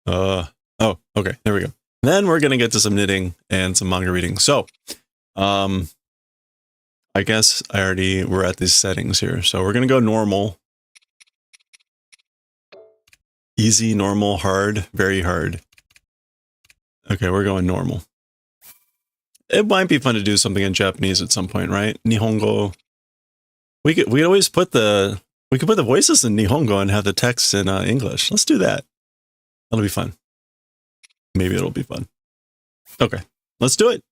Oh, okay, there we go. Then we're gonna get to some knitting and some manga reading. So, I guess we're at these settings here. So we're gonna go normal. Easy, normal, hard, very hard. Okay, we're going normal. It might be fun to do something in Japanese at some point, right? Nihongo. We could always put the voices in Nihongo and have the text in English. Let's do that. That'll be fun. Maybe it'll be fun. Okay, let's do it.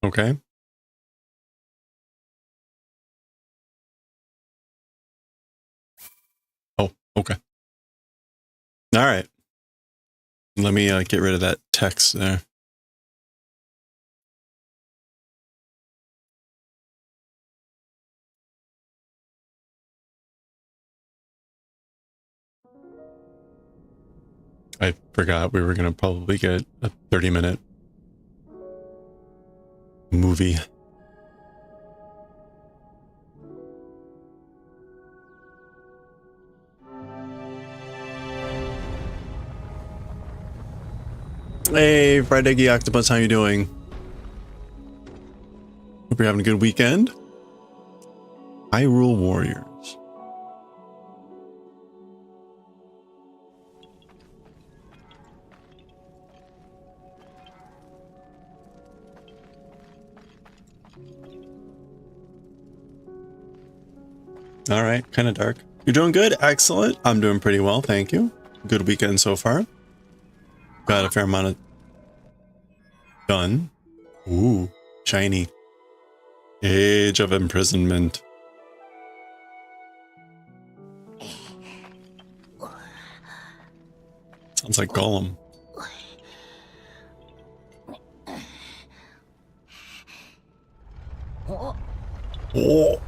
Okay. Oh, okay. All right. Let me get rid of that text there. I forgot we were going to probably get a 30-minute movie. Hey, Fried Eggy Octopus, how you doing? Hope you're having a good weekend. Hyrule Warriors. All right, kind of dark. You're doing good? Excellent. I'm doing pretty well, thank you. Good weekend so far. Got a fair amount of done. Ooh, shiny. Age of Imprisonment. Sounds like Gollum. Oh.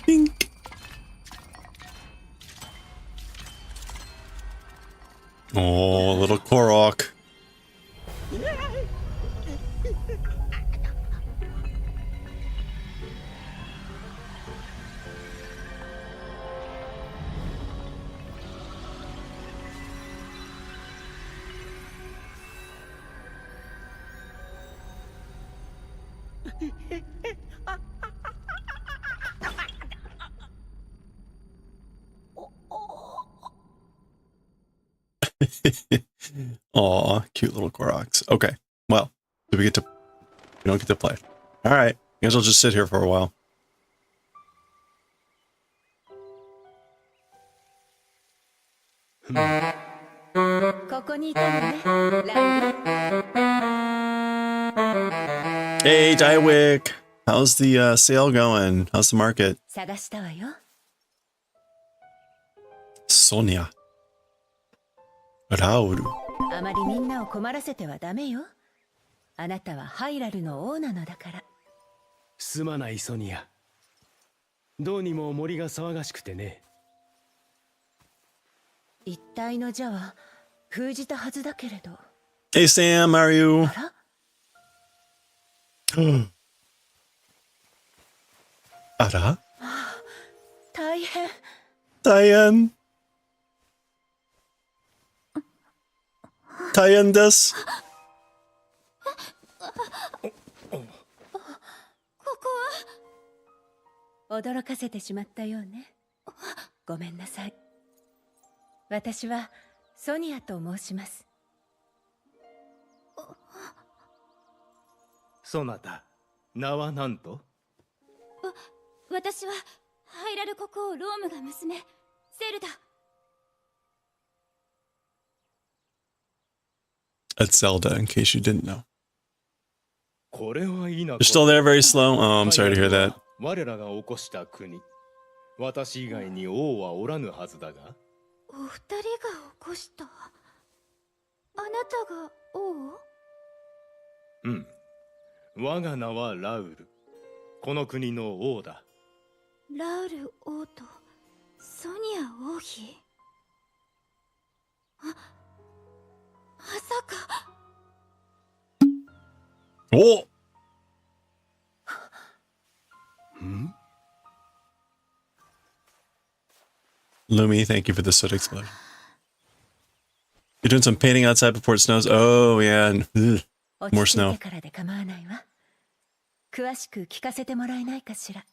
Bink. Oh, little Korok. Aw, cute little Koroks. Okay, well, we don't get to play. All right, guess I'll just sit here for a while. Hey, Daiwick! How's the sale going? How's the market? Sonia. Raul. あまりみんなを困らせてはダメよ。あなたはハイラルの王なのだから。すまないソニア。どうにも森が騒がしくてね。一帯の邪は封じたはずだけれど。Hey Sam, how are you? あら？あら？大変。大変。大変です。ここは驚かせてしまったようね。ごめんなさい。私はソニアと申します。そなた、名は何と？私はハイラル国王ロームが娘、セルダ。That's Zelda, in case you didn't know. これはいいな。 You're still there, very slow? Oh, I'm sorry to hear that. 我らが起こした国。私以外に王はおらぬはずだが。お二人が起こした。あなたが王？うん。我が名はラウル。この国の王だ。ラウル王とソニア王妃。まさか。おん Lumi, thank you for the soot explosion. You're doing some painting outside before it snows? Oh, yeah. And, more 落ち着い snow. てからで構わないわ。詳しく聞かせてもらえないかしら。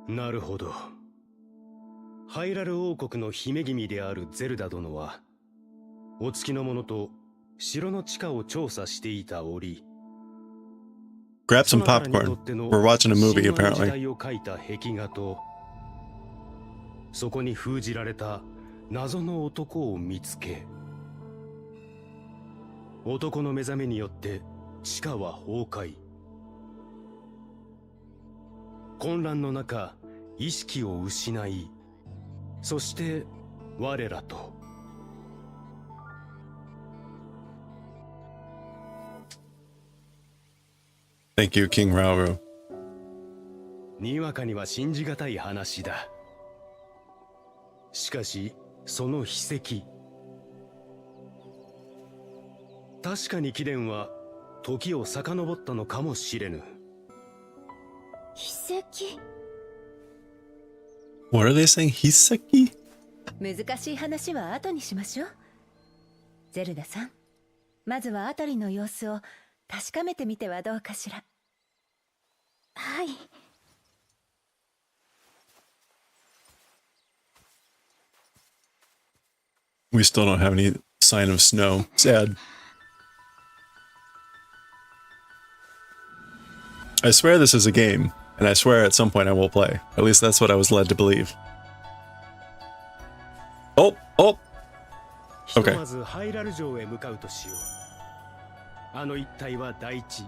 なるほど。ハイラル王国の姫君であるゼルダ殿は、お月の者と城の地下を調査していた折、Grab some popcorn. We're watching a movie, 神話の時 apparently. 代を描いた壁画と、そこに封じられた謎の男を見つけ、男の目覚めによって地下は崩壊。混乱の中、意識を失い、そして我らと。Thank you, King Rauru. にわかには信じがたい話だ。しかし、その秘跡。確かに貴殿は時を遡ったのかもしれぬ。秘跡。 What are they saying? Hiseki? 難しい話は後にしましょう。ゼルダさん、まずはあたりの様子を確かめてみてはどうかしら。はい。We still don't have any sign of snow. Sad. I swear this is a game, and I swear at some point I will play. At least that's what I was led to believe. Oh! ひと Okay. まずハイラル城へ向かうとしよう。あの一帯は大地。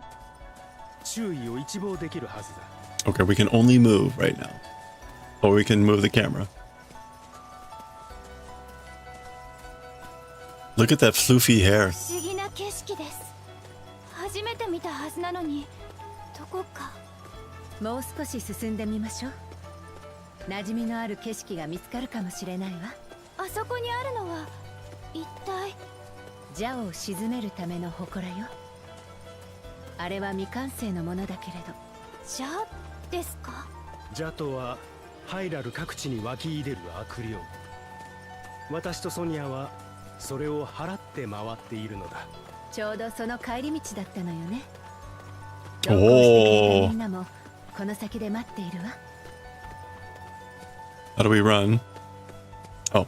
周囲を一望できるはずだ。Okay, we can only move right now. Or we can move the camera. Look at that floofy hair. 不思議な景色です。初めて見たはずなのに、どこか。もう少し進んでみましょう。馴染みのある景色が見つかるかもしれないわ。あそこにあるのは一体。ジャオを鎮めるための祠よ。あれは未完成のものだけれど。じゃですか。ジャとはハイラル各地に湧き入れる悪霊。私とソニアはそれを払って回っているのだ。ちょうどその帰り道だったのよね。おー同行してくれたみんなもこの先で待っているわ。How do we run? Oh.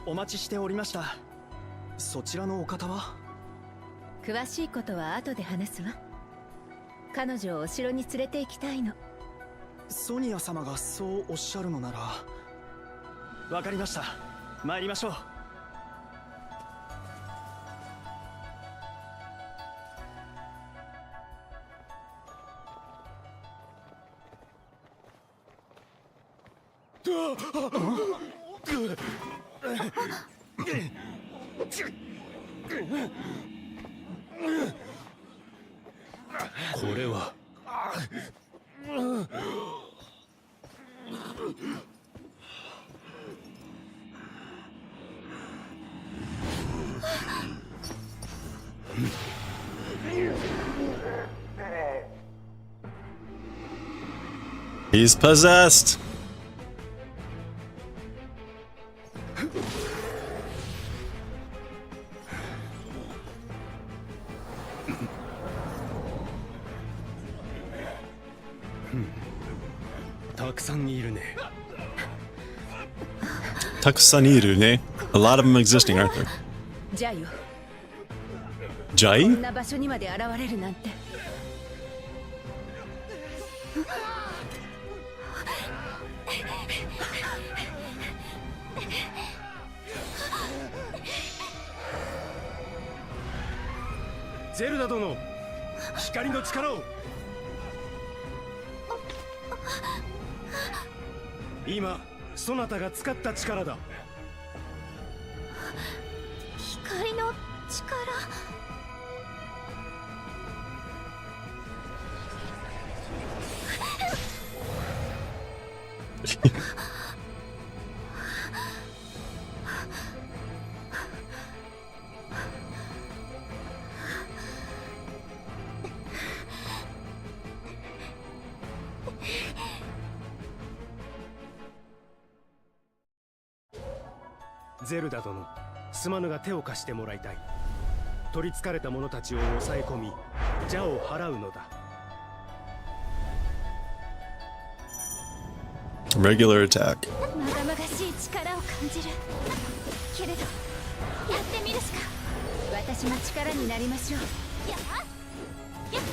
お待ちしておりました。そちらのお方は？詳しいことは後で話すわ。彼女をお城に連れて行きたいの。ソニア様がそうおっしゃるのなら。わかりました。参りましょう。これは。He's possessed! たくさんいるね。たくさんいるね. A lot of them existing, aren't there? ジャイよ、こ Jai? んな場所にまで現れるなんて。ゼルダ殿、光の力を。今そなたが使った力だ。光の力。ゼルダ殿、すまぬが手を貸してもらいたい。取りつかれた者たちを抑え込み、邪を払うのだ。Regular attack. まがまがしい力を感じるけれど、やってみるしか。私も力になりましょう。やっやっ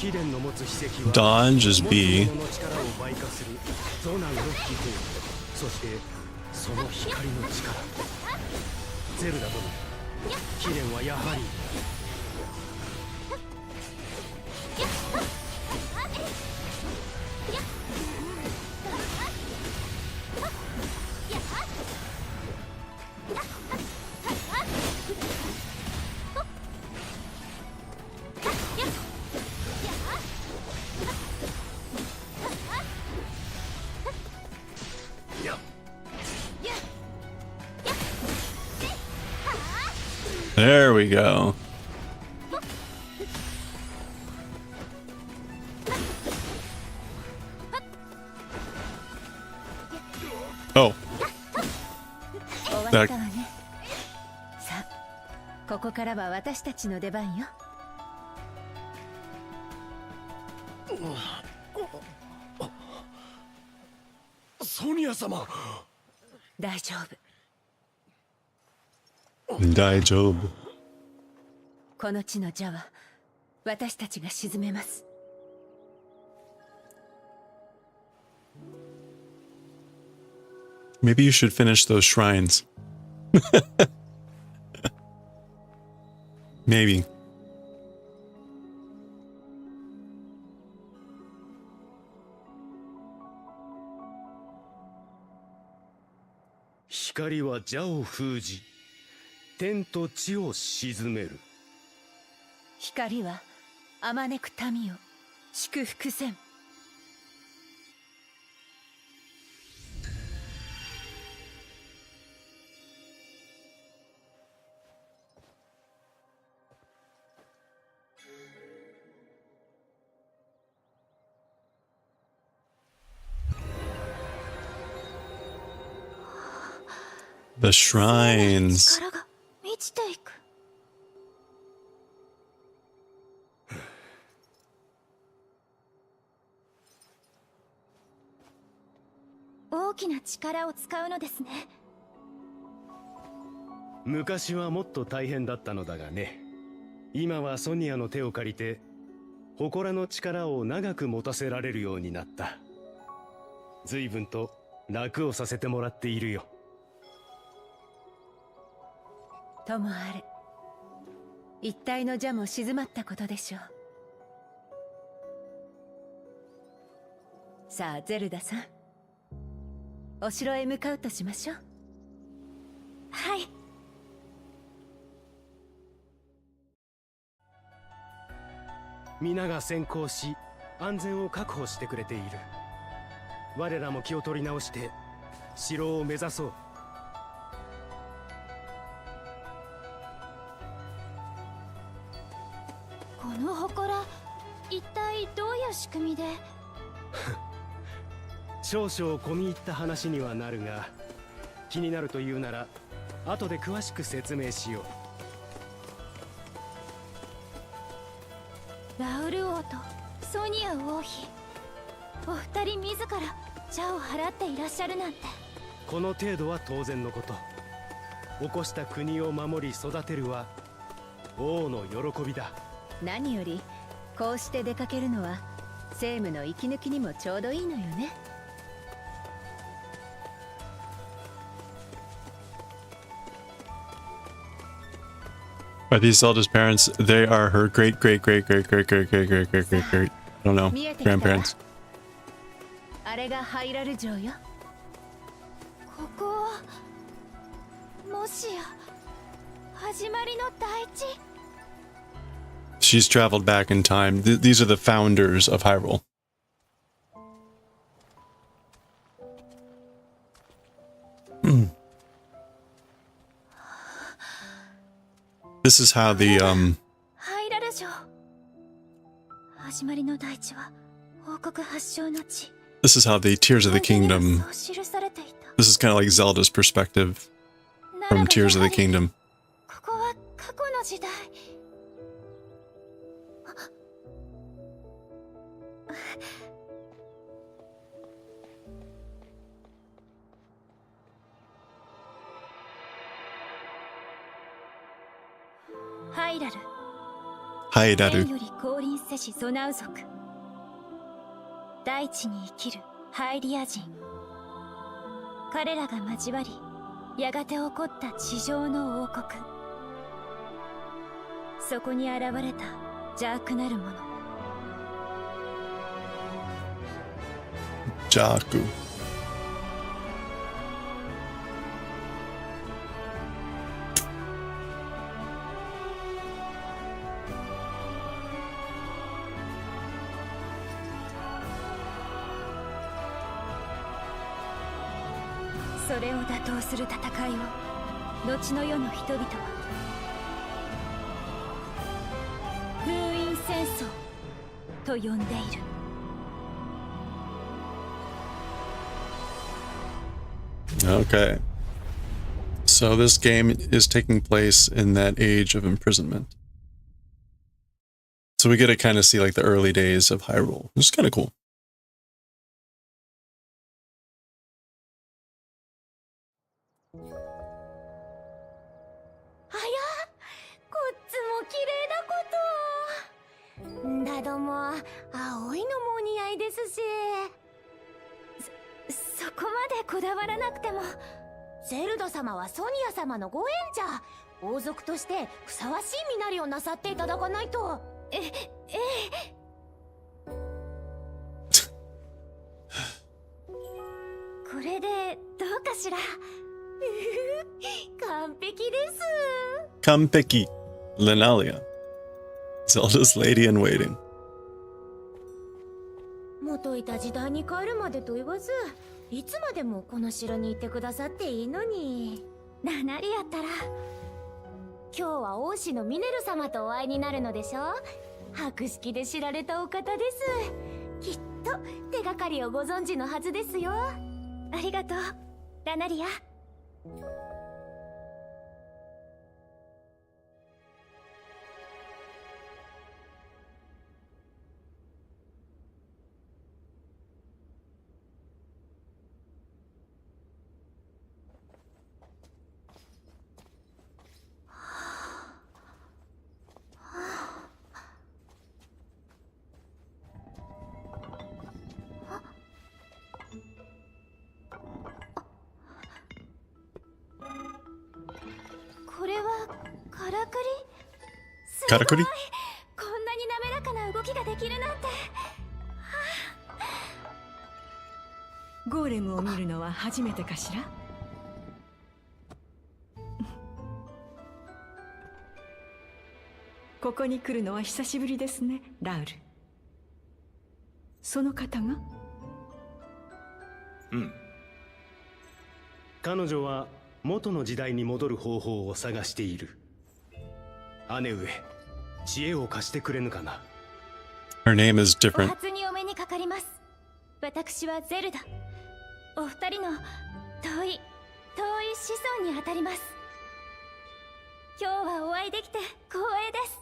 貴殿の持つ秘跡は Dodge is B. 持つ者の力を倍化するゾナンの秘宝、そしてその光の力。ゼルダ殿、貴殿はやはりThere we go. Oh, 終わったわね。さあ、ここからは私たちの出番よ。ソニア様。大丈夫。Daioh. この地の邪は私たちが鎮めます。Maybe you should finish those shrines. Maybe. 光は邪を封じ、天と地を鎮める。光はあまねく民を祝福せん。The shrines. 力が満ちていく。大きな力を使うのですね。昔はもっと大変だったのだがね。今はソニアの手を借りて祠の力を長く持たせられるようになった。随分と楽をさせてもらっているよ。ともあれ、一体の邪も静まったことでしょう。さあゼルダさん、お城へ向かうとしましょう。はい。皆が先行し安全を確保してくれている。我らも気を取り直して城を目指そう。この祠、一体どういう仕組みで？少々込み入った話にはなるが、気になるというなら後で詳しく説明しよう。ラウル王とソニア王妃、お二人自ら茶を払っていらっしゃるなんて。この程度は当然のこと。起こした国を守り育てるは王の喜びだ。何よりこうして出かけるのは政務の息抜きにもちょうどいいのよね。Are these Zelda's parents? They are her great, great, great, great, great, great, great, great, great, great, great. I don't know. Grandparents. あれがハイラル城よ。ここはもしや始まりの大地。 She's traveled back in time. These are the founders of Hyrule. This is how the ハイラル城。始まりの大地は王国発祥の地。 this is how the Tears of the Kingdom. そう記されていた。 This is kind of like Zelda's perspective from Tears of the Kingdom. ここは過去の時代。ハイラル。ハイラル。天より降臨せし備う族。大地に生きるハイリア人。彼らが交わり、やがて起こった地上の王国。そこに現れた邪悪なる者。邪悪。それを打倒する戦いを後の世の人々は封印戦争と呼んでいる。 Okay. So this game is taking place in that age of imprisonment. So we get to kind of see like the early days of Hyrule, which is kind of cool. だども青いのもお似合いですし、そこまでこだわらなくても。ゼルダ様はソニア様のご縁じゃ。王族としてふさわしい身なりをなさっていただかないと。ええ。これでどうかしら。完璧です。完璧。Lenalia. Zelda's lady in waiting. 元いた時代に帰るまでと言わず、いつまでもこの城にいてくださっていいのに。ななりやったら今日は王子のミネル様とお会いになるのでしょ。博識で知られたお方です。きっと手がかりをご存知のはずですよ。ありがとうラナリア。これはからくり？からくり？こんなに滑らかな動きができるなんて。ゴーレムを見るのは初めてかしら？ここに来るのは久しぶりですね、ラウル。その方が？うん。彼女は元の時代に戻る方法を探している。姉上、知恵を貸してくれぬかな。Her name is お different. 初にお目にかかります。私はゼルダ。お二人の遠い子孫にあたります。今日はお会いできて光栄です。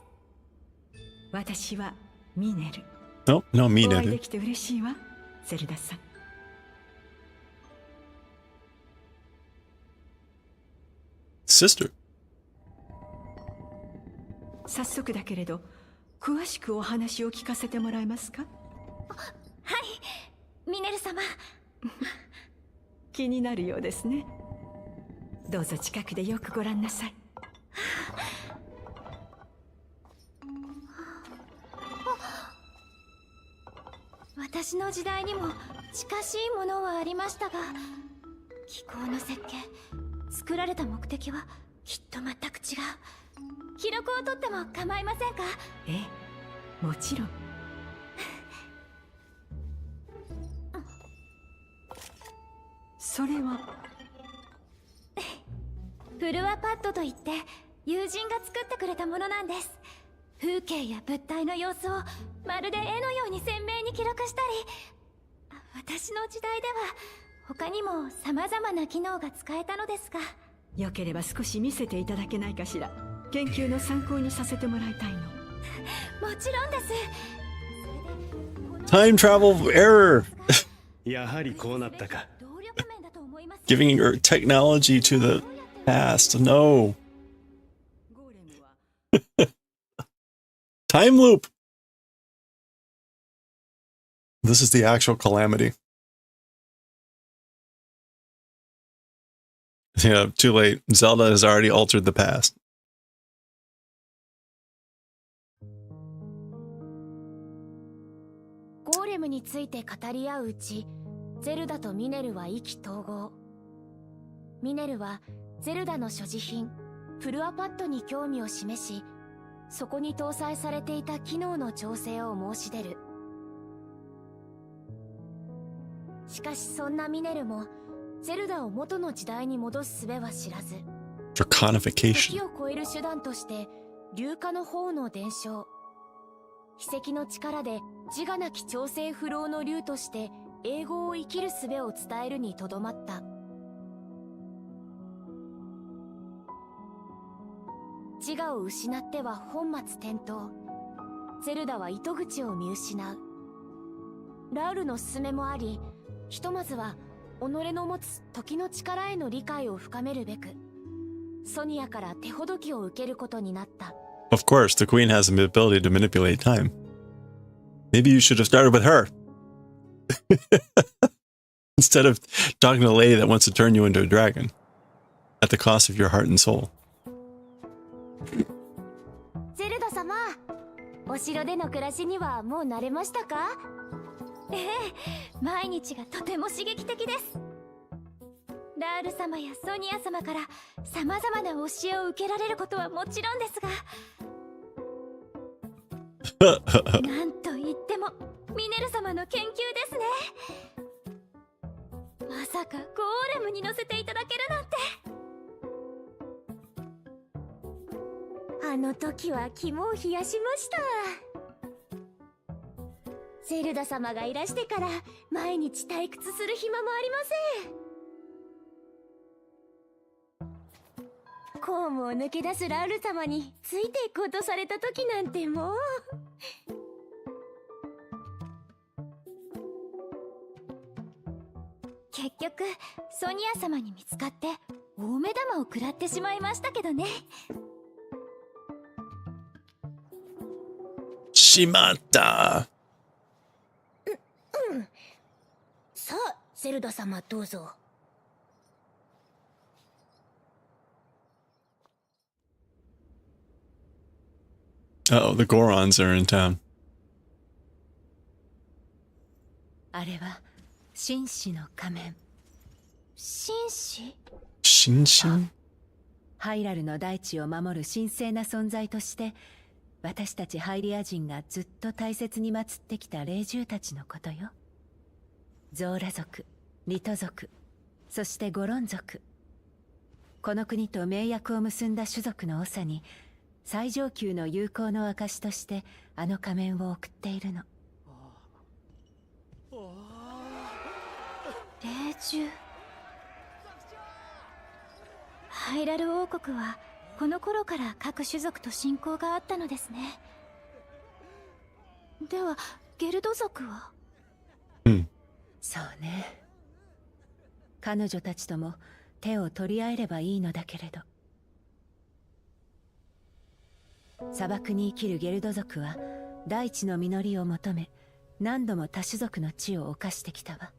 私はミネル。 No, no, お me 会い neither. できて嬉しいわ、ゼルダさん。Sister. 早速だけれど、詳しくお話を聞かせてもらえますか？ミネル様。気になるようですね。どうぞ近くでよくご覧なさい。私の時代にも近しいものはありましたが、気候の設計、作られた目的はきっと全く違う。記録を取っても構いませんか？ええ、もちろん。それはフルアパッドといって友人が作ってくれたものなんです。風景や物体の様子をまるで絵のように鮮明に記録したり、私の時代では他にも様々な機能が使えたのですが。よければ少し見せていただけないかしら。研究の参考にさせてもらいたいの。もちろんです。 Time travel error. やはりこうなったか。動力面だと思います。 Giving your technology to the past. No. ゴーレムは Time loop. This is the actual calamity. Yeah, too late. Zelda has already altered the past. ゴーレムについて語り合ううち、ゼルダとミネルは意気投合。ミネルはゼルダの所持品フルアパッドに興味を示し、そこに搭載されていた機能の調整を申し出る。しかしそんなミネルもゼルダを元の時代に戻す術は知らず、 Draconification. 時を超える手段として硫化の方の伝承、秘跡の力で自我なき調整不能の竜として永劫を生きる術を伝えるにとどまった。自我を失っては本末転倒。ゼルダは糸口を見失う。ラウルの勧めもあり、ひとまずは己の持つ時の力への理解を深めるべく、ソニアから手ほどきを受けることになった。 Of course, the queen has the ability to manipulate time. Maybe you should have started with her. Instead of talking to a lady that wants to turn you into a dragon. At the cost of your heart and soul. ゼルダ様、お城での暮らしにはもう慣れましたか？ええ、毎日がとても刺激的です。ラール様やソニア様から様々な教えを受けられることはもちろんですが、なんといってもミネル様の研究ですね。まさかゴーレムに乗せていただけるなんて。あの時は肝を冷やしました。ゼルダ様がいらしてから毎日退屈する暇もありません。公務を抜け出すラウル様についていこうとされた時なんてもう。結局ソニア様に見つかって大目玉を食らってしまいましたけどね。Shimata. さあゼルダ様どうぞ。Uh-oh, the Gorons are in town. あれは紳士の仮面。紳士？ Shinshin? ハイラルの大地を守る神聖な存在として私たちハイリア人がずっと大切に祀ってきた霊獣たちのことよ。ゾーラ族、リト族、そしてゴロン族。この国と盟約を結んだ種族の長に最上級の友好の証としてあの仮面を送っているの。霊獣。ハイラル王国はこの頃から各種族と親交があったのですね。ではゲルド族は？そうね。彼女たちとも手を取り合えればいいのだけれど。砂漠に生きるゲルド族は大地の実りを求め、何度も多種族の地を侵してきたわ。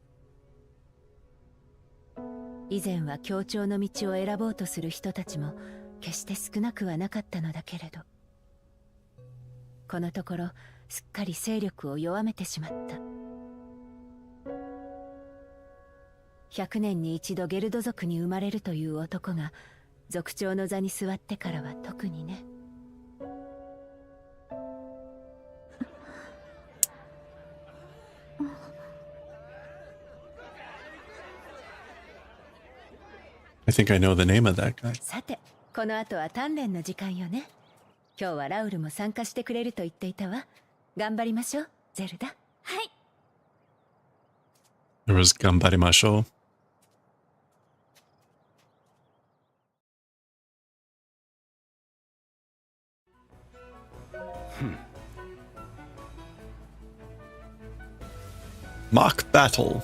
以前は協調の道を選ぼうとする人たちも決して少なくはなかったのだけれど、このところすっかり勢力を弱めてしまった。100年に一度ゲルド族に生まれるという男が族長の座に座ってからは特にね。I think I know the name of that guy. さて、この後は鍛錬の時間よね。今日はラウルも参加してくれると言っていたわ。頑張りましょう、ゼルダ。はい。 There was Gambarimashou. Mock battle.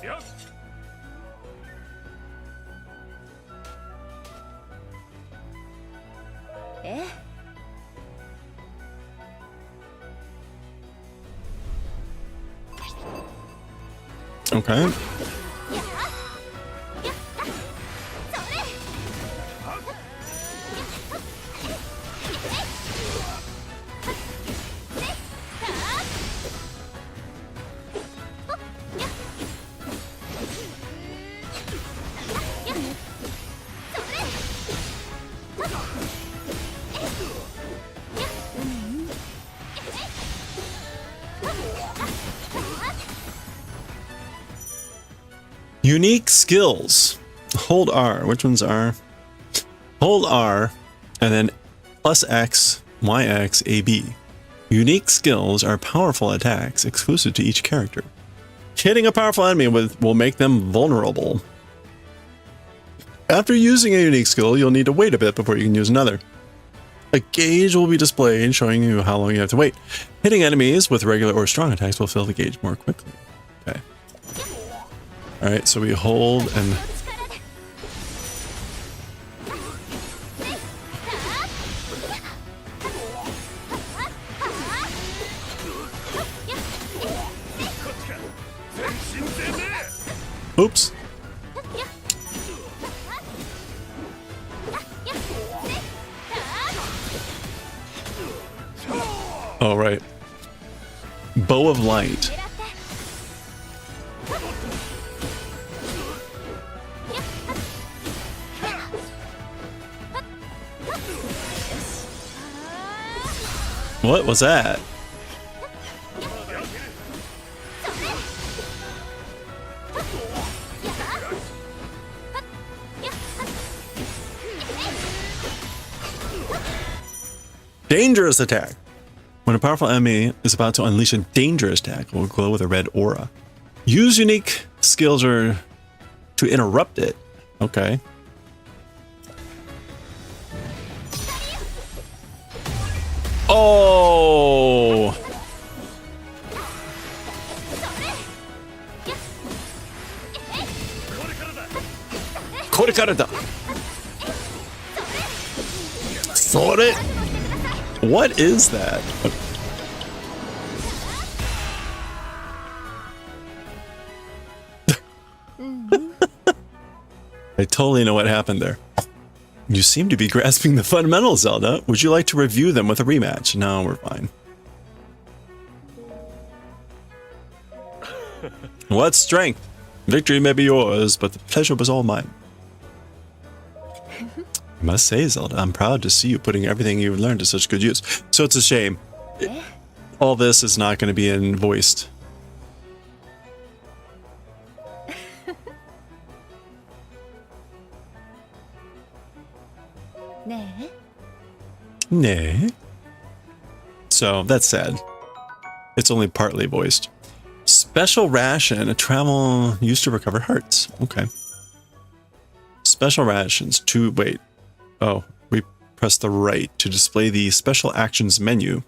Okay. Unique skills. Hold R. Which ones are? Hold R and then plus X, YX, AB. Unique skills are powerful attacks exclusive to each character. Hitting a powerful enemy will make them vulnerable. After using a unique skill, you'll need to wait a bit before you can use another. A gauge will be displayed showing you how long you have to wait. Hitting enemies with regular or strong attacks will fill the gauge more quickly. Okay. Alright, so we hold and... Oops. Oh, right. Bow of Light. What was that? Dangerous attack. When a powerful enemy is about to unleash a dangerous attack, it will glow with a red aura. Use unique skills or to interrupt it. Okay. Oh! Korekarada. Sore. What is that? I totally know what happened there. You seem to be grasping the fundamentals, Zelda. Would you like to review them with a rematch? No, we're fine. What strength? Victory may be yours, but the pleasure was all mine. I must say, Zelda, I'm proud to see you putting everything you've learned to such good use. So it's a shame. All this is not going to be in voiced. Nay. So that's sad. It's only partly voiced. Special ration. A travel used to recover hearts. Okay. Special rations. Wait. Oh, we press the right to display the special actions menu.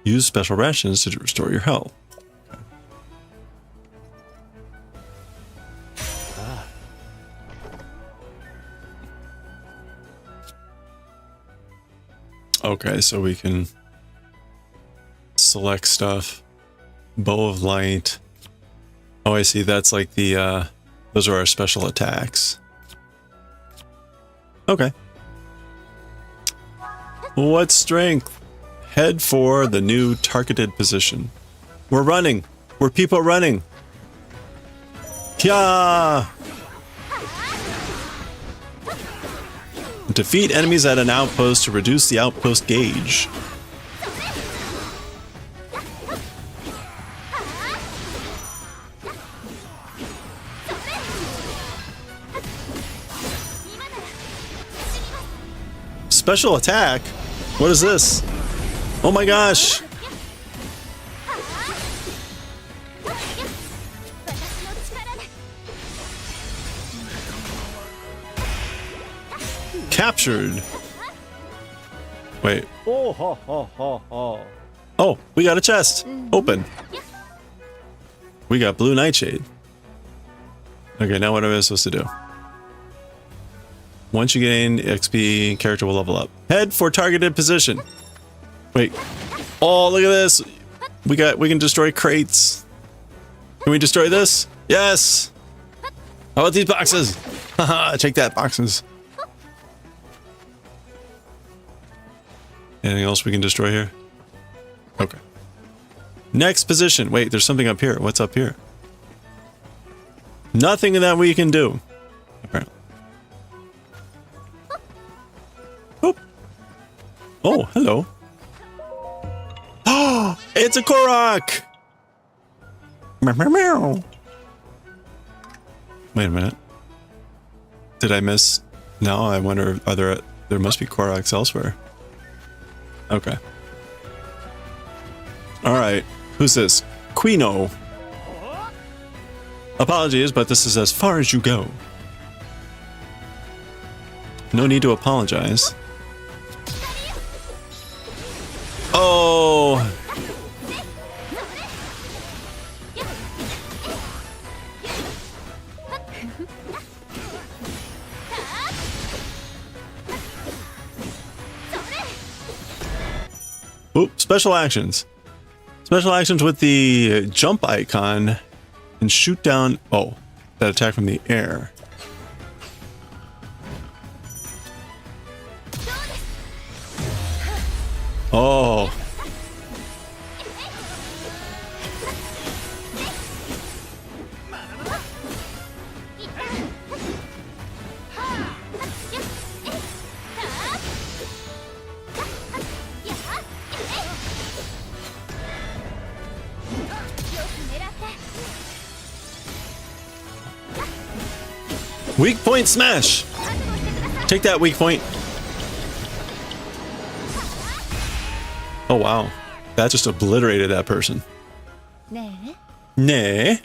Use special rations to restore your health. Okay, so we can select stuff. Bow of Light. Oh, I see. That's like the, those are our special attacks. Okay. What strength? Head for the new targeted position. We're running. We're people running. Pya! Defeat enemies at an outpost to reduce the outpost gauge. Special attack? What is this? Oh my gosh! Captured. Wait. Oh, we got a chest. Open. We got blue nightshade. Okay, now what am I supposed to do? Once you gain XP, character will level up. Head for targeted position. Wait. Oh, look at this. We can destroy crates. Can we destroy this? Yes. How about these boxes? Haha, take that, boxes. Anything else we can destroy here? Okay. Next position. Wait, there's something up here. What's up here? Nothing that we can do. Apparently. Oop. Oh, hello. Oh, it's a Korok! Meow, meow, meow. Wait a minute. Did I miss? No, I wonder, are there must be Koroks elsewhere. Okay. Alright. Who's this? Quino. Apologies, but this is as far as you go. No need to apologize. Oh! Oop, special actions. Special actions with the jump icon and shoot down. Oh, that attack from the air. Oh. Weak point smash! Take that, weak point. Oh wow. That just obliterated that person. Nah.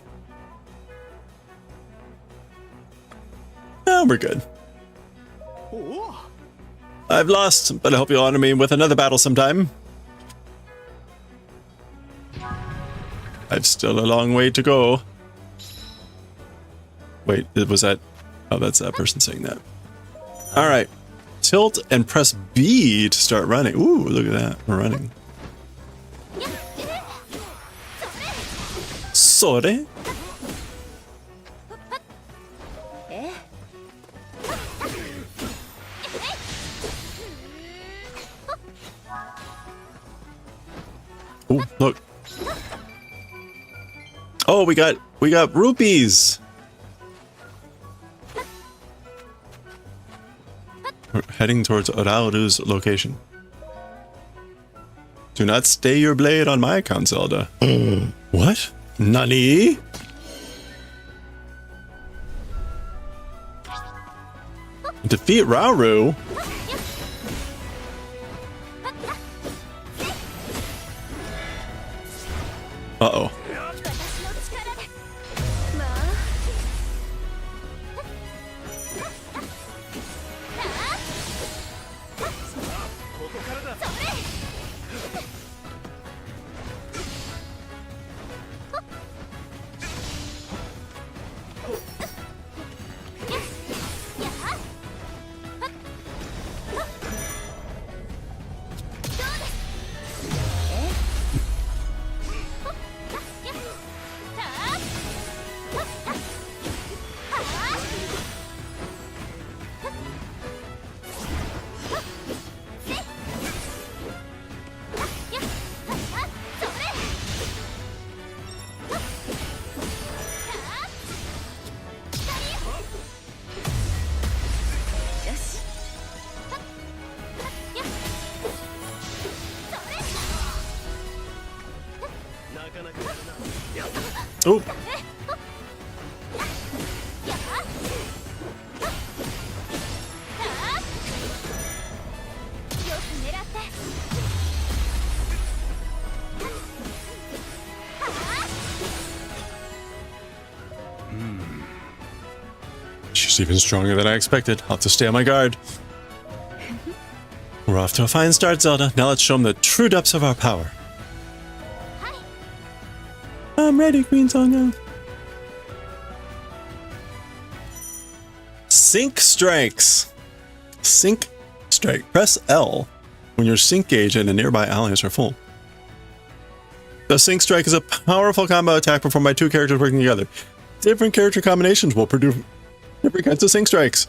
Oh, we're good. I've lost, but I hope you'll honor me with another battle sometime. I've still a long way to go. Wait, was that... Oh, that's that person saying that. Alright. Tilt and press B to start running. Ooh, look at that. We're running. Sorry. Oh, look. Oh, we got rupees. We're heading towards Orauru's location. Do not stay your blade on my account, Zelda. What? Nani? Defeat Rauru? Uh-oh. Oh. She's even stronger than I expected. I'll have to stay on my guard. We're off to a fine start, Zelda. Now let's show them the true depths of our power. I'm ready, Queen Songa. Sync strikes. Sync strike. Press L when your sync gauge and a nearby allies are full. The sync strike is a powerful combo attack performed by two characters working together. Different character combinations will produce different kinds of sync strikes.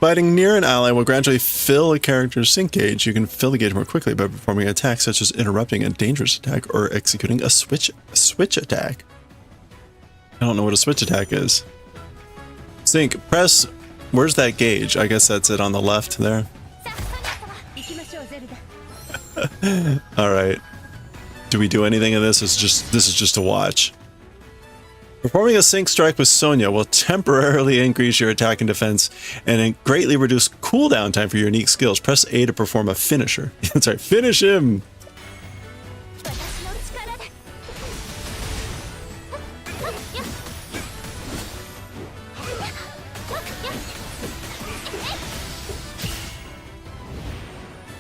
Fighting near an ally will gradually fill a character's sync gauge. You can fill the gauge more quickly by performing attacks such as interrupting a dangerous attack or executing a switch attack. I don't know what a switch attack is. Sync. Press. Where's that gauge? I guess that's it on the left there. All right. Do we do anything of this? This is just to watch. Performing a sync strike with Sonya will temporarily increase your attack and defense and greatly reduce cooldown time for your unique skills. Press A to perform a finisher. Sorry, finish him!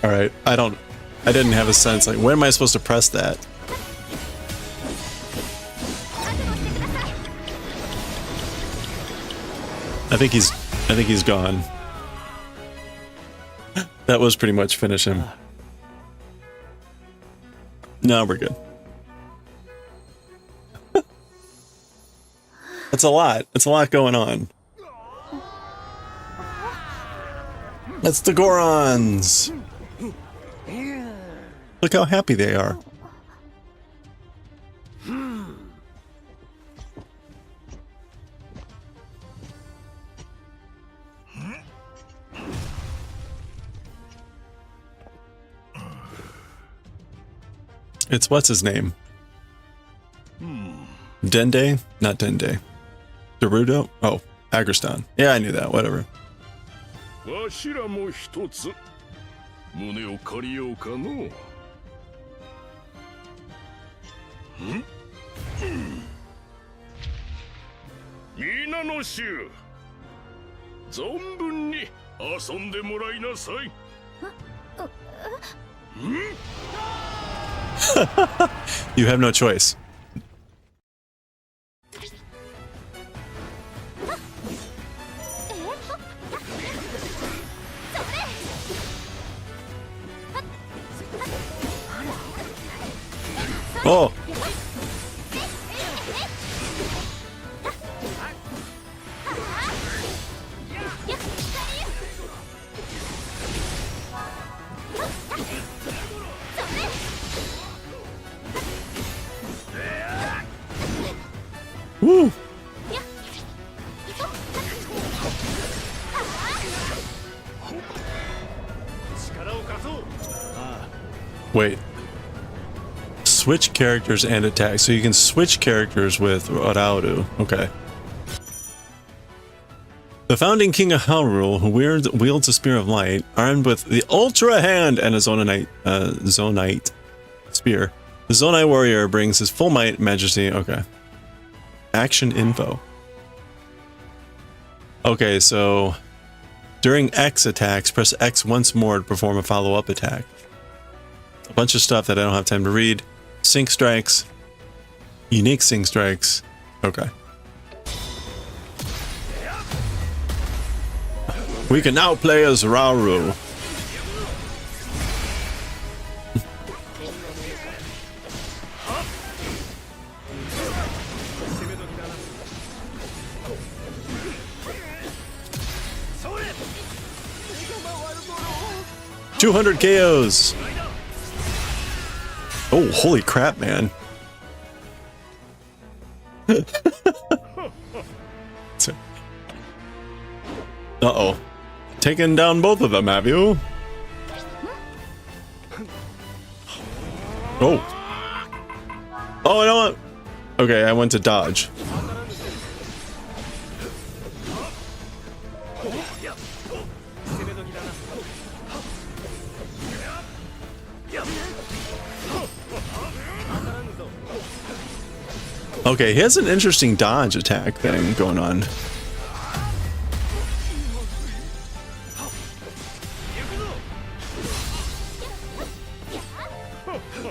Alright, I didn't have a sense, like, when am I supposed to press that? I think he's gone. That was pretty much finish him. No, we're good. It's a lot. It's a lot going on. That's the Gorons. Look how happy they are. It's what's his name? Dende? Not Dende. Gerudo? Oh, Agriston. Yeah, I knew that. Whatever. You have no choice. Oh! Woo! Wait. Switch characters and attacks. So you can switch characters with Arauru. Okay. The founding king of Hyrule, who wields a spear of light, armed with the Ultra Hand and a Zonite spear. The Zonai warrior brings his full might, majesty. Okay. Action info. Okay, so during X attacks, press X once more to perform a follow-up attack. A bunch of stuff that I don't have time to read. Sync strikes. Unique sync strikes. Okay. We can now play as Rauru. $200 KOs. Oh, holy crap, man. Uh-oh. Taken down both of them, have you? Oh. Oh, I don't want... Okay, I went to dodge. Okay, he has an interesting dodge attack thing going on.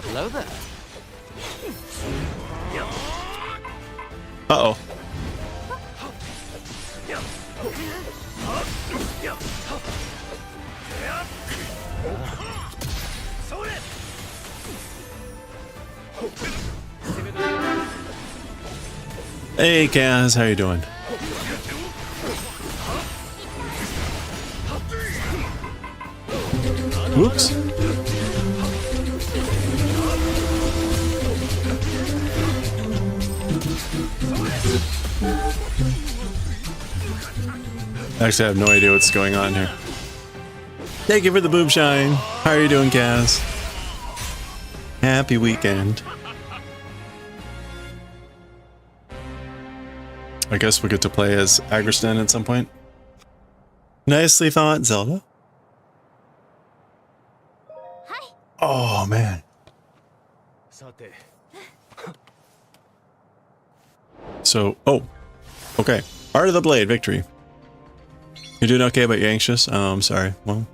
Hello there. Uh-oh. Hey, Kaz, how you doing? Whoops. Actually, I have no idea what's going on here. Thank you for the boob shine. How are you doing, Kaz? Happy weekend. I guess we get to play as Agriston at some point. Nicely thought, Zelda. Oh, man. So, oh, okay. Art of the Blade, victory. You're doing okay, but you're anxious? Oh, I'm sorry. Well,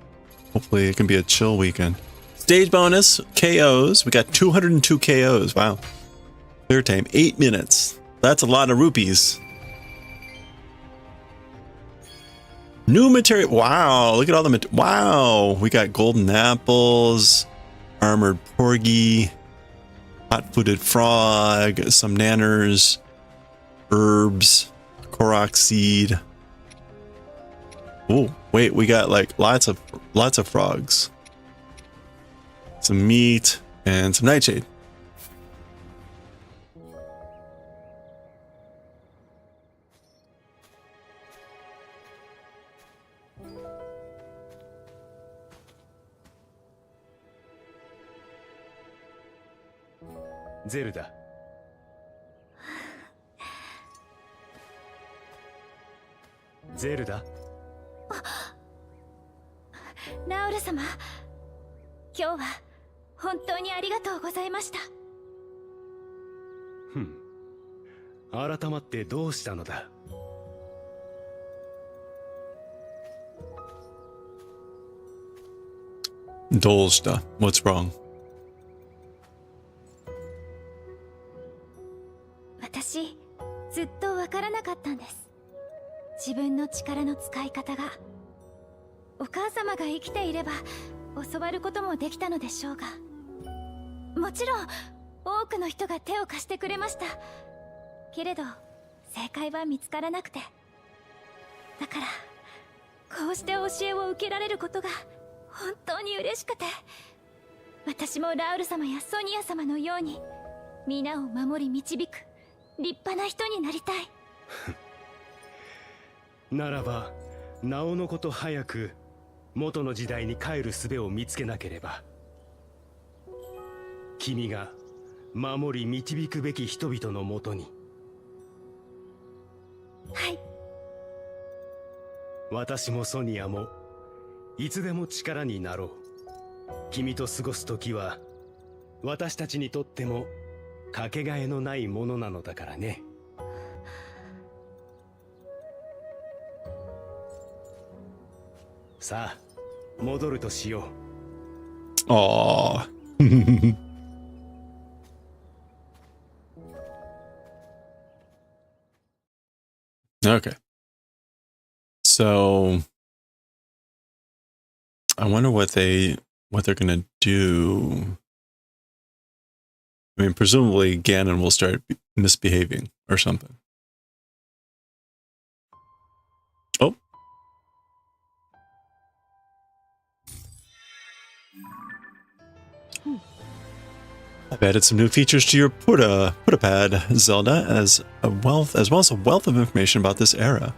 hopefully it can be a chill weekend. Stage bonus, KOs. We got 202 KOs. Wow. Clear time, 8 minutes. That's a lot of rupees. New material. Wow, look at all the wow. We got golden apples, armored porgy, hot-footed frog, some nanners, herbs, korok seed. Oh, wait, we got like lots of frogs. Some meat and some nightshade. Zelda. ゼルダ。ラウル様、今日は本当にありがとうございました。改まってどうしたのだ。どうした? What's wrong? 私、ずっとわからなかったんです。自分の力の使い方が。お母様が生きていれば教わることもできたのでしょうが、もちろん多くの人が手を貸してくれましたけれど、正解は見つからなくて、だからこうして教えを受けられることが本当に嬉しくて、私もラウル様やソニア様のように皆を守り導く立派な人になりたい。ならばなおのこと早く元の時代に帰る術を見つけなければ。君が守り導くべき人々のもとに。はい。私もソニアもいつでも力になろう。君と過ごす時は私たちにとってもかけがえのないものなのだからね。さあ、戻るとしよう。Aww. Okay. So I wonder what they're gonna do. I mean, presumably Ganon will start misbehaving or something. Oh. I've added some new features to your pad, Zelda, as well as a wealth of information about this era.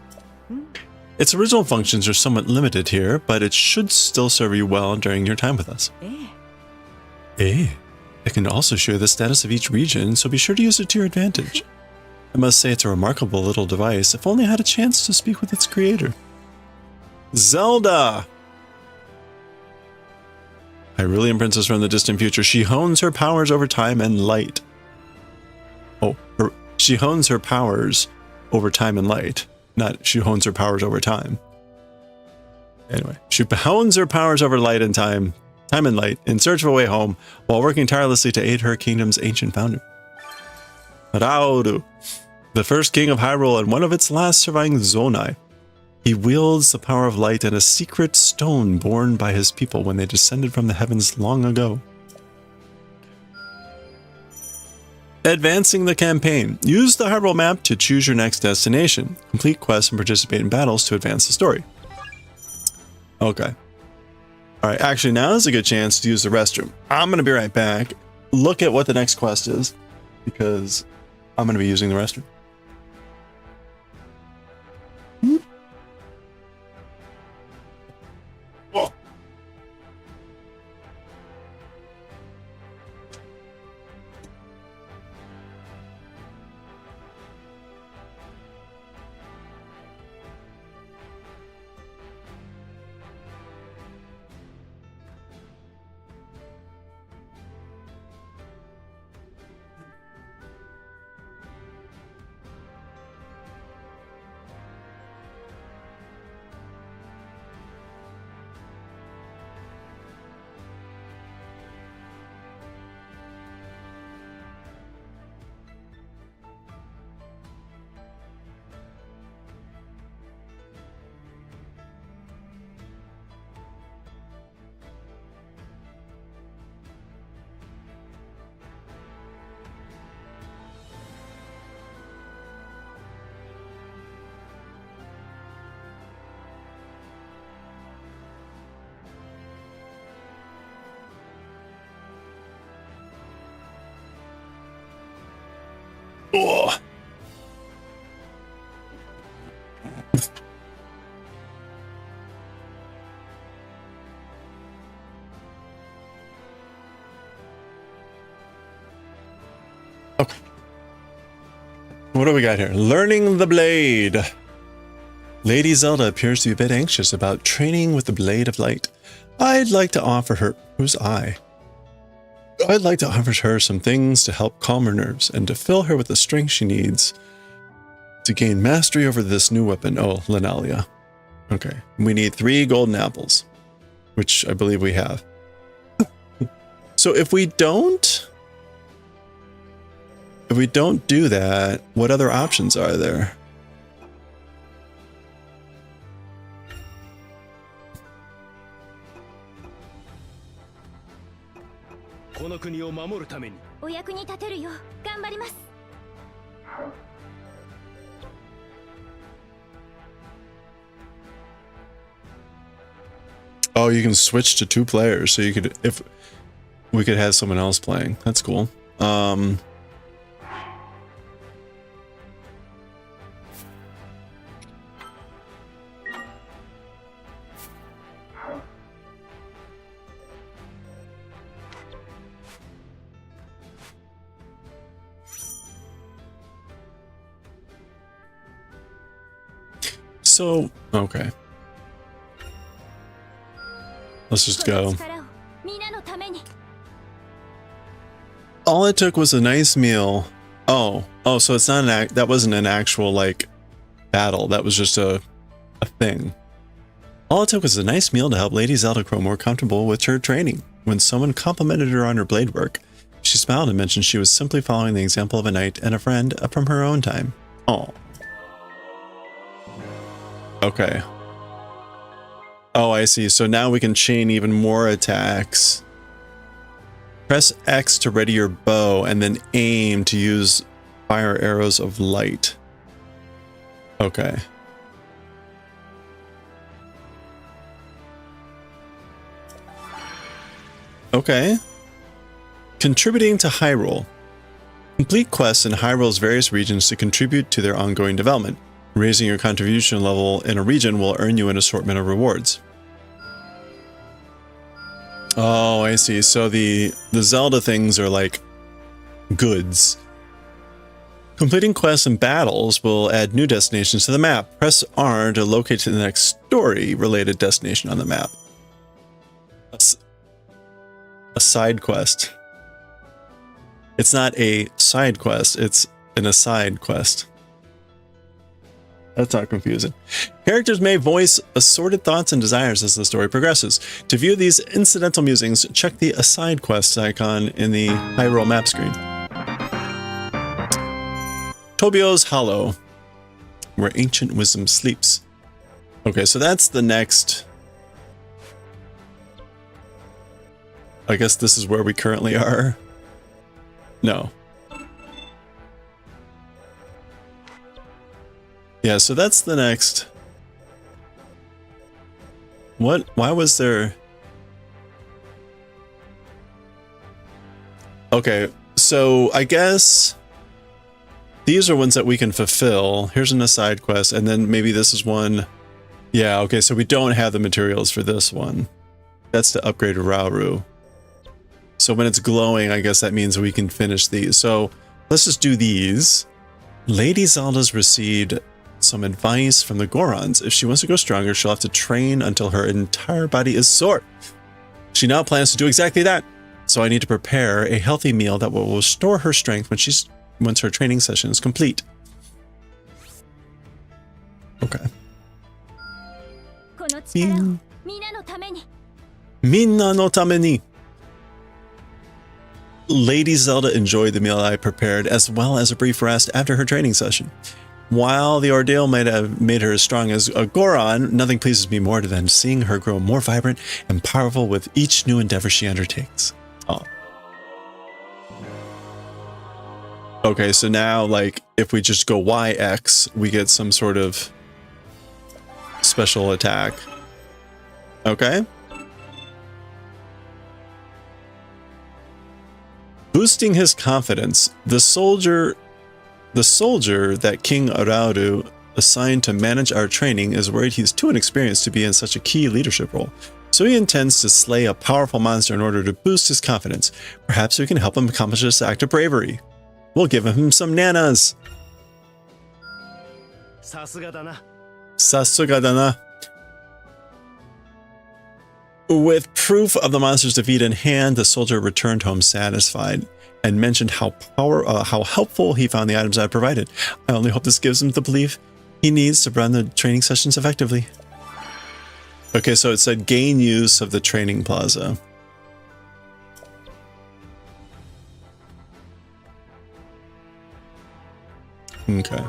Its original functions are somewhat limited here, but it should still serve you well during your time with us. Eh? It can also show the status of each region, so be sure to use it to your advantage. I must say it's a remarkable little device. If only I had a chance to speak with its creator. Zelda! Hyrulean princess from the distant future. She hones her powers over time and light. Oh, she hones her powers over time and light. Not she hones her powers over time. Anyway, she hones her powers over light and time and light in search of a way home while working tirelessly to aid her kingdom's ancient founder. Raudu, the first king of Hyrule and one of its last surviving Zonai. He wields the power of light and a secret stone borne by his people when they descended from the heavens long ago. Advancing the campaign. Use the Hyrule map to choose your next destination. Complete quests and participate in battles to advance the story. Okay. Alright, actually now is a good chance to use the restroom. I'm going to be right back. Look at what the next quest is, because I'm going to be using the restroom. Oh. Okay. What do we got here? Learning the blade. Lady Zelda appears to be a bit anxious about training with the Blade of Light. I'd like to offer her... Who's I? I'd like to offer her some things to help calm her nerves and to fill her with the strength she needs to gain mastery over this new weapon. Oh, Linalia. Okay. We need 3 golden apples, which I believe we have. So if we don't do that, what other options are there? Oh, you can switch to 2 players, so you could, if we could have someone else playing. That's cool. So, okay. Let's just go. All it took was a nice meal. Oh, so it's not an that wasn't an actual, like, battle. That was just a thing. All it took was a nice meal to help Lady Zelda grow more comfortable with her training. When someone complimented her on her blade work, she smiled and mentioned she was simply following the example of a knight and a friend from her own time. Oh. Okay. Oh, I see. So now we can chain even more attacks. Press X to ready your bow and then aim to use fire arrows of light. Okay. Okay. Contributing to Hyrule. Complete quests in Hyrule's various regions to contribute to their ongoing development. Raising your contribution level in a region will earn you an assortment of rewards. Oh, I see. So the Zelda things are like goods. Completing quests and battles will add new destinations to the map. Press R to locate the next story-related destination on the map. A side quest. It's not a side quest, it's an aside quest. That's not confusing. Characters may voice assorted thoughts and desires as the story progresses. To view these incidental musings, check the aside quests icon in the Hyrule map screen. Tobio's Hollow, where ancient wisdom sleeps. Okay, so that's the next. I guess this is where we currently are. No. Yeah, so that's the next. What? Why was there? Okay, so I guess these are ones that we can fulfill. Here's an aside quest, and then maybe this is one. Yeah, okay, so we don't have the materials for this one. That's to upgrade Rauru. So when it's glowing, I guess that means we can finish these. So let's just do these. Lady Zelda's received some advice from the Gorons. If she wants to go stronger, she'll have to train until her entire body is sore. She now plans to do exactly that. So I need to prepare a healthy meal that will restore her strength once her training session is complete. Okay. Minna no tameni. Lady Zelda enjoyed the meal I prepared, as well as a brief rest after her training session. While the ordeal might have made her as strong as a Goron, nothing pleases me more than seeing her grow more vibrant and powerful with each new endeavor she undertakes. Oh. Okay, so now, like, if we just go YX, we get some sort of special attack. Okay. Boosting his confidence, the soldier that King Arauru assigned to manage our training is worried he's too inexperienced to be in such a key leadership role. So he intends to slay a powerful monster in order to boost his confidence. Perhaps we can help him accomplish this act of bravery. We'll give him some nanas. Sasuga dana. With proof of the monster's defeat in hand, the soldier returned home satisfied and mentioned how helpful he found the items I provided. I only hope this gives him the belief he needs to run the training sessions effectively. Okay, so it said gain use of the training plaza. Okay.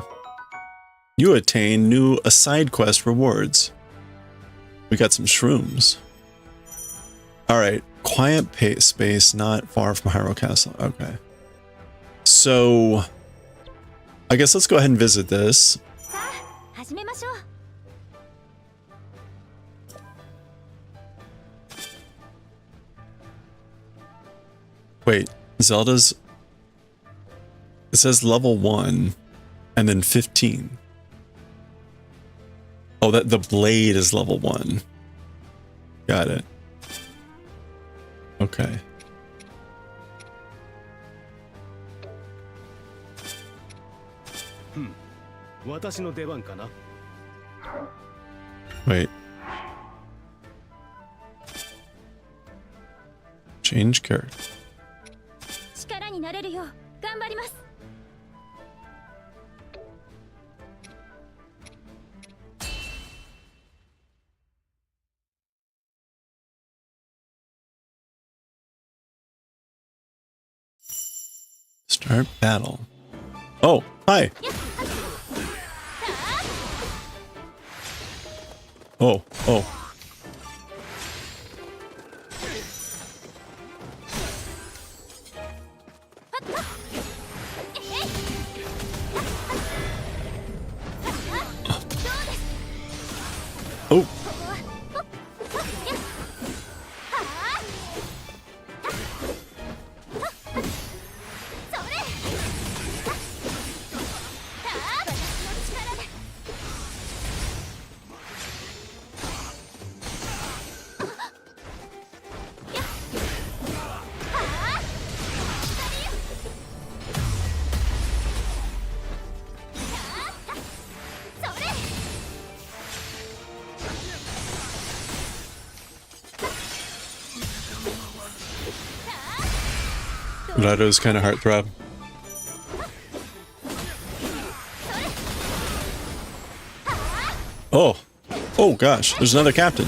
You attain new aside quest rewards. We got some shrooms. Alright, quiet space not far from Hyrule Castle. Okay. So, I guess let's go ahead and visit this. Wait, Zelda's... It says level 1 and then 15. Oh, that the blade is level 1. Got it. Okay. Wait. Change character. Start battle. Oh, hi. Oh. Oh. Raru's kind of heartthrob. Oh. Oh gosh, there's another captain.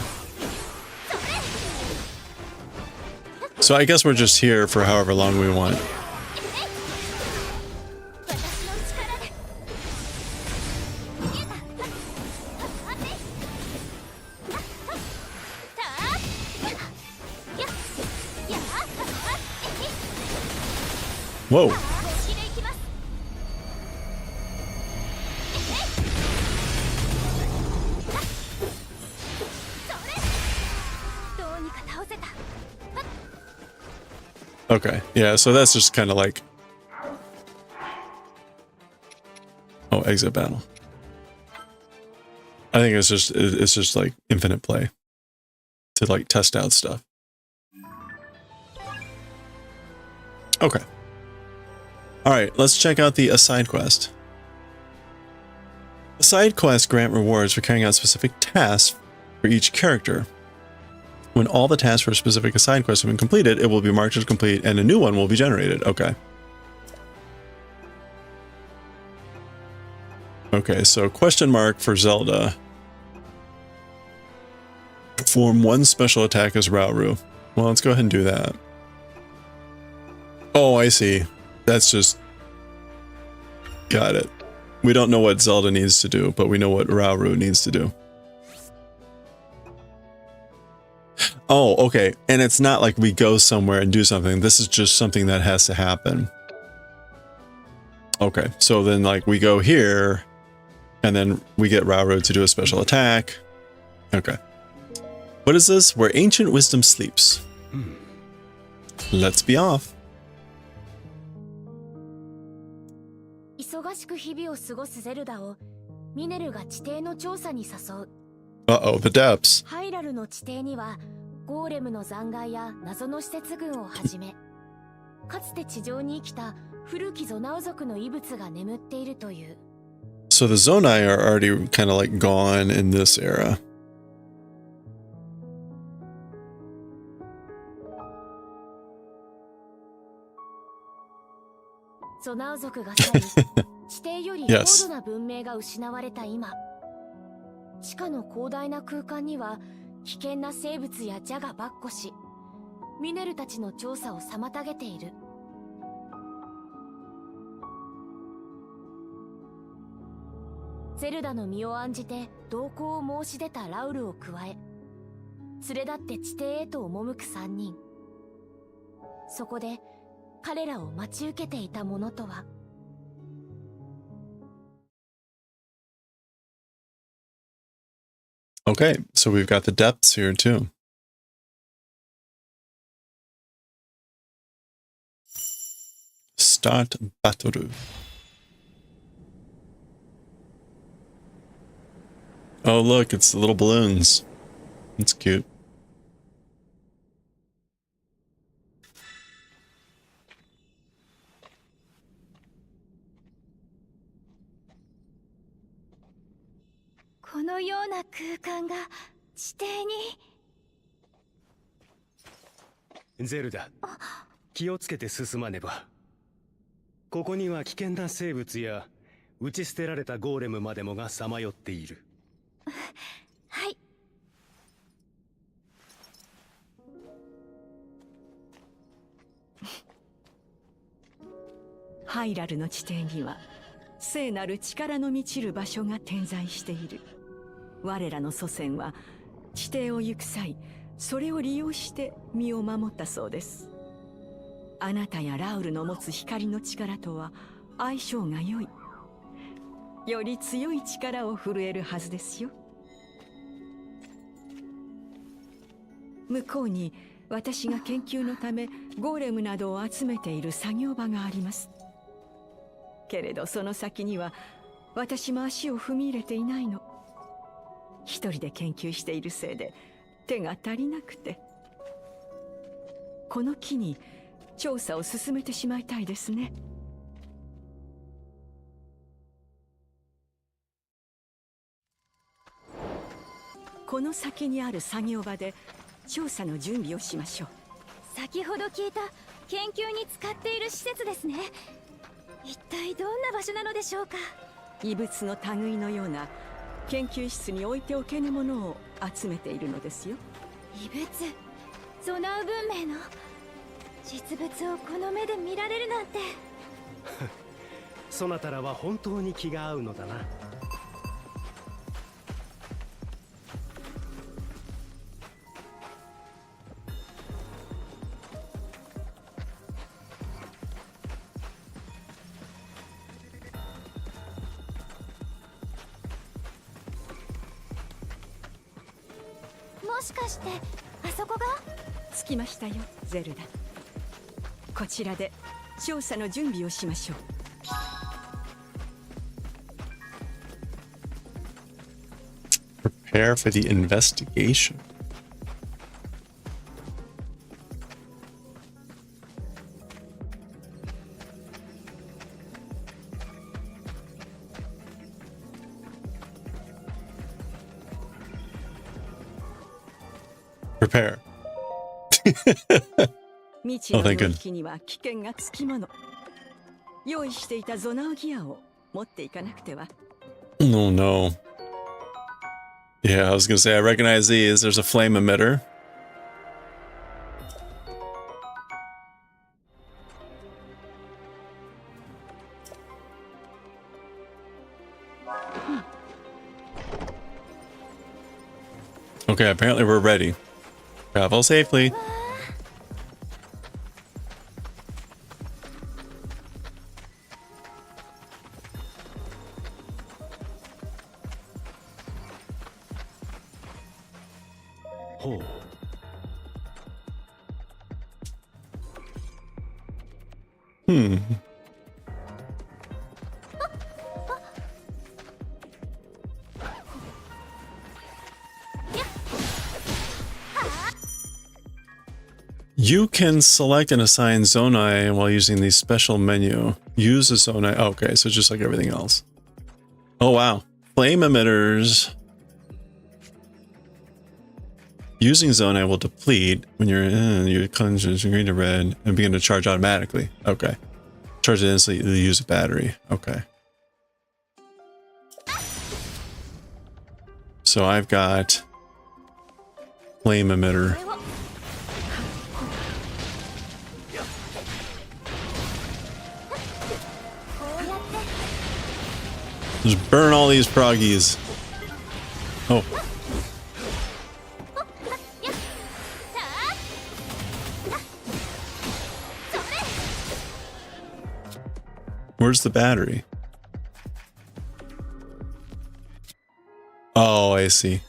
So I guess we're just here for however long we want. Whoa. Okay, yeah, so that's just kind of like... Oh, exit battle. I think it's just like infinite play to like test out stuff. Okay. All right, let's check out the side quest. The side quests grant rewards for carrying out specific tasks for each character. When all the tasks for a specific side quest have been completed, it will be marked as complete and a new one will be generated. Okay. Okay, so question mark for Zelda. Perform one special attack as Rauru. Well, let's go ahead and do that. Oh, I see. That's just... Got it. We don't know what Zelda needs to do, but we know what Rauru needs to do. Oh, okay. And it's not like we go somewhere and do something. This is just something that has to happen. Okay, so then like we go here, and then we get Rauru to do a special attack. Okay. What is this? Where ancient wisdom sleeps. Let's be off. 忙しく日々を過ごすゼルダをミネルが地底の調査に誘う。Uh-oh, the depths. ハイラルの地底にはゴーレムの残骸や謎の施設群をはじめ、かつて地上に生きた古きゾナウ族の遺物が眠っているという。 So the Zonai are already kind of like gone in this era. ゾナウ族が去り、地底より高度な文明が失われた今、地下の広大な空間には危険な生物や蛇が跋扈し、ミネルたちの調査を妨げている。ゼルダの身を案じて同行を申し出たラウルを加え、連れ立って地底へと赴く3人。そこで彼らを待ち受けていたものとは。 Okay, so we've got the depths here too. Start battle. Oh look, it's the little balloons. It's cute. Zelda, ゼルダ、気をつけて進まねば。ここには危険な生物や打ち捨てられたゴーレムまでもがさまよっている。はい。ハイラルの地底には聖なる力の満ちる場所が点在している。我らの祖先は地底を行く際、それを利用して身を守ったそうです。あなたやラウルの持つ光の力とは相性が良い。より強い力を震えるはずですよ。向こうに私が研究のためゴーレムなどを集めている作業場があります。けれどその先には私も足を踏み入れていないの。一人で研究しているせいで手が足りなくて。この機に調査を進めてしまいたいですね。この先にある作業場で調査の準備をしましょう。先ほど聞いた研究に使っている施設ですね。一体どんな場所なのでしょうか。異物の類のような研究室に置いておけぬものを集めているのですよ。異物、ゾナウ文明の実物をこの目で見られるなんて。そなたらは本当に気が合うのだな。もしかしてあそこが。着きましたよ、ゼルダ。こちらで調査の準備をしましょう。Prepare for the investigation. Prepare. 未知の領域には危険がつきもの。用意していたゾナウギアを持っていかなくては。Oh no. Yeah, I was gonna say I recognize these. There's a flame emitter. Okay, apparently we're ready. Travel safely. Hmm. You can select and assign zonai while using the special menu. Use the zonai. Okay, so just like everything else. Oh wow. Flame emitters. Using zonai will deplete when your conscience green to red and begin to charge automatically. Okay. Charge it instantly, use a battery. Okay. So I've got flame emitter. Just burn all these froggies. Oh. Where's the battery? Oh, I see.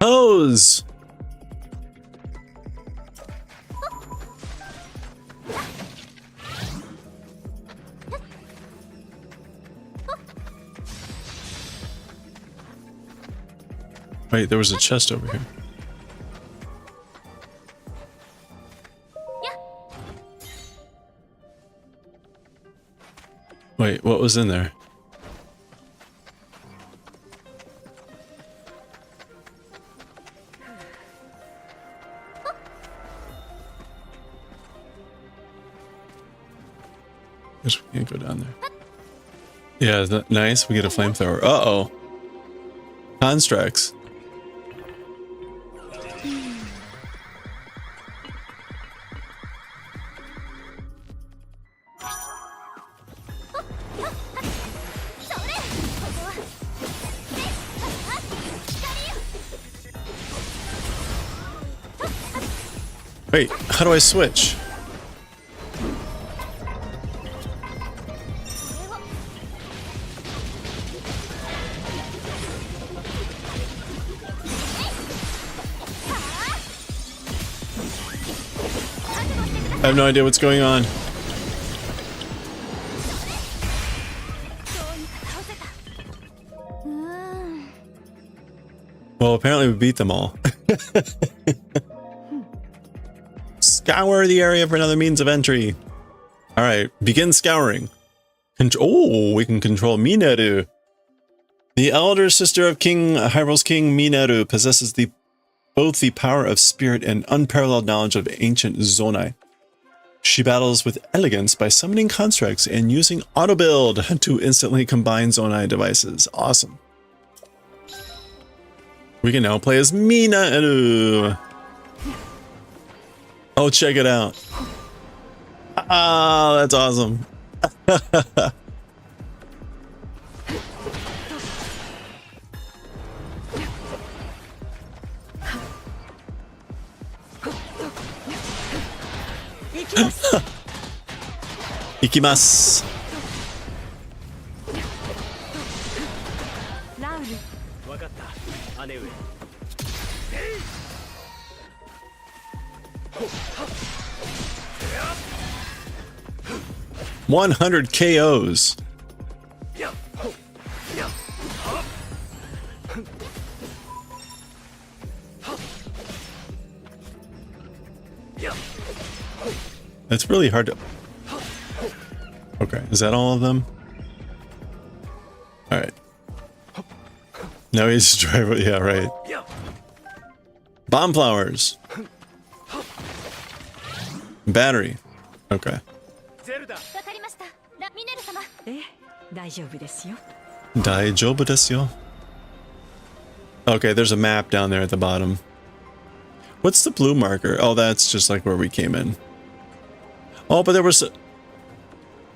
Pose! Wait, there was a chest over here. Wait, what was in there? Guess we can't go down there. Yeah, is that nice? We get a flamethrower. Uh-oh. Constructs. Wait, how do I switch? I have no idea what's going on. Well, apparently we beat them all. Scour the area for another means of entry. All right, begin scouring. Oh, we can control Mineru. The elder sister of Hyrule's king Mineru possesses both the power of spirit and unparalleled knowledge of ancient zonai. She battles with elegance by summoning constructs and using auto build to instantly combine zonai devices. Awesome. We can now play as Mineru. Oh, check it out. Ah, that's awesome. Ikimasu. ラウル、分かった姉上。 100 KOs. That's really hard to... Okay, is that all of them? Alright. Now he's driving... Yeah, right. Bomb flowers. Battery. Okay. わかりました。ミネル様。ええ、大丈夫ですよ。 Daioh desu yo. Okay, there's a map down there at the bottom. What's the blue marker? Oh, that's just like where we came in. Oh, but there was...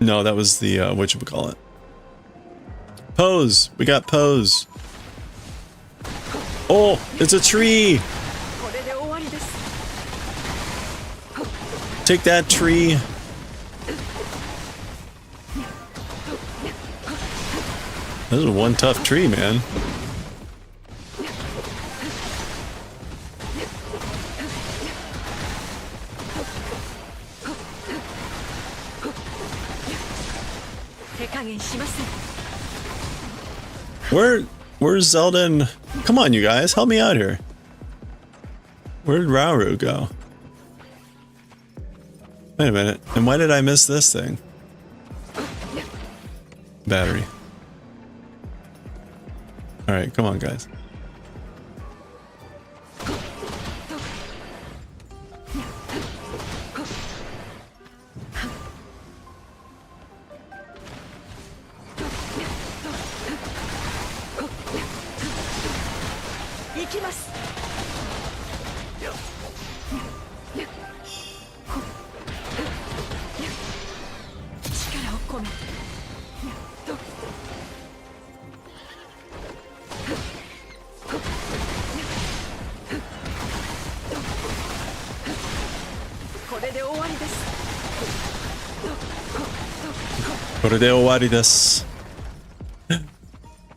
No, that was the, whatchamacallit. Pose! We got pose! Oh, it's a tree! これで終わりです。 Take that tree! This is one tough tree, man. Where's Zelda and... Come on, you guys, help me out here. Where did Rauru go? Wait a minute, and why did I miss this thing? Battery. Alright, come on, guys.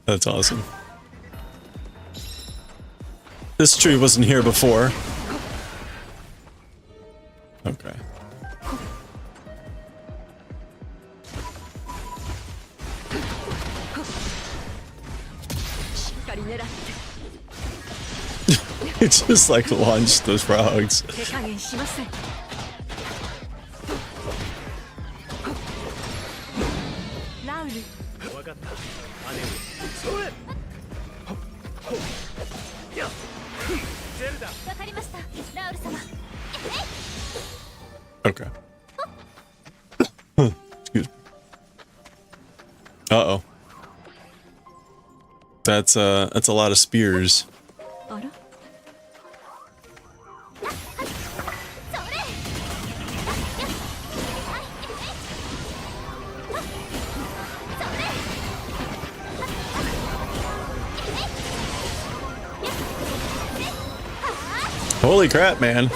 That's awesome. This tree wasn't here before. Okay. It just like launched those frogs. Okay. Excuse me. Uh-oh. That's a lot of spears. Holy crap, man.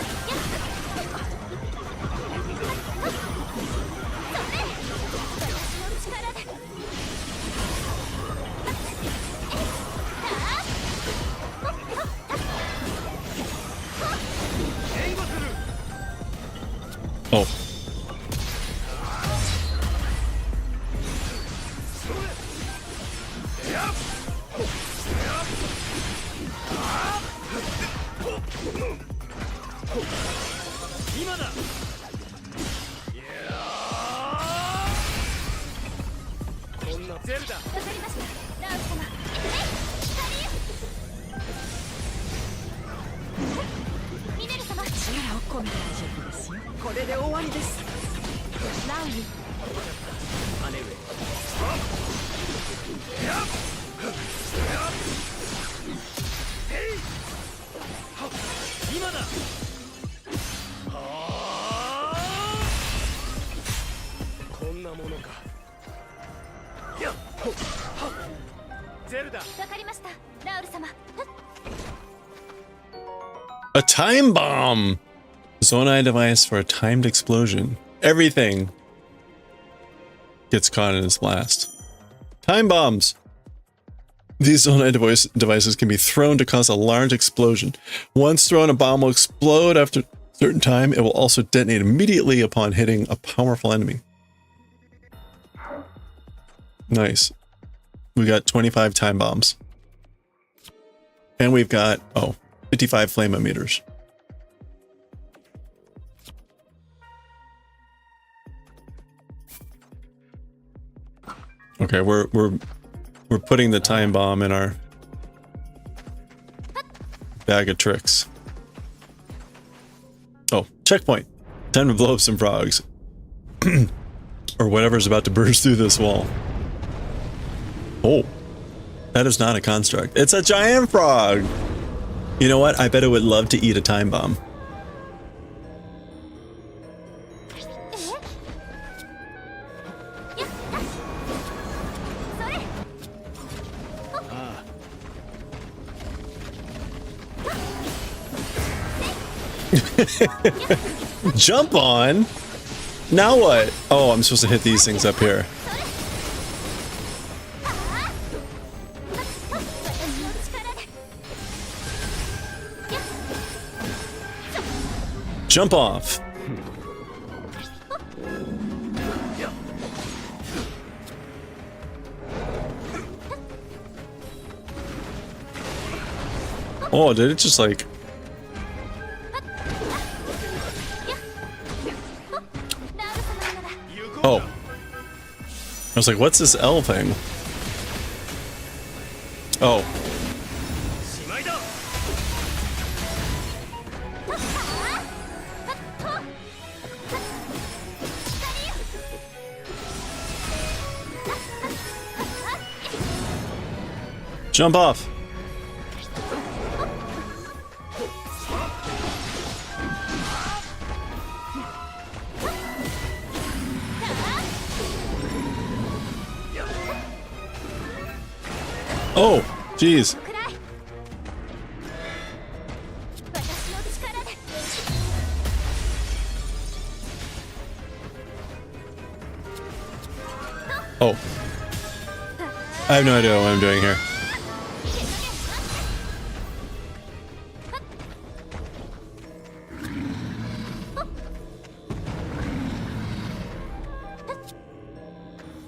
Oh. これで終わりです。ラウリ姉上。今だ。こんなものか。ゼルダ。わかりました、ラウル様。 A time bomb! Zonai device for a timed explosion. Everything gets caught in its blast. Time bombs! These Zonai devices can be thrown to cause a large explosion. Once thrown, a bomb will explode after a certain time. It will also detonate immediately upon hitting a powerful enemy. Nice. We got 25 time bombs. And we've got, 55 flame emitters. Okay, we're putting the time bomb in our bag of tricks. Oh, checkpoint. Time to blow up some frogs. Or whatever's about to burst through this wall. Oh, that is not a construct. It's a giant frog. You know what? I bet it would love to eat a time bomb. Jump on? Now what? Oh, I'm supposed to hit these things up here. Jump off. Oh, did it just like... Oh. I was like, what's this L thing? Oh. Jump off. Oh, jeez. Oh. I have no idea what I'm doing here.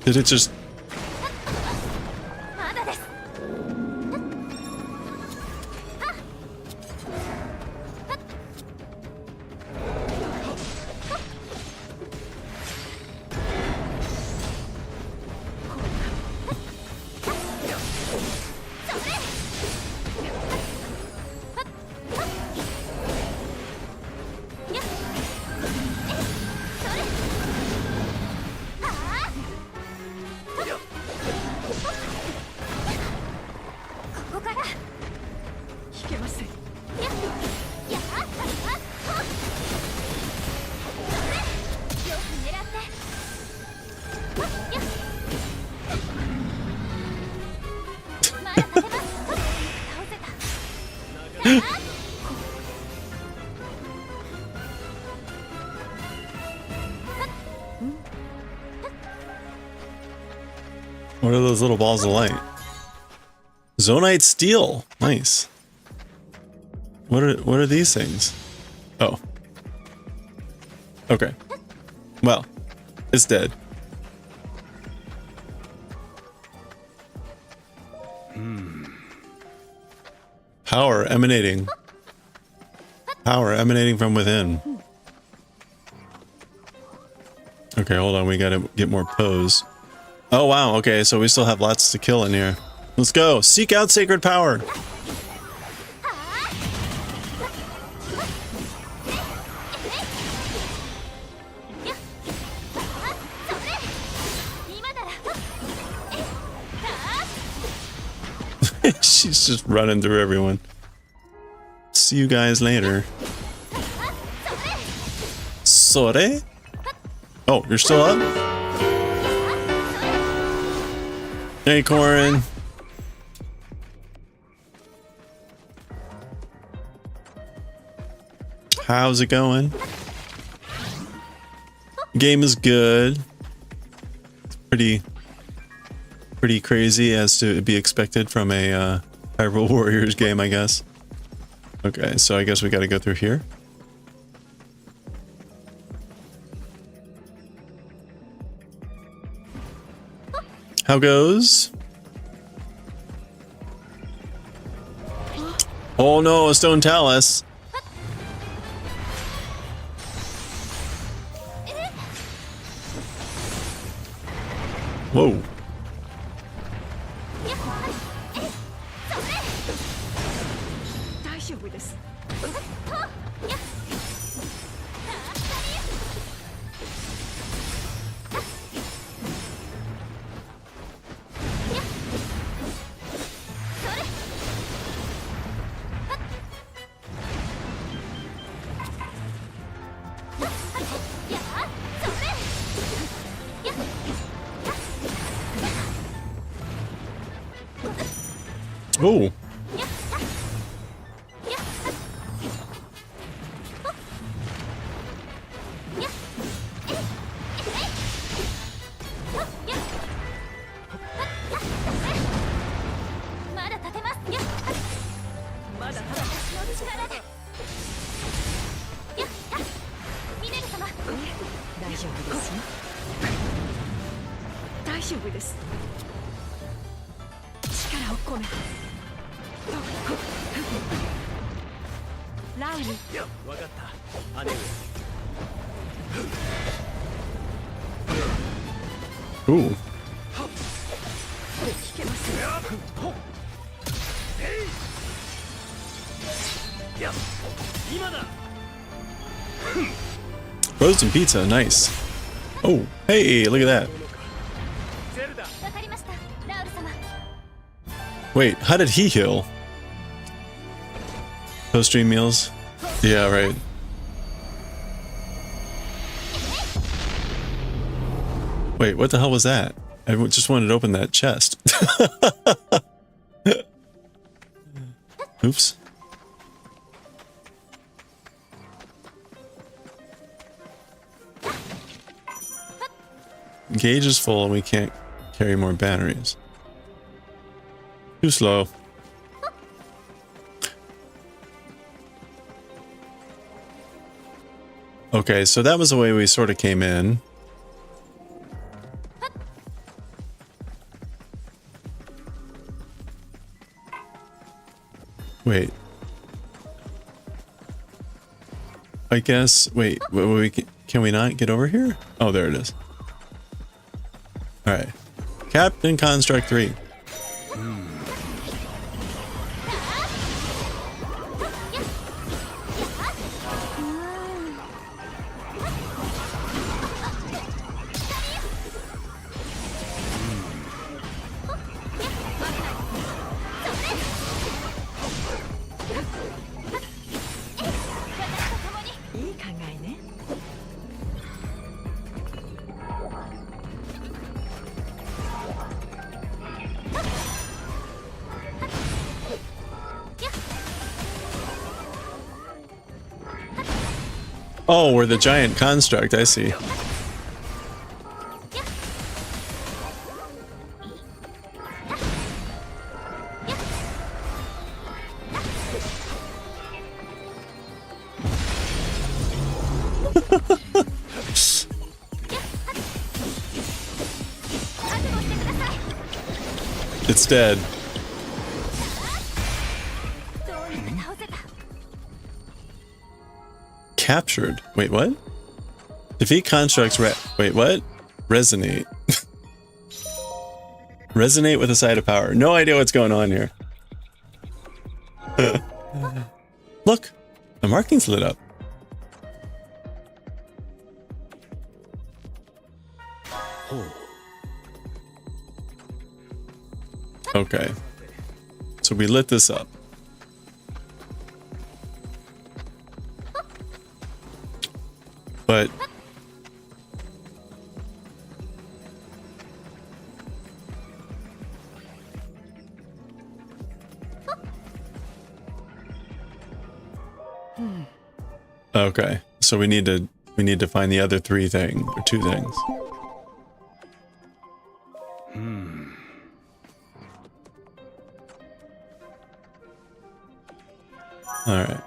Did it just... What are those little balls of light? Zonite steel. Nice. What are these things? Oh. Okay. Well, it's dead. Power emanating. Power emanating from within. Okay, hold on. We gotta get more pose. Oh, wow. Okay, so we still have lots to kill in here. Let's go. Seek out sacred power. She's just running through everyone. See you guys later. Sore? Oh, you're still up? Hey, Corin. How's it going? Game is good. Pretty crazy, as to be expected from a Hyrule Warriors game, I guess. Okay, so I guess we gotta go through here. How goes? Oh no, a stone talus. Whoa. Oh. Ooh. Frozen pizza, nice. Oh, hey, look at that. Wait, how did he heal? Post-stream meals? Yeah, right. Wait, what the hell was that? I just wanted to open that chest. Oops. Gauge is full and we can't carry more batteries. Too slow. Okay, so that was the way we sort of came in. Wait. I guess, wait, can we not get over here? Oh, there it is. Alright. Captain Construct 3. Oh, we're the giant construct, I see. It's dead. Captured. Wait, what? Defeat constructs. Wait, what? Resonate. Resonate with a side of power. No idea what's going on here. Look, the marking's lit up. Okay. So So we lit this up. But okay, so we need to find the other three things, or two things. All right.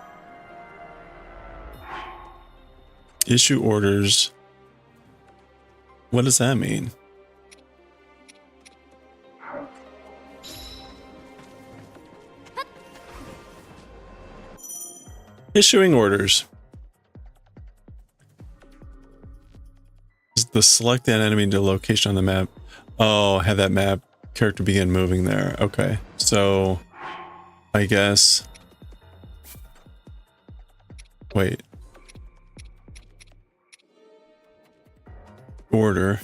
Issue orders. What does that mean? Issuing orders. The select that enemy to location on the map. Oh, have that map character begin moving there. Okay, so I guess. Wait. Order.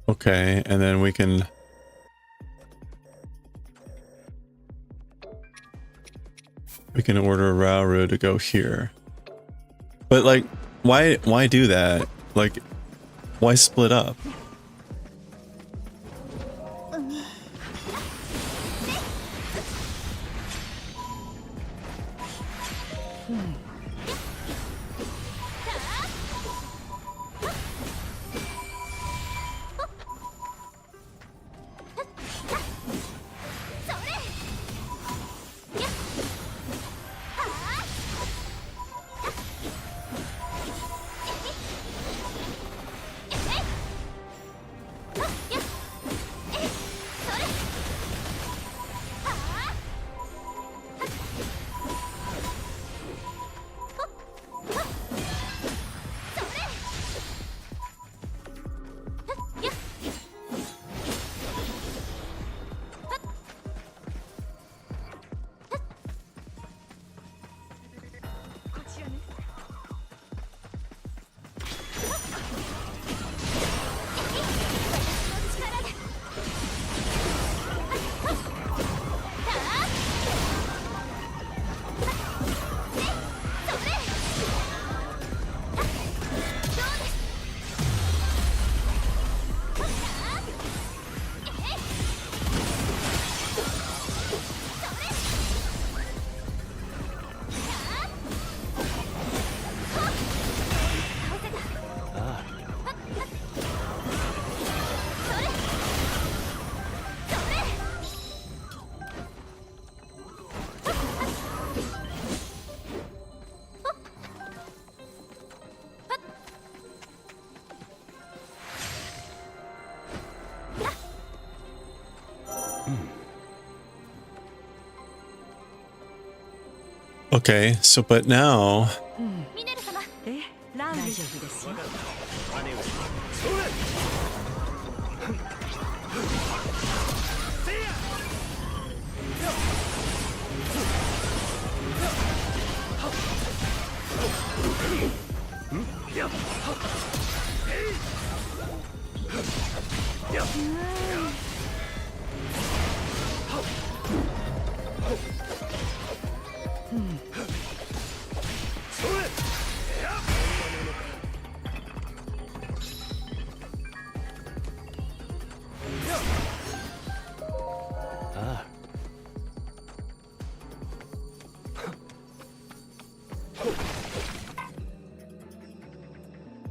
Okay, and then we can. We can order a railroad to go here. But like, why do that? Like, why split up? Okay, so but now. ミネル様、大丈夫ですよ。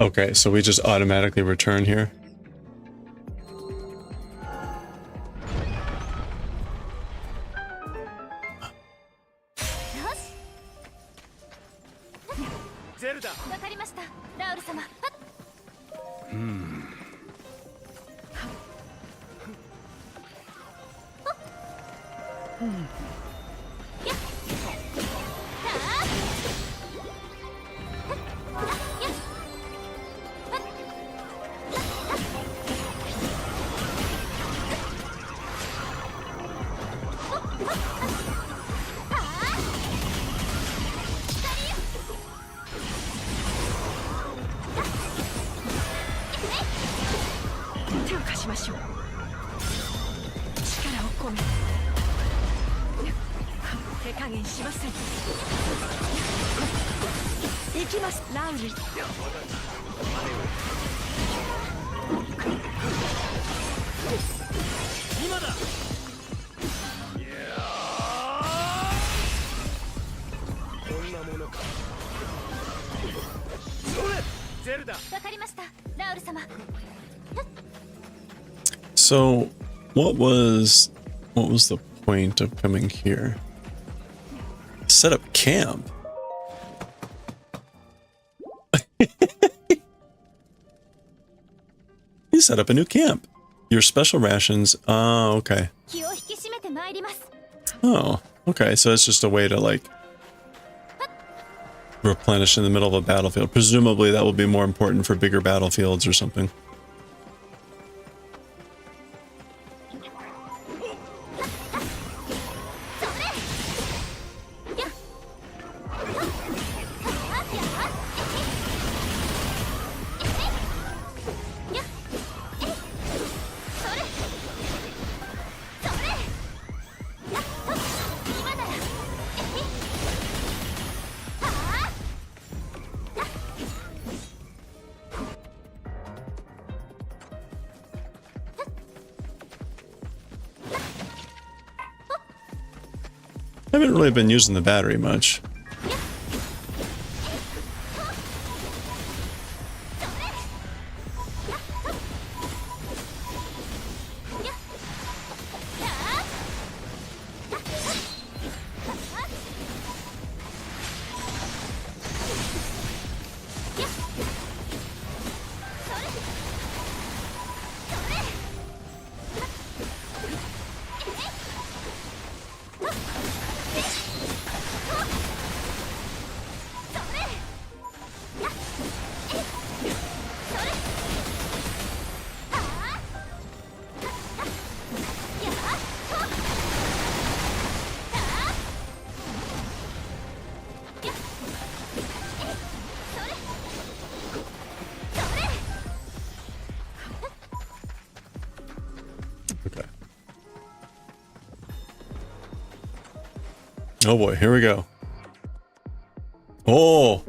Okay, so we just automatically return here. 加減しません。行きます、ラウル。今だ。こんなものか。それ、ゼルダ。わかりました、ラウル様。 So, what was the point of coming here? Set up camp. You set up a new camp. Your special rations. Oh, okay. 気を引き締めて参ります。 Oh, okay. So it's just a way to like replenish in the middle of a battlefield. Presumably that will be more important for bigger battlefields or something. I haven't really been using the battery much. Okay. Oh boy, here we go. Oh!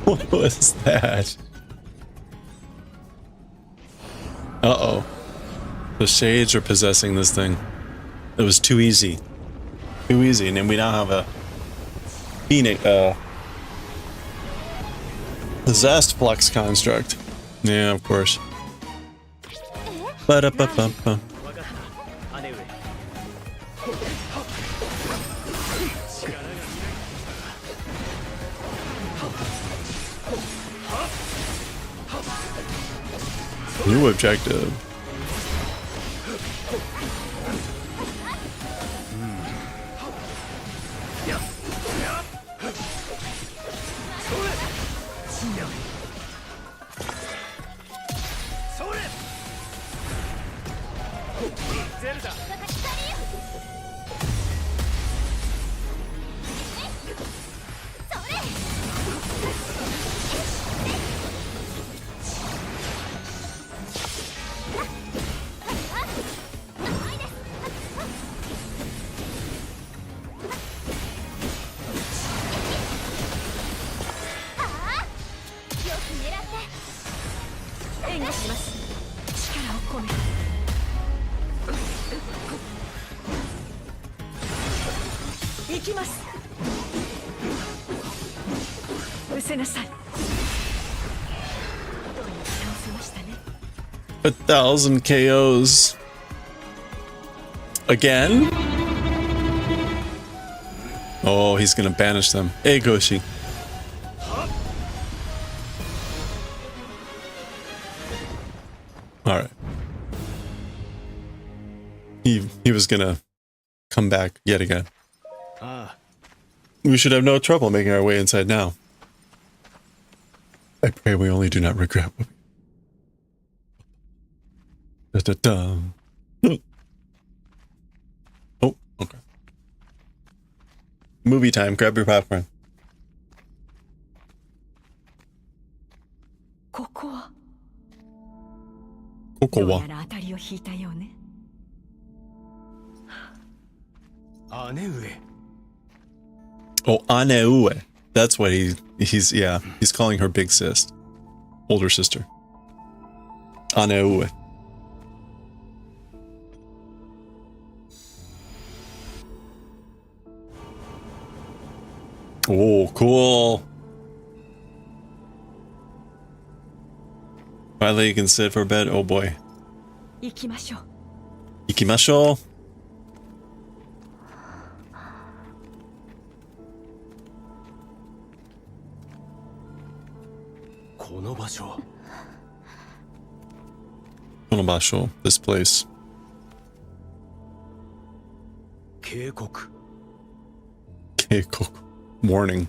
What was that? Uh-oh. The shades are possessing this thing. It was too easy. Too easy, and then we now have a Phoenix, possessed flux construct. Yeah, of course. Ba-da-ba-ba-ba. New objective. 込め行きます。失せなさい。倒せましたね。1,000 KOs. Again? Oh, he's gonna banish them. Hey, Goshi. Alright. He was gonna come back yet again. We should have no trouble making our way inside now. I pray we only do not regret what we... Da-da-da. Oh, okay. Movie time. Grab your popcorn. ここはここはどうやら当たりを引いたようね。姉上。 Oh, Aneue. That's what he's yeah. He's calling her big sis. Older sister. Aneue. Oh, cool. Finally you can sit for bed. Oh boy. 行きましょう。Ikimashou. この場所。Konobasho. This place. 警告。 Keikoku. Warning.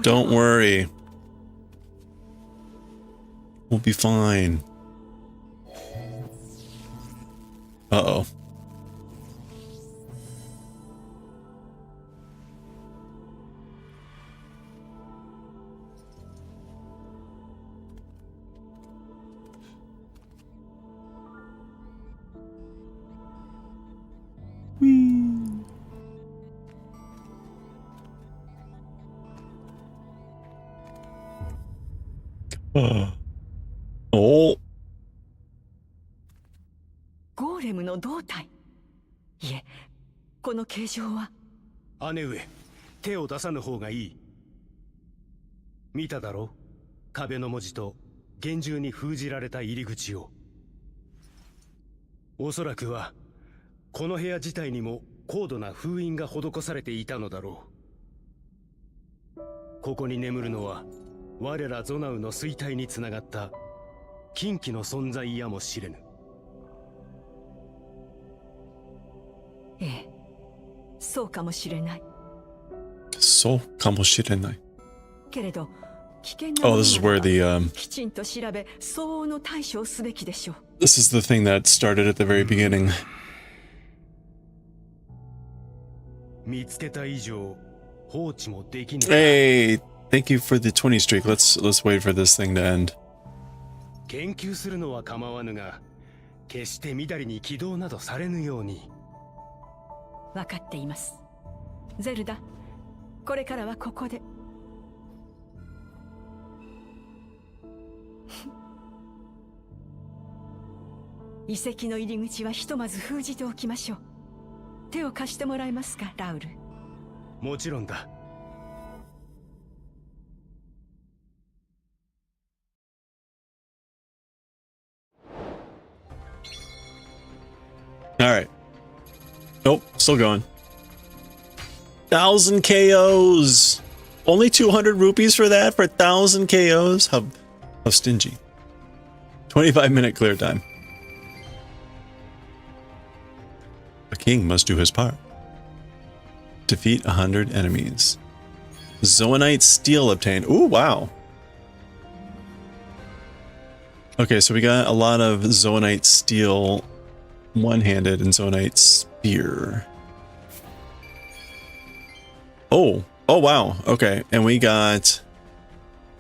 Don't worry. We'll be fine. Uh-oh. Oh. ゴーレムの胴体。いえ、この形状は。姉上、手を出さぬ方がいい。見ただろう、壁の文字と厳重に封じられた入り口を。おそらくはこの部屋自体にも高度な封印が施されていたのだろう。ここに眠るのは我らゾナウの衰退につながった禁忌の存在やもしれぬ。ええ、そうかもしれない。So kamoshirenai. けれど危険な Oh, this is where the きちんと調べ相応の対処をすべきでしょう。this is the thing that started at the very beginning. 見つけた以上放置もできぬ。 Hey, thank you for the 20 streak. Let's wait for this thing to end. 研究するのは構わぬが、決してみだりに起動などされぬように。分かっています。ゼルダ、これからはここで。遺跡の入り口はひとまず封じておきましょう。手を貸してもらえますか、ラウル。もちろんだ。All right. Nope, still going. 1,000 KOs. Only 200 rupees for that? For 1,000 KOs? How stingy. 25-minute clear time. A king must do his part. Defeat 100 enemies. Zoanite steel obtained. Ooh, wow. Okay, so we got a lot of Zoanite steel one-handed and Zoanite spear. Oh wow. Okay, and we got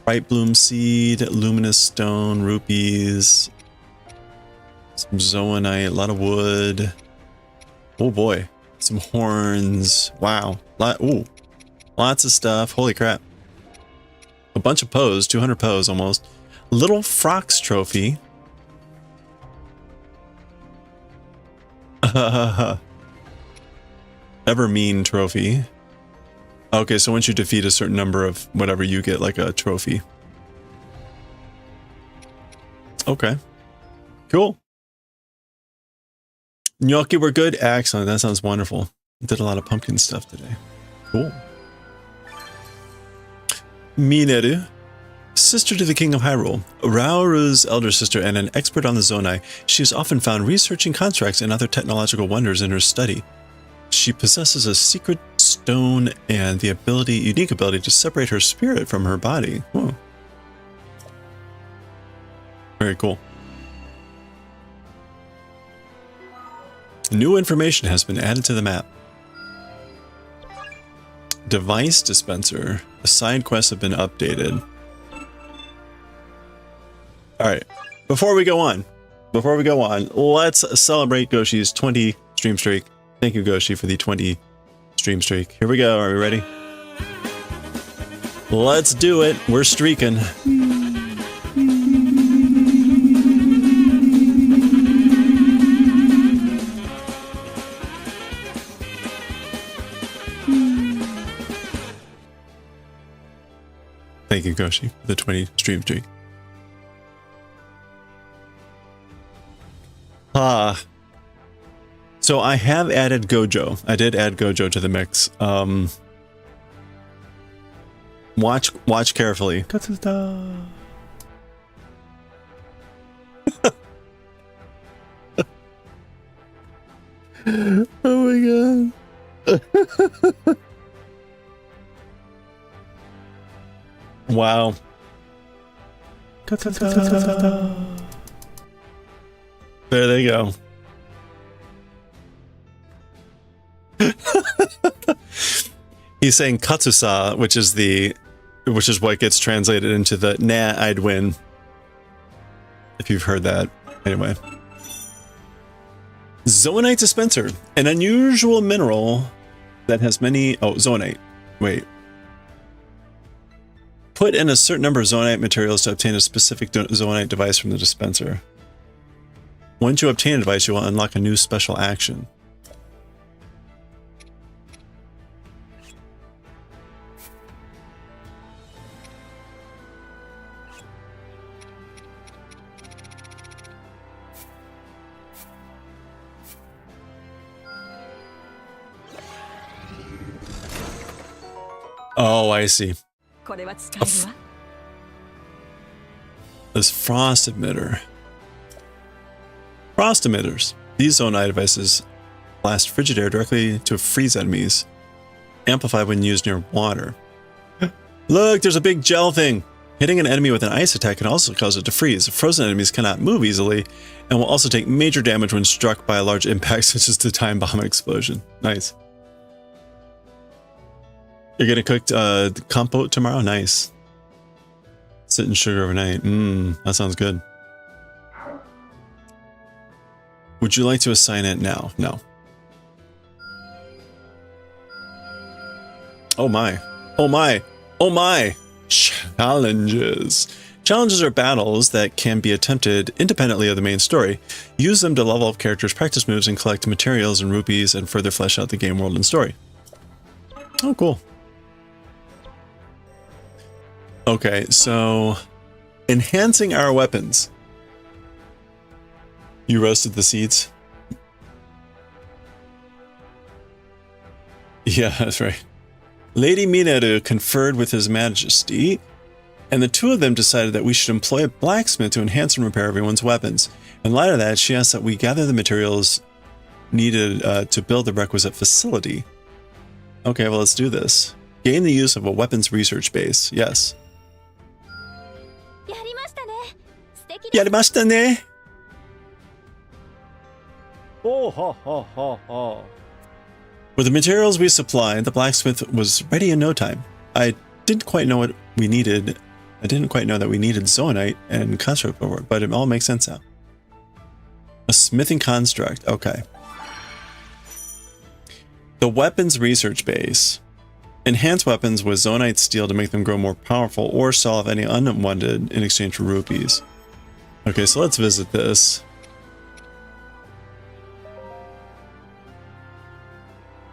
bright bloom seed, luminous stone, rupees, some Zoanite, a lot of wood. Oh boy, Some horns. Wow. Ooh. Lots of stuff. Holy crap. A bunch of pose. 200 pose almost. Little Frocks trophy. Ever mean trophy. Okay, so once you defeat a certain number of whatever, you get like a trophy. Okay. Cool. Gnocchi were good? Excellent. That sounds wonderful. Did a lot of pumpkin stuff today. Cool. Mineru. Sister to the King of Hyrule. Rauru's elder sister and an expert on the Zonai, she is often found researching constructs and other technological wonders in her study. She possesses a secret stone and the unique ability to separate her spirit from her body. Whoa. Very cool. New information has been added to the map. Device dispenser. The side quests have been updated. Alright, before we go on, let's celebrate Goshi's 20 stream streak. Thank you, Goshi, for the 20 stream streak. Here we go. Are we ready? Let's do it. We're streaking. Thank you, Goshi, for the 20 stream streak. So I have added Gojo. I did add Gojo to the mix. Watch carefully. Oh my god. Wow. There they go. He's saying Katsusa, which is what gets translated into the nah, I'd win. If you've heard that. Anyway. Zoanite dispenser, an unusual mineral that has many zoanite. Wait. Put in a certain number of zoanite materials to obtain a specific zoanite device from the dispenser. Once you obtain a device, you will unlock a new special action. Oh, I see. This frost emitter. Frost emitters. These zonite devices blast frigid air directly to freeze enemies. Amplified when used near water. Look, there's a big gel thing. Hitting an enemy with an ice attack can also cause it to freeze. Frozen enemies cannot move easily and will also take major damage when struck by a large impact such as the time bomb explosion. Nice. You're gonna cook compote tomorrow? Nice. Sit in sugar overnight. That sounds good. Would you like to assign it now? No. Oh my. Oh my. Oh my. Challenges. Challenges are battles that can be attempted independently of the main story. Use them to level up characters, practice moves, and collect materials and rupees and further flesh out the game world and story. Oh, cool. Okay, so enhancing our weapons. You roasted the seeds? Yeah, that's right. Lady Mineru conferred with His Majesty, and the two of them decided that we should employ a blacksmith to enhance and repair everyone's weapons. In light of that, she asked that we gather the materials needed to build the requisite facility. Okay, well, let's do this. Gain the use of a weapons research base. Yes. Yarimashita ne. Oh, ha, ha, ha, ha. With the materials we supplied, the blacksmith was ready in no time. I didn't quite know what we needed. I didn't quite know that we needed zoanite and construct board, but it all makes sense now. A smithing construct. Okay. The weapons research base. Enhance weapons with zonite steel to make them grow more powerful, or sell off any unwanted in exchange for rupees. Okay, so let's visit this.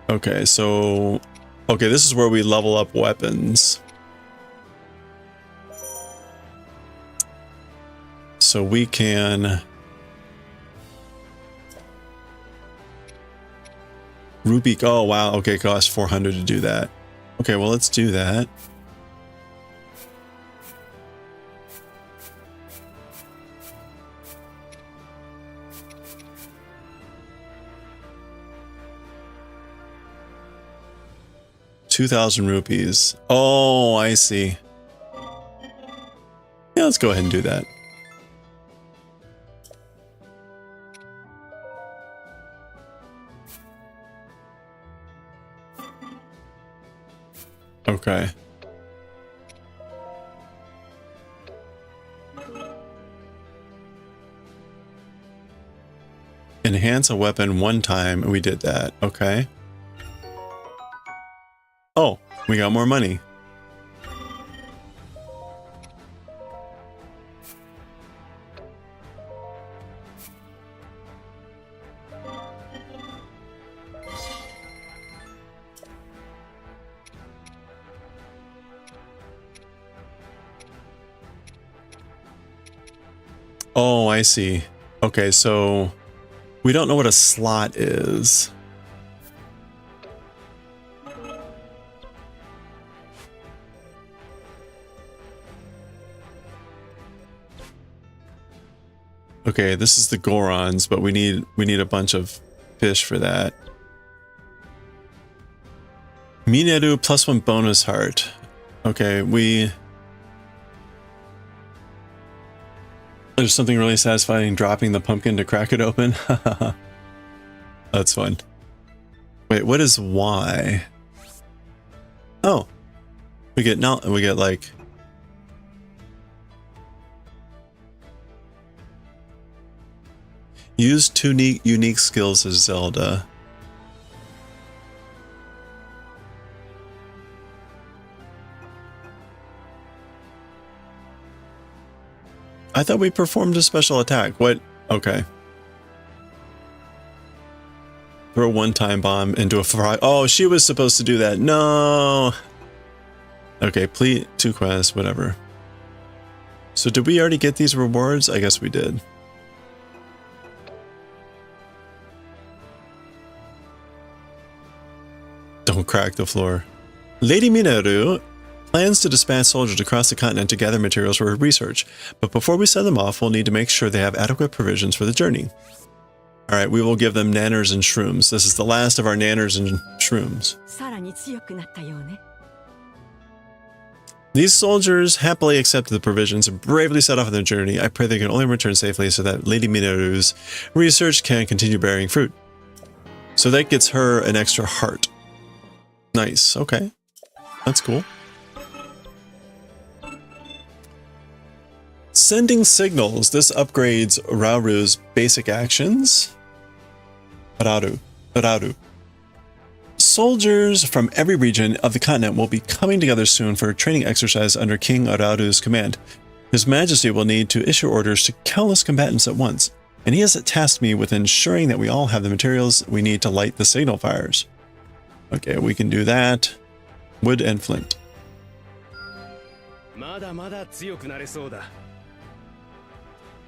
Okay, so... Okay, this is where we level up weapons. So we can... Rupee... Oh, wow. Okay, cost 400 to do that. Okay, well, let's do that. ₹2,000. Oh, I see. Yeah, let's go ahead and do that. Okay. Enhance a weapon one time. We did that. Okay. Oh, we got more money. Oh, I see. Okay, so we don't know what a slot is. Okay, this is the Gorons, but we need a bunch of fish for that. Mineru +1 bonus heart. Okay, there's something really satisfying dropping the pumpkin to crack it open. That's fun. Wait, what is Y? Oh, we get like. Use two unique skills as Zelda. I thought we performed a special attack. What? Okay. Throw a one-time bomb into a frog. Oh, she was supposed to do that. No. Okay, complete 2 quests, whatever. So did we already get these rewards? I guess we did. Don't crack the floor. Lady Mineru plans to dispatch soldiers across the continent to gather materials for her research, but before we send them off, we'll need to make sure they have adequate provisions for the journey. Alright, we will give them nanners and shrooms. This is the last of our nanners and shrooms. These soldiers happily accepted the provisions and bravely set off on their journey. I pray they can only return safely so that Lady Mineru's research can continue bearing fruit. So that gets her an extra heart. Nice, okay. That's cool. Sending signals. This upgrades Rauru's basic actions. Rauru. Soldiers from every region of the continent will be coming together soon for a training exercise under King Rauru's command. His Majesty will need to issue orders to countless combatants at once, and he has tasked me with ensuring that we all have the materials we need to light the signal fires. Okay, we can do that. Wood and flint.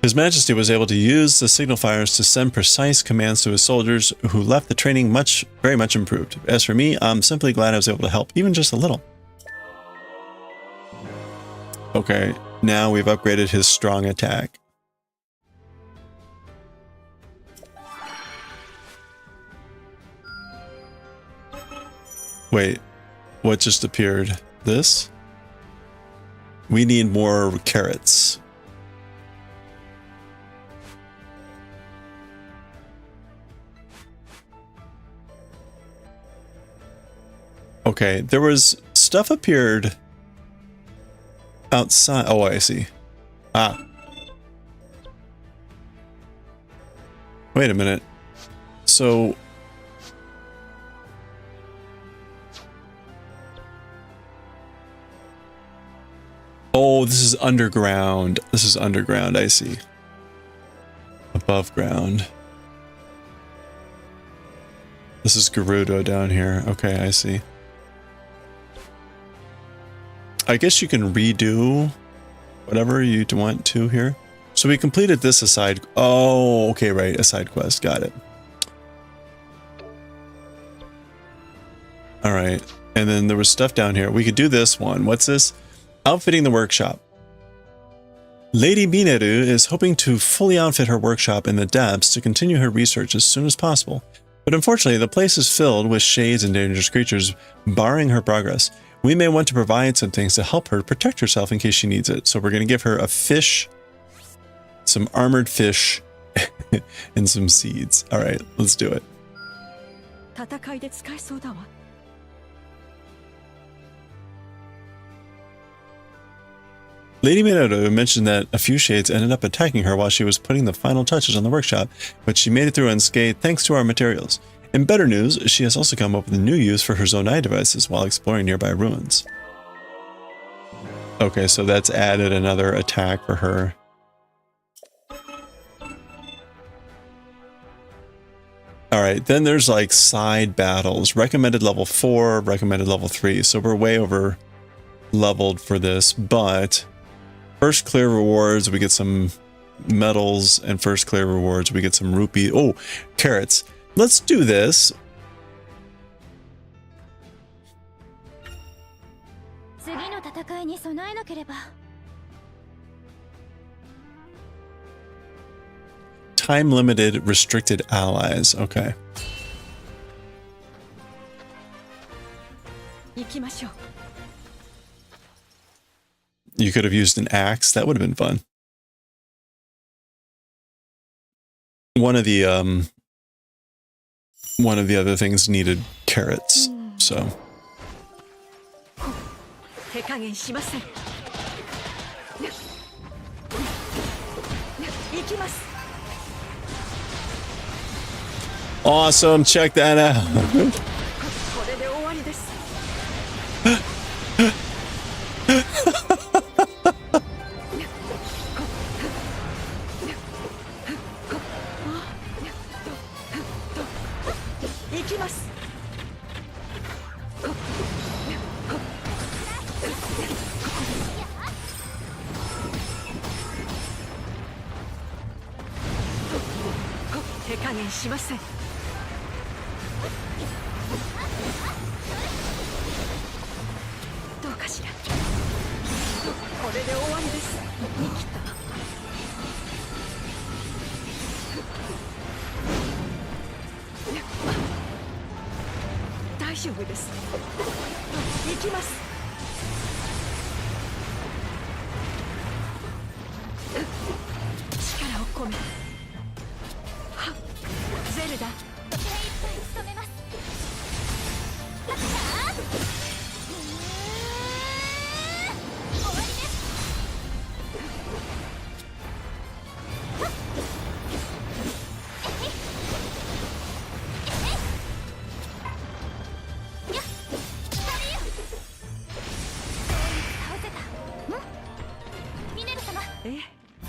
His Majesty was able to use the signal fires to send precise commands to his soldiers, who left the training very much improved. As for me, I'm simply glad I was able to help, even just a little. Okay, now we've upgraded his strong attack. Wait, what just appeared? This? We need more carrots. Okay, there was stuff appeared outside. Oh, I see. Ah. Wait a minute. So Oh, this is underground. This is underground, I see. Above ground. This is Gerudo down here. Okay, I see. I guess you can redo whatever you want to here. So we completed this aside. Oh, okay, right. A side quest. Got it. All right. And then there was stuff down here. We could do this one. What's this? Outfitting the workshop. Lady Mineru is hoping to fully outfit her workshop in the depths to continue her research as soon as possible. But unfortunately, the place is filled with shades and dangerous creatures, barring her progress. We may want to provide some things to help her protect herself in case she needs it. So we're going to give her a fish, some armored fish, and some seeds. All right, let's do it. 戦いで使えそうだわ。Lady Mineru mentioned that a few shades ended up attacking her while she was putting the final touches on the workshop, but she made it through unscathed thanks to our materials. In better news, she has also come up with a new use for her Zonai devices while exploring nearby ruins. Okay, so that's added another attack for her. Alright, then there's like side battles. Recommended level 4, recommended level 3. So we're way over leveled for this, but first clear rewards, we get some medals, and first clear rewards, we get some rupee. Oh, carrots. Let's do this. Time limited restricted allies. Okay. 行きましょう。 You could have used an axe. That would have been fun. One of the other things needed carrots, so. 手加減しません。行きます。 Awesome, check that out. これで終わりです。 行きます。 手加減しません。 どうかしら。これで終わりです。生きた。大丈夫です。行きます。力を込め。はっ、ゼルダ。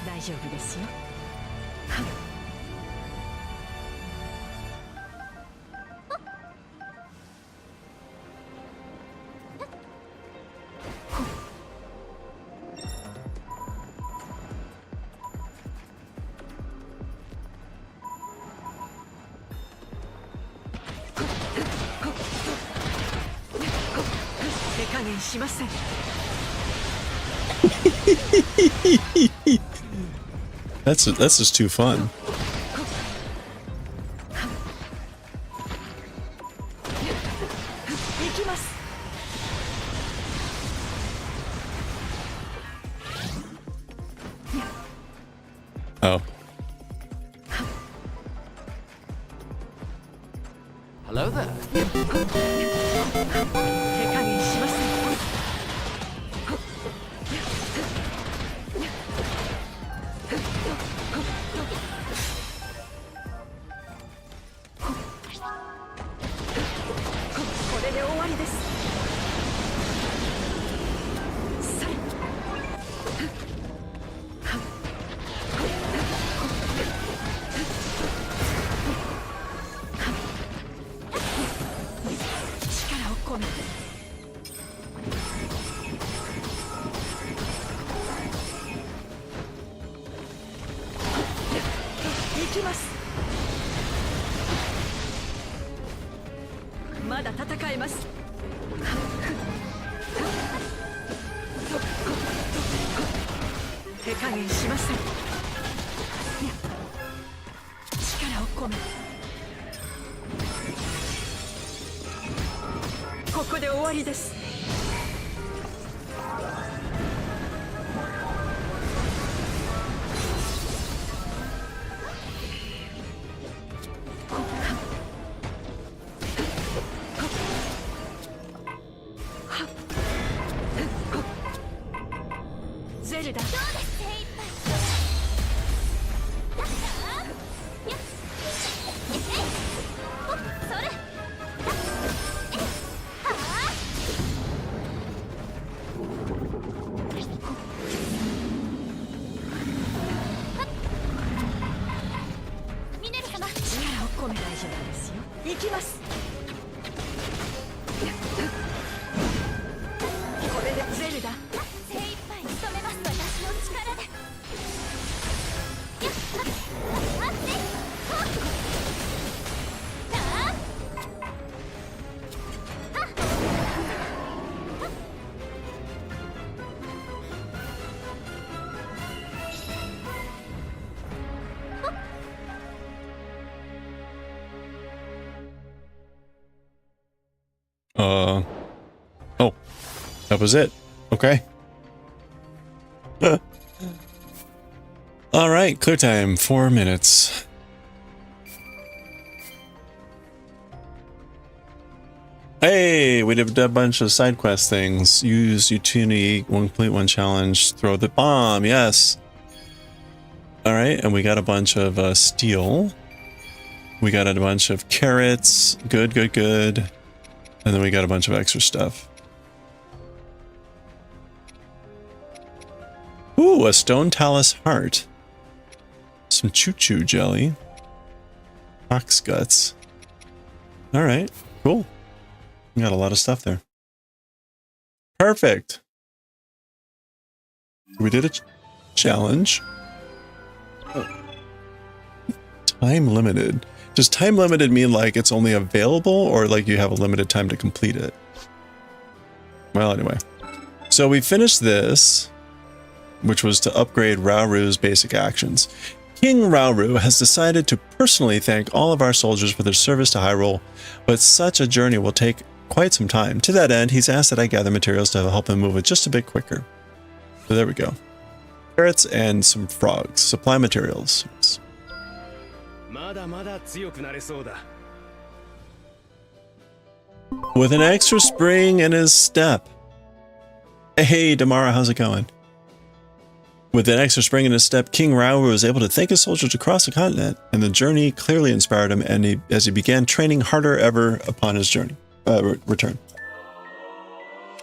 大丈夫ですよ。手加減しません。 That's just too fun. Oh. Hello there. 手加減しません。 これで終わりです。さ込めて。行きます。まだ戦えます。手加減しません。力を込めて。ここで終わりです。ゼルダ、どうです？精一杯。それ。ミネル様、力を込め大丈夫ですよ。行きます。これでゼルダ。精一杯務めます。私の力で。Oh, that was it. Okay. All right, clear time, 4 minutes. Hey, we did a bunch of side quest things. Use Utuni, complete one challenge, throw the bomb, yes. All right, and we got a bunch of steel. We got a bunch of carrots, good, good, good. And then we got a bunch of extra stuff. Ooh, a stone talus heart. Some choo-choo jelly. Ox guts. Alright, cool. We got a lot of stuff there. Perfect. We did a challenge. Oh. Time limited. Does time limited mean like it's only available or like you have a limited time to complete it? Well, anyway. So we finished this, which was to upgrade Rauru's basic actions. King Rauru has decided to personally thank all of our soldiers for their service to Hyrule, but such a journey will take quite some time. To that end, he's asked that I gather materials to help him move it just a bit quicker. So there we go. Carrots and some frogs. Supply materials. With an extra spring in his step. Hey, Damara, how's it going? With an extra spring in his step, King Rauru was able to thank his soldiers across the continent, and the journey clearly inspired him as he began training harder ever upon his journey return.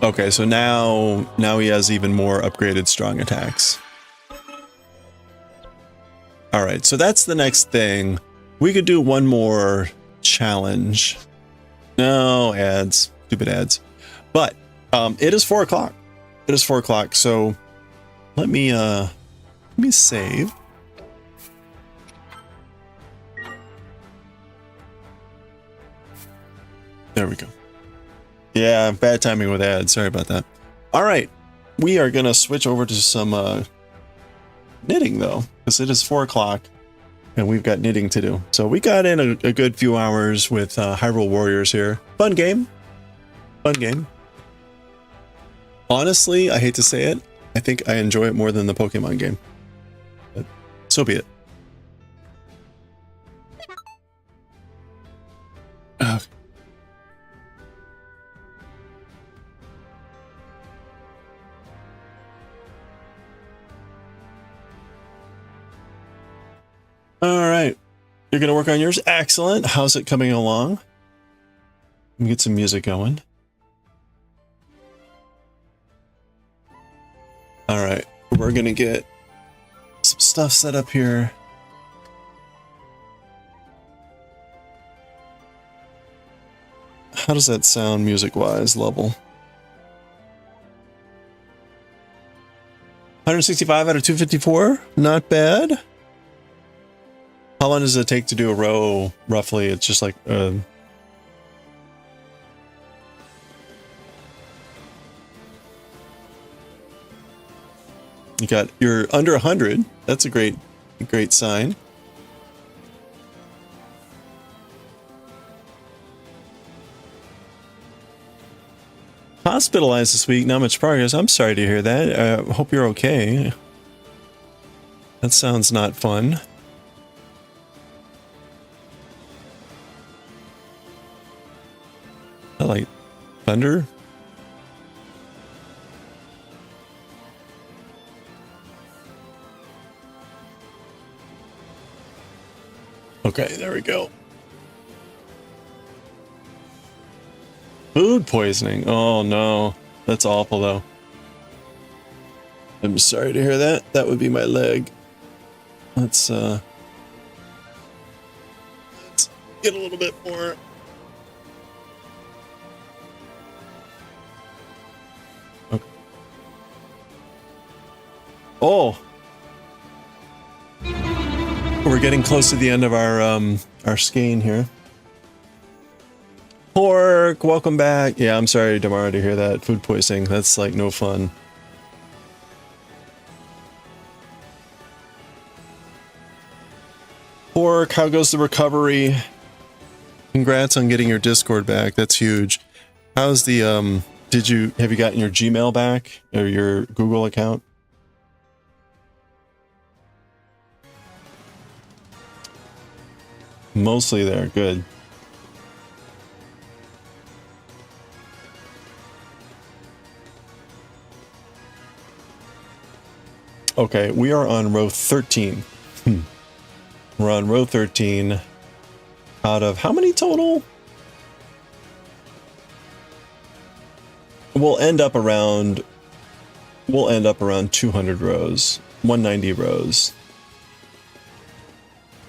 Okay, so now he has even more upgraded strong attacks. All right, so that's the next thing. We could do one more challenge. No ads, stupid ads. But it is 4 o'clock. It is 4 o'clock. So let me save. There we go. Yeah, bad timing with ads. Sorry about that. All right, we are gonna switch over to some knitting though, because it is 4 o'clock. And we've got knitting to do. So we got in a good few hours with Hyrule Warriors here. Fun game. Fun game. Honestly, I hate to say it, I think I enjoy it more than the Pokemon game. But so be it. Okay. All right. You're going to work on yours? Excellent. How's it coming along? Let me get some music going. All right. We're going to get some stuff set up here. How does that sound music-wise, level? 165 out of 254? Not bad. How long does it take to do a row, roughly? It's just like... You're under 100. That's a great sign. Hospitalized this week, not much progress. I'm sorry to hear that. I hope you're okay. That sounds not fun. I like thunder. Okay, there we go. Food poisoning. Oh no. That's awful though. I'm sorry to hear that. That would be my leg. Let's get a little bit more. Okay. Oh. We're getting close to the end of our skein here. Pork, welcome back. Yeah, I'm sorry, Damara, to hear that. Food poisoning, that's like no fun. Pork, how goes the recovery? Congrats on getting your Discord back. That's huge. How's the have you gotten your Gmail back or your Google account? Mostly there, good. Okay, we are on row 13. We're on row 13 out of how many total? We'll end up around 200 rows, 190 rows.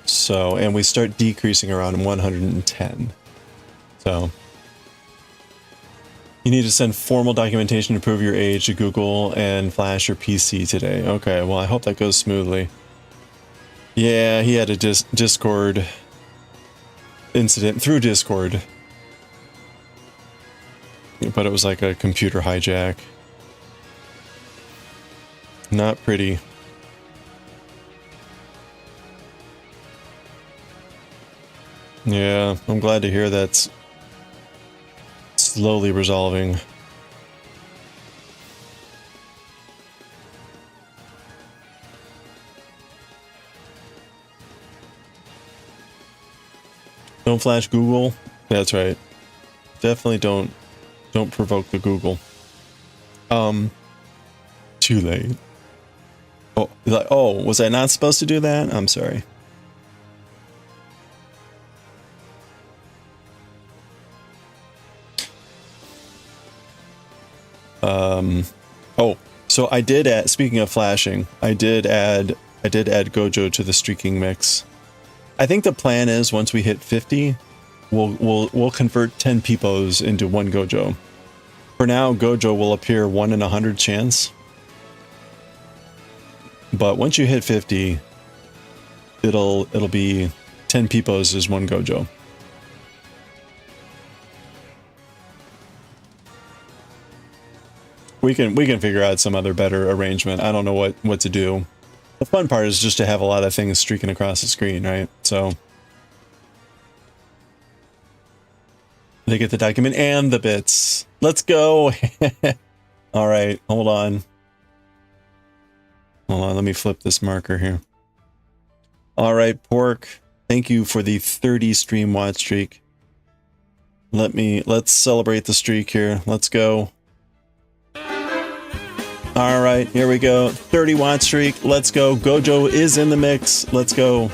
So, and we start decreasing around 110. So, you need to send formal documentation to prove your age to Google and flash your PC today. Okay, well, I hope that goes smoothly. Yeah, he had a Discord incident through Discord. But it was like a computer hijack. Not pretty. Yeah, I'm glad to hear that's slowly resolving. Don't flash Google. That's right. Definitely don't provoke the Google. Too late. Oh, was I not supposed to do that? I'm sorry. Oh, so I did add, speaking of flashing, I did add Gojo to the streaking mix. I think the plan is once we hit 50, we'll convert 10 Peepos into one Gojo. For now, Gojo will appear 1 in 100 chance. But once you hit 50, it'll be 10 Peepos is one Gojo. We can figure out some other better arrangement. I don't know what to do. The fun part is just to have a lot of things streaking across the screen, right? So they get the document and the bits. Let's go. All right, hold on. Let me flip this marker here. All right, Pork. Thank you for the 30 stream watch streak. Let's celebrate the streak here. Let's go. All right, here we go. 30 watt streak. Let's go. Gojo is in the mix. Let's go.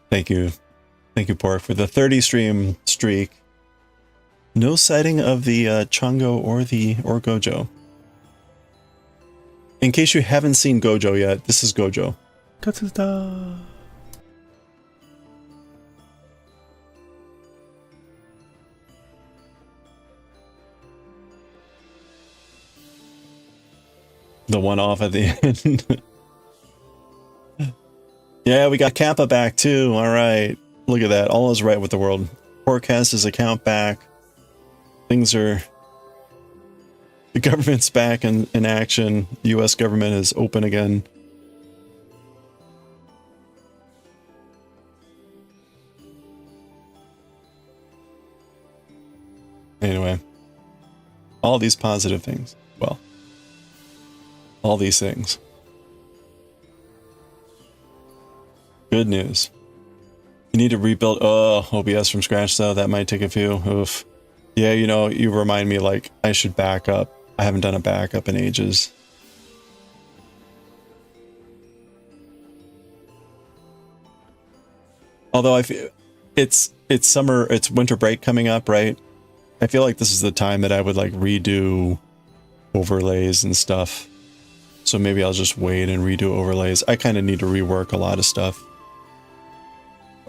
Thank you. Thank you, Pork, for the 30 stream streak. No sighting of the Chongo or Gojo. In case you haven't seen Gojo yet, this is Gojo. Katsuta. The one off at the end. Yeah, we got Kappa back too. All right. Look at that. All is right with the world. Forecast his account back. Things are... The government's back in action. The US government is open again. Anyway. All these positive things. Well. All these things. Good news. You need to rebuild... Oh, OBS from scratch though. That might take a few. Oof. Yeah, you know, you remind me like I should back up. I haven't done a backup in ages. Although I feel it's summer, it's winter break coming up, right? I feel like this is the time that I would like redo overlays and stuff. So maybe I'll just wait and redo overlays. I kind of need to rework a lot of stuff.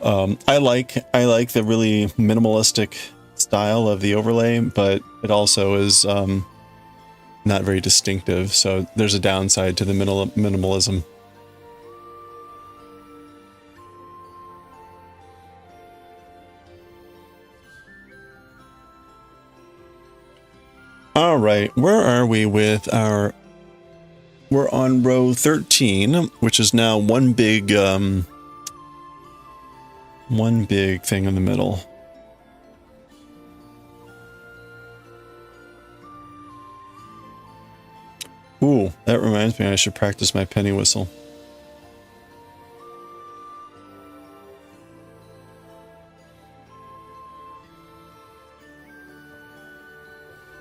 I like the really minimalistic style of the overlay, but it also is not very distinctive. So there's a downside to the minimalism. All right, where are we with our... We're on row 13, which is now one big thing in the middle. Ooh, that reminds me I should practice my penny whistle.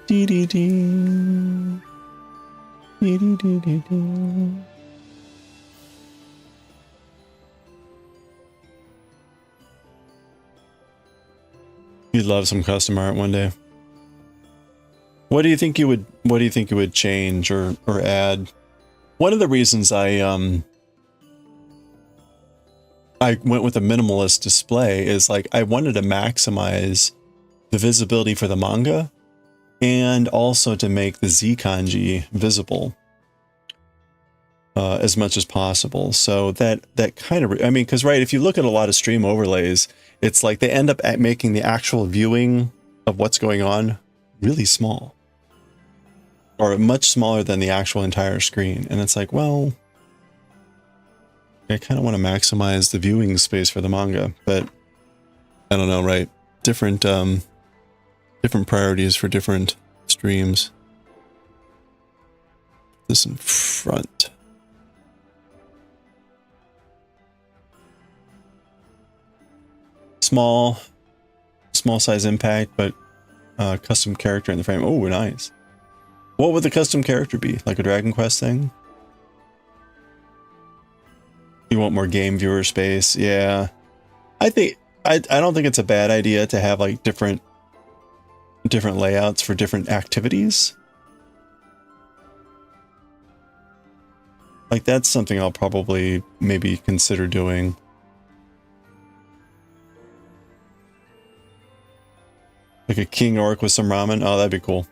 Dee dee dee. Dee dee dee dee dee. You'd love some custom art one day. What do you think you would change or add? One of the reasons I went with a minimalist display is like I wanted to maximize the visibility for the manga and also to make the Z kanji visible as much as possible. So that kind of, I mean, because right, if you look at a lot of stream overlays, it's like they end up making the actual viewing of what's going on really small. Or much smaller than the actual entire screen. And it's like, well, I kind of want to maximize the viewing space for the manga, but I don't know, right? Different priorities for different streams. This in front. Small size impact, but custom character in the frame. Oh, nice. What would the custom character be? Like a Dragon Quest thing? You want more game viewer space? Yeah. I don't think it's a bad idea to have like different layouts for different activities. Like that's something I'll probably maybe consider doing. Like a king orc with some ramen. Oh, that'd be cool.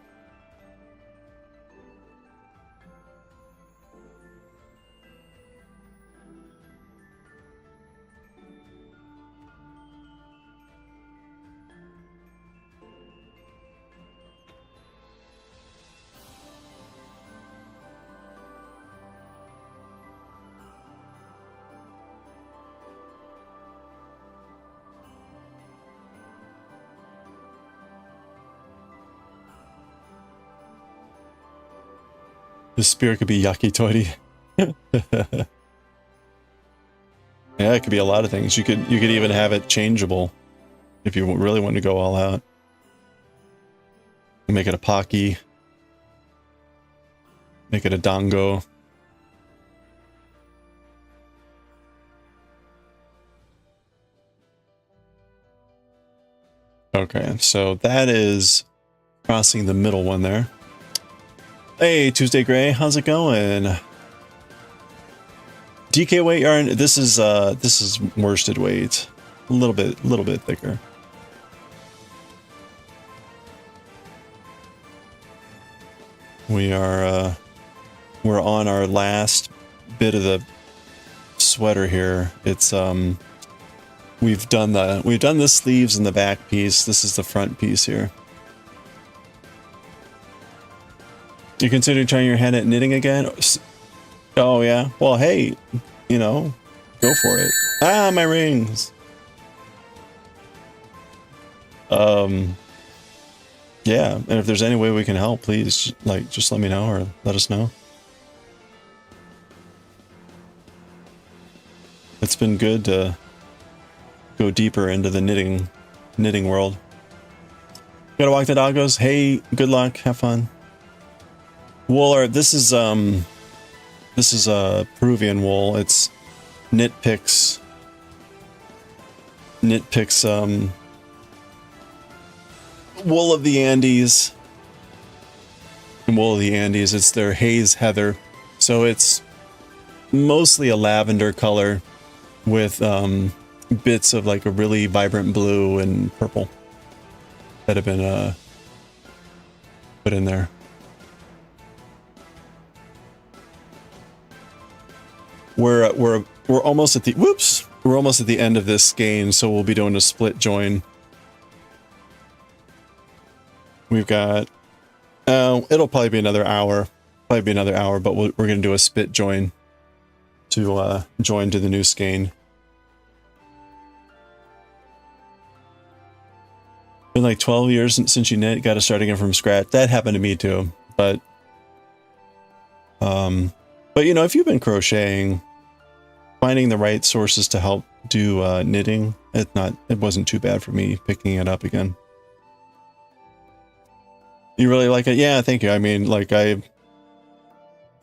The spear could be yakitori. Yeah, it could be a lot of things. You could even have it changeable if you really want to go all out. Make it a Pocky. Make it a Dango. Okay, so that is crossing the middle one there. Hey, Tuesday Gray, how's it going? DK weight yarn. This is worsted weight. A little bit thicker. We are we're on our last bit of the sweater here. It's we've done the sleeves and the back piece. This is the front piece here. You considering trying your hand at knitting again? Oh yeah. Well, hey, you know, go for it. Ah, my rings. Yeah, and if there's any way we can help, please, like, just let me know or let us know. It's been good to go deeper into the knitting world. Gotta walk the doggos. Hey, good luck. Have fun. Wool art. This is Peruvian wool. It's Knitpicks. Wool of the Andes. Wool of the Andes. It's their haze heather. So it's mostly a lavender color with bits of like a really vibrant blue and purple that have been put in there. We're almost at the we're almost at the end of this skein, so we'll be doing a split join. We've got it'll probably be another hour, but we're gonna do a split join to join to the new skein. Been like 12 years since you knit, got to start again from scratch. That happened to me too, but you know, if you've been crocheting, finding the right sources to help do knitting, it wasn't too bad for me picking it up again. You really like it? Yeah, thank you. I mean, like I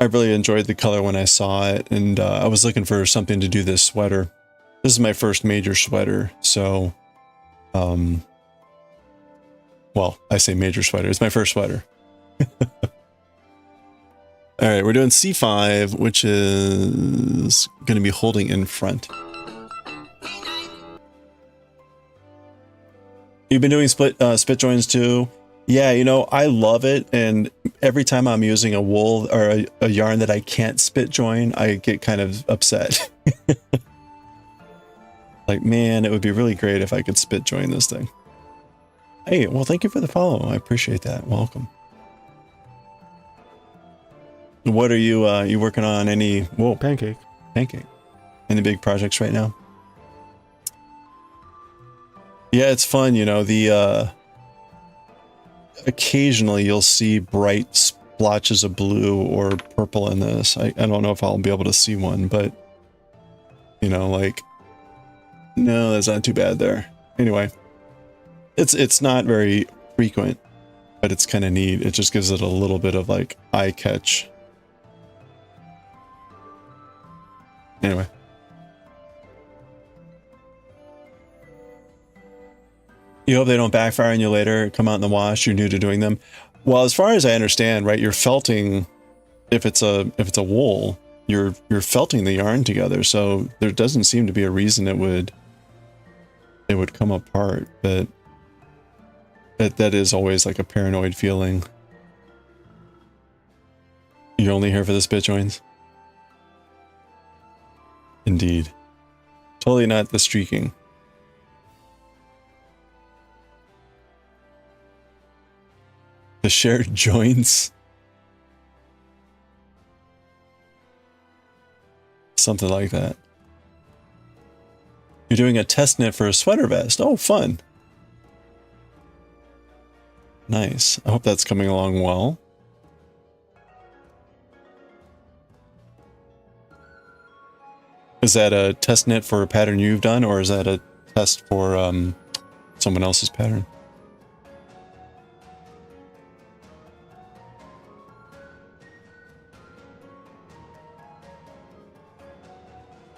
really enjoyed the color when I saw it, and I was looking for something to do this sweater. This is my first major sweater, so well, I say major sweater. It's my first sweater. All right, we're doing C5, which is going to be holding in front. You've been doing split joins too? Yeah, you know, I love it, and every time I'm using a wool or a yarn that I can't split join, I get kind of upset. Like, man, it would be really great if I could split join this thing. Hey, well, thank you for the follow. I appreciate that. Welcome. What are you working on? Any pancake. Any big projects right now? Yeah, it's fun, you know, the occasionally you'll see bright splotches of blue or purple in this. I don't know if I'll be able to see one, but you know, like, no, that's not too bad there. Anyway, it's not very frequent, but it's kind of neat. It just gives it a little bit of like eye catch. Anyway. You hope they don't backfire on you later, come out in the wash, you're new to doing them. Well, as far as I understand, right, you're felting, if it's a wool, you're felting the yarn together, so there doesn't seem to be a reason it would come apart, but that is always like a paranoid feeling. You're only here for the spit joins? Indeed. Totally not the streaking. The shared joints? Something like that. You're doing a test knit for a sweater vest. Oh, fun. Nice. I hope that's coming along well. Is that a test knit for a pattern you've done, or is that a test for someone else's pattern?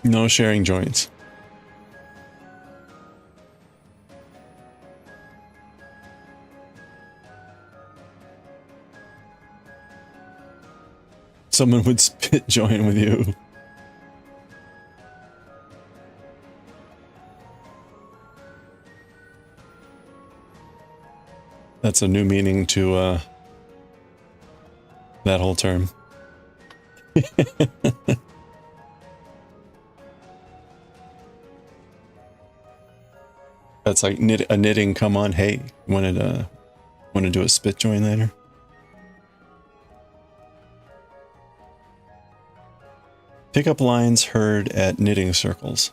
No sharing joints. Someone would spit join with you. That's a new meaning to that whole term. That's like a knitting. Come on, hey, want to do a spit join later? Pick up lines heard at knitting circles.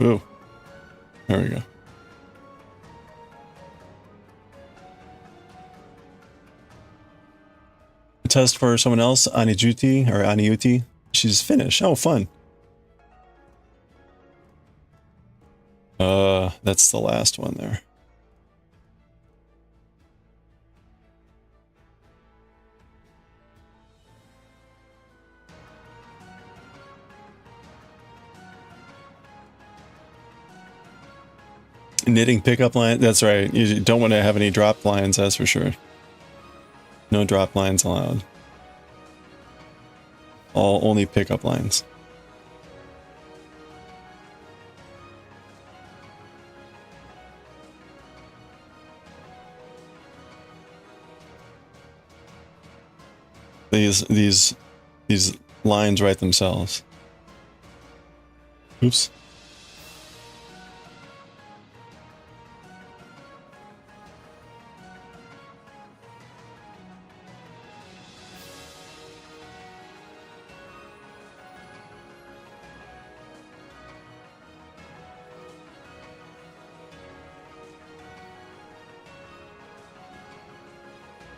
Ooh, there we go. A test for someone else, Anijuti or Aniuti. She's Finnish. Oh, fun. That's the last one there. Knitting pickup line. That's right. You don't want to have any drop lines, that's for sure. No drop lines allowed. Only pickup lines. These lines write themselves. Oops.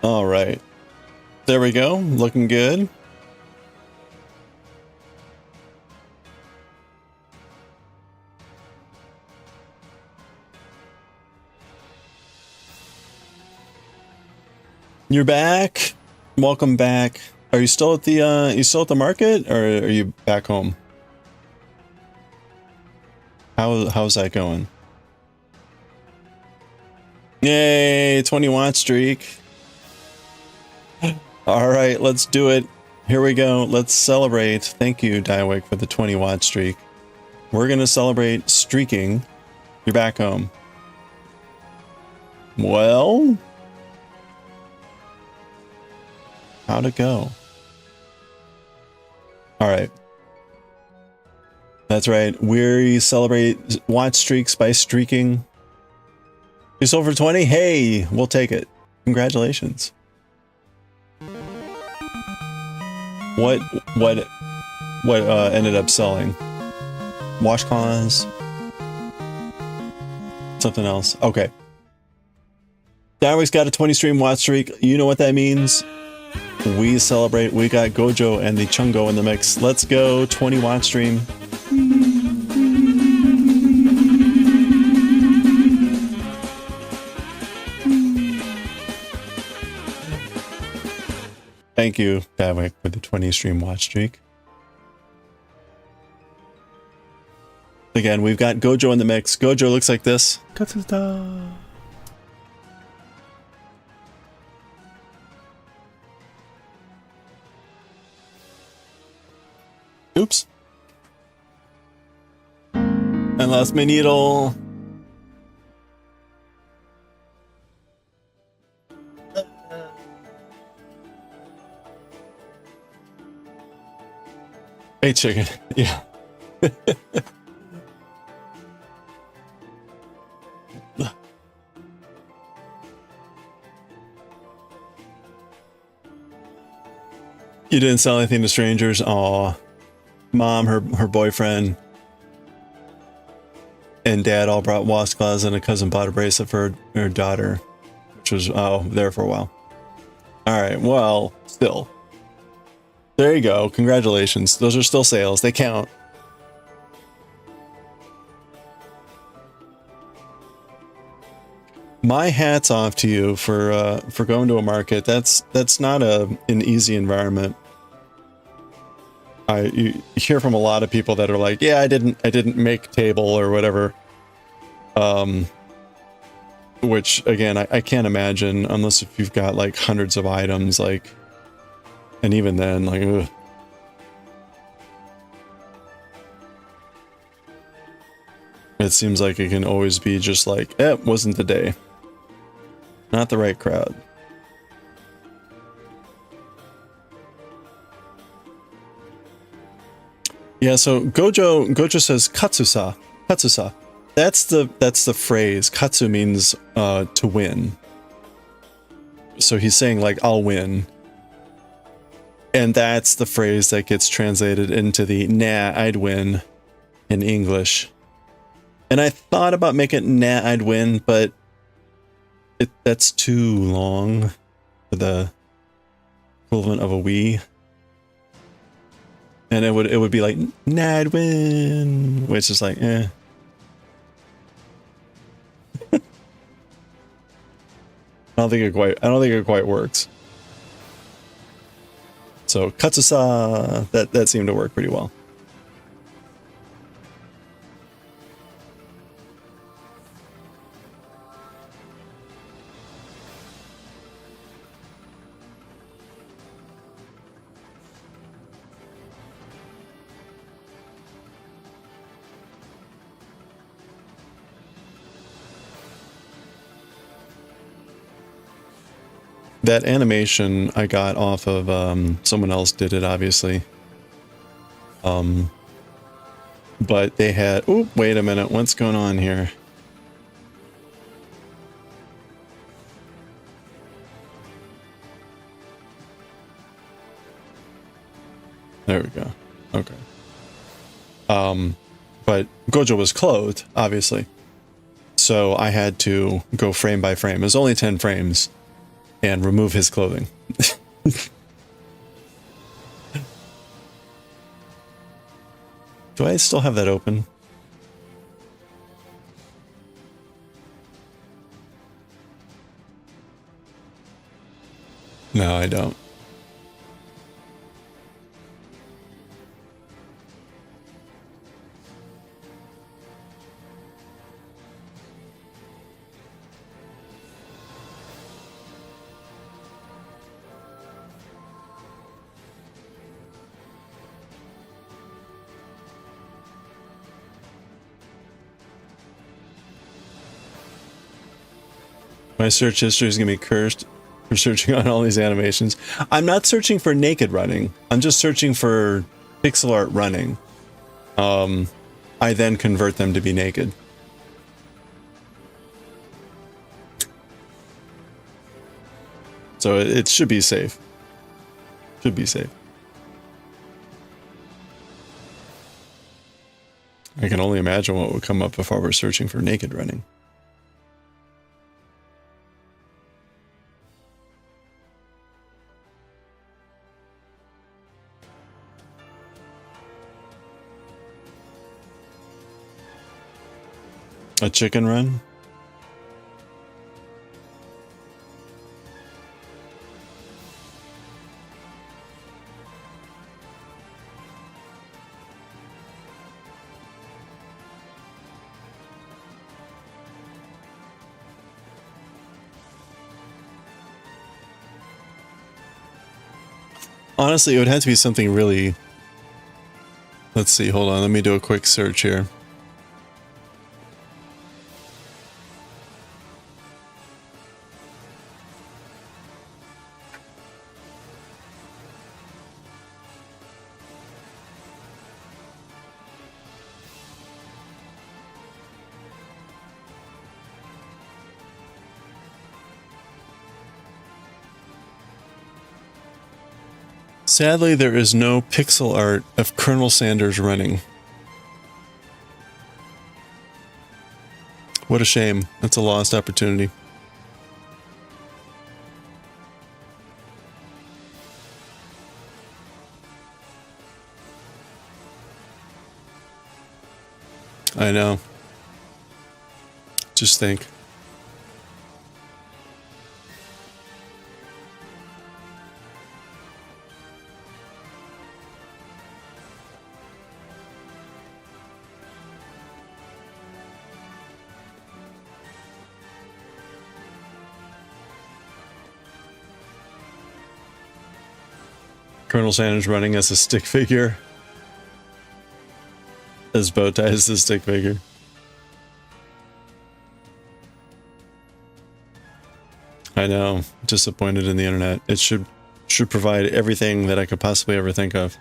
All right. There we go. Looking good. You're back. Welcome back. Are you still at the market, or are you back home? How's that going? Yay, 20 watt streak. All right, let's do it. Here we go. Let's celebrate. Thank you, Daioh, for the 20 watt streak. We're going to celebrate streaking. You're back home. Well, how'd it go? All right. That's right. We celebrate watch streaks by streaking. You sold for 20? Hey, we'll take it. Congratulations. What ended up selling? Washcloths? Something else. Okay. Daioh's got a 20 stream watch streak. You know what that means? We celebrate. We got Gojo and the Chungo in the mix. Let's go. 20 watch stream. Thank you, Daioh, for the 20 stream watch streak. Again, we've got Gojo in the mix. Gojo looks like this. Oops. I lost my needle. Hey, chicken. Yeah. You didn't sell anything to strangers? Aw. Mom, her boyfriend, and Dad all brought washcloths, and a cousin bought a bracelet for her daughter, which was, there for a while. Alright, well, still. There you go. Congratulations. Those are still sales. They count. My hat's off to you for going to a market. That's not an easy environment. You hear from a lot of people that are like, yeah, I didn't make table or whatever. Which again, I can't imagine unless if you've got like hundreds of items, like, and even then, like, ugh. It seems like it can always be just like, wasn't the day. Not the right crowd. Yeah, so Gojo says Katsusa. Katsusa. That's the phrase. Katsu means to win. So he's saying like, I'll win. And that's the phrase that gets translated into the nah, I'd win in English. And I thought about making it nah, I'd win, but that's too long for the equivalent of a we. And it would be like nah, I'd win, which is like I don't think it quite works. So Katsusa, that seemed to work pretty well. That animation I got off of someone else did it, obviously. But they had, oh, wait a minute, what's going on here? There we go. Okay. But Gojo was clothed, obviously. So I had to go frame by frame. It was only 10 frames. And remove his clothing. Do I still have that open? No, I don't. My search history is going to be cursed for searching on all these animations. I'm not searching for naked running. I'm just searching for pixel art running. I then convert them to be naked. So it should be safe. Should be safe. I can only imagine what would come up if I were searching for naked running. A chicken run? Honestly, it would have to be something really... Let's see, hold on, let me do a quick search here. Sadly, there is no pixel art of Colonel Sanders running. What a shame. That's a lost opportunity. I know. Just think. Colonel Sanders running as a stick figure. As bow tie as the stick figure. I know. Disappointed in the internet. It should provide everything that I could possibly ever think of.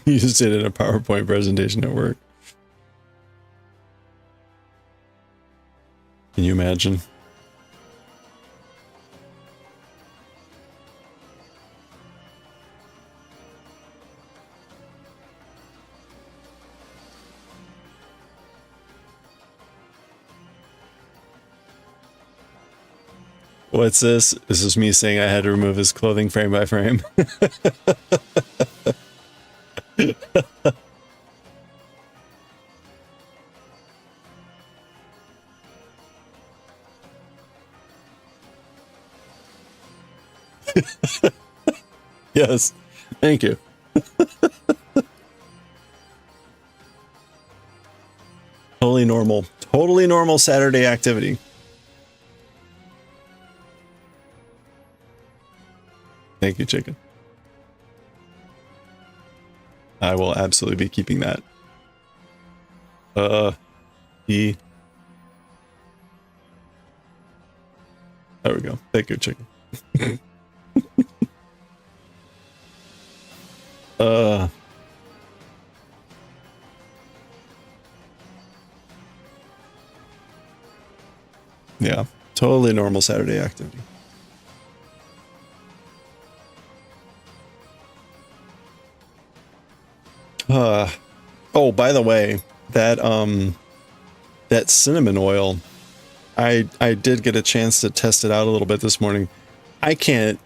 You just did it in a PowerPoint presentation at work. Can you imagine? What's this? This is me saying I had to remove his clothing frame by frame. Yes, thank you. Totally normal Saturday activity. Thank you, chicken. I will absolutely be keeping that. There we go. Thank you, chicken. Yeah, totally normal Saturday activity. Oh, by the way, that cinnamon oil, I did get a chance to test it out a little bit this morning. I can't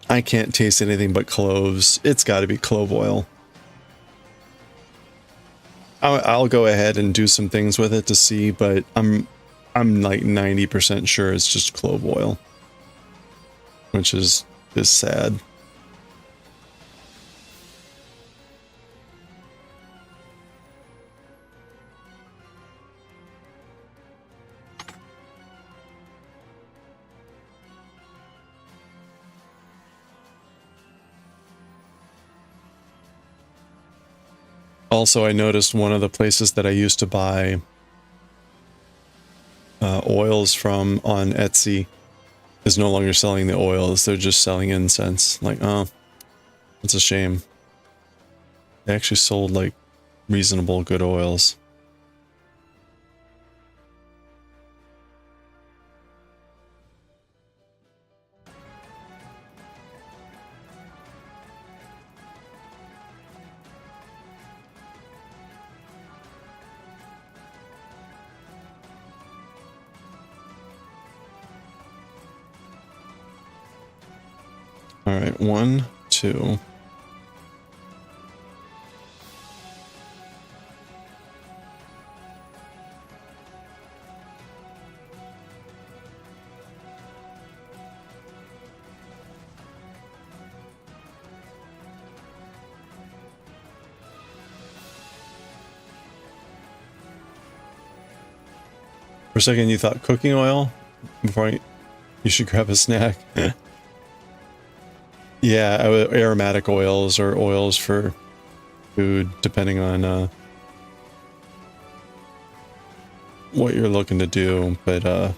taste anything but cloves. It's got to be clove oil. I'll go ahead and do some things with it to see, but I'm like 90% sure it's just clove oil, which is sad. Also, I noticed one of the places that I used to buy oils from on Etsy is no longer selling the oils. They're just selling incense. Like, oh, that's a shame. They actually sold like reasonable good oils. All right, 1, 2. For a second, you thought cooking oil before you should grab a snack. Yeah, aromatic oils or oils for food, depending on what you're looking to do. But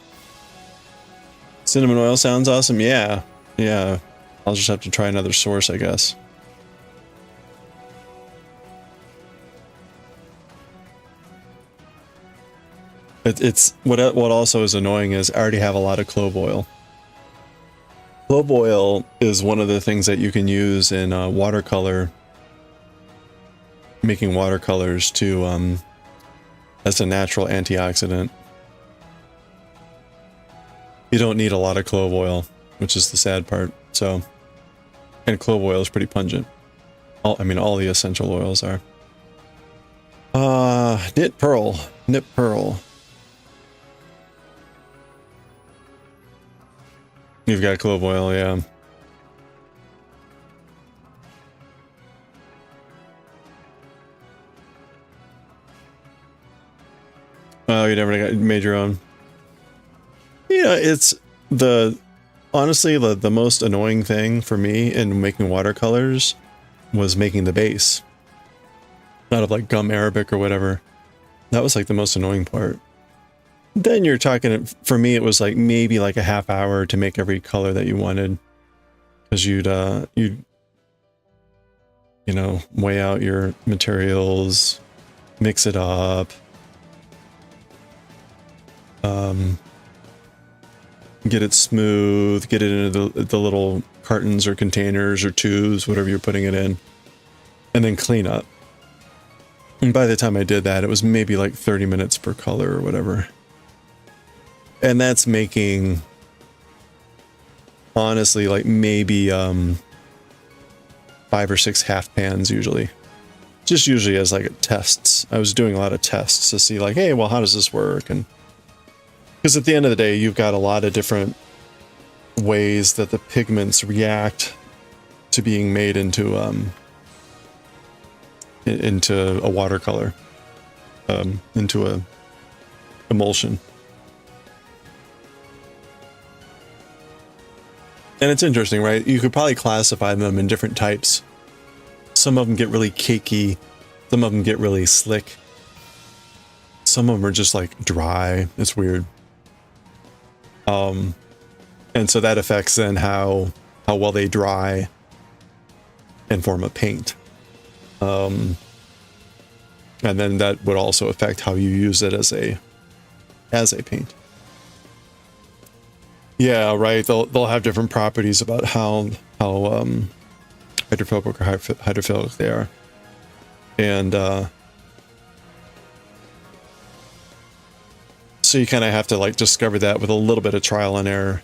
cinnamon oil sounds awesome. Yeah. I'll just have to try another source, I guess. It's what also is annoying is I already have a lot of clove oil. Clove oil is one of the things that you can use in watercolor, making watercolors to as a natural antioxidant. You don't need a lot of clove oil, which is the sad part. So, and clove oil is pretty pungent. All the essential oils are. Knit pearl. You've got clove oil, yeah. Oh, you never made your own. Yeah, it's honestly, the most annoying thing for me in making watercolors was making the base out of like gum arabic or whatever. That was like the most annoying part. Then you're talking, for me, it was like maybe like a half hour to make every color that you wanted. Because you'd you know, weigh out your materials, mix it up, get it smooth, get it into the little cartons or containers or tubes, whatever you're putting it in, and then clean up. And by the time I did that, it was maybe like 30 minutes per color or whatever. And that's making, honestly, like maybe 5 or 6 half pans usually. Just usually as like tests. I was doing a lot of tests to see like, hey, well, how does this work? And because at the end of the day, you've got a lot of different ways that the pigments react to being made into a watercolor, into a emulsion. And it's interesting, right? You could probably classify them in different types. Some of them get really cakey. Some of them get really slick. Some of them are just like dry. It's weird. And so that affects then how well they dry and form a paint. And then that would also affect how you use it as a paint. Yeah, right. They'll have different properties about how hydrophobic or hydrophilic they are, and so you kind of have to like discover that with a little bit of trial and error.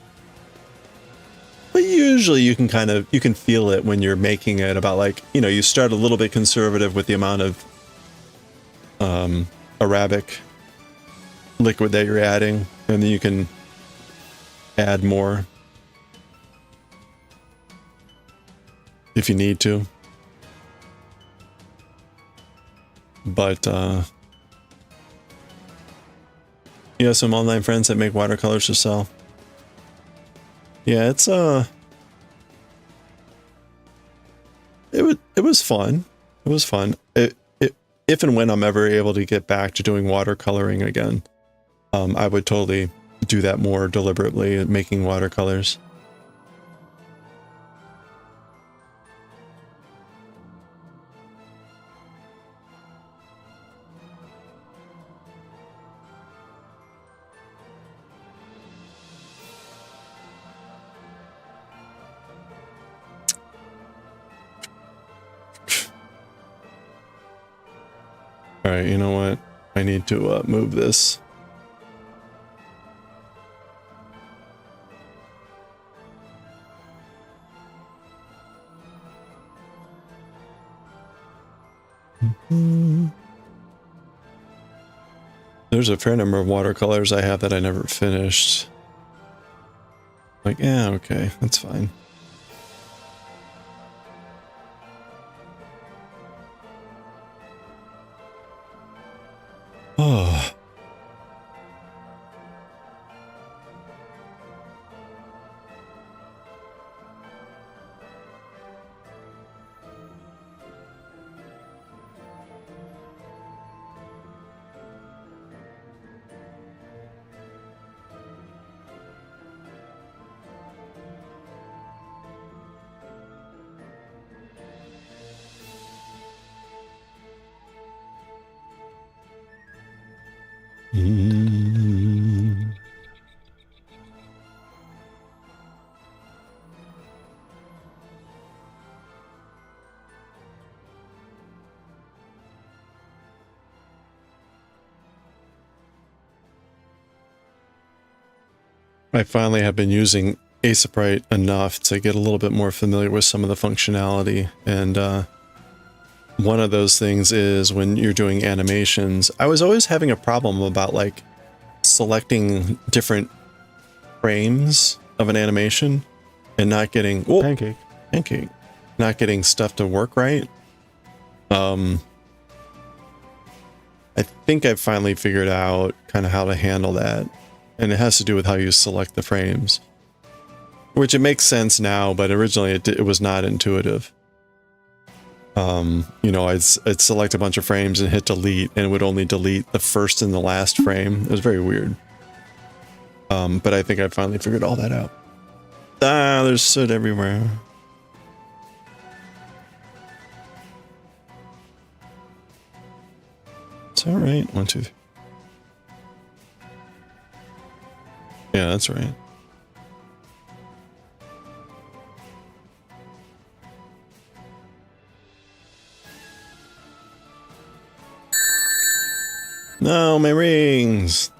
But usually you can feel it when you're making it, about like, you know, you start a little bit conservative with the amount of Arabic liquid that you're adding, and then you can add more if you need to. But you have some online friends that make watercolors to sell. Yeah, it's it was fun. It was fun. If and when I'm ever able to get back to doing watercoloring again, I would totally do that more deliberately, making watercolors. All right, you know what? I need to move this. There's a fair number of watercolors I have that I never finished. Like, yeah, okay, that's fine. Oh. I finally have been using Asaprite enough to get a little bit more familiar with some of the functionality, and one of those things is when you're doing animations. I was always having a problem about like selecting different frames of an animation and not getting pancake, not getting stuff to work right. I think I've finally figured out kind of how to handle that, and it has to do with how you select the frames. Which it makes sense now, but originally it was not intuitive. You know, I'd select a bunch of frames and hit delete, and it would only delete the first and the last frame. It was very weird. But I think I finally figured all that out. Ah, there's soot everywhere. It's all right. 1, 2, 3. Yeah, that's right. No, my rings.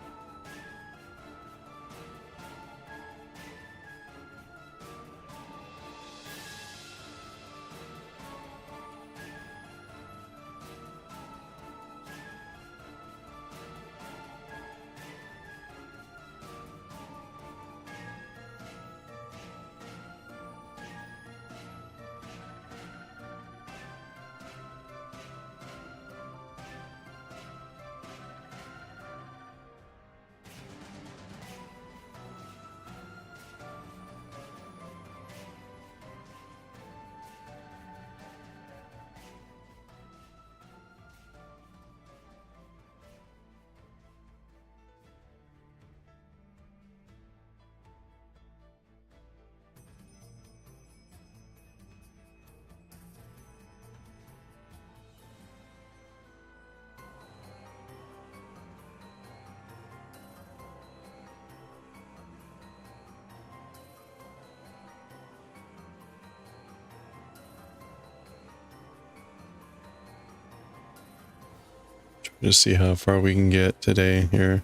Just see how far we can get today here.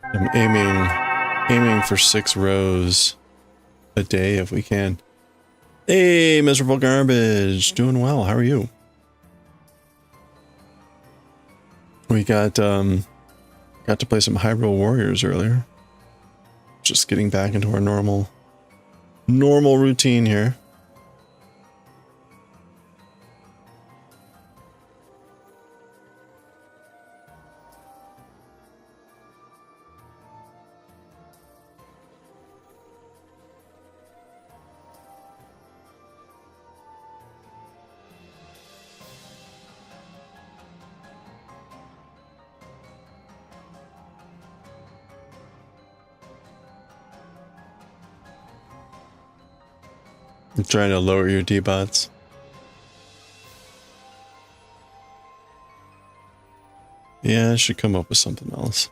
I'm aiming for 6 rows a day if we can. Hey, miserable garbage, doing well. How are you? We got to play some Hyrule Warriors earlier. Just getting back into our normal routine here. I'm trying to lower your D-bots. Yeah, I should come up with something else.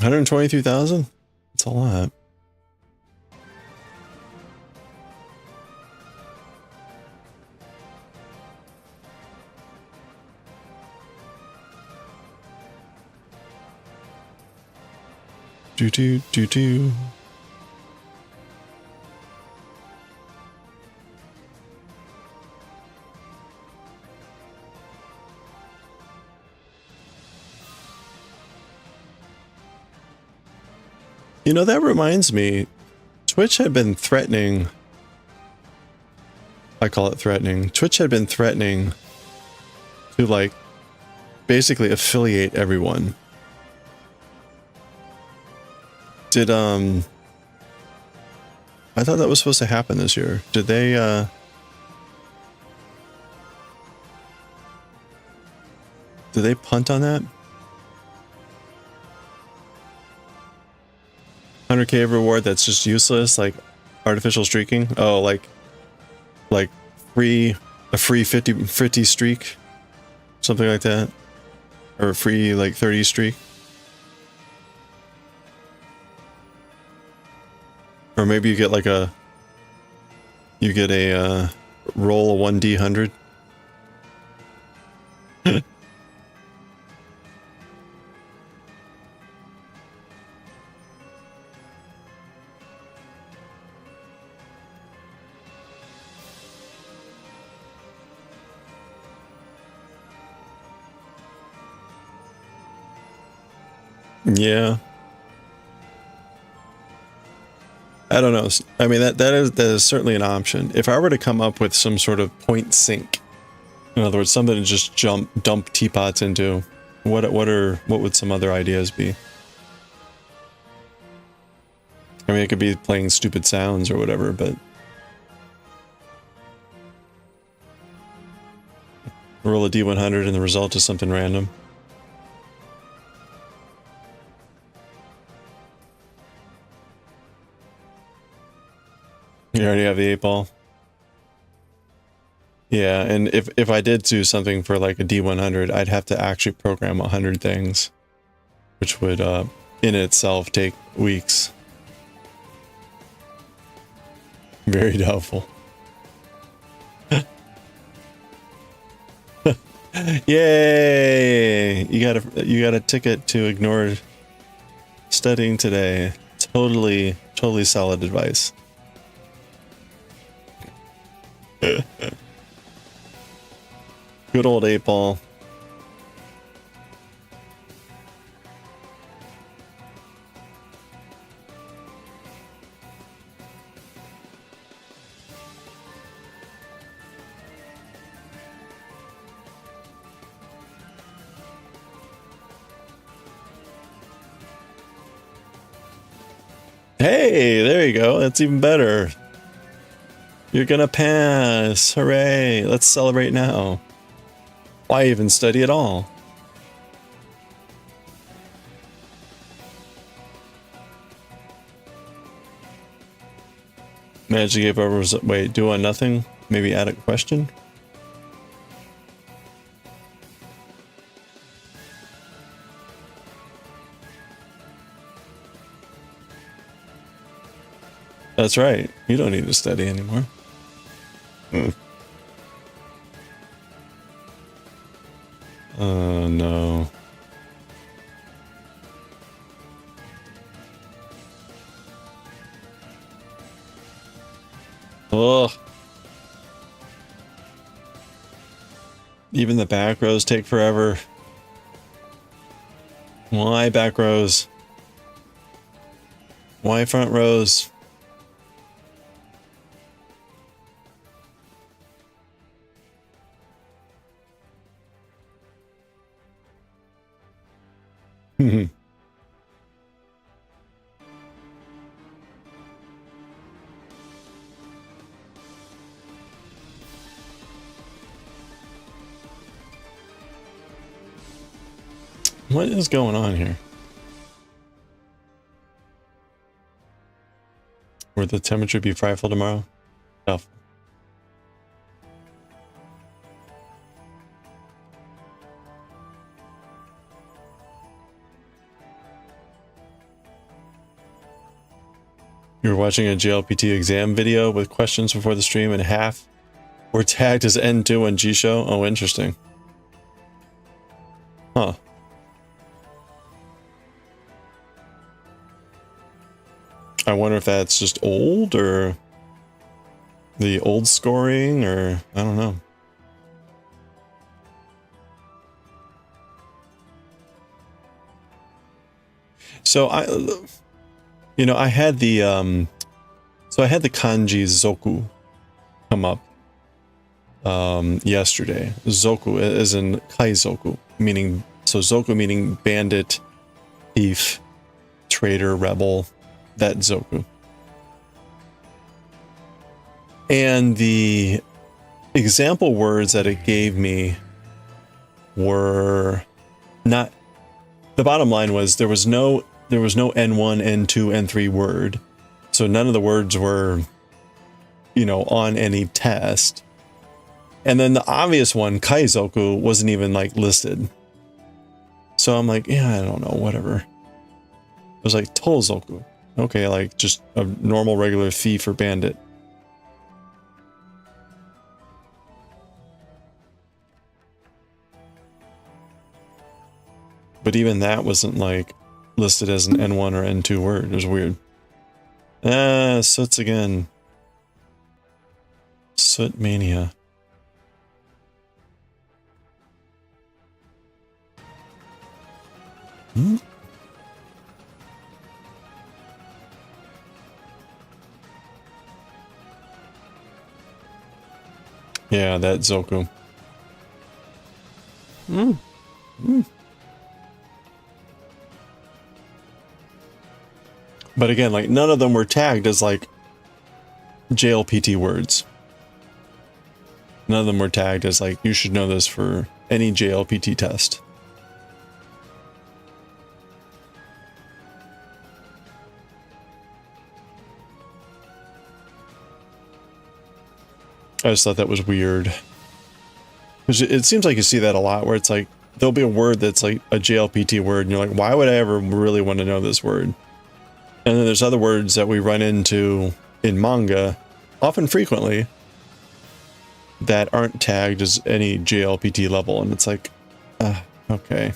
$123,000? That's a lot. Do. You know, that reminds me, Twitch had been threatening, I call it threatening, Twitch had been threatening to, like, basically affiliate everyone. Did, I thought that was supposed to happen this year. Did they, did they punt on that? 100k reward that's just useless, like artificial streaking. Oh, like a free 50 streak, something like that, or a free like 30 streak, or maybe you get like a roll a 1d100. Yeah. I don't know. I mean, that is certainly an option. If I were to come up with some sort of point sink, in other words, something to just dump teapots into, what would some other ideas be? I mean, it could be playing stupid sounds or whatever, but roll a D100 and the result is something random. You already have the 8-ball. Yeah, and if I did do something for like a D100, I'd have to actually program 100 things, which would in itself take weeks. Very doubtful. Yay! You got a ticket to ignore studying today. Totally solid advice. Good old 8-ball. Hey, there you go. That's even better. You're gonna pass. Hooray. Let's celebrate now. Why even study at all? Managed to give over. Wait, do on nothing? Maybe add a question? That's right. You don't need to study anymore. Oh no. Ugh. Even the back rows take forever. Why back rows? Why front rows? What is going on here? Will the temperature be frightful tomorrow? Tough. You were watching a JLPT exam video with questions before the stream, and half were tagged as N2 on G-Show. Oh, interesting. Huh. I wonder if that's just old, or the old scoring, or I don't know. So I had the kanji zoku come up yesterday. Zoku is in kaizoku, meaning, so zoku meaning bandit, thief, traitor, rebel, that zoku. And the example words that it gave me were not, the bottom line was there was no N1, N2, N3 word. So none of the words were, on any test. And then the obvious one, kaizoku, wasn't even like listed. So I'm like, yeah, I don't know, whatever. It was like tozoku. Okay, like just a normal regular thief or bandit. But even that wasn't like listed as an N1 or N2 word. It was weird. Soots again. Soot mania. Yeah, that Zoku. Mm. Mm. But again, like, none of them were tagged as, like, JLPT words. None of them were tagged as, like, you should know this for any JLPT test. I just thought that was weird. It seems like you see that a lot, where it's like, there'll be a word that's like a JLPT word, and you're like, why would I ever really want to know this word? And then there's other words that we run into in manga, often frequently, that aren't tagged as any JLPT level, and it's like, okay.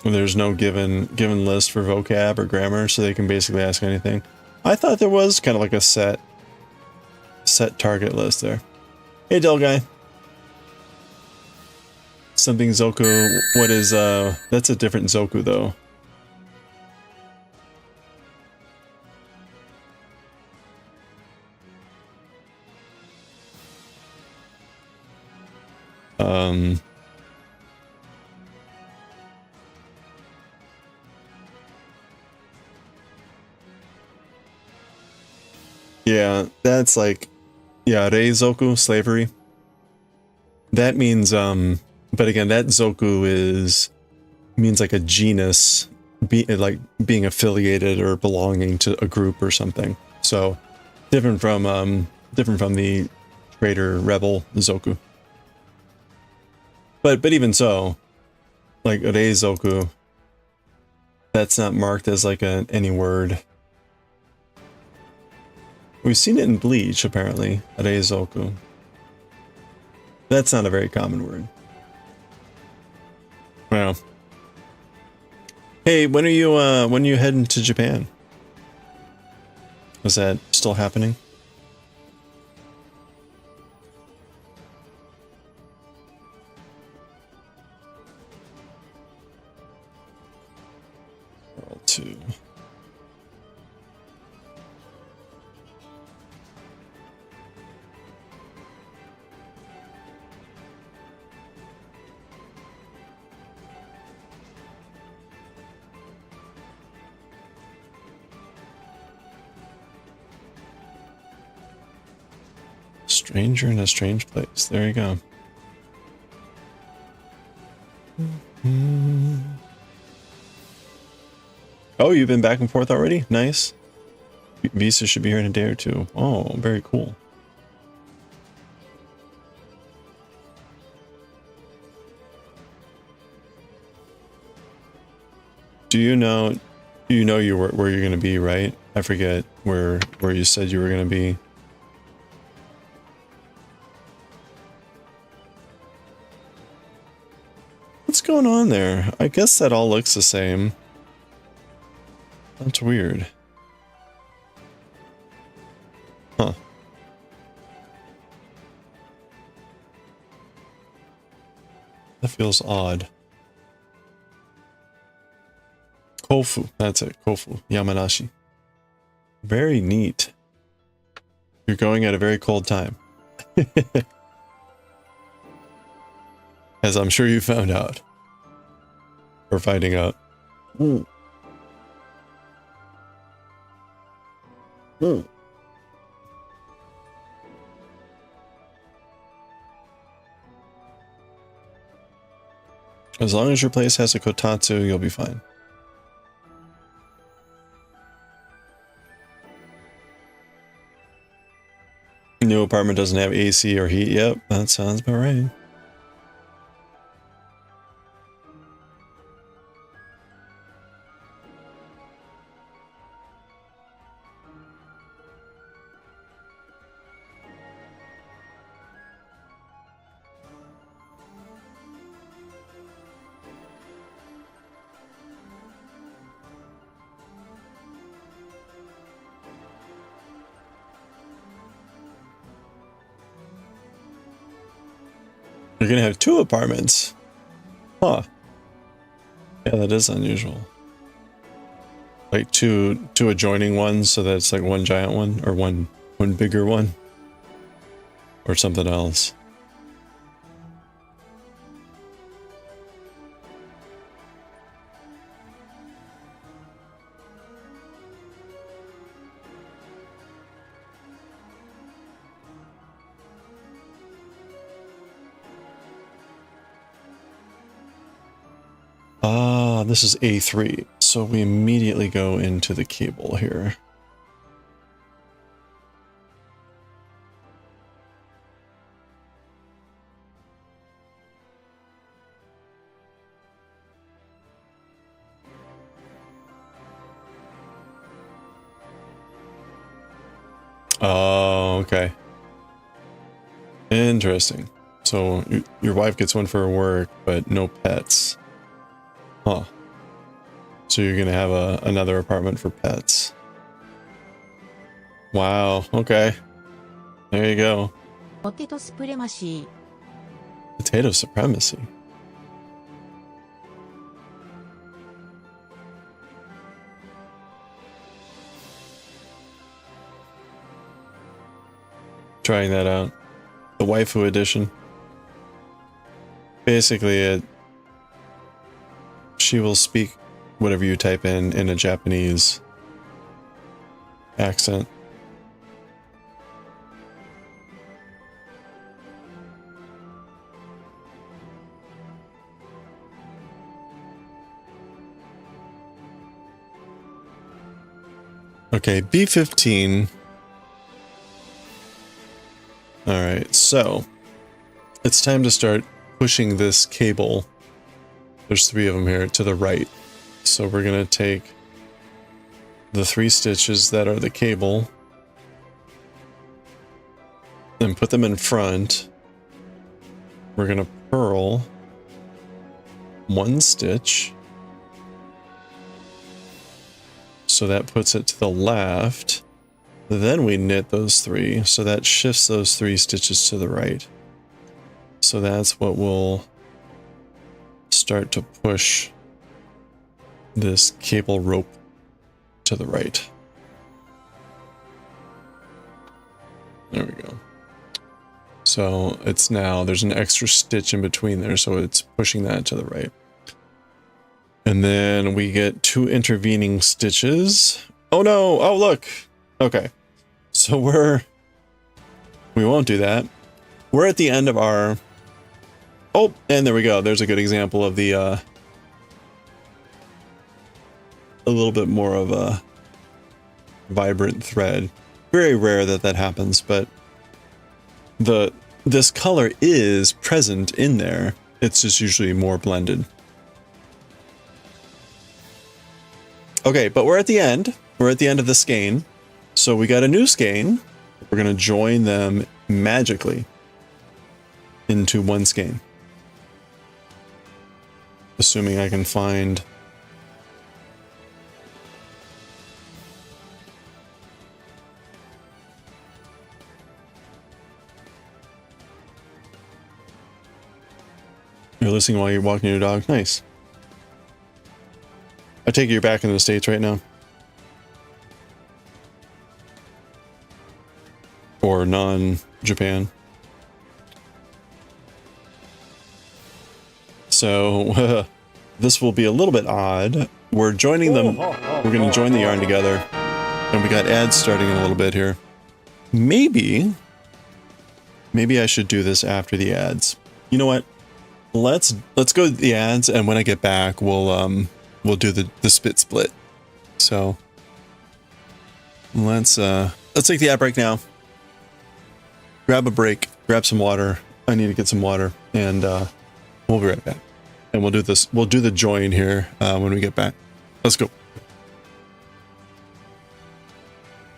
There's no given list for vocab or grammar, so they can basically ask anything. I thought there was kind of like a set target list there. Hey, Del guy. Something Zoku. What is that's a different Zoku though. Yeah, that's like, yeah, Reizoku, slavery. That means, but again, that Zoku means like a genus, like being affiliated or belonging to a group or something. So, different from the traitor rebel Zoku. But even so, like Reizoku, that's not marked as like any word. We've seen it in Bleach, apparently, Reizoku. That's not a very common word. Well. Hey, when are you heading to Japan? Is that still happening? World 2. Stranger in a strange place. There you go. Oh, you've been back and forth already? Nice. Visa should be here in a day or two. Oh, very cool. Do you know where you're going to be, right? I forget where you said you were going to be. What's going on there? I guess that all looks the same. That's weird. Huh. That feels odd. Kofu, that's it. Kofu, Yamanashi. Very neat. You're going at a very cold time. As I'm sure you found out. Or finding out. Mm. Mm. As long as your place has a kotatsu, you'll be fine. New apartment doesn't have AC or heat. Yep, that sounds about right. You're gonna have 2 apartments. Huh. Yeah, that is unusual. Like two adjoining ones, so that it's like one giant one or one bigger one or something else. Ah, this is A3. So we immediately go into the cable here. Oh, okay. Interesting. So your wife gets one for her work, but no pets. Huh. So you're gonna have another apartment for pets. Wow, okay. There you go. Potato supremacy. Potato supremacy. Trying that out. The waifu edition. Basically, she will speak whatever you type in a Japanese accent. Okay, B15. Alright, so it's time to start pushing this cable. There's 3 of them here to the right. So we're going to take the 3 stitches that are the cable and put them in front. We're going to purl 1 stitch. So that puts it to the left. Then we knit those 3, so that shifts those 3 stitches to the right. So that's what will start to push this cable rope to the right. There we go. So it's now, there's an extra stitch in between there, so it's pushing that to the right. And then we get 2 intervening stitches. Oh no! Oh look! Okay. So we won't do that. We're at the end of our... Oh, and there we go. There's a good example of the, a little bit more of a vibrant thread. Very rare that that happens, but this color is present in there. It's just usually more blended. Okay, but we're at the end. We're at the end of the skein. So we got a new skein. We're going to join them magically into one skein. Assuming I can find... You're listening while you're walking your dog? Nice. I take it you're back in the States right now? Or non-Japan? So, this will be a little bit odd. We're joining them, we're going to join the yarn together. And we got ads starting in a little bit here. Maybe I should do this after the ads. You know what? Let's go to the ads, and when I get back, we'll do the split. So let's take the ad break now. Grab a break, grab some water. I need to get some water, and we'll be right back. And we'll do this. We'll do the join here when we get back. Let's go.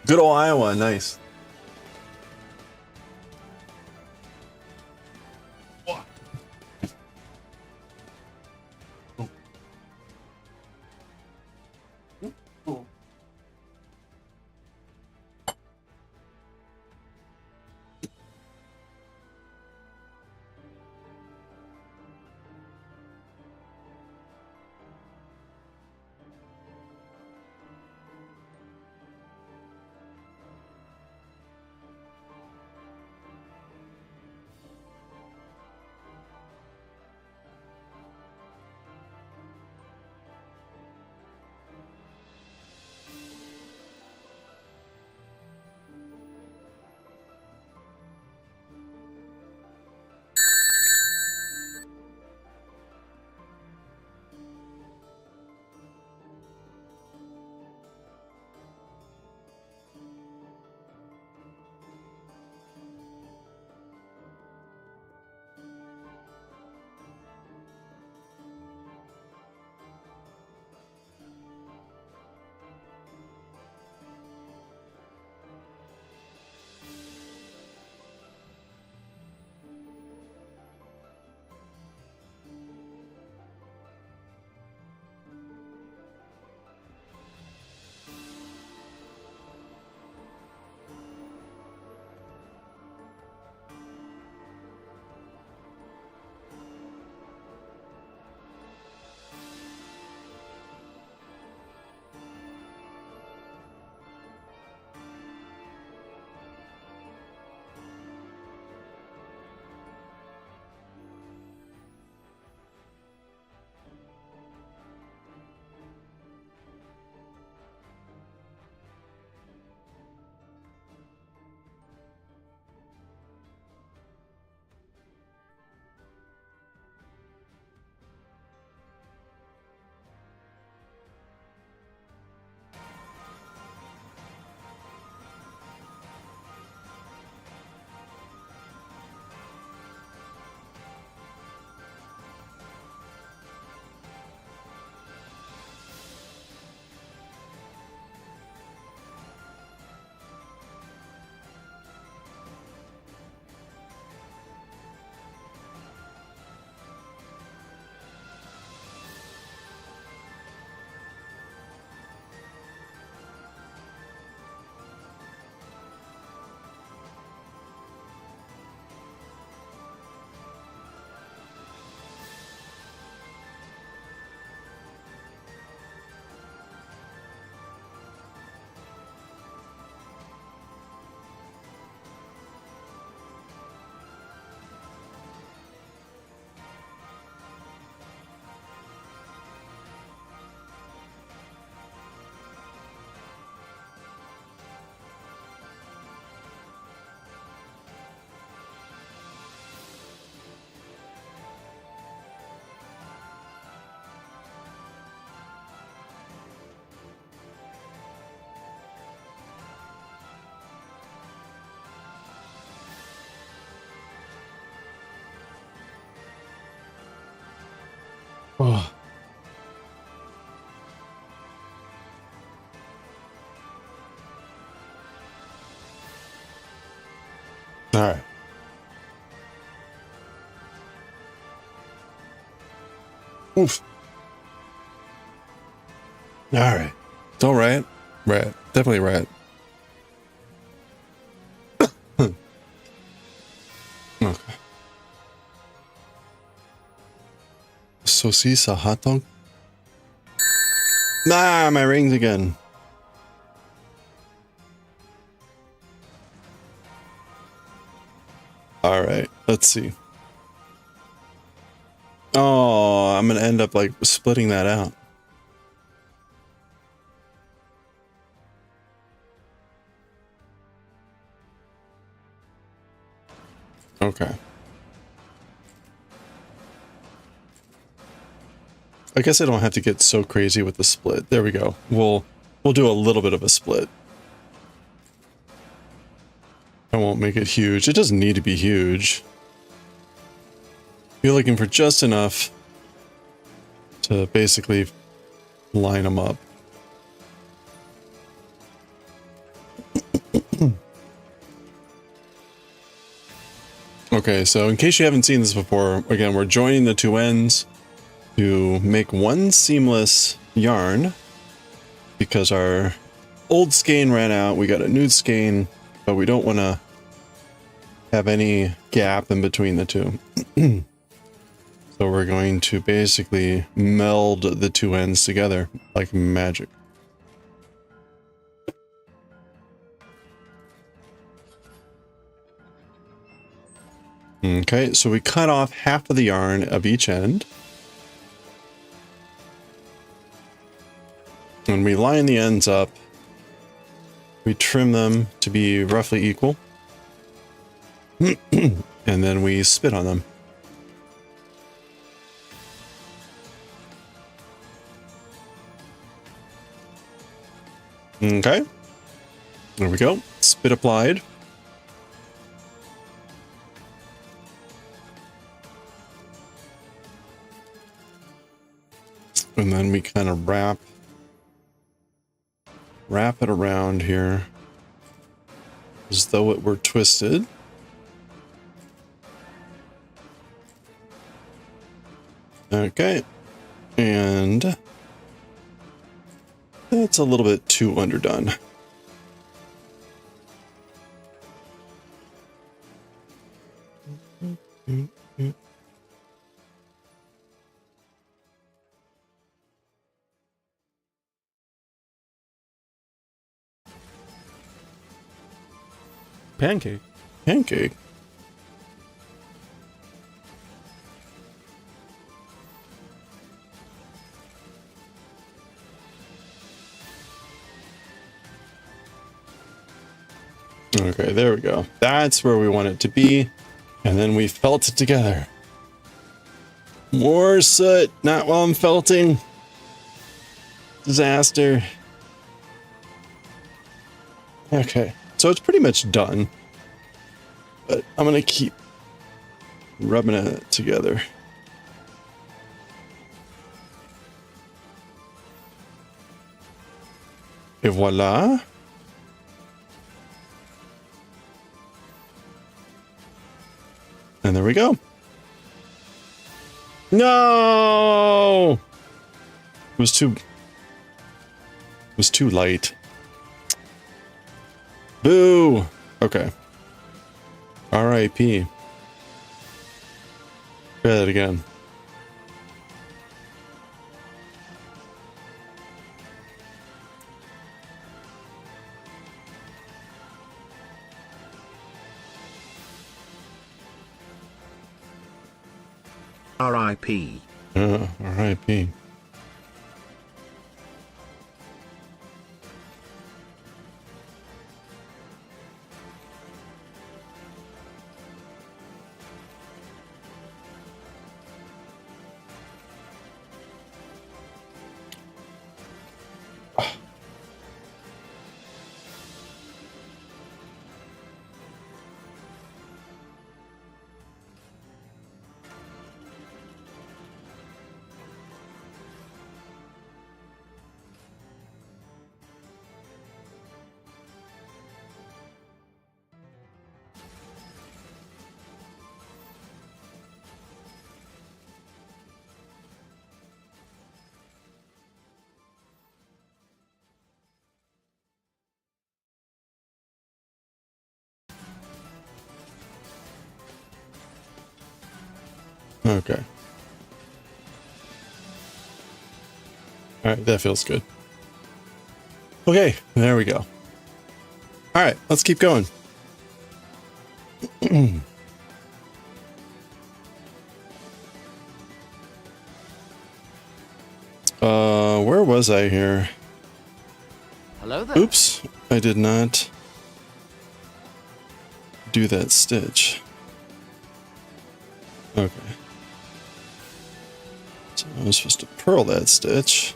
Good old Iowa, nice. All right. Oof. All right. It's all right. Rat. Definitely rat. Okay. Saucisse, a hot dog? Nah, my rings again. All right. Let's see. Oh, I'm going to end up like splitting that out. Okay. I guess I don't have to get so crazy with the split. There we go. We'll do a little bit of a split. I won't make it huge. It doesn't need to be huge. You're looking for just enough to basically line them up. Okay, so in case you haven't seen this before, again, we're joining the two ends to make one seamless yarn because our old skein ran out. We got a new skein, but we don't want to have any gap in between the two. So we're going to basically meld the two ends together like magic. Okay, so we cut off half of the yarn of each end. When we line the ends up, we trim them to be roughly equal. And then we spit on them. Okay. There we go. Spit applied. And then we kind of wrap it around here as though it were twisted. Okay. And that's a little bit too underdone. Pancake. Pancake. Okay, there we go. That's where we want it to be. And then we felt it together. More soot, not while I'm felting. Disaster. Okay, so it's pretty much done. But I'm gonna keep rubbing it together. Et voila. And there we go. No! It was too light. Boo! Okay. R.I.P. Try that again. R.I.P. R.I.P. Okay. All right, that feels good. Okay, there we go. All right, let's keep going. Where was I here? Hello there. Oops, I did not do that stitch. Okay. So I was supposed to purl that stitch.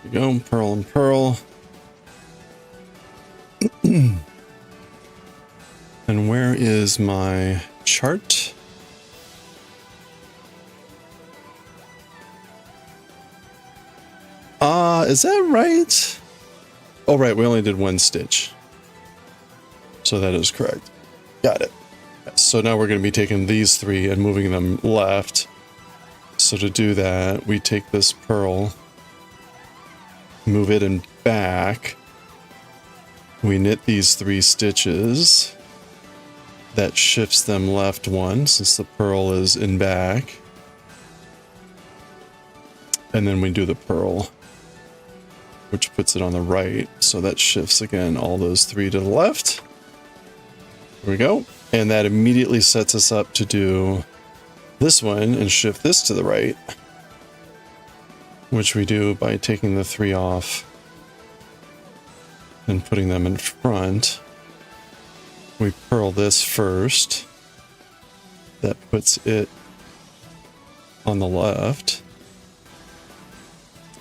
There we go, purl and purl. And where is my chart? Is that right? Oh, right, we only did one stitch. So that is correct. Got it. So now we're going to be taking these three and moving them left. So to do that, we take this purl, move it in back. We knit these 3 stitches. That shifts them left one since the purl is in back. And then we do the purl, which puts it on the right. So that shifts again all those 3 to the left. There we go. And that immediately sets us up to do this one and shift this to the right, which we do by taking the 3 off and putting them in front. We purl this first. That puts it on the left.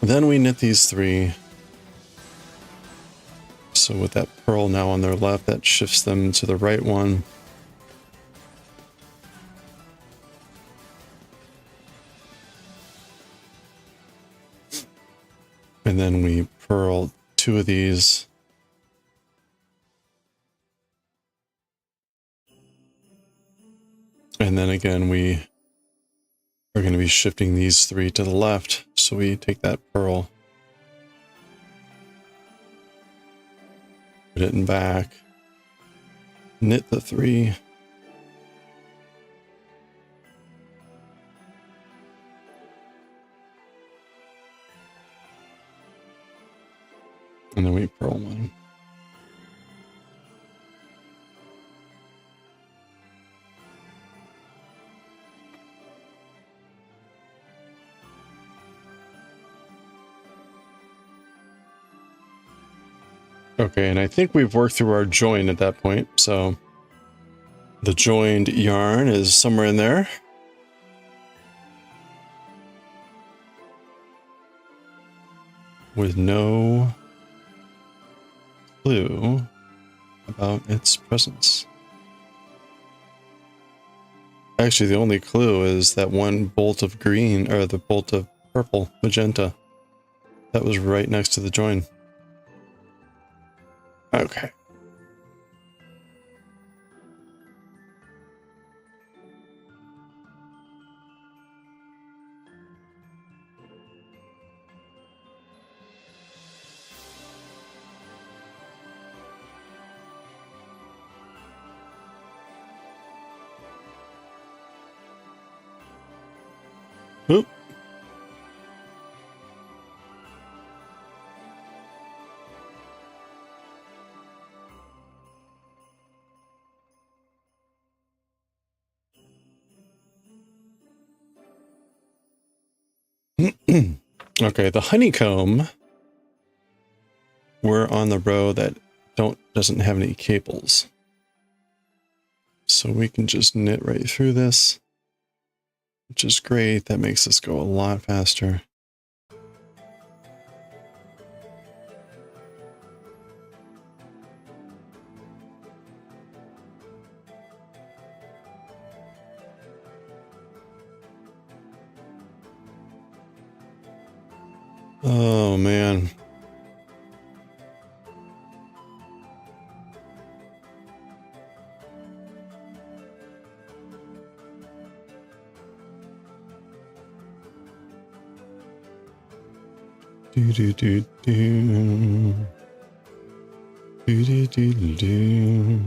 Then we knit these 3. So with that purl now on their left, that shifts them to the right one. And then we purl 2 of these. And then again, we are going to be shifting these 3 to the left. So we take that purl, put it in back, knit the 3, and then we purl 1. Okay, and I think we've worked through our join at that point, so the joined yarn is somewhere in there. With no clue about its presence. Actually, the only clue is that one bolt of green, or the bolt of purple, magenta, that was right next to the join. Okay. Oop. Okay, the honeycomb, we're on the row that doesn't have any cables. So we can just knit right through this, which is great. That makes us go a lot faster. Oh, man. Do do do do. Do do do do.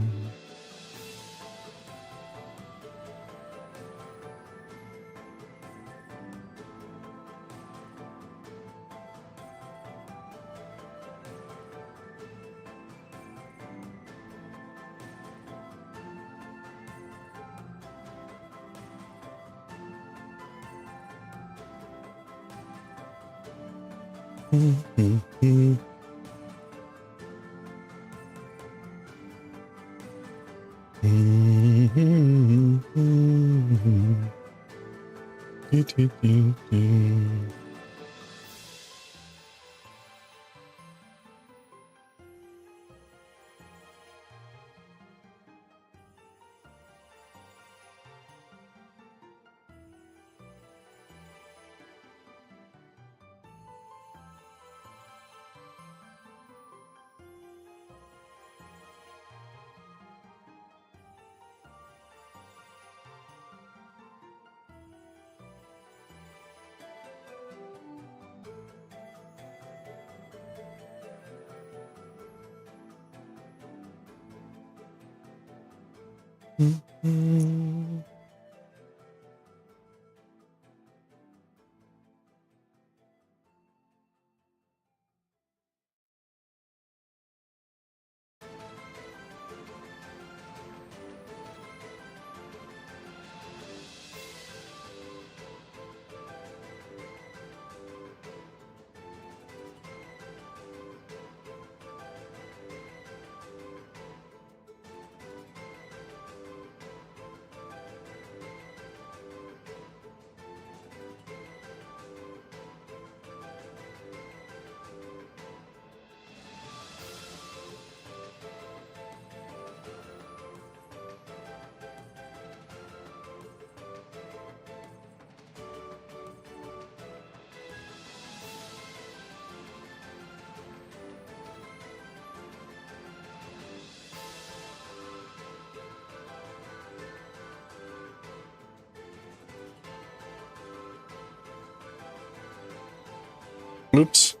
Oops.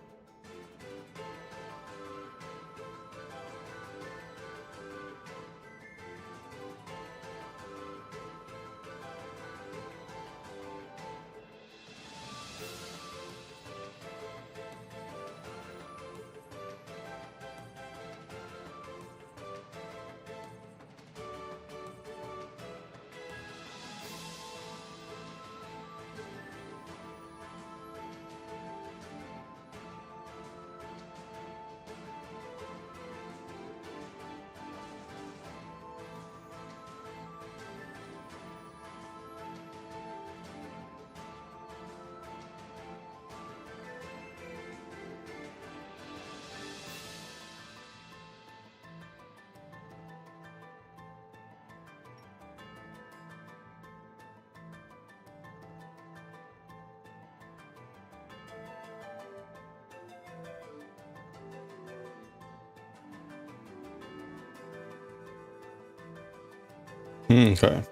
Okay.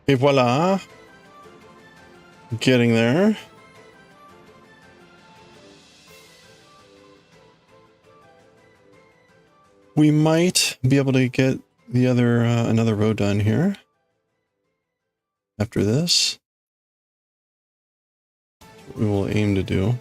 Et voila. Getting there. We might be able to get the other another row done here after this. That's what we will aim to do.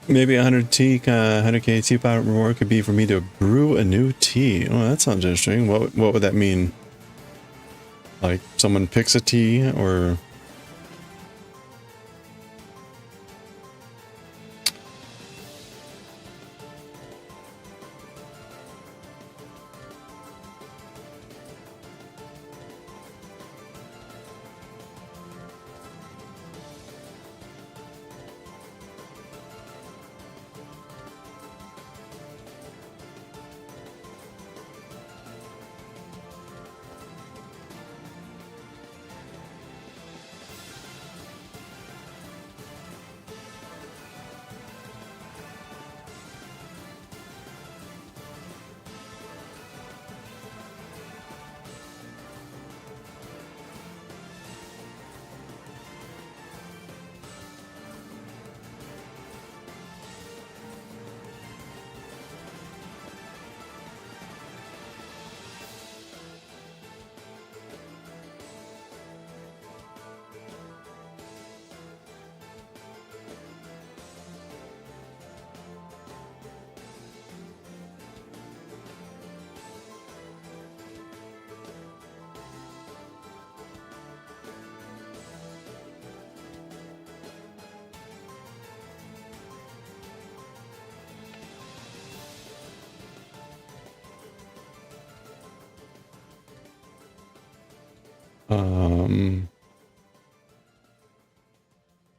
Maybe 100k tea pot reward could be for me to brew a new tea. Oh, that sounds interesting. What would that mean? Like someone picks a tea, or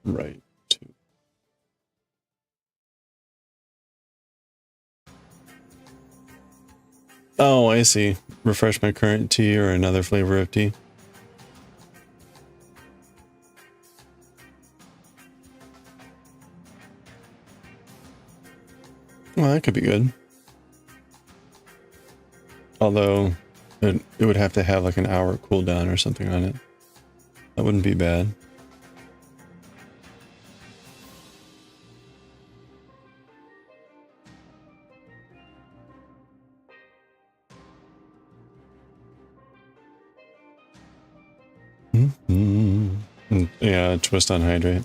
Right. Oh, I see. Refresh my current tea or another flavor of tea. Well, that could be good. Although it would have to have like an hour cooldown or something on it. That wouldn't be bad. Yeah, twist on hydrate.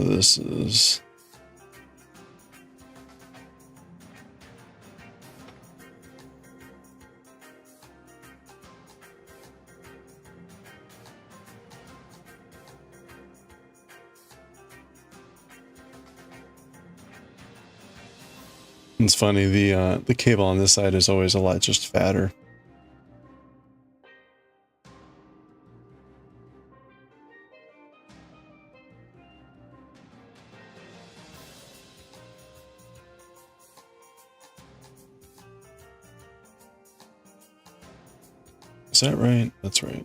This is... It's funny, the cable on this side is always a lot just fatter. Is that right? That's right.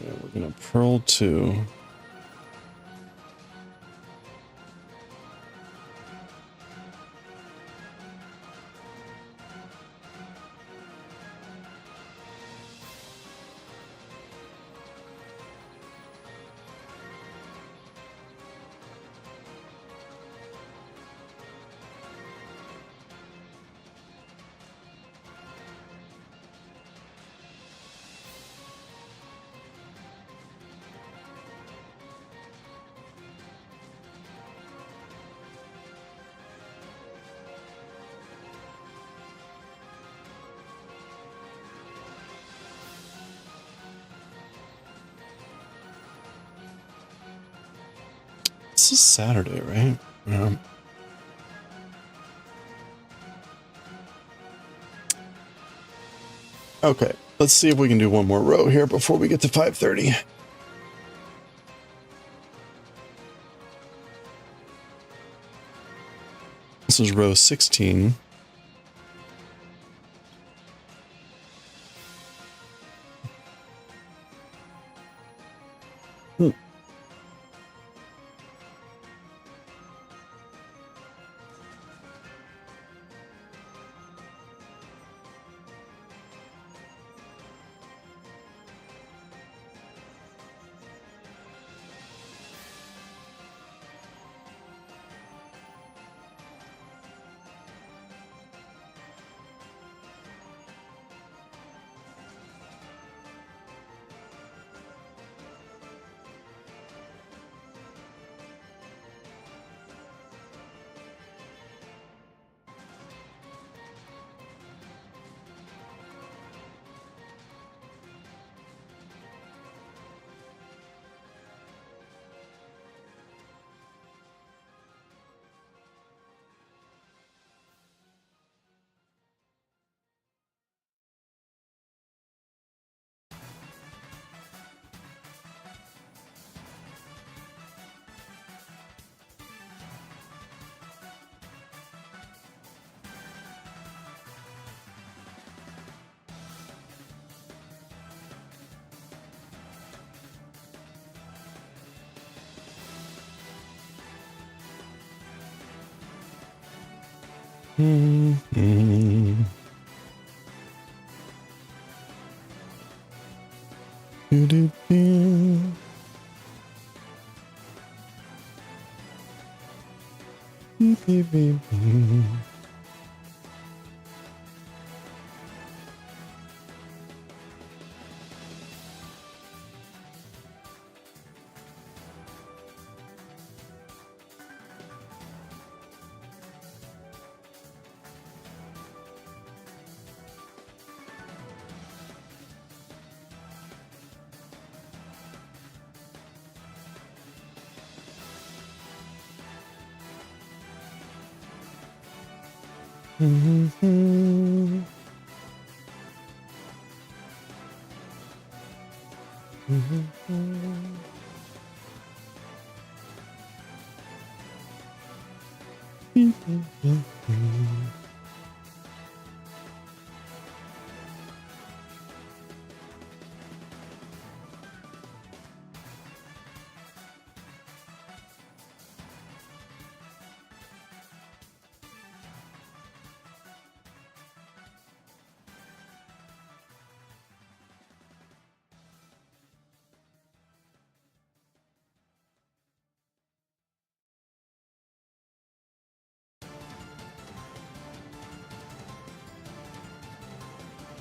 Yeah, we're gonna Pearl 2. This is Saturday, right? Okay, let's see if we can do one more row here before we get to 5:30. This is row 16. Mm-hmm. Do-do-do. Beep-beep-beep-beep. Mm-hmm. Mm-hmm.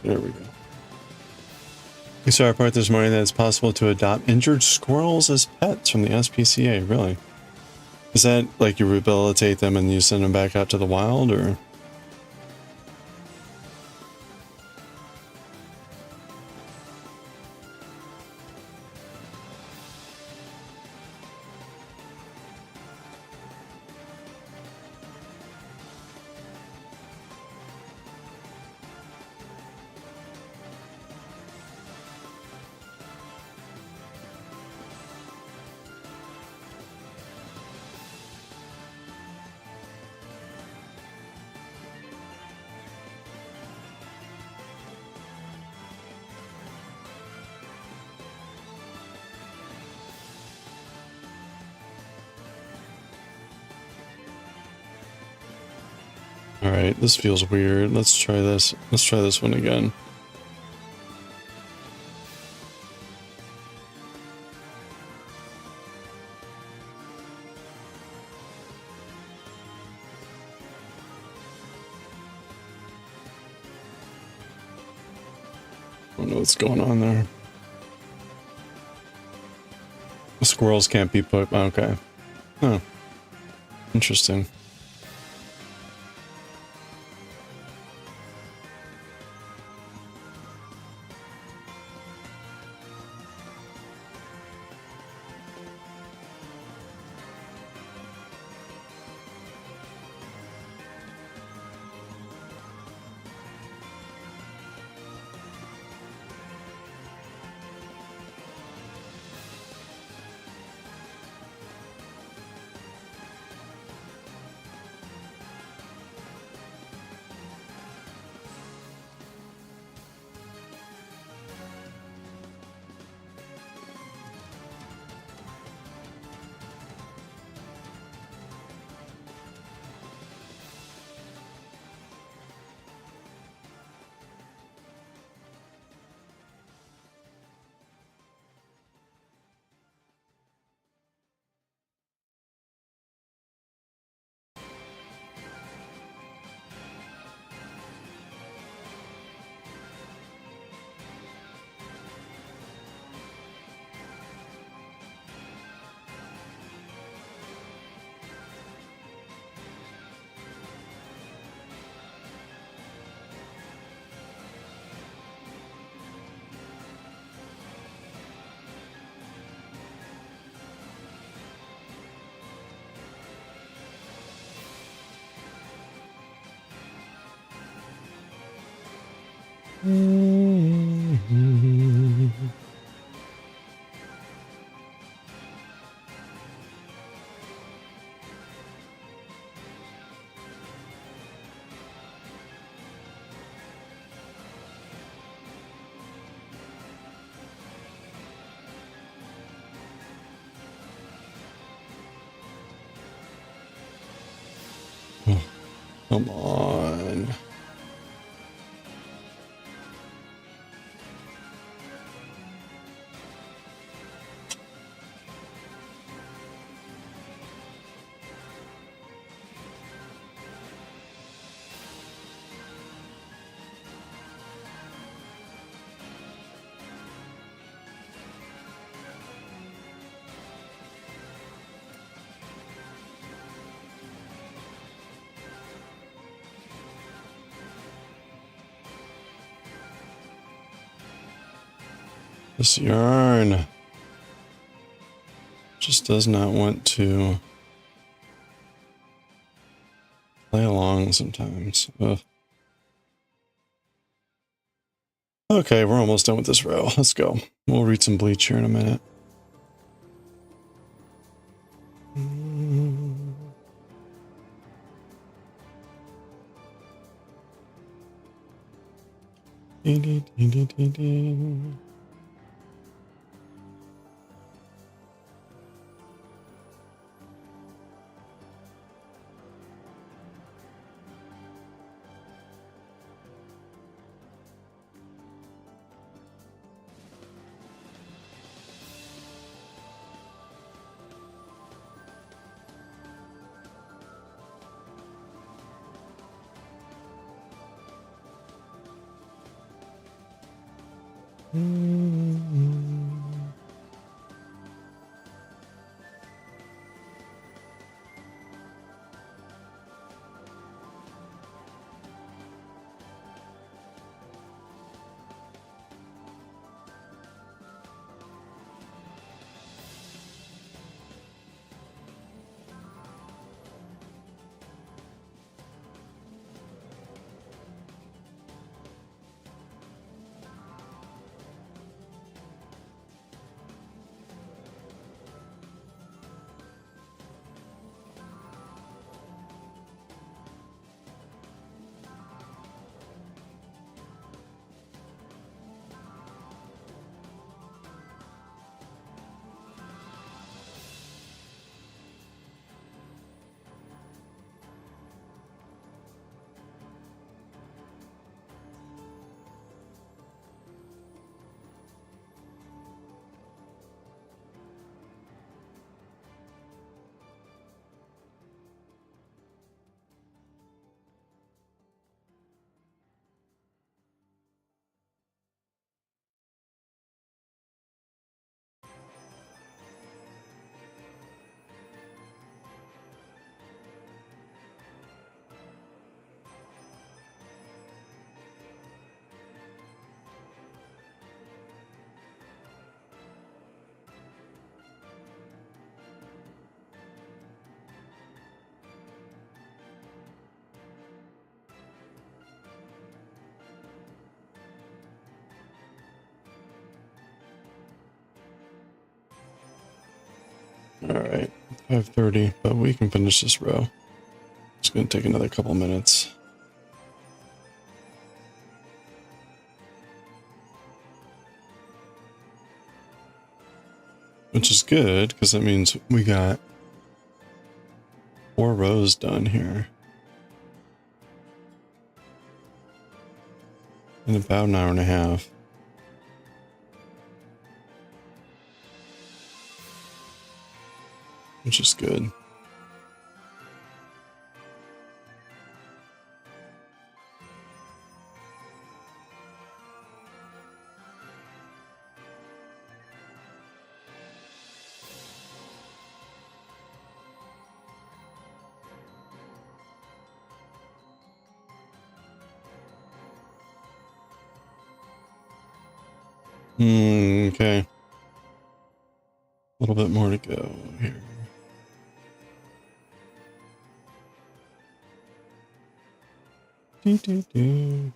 There we go. We saw a report this morning that it's possible to adopt injured squirrels as pets from the SPCA. Really? Is that like you rehabilitate them and you send them back out to the wild, or? Alright, this feels weird. Let's try this. Let's try this one again. I don't know what's going on there. The squirrels can't be put... Okay. Oh. Interesting. Come on. This yarn just does not want to play along sometimes. Ugh. Okay, we're almost done with this row. Let's go. We'll read some Bleach here in a minute. Alright, 5:30, but we can finish this row. It's going to take another couple minutes. Which is good, because that means we got 4 rows done here. In about an hour and a half. Which is good. Okay. A little bit more to go here. Do.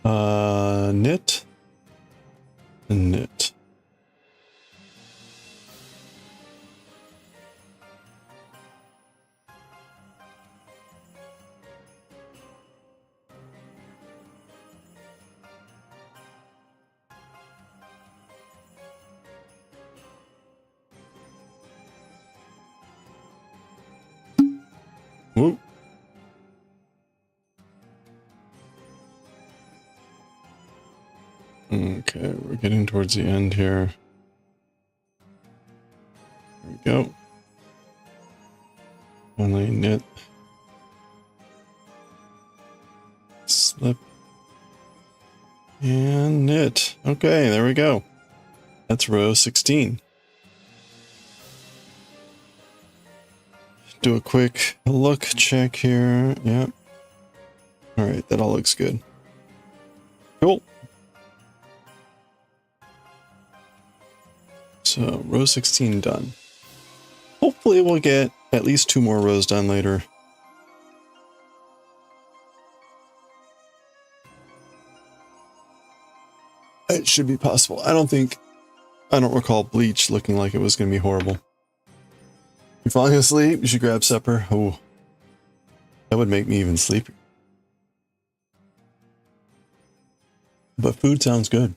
Knit. Knit. Whoop. Okay, we're getting towards the end here. There we go. Only knit. Slip. And knit. Okay, there we go. That's row 16. Do a quick look check here. Yep. All right, that all looks good. Cool. So row 16 done. Hopefully we'll get at least 2 more rows done later. It should be possible. I don't recall Bleach looking like it was going to be horrible. You're falling asleep? You should grab supper. Oh, that would make me even sleepy. But food sounds good.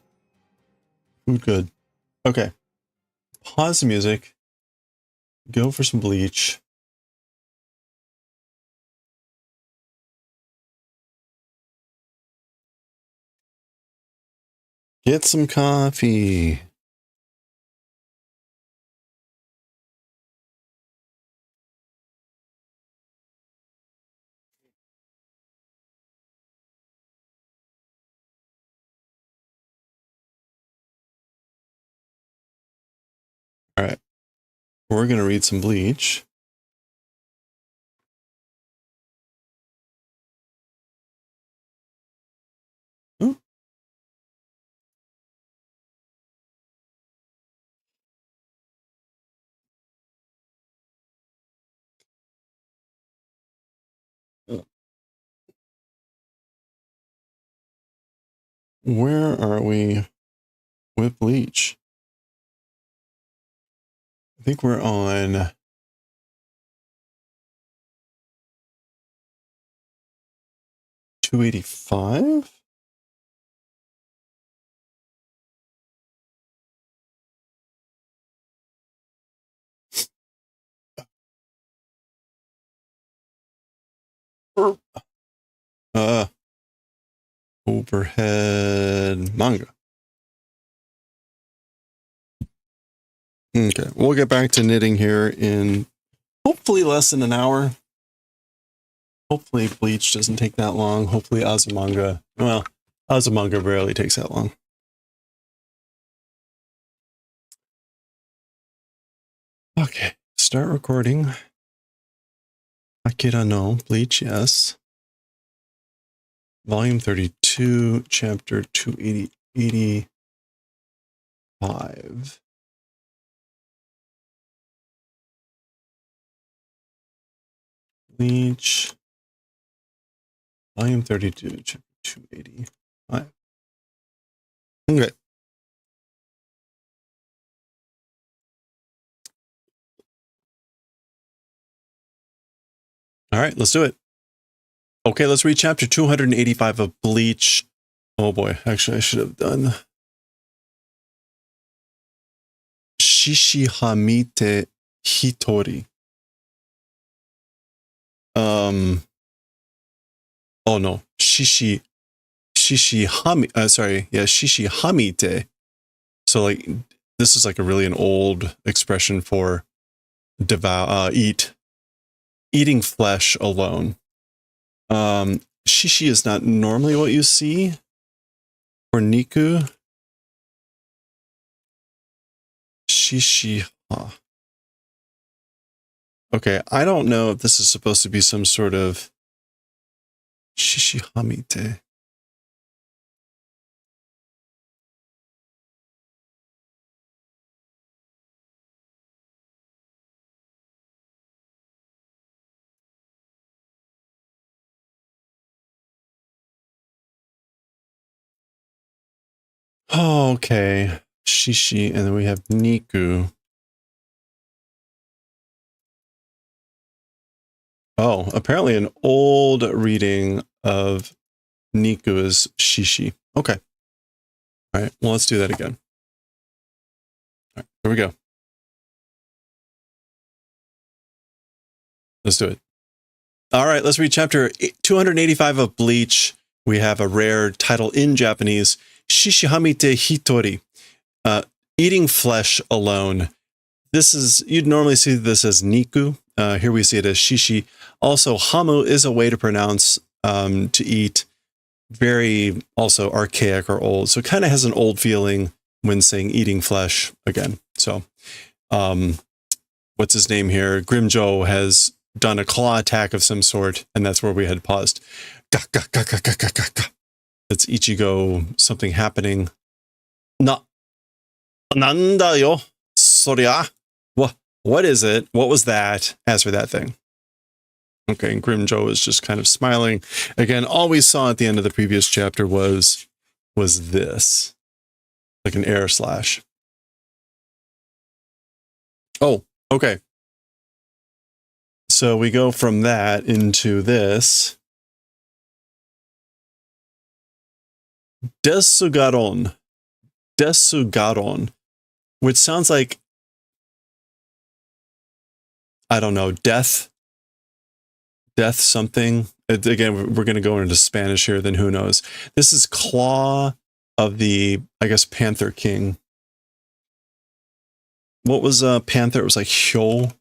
Food good. Okay. Pause the music. Go for some Bleach. Get some coffee. All right. We're going to read some Bleach. Ooh. Where are we with Bleach? I think we're on 285. Overhead manga. Okay, we'll get back to knitting here in hopefully less than an hour. Hopefully Bleach doesn't take that long. Hopefully Azumanga, well, Azumanga rarely takes that long. Okay, start recording. AKIRA no Bleach, yes. Volume 32, chapter 285. Bleach. Volume 32, chapter 285. Okay. All right, let's do it. Okay, let's read chapter 285 of Bleach. Oh boy, actually I should have done Shishihamite Hitori. Oh no, Shishihamite. So like this is like a really an old expression for eating flesh alone. Shishi is not normally what you see for Niku. Shishiha. Okay, I don't know if this is supposed to be some sort of Shishihamite. Oh, okay. Shishi, and then we have Niku. Oh, apparently an old reading of Niku is Shishi. Okay. All right. Well, let's do that again. All right. Here we go. Let's do it. All right. Let's read chapter 285 of Bleach. We have a rare title in Japanese, Shishihamite Hitori, eating flesh alone. This is, you'd normally see this as Niku. Here we see it as Shishi. Also, Hamu is a way to pronounce to eat. Very also archaic or old. So it kind of has an old feeling when saying eating flesh again. So what's his name here? Grimjo has done a claw attack of some sort, and that's where we had paused. It's Ichigo, something happening. Nandayo, sorya. What is it? What was that? As for that thing. Okay, and Grimjo is just kind of smiling. Again, all we saw at the end of the previous chapter was this. Like an air slash. Oh, okay. So we go from that into this. Desugaron. Desugaron. Which sounds like, I don't know, death something. Again, we're going to go into Spanish here, then who knows. This is Claw of the, I guess, Panther King. What was Panther? It was like Hyo.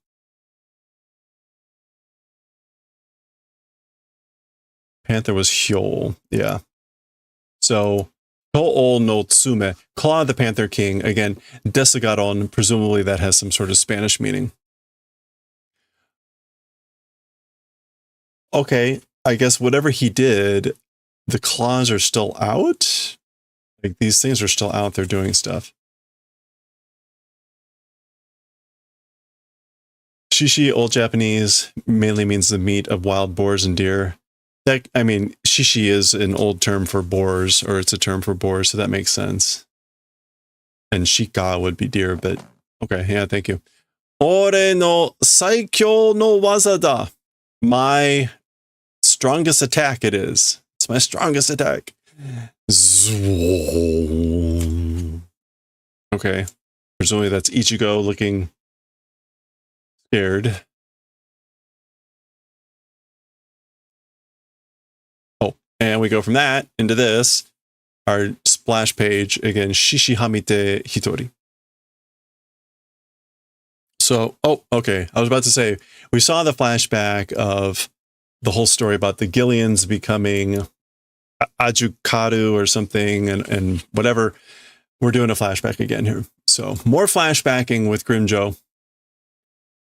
Panther was Hyo, yeah. So, To'o no Tsume, Claw of the Panther King. Again, Desugaron, presumably that has some sort of Spanish meaning. Okay, I guess whatever he did, the claws are still out? Like, these things are still out there doing stuff. Shishi, Old Japanese, mainly means the meat of wild boars and deer. That, I mean, shishi is an old term for boars, or it's a term for boars, so that makes sense. And shika would be deer, but okay, yeah, thank you. Ore no saikyou no waza da. My strongest attack it is. It's my strongest attack. Okay. Presumably that's Ichigo looking scared. Oh, and we go from that into this. Our splash page, again, Shishihamite Hitori. So, oh, okay. I was about to say, we saw the flashback of the whole story about the Gillians becoming Ajukaru or something and whatever. We're doing a flashback again here. So, more flashbacking with Grimjo.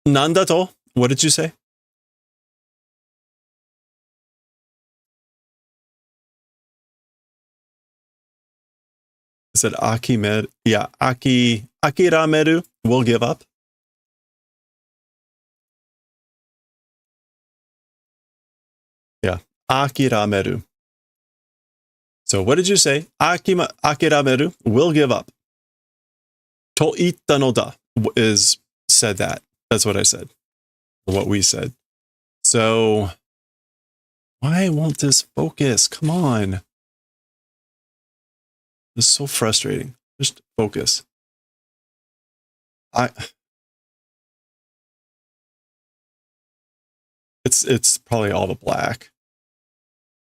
Nandato, what did you say? I said Akimed. Yeah, Akira Meru will give up. Yeah, Akira Meru. So what did you say? Akira Meru will give up. To itta no da is said that. That's what I said. What we said. So why won't this focus? Come on. This is so frustrating. Just focus. It's probably all the black.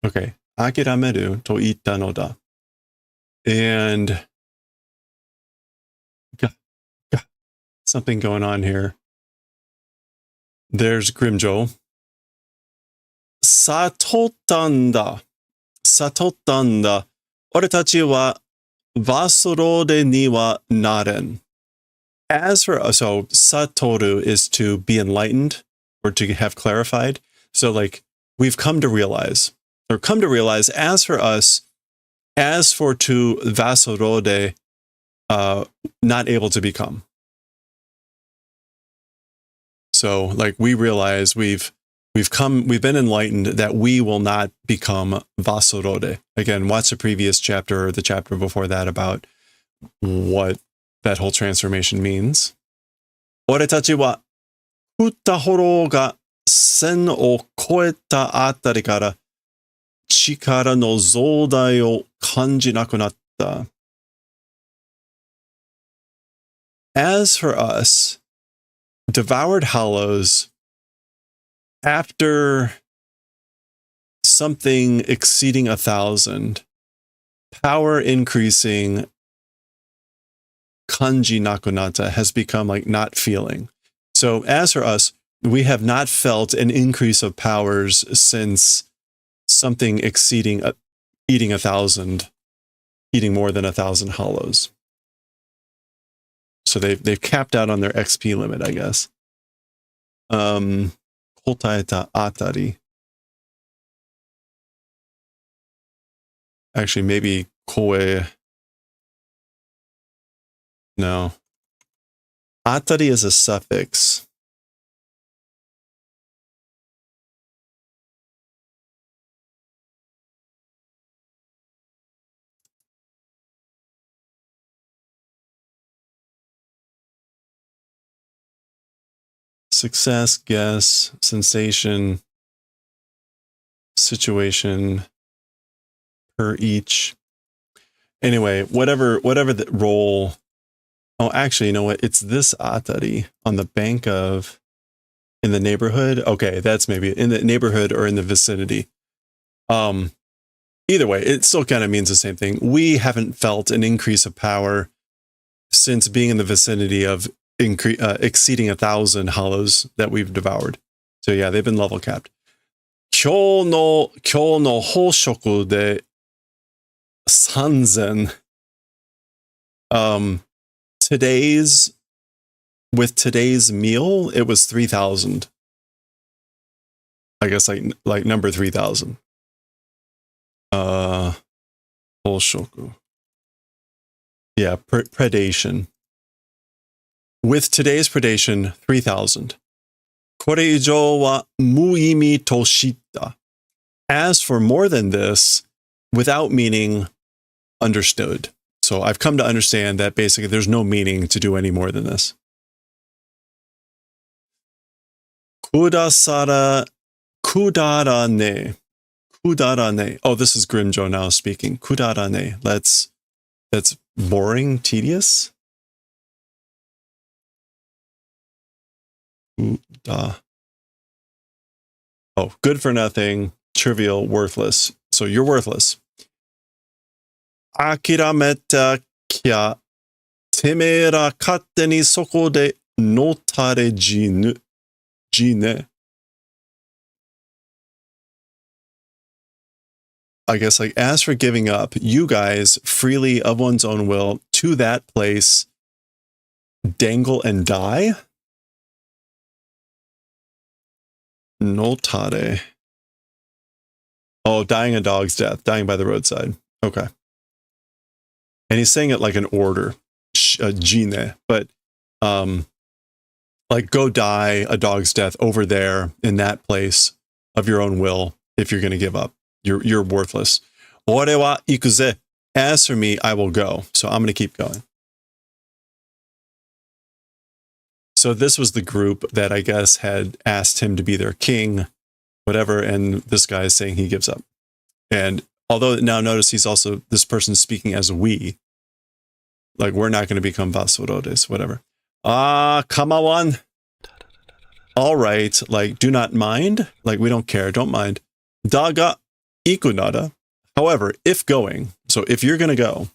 Okay. Akirameru to itta no da. And something going on here. There's Grimjo. Satotanda. Satotanda. Oretachi wa vasorode ni wa naren. As for, so Satoru is to be enlightened or to have clarified. So like we've come to realize, as for us, as for to vasorode, not able to become. So like we realize we've been enlightened that we will not become vasorode. Again, watch the previous chapter or the chapter before that about what that whole transformation means. 俺たちは降った炎が線を越えたあたりから力の増大を感じなくなった。As for us, devoured hollows, after something exceeding 1,000, power increasing kanji nakunata has become like not feeling. So as for us, we have not felt an increase of powers since something exceeding eating more than 1,000 hollows. So they've capped out on their XP limit, I guess. Kotaeta atari. Actually, maybe koe. No. Atari is a suffix. Success, guess, sensation, situation, per each. Anyway, whatever the role. Oh, actually, you know what? It's this atari on the bank of, in the neighborhood. Okay, that's maybe in the neighborhood or in the vicinity. Either way, it still kind of means the same thing. We haven't felt an increase of power since being in the vicinity of exceeding 1,000 hollows that we've devoured. So yeah, they've been level capped. 今日の飽食で3000. With today's meal, it was 3,000. I guess like number 3,000. 飽食. Yeah, predation. With today's predation, 3,000. これ以上は無意味と知った. As for more than this, without meaning, understood. So I've come to understand that basically there's no meaning to do any more than this. Kudarane. Kudarane. Oh, this is Grimjo now speaking. Kudarane. That's boring, tedious. Oh, good for nothing, trivial, worthless. So you're worthless. Akirameta kya temera katte ni soko de notare jine. I guess like as for giving up, you guys freely of one's own will to that place dangle and die? Notare. Oh, dying a dog's death, dying by the roadside. Okay. And he's saying it like an order, jine, but like go die a dog's death over there in that place of your own will if you're going to give up. You're worthless. Ore wa ikuze. As for me, I will go. So I'm going to keep going. So this was the group that I guess had asked him to be their king, whatever, and this guy is saying he gives up. And although now notice he's also, this person speaking as we, like we're not going to become vassorodes, whatever. Kamawan. All right, like do not mind, like we don't care, don't mind. Daga ikunada. However, if going, so if you're going to go,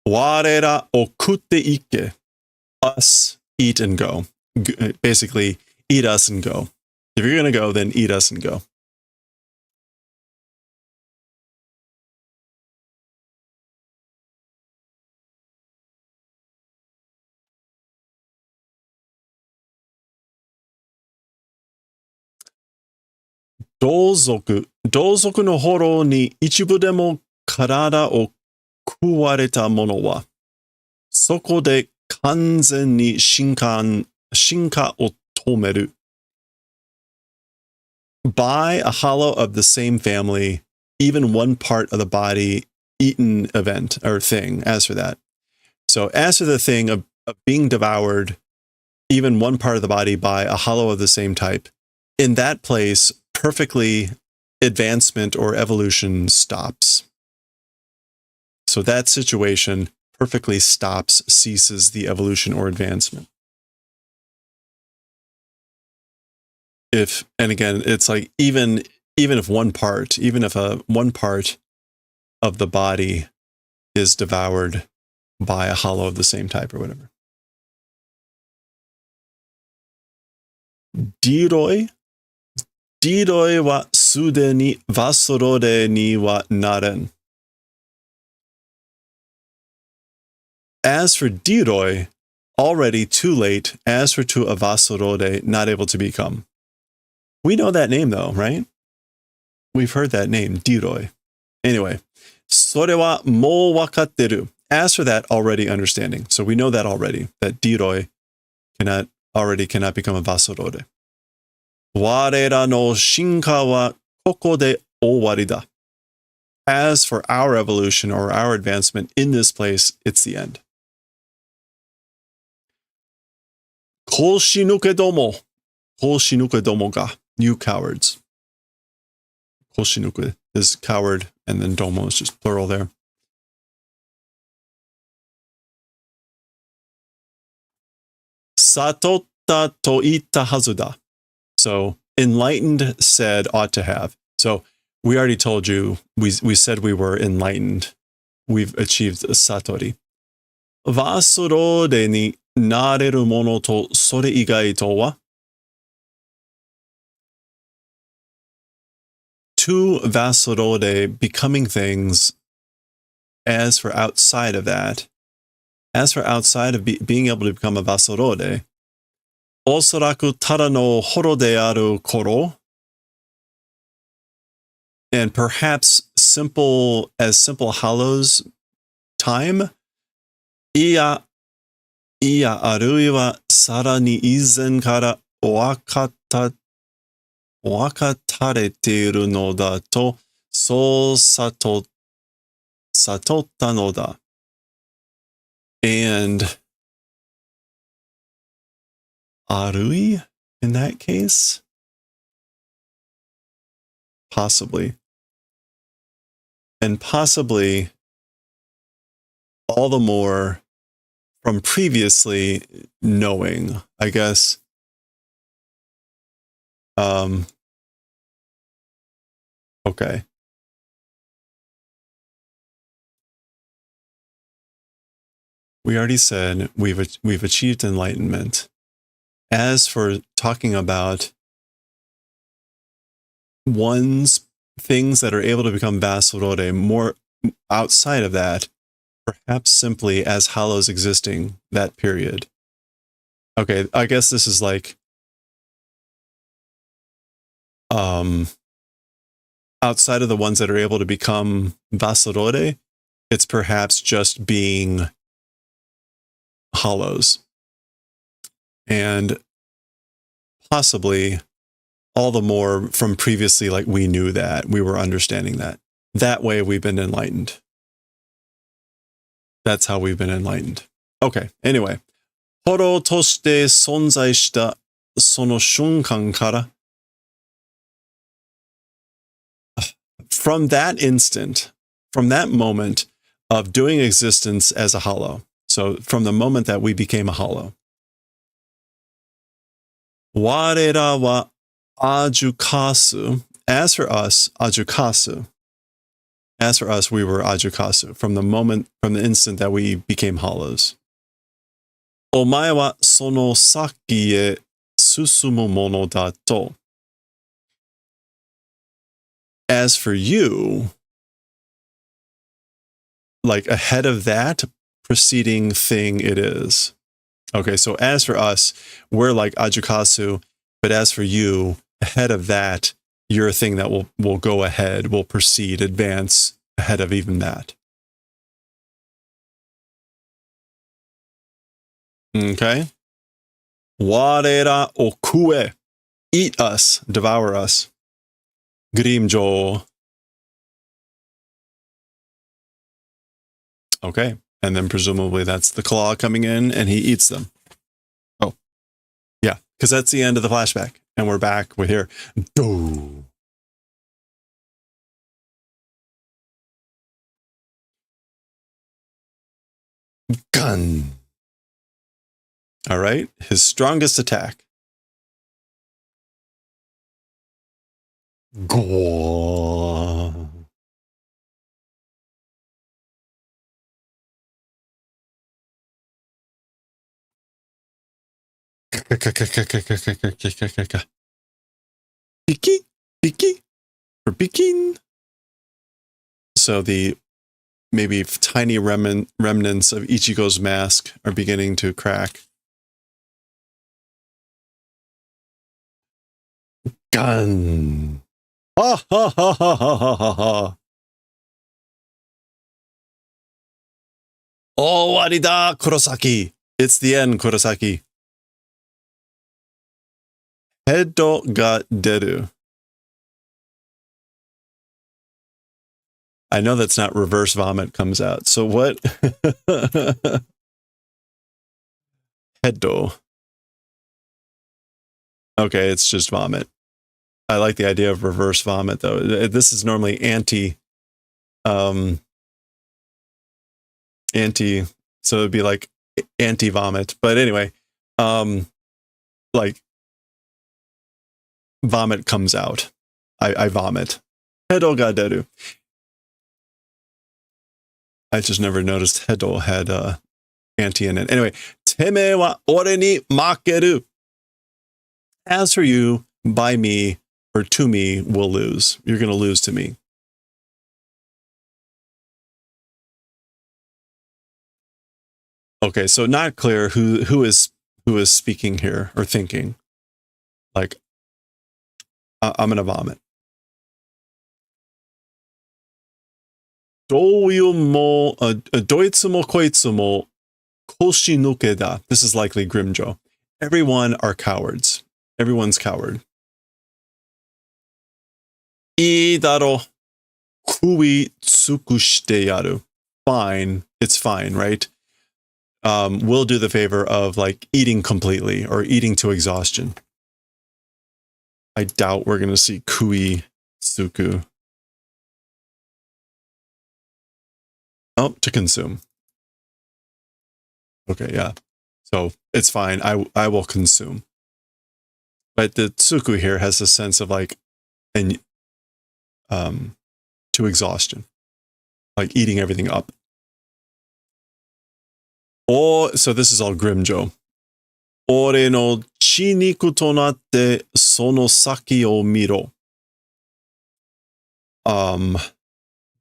warera okutte ikke, us eat and go. Basically, eat us and go. If you're going to go, then eat us and go. Dozoku no horo ni ichibu demo karada o kuwareta mono wa, soko de kanzen ni shinka o tomeru. By a hollow of the same family, even one part of the body eaten event or thing, as for that. So as for the thing of being devoured, even one part of the body by a hollow of the same type, in that place, perfectly advancement or evolution stops. So that situation perfectly stops, ceases the evolution or advancement. And again, it's like even if one part of the body is devoured by a hollow of the same type or whatever. Diroi wa sude ni vasorode ni wa naren. As for Diroi, already too late. As for to a vasorode, not able to become. We know that name though, right? We've heard that name, Diroi. Anyway, sore wa mou wakatteru. As for that, already understanding. So we know that already, that Diroi cannot become a vasorode. Warera no shinka wa koko de owari da. As for our evolution or our advancement in this place, it's the end. Koshinuke domo ga. You cowards. Koshinuke is coward, and then domo is just plural there. Satotta to itta hazuda. So enlightened said ought to have. So we already told you, we said we were enlightened. We've achieved satori. Vasorode ni nareru mono to sore igai to wa? To vasorode, becoming things. As for outside of that, being able to become a vasorode, osaraku tada no horo de aru koro, and perhaps simple hollows time, iya arui wa sarani izen kara owakatareteru no da to so satotta no da. And arui in that case? Possibly. And possibly all the more from previously knowing, I guess. Okay. We already said we've achieved enlightenment. As for talking about things that are able to become vasorode, more outside of that, perhaps simply as hollows existing that period. Okay, I guess this is like outside of the ones that are able to become vasorode, it's perhaps just being hollows. And possibly all the more from previously, like we knew that, we were understanding that. That way we've been enlightened. That's how we've been enlightened. Okay, anyway. Horo toshite sonzai shita sono shunkan kara. From that instant, from that moment of doing existence as a hollow. So from the moment that we became a hollow. Warera wa ajukasu. As for us, ajukasu. As for us, we were ajukasu from the instant that we became hollows. Omae wa sono saki e susumu mono da to. As for you, like ahead of that preceding thing it is. Okay, so as for us, we're like ajukasu, but as for you, ahead of that, you're a thing that will go ahead, will proceed, advance ahead of even that. Okay? Warera okue. Eat us, devour us. Grimjo. Okay. And then presumably that's the claw coming in and he eats them. Oh, yeah. Because that's the end of the flashback. And we're back with here. Do. Gun. All right. His strongest attack. Go. Piki, piki, for pikin. So the maybe tiny remnants of Ichigo's mask are beginning to crack. Gun. Ha ha ha ha ha ha ha. Oh, warida, Kurosaki. It's the end, Kurosaki. Hedo ga deru. I know that's not reverse vomit comes out. So what? Hedo. Okay, it's just vomit. I like the idea of reverse vomit though. This is normally anti, so it'd be like anti-vomit. But anyway, like vomit comes out. I vomit. Hedo ga deru. I just never noticed Hedo had anti in it. Anyway, teme wa ore ni makeru. As for you, by me, or to me, will lose. You're going to lose to me. Okay, so not clear who is speaking here or thinking. Like, I'm going to vomit. Doitsu mo koitsu mo koshinuke da. This is likely Grimjo. Everyone are cowards. Everyone's coward. Idaro kui tsukushite yaru. Fine. It's fine, right? We'll do the favor of like eating completely or eating to exhaustion. I doubt we're going to see kui tsuku. Oh, to consume. Okay, yeah. So it's fine. I will consume. But the tsuku here has a sense of like to exhaustion. Like eating everything up. Oh, so this is all Grimjo. Ore no chiniku to natte sono saki o miro.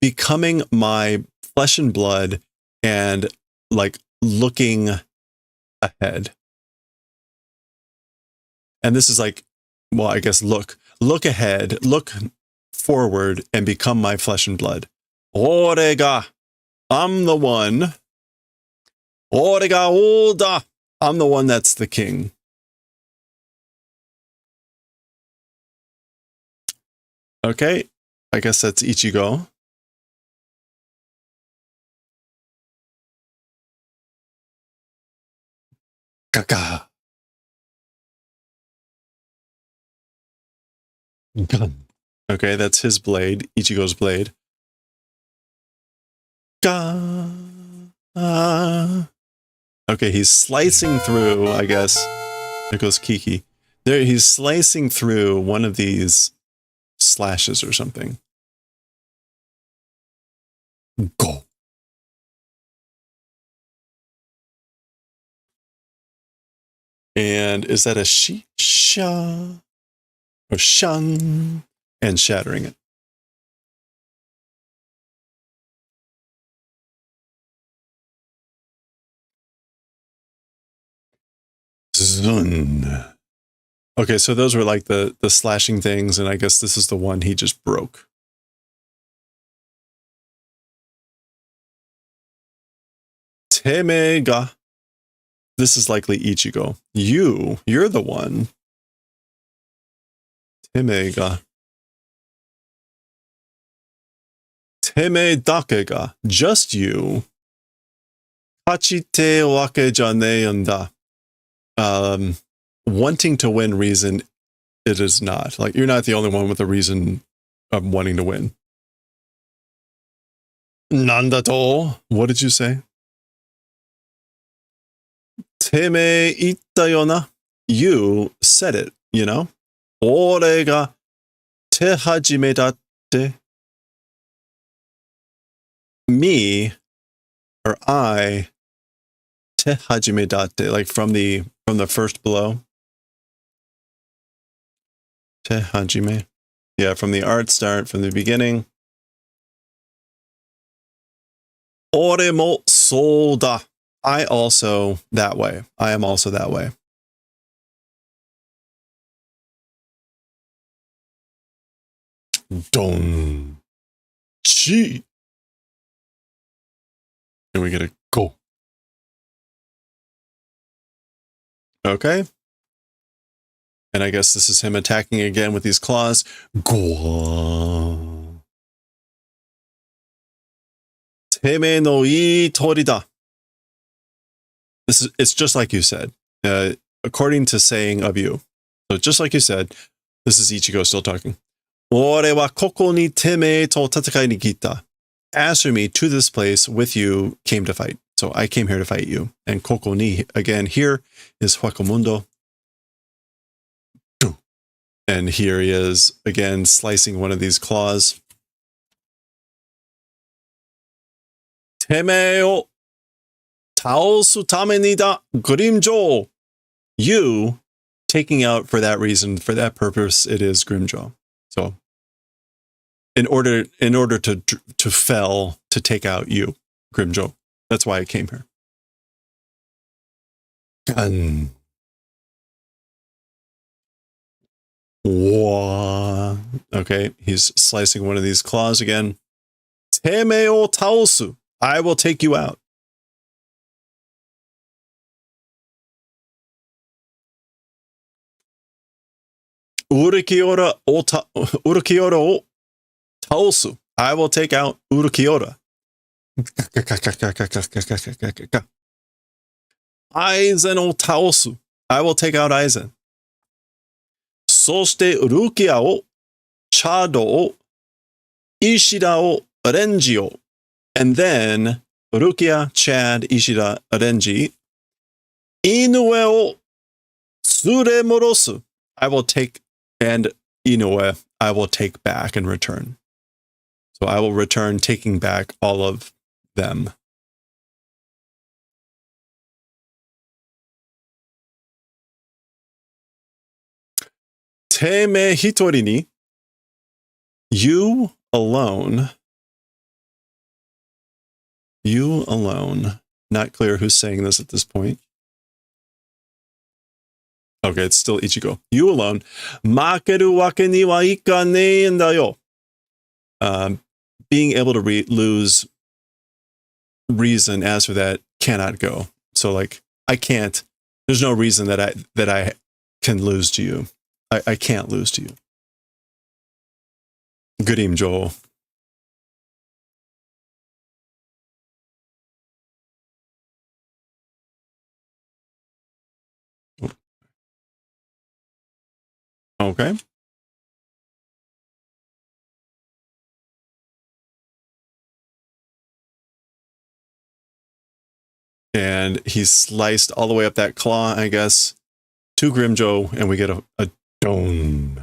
Becoming my flesh and blood and like looking ahead. And this is like, well, I guess look ahead, look forward and become my flesh and blood. Orega, I'm the one. Orega oda, I'm the one that's the king. Okay, I guess that's Ichigo. Kaka. Gun. Okay, that's his blade, Ichigo's blade. Ga. Okay, he's slicing through, I guess. There goes Kiki. There, he's slicing through one of these slashes or something. Go. And is that a shisha? Or shan? And shattering it. Zun. Okay, so those were like the slashing things, and I guess this is the one he just broke. Temega. This is likely Ichigo. You're the one. Temega. Teme dakega. Just you. Hachite wake janeanda. Wanting to win reason, it is not. Like, you're not the only one with a reason of wanting to win. Nandato? What did you say? Teme itta yona. You said it, you know? Ore ga te hajime datte. Me, or I, te hajime datte, like from the first blow. Te hajime. Yeah, from the art start, from the beginning. Ore mo so da. I also that way. I am also that way. Don. Chi. And we get a go. Okay. And I guess this is him attacking again with these claws. Go. Teme no ii tori da. It's just like you said. According to saying of you. So just like you said, this is Ichigo still talking. Ore wa koko ni teme to tatakai ni kita. As for me, to this place with you came to fight. So I came here to fight you. And koko ni, again, here is Huacamundo. And here he is, again, slicing one of these claws. Teme o taosu tame ni da Grimjo. You, taking out for that reason, for that purpose, it is Grimjo. So, in order to fell, to take out you, Grimjo. That's why I came here. Gun. Wah. Okay, he's slicing one of these claws again. Teme o taosu. I will take you out. Urukiora o taosu. I will take out Urukiora. Aizen o taosu. I will take out Aizen. Soshite Urukia o Chado o Ishida o Renji o. And then Urukia, Chad, Ishida, Renji. Inoue o Tsuremorosu. I will take, and Inoue, I will take back and return. So I will return, taking back all of them. Teme hitori ni. You alone. You alone. Not clear who's saying this at this point. Okay, it's still Ichigo. You alone. Makeru wake ni wa ikanei en da yo. Being able to lose reason as for that cannot go. So like, I can't. There's no reason that I can lose to you. I can't lose to you. Good evening, Joel. Okay. And he's sliced all the way up that claw, I guess, to Grimjo, and we get a dome.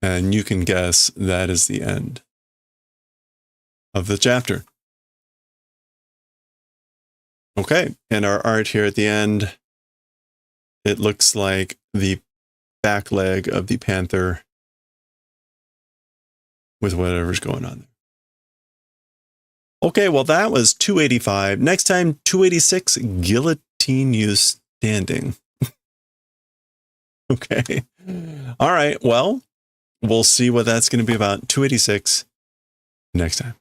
And you can guess that is the end of the chapter. Okay, and our art here at the end, it looks like the back leg of the panther with whatever's going on there. Okay, well, that was 285. Next time, 286, guillotine you standing. Okay. All right, well, we'll see what that's going to be about. 286 next time.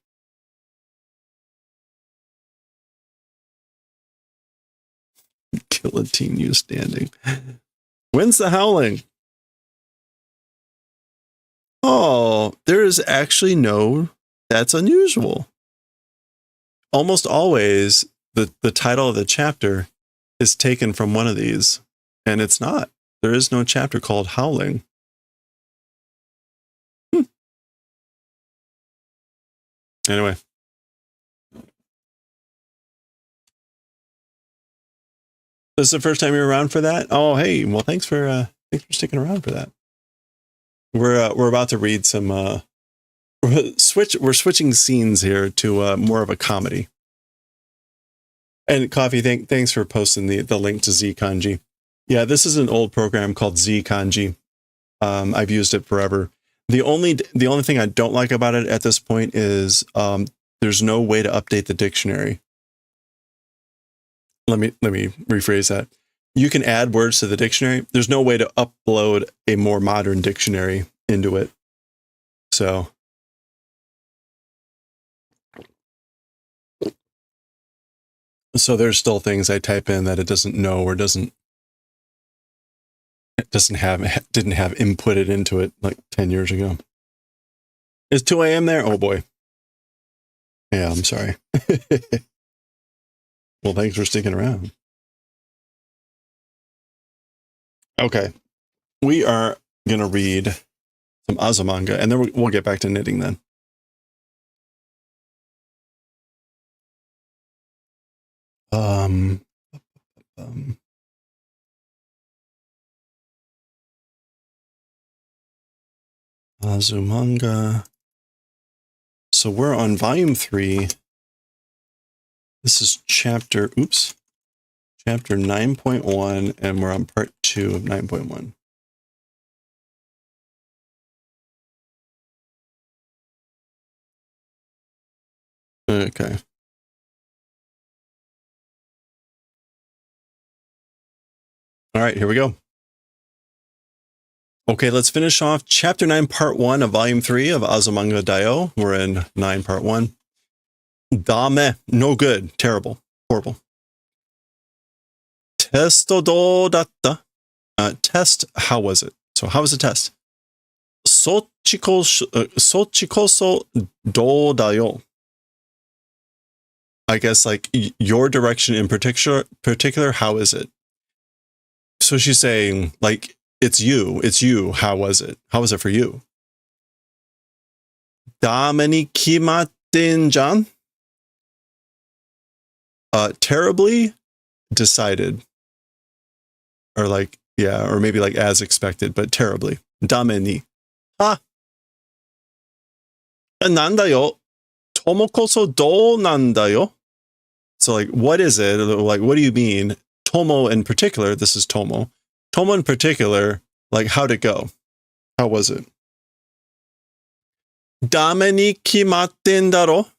Guillotine you standing. When's the howling? Oh, there is actually no, that's unusual. almost always the title of the chapter is taken from one of these, and it's not. There is no chapter called Howling. Anyway. This is the first time you're around for that? Oh, hey, well, thanks for sticking around for that. We're about to read some we're switching scenes here to more of a comedy. And Coffee, thanks for posting the link to Z Kanji. Yeah, this is an old program called Z Kanji. I've used it forever. The only thing I don't like about it at this point is there's no way to update the dictionary. Let me rephrase that. You can add words to the dictionary. There's no way to upload a more modern dictionary into it. So there's still things I type in that it doesn't know or didn't have inputted into it like 10 years ago. Is 2 a.m. there? Oh boy. Yeah, I'm sorry. Well, thanks for sticking around. Okay. We are going to read some Azumanga, and then we'll get back to knitting then. Azumanga. So we're on volume 3. This is chapter 9.1, and we're on part 2 of 9.1. Okay. All right, here we go. Okay, let's finish off chapter 9, part 1 of volume 3 of Azumanga Daioh. We're in 9, part 1. Dame, no good, terrible, horrible. Testo do datta. Test, how was it? So how was the test? Sochikoso do dayo. I guess like your direction in particular, how is it? So she's saying like, it's you, how was it? How was it for you? Dame ni kimatten jan? Terribly decided. Or like, yeah, or maybe like as expected, but terribly. Dame ni. Ah. Nandayo. Tomo koso do nandayo. So like, what is it? Like, what do you mean? Tomo in particular, this is Tomo. Tomo in particular, like, how'd it go? How was it? Dame ni kimatten daro.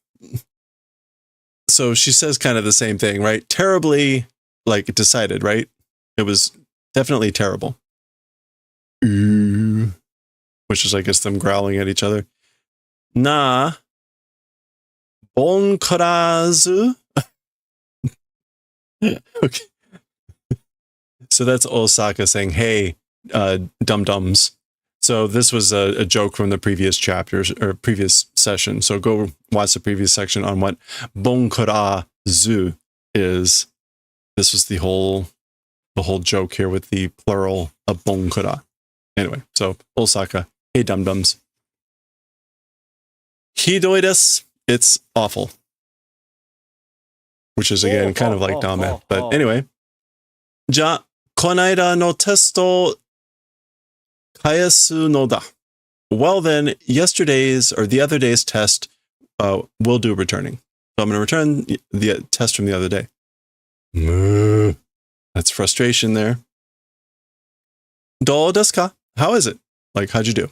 So she says kind of the same thing, right? Terribly, like, decided, right? It was definitely terrible. Which is, I guess, them growling at each other. Na bonkarazu. Okay. So that's Osaka saying, hey, dum-dums. So this was a joke from the previous chapters or previous session. So go watch the previous section on what bonkarazu is. This was the whole joke here with the plural of bonkara. Anyway, so Osaka, hey dum-dums. Hidoi desu. It's awful. Which is again kind of like Dame. But anyway. Ja, konaida no testo kaesu no da. Well then, yesterday's or the other day's test will do returning. So I'm going to return the test from the other day. That's frustration there. Do desu ka? How is it? Like, how'd you do?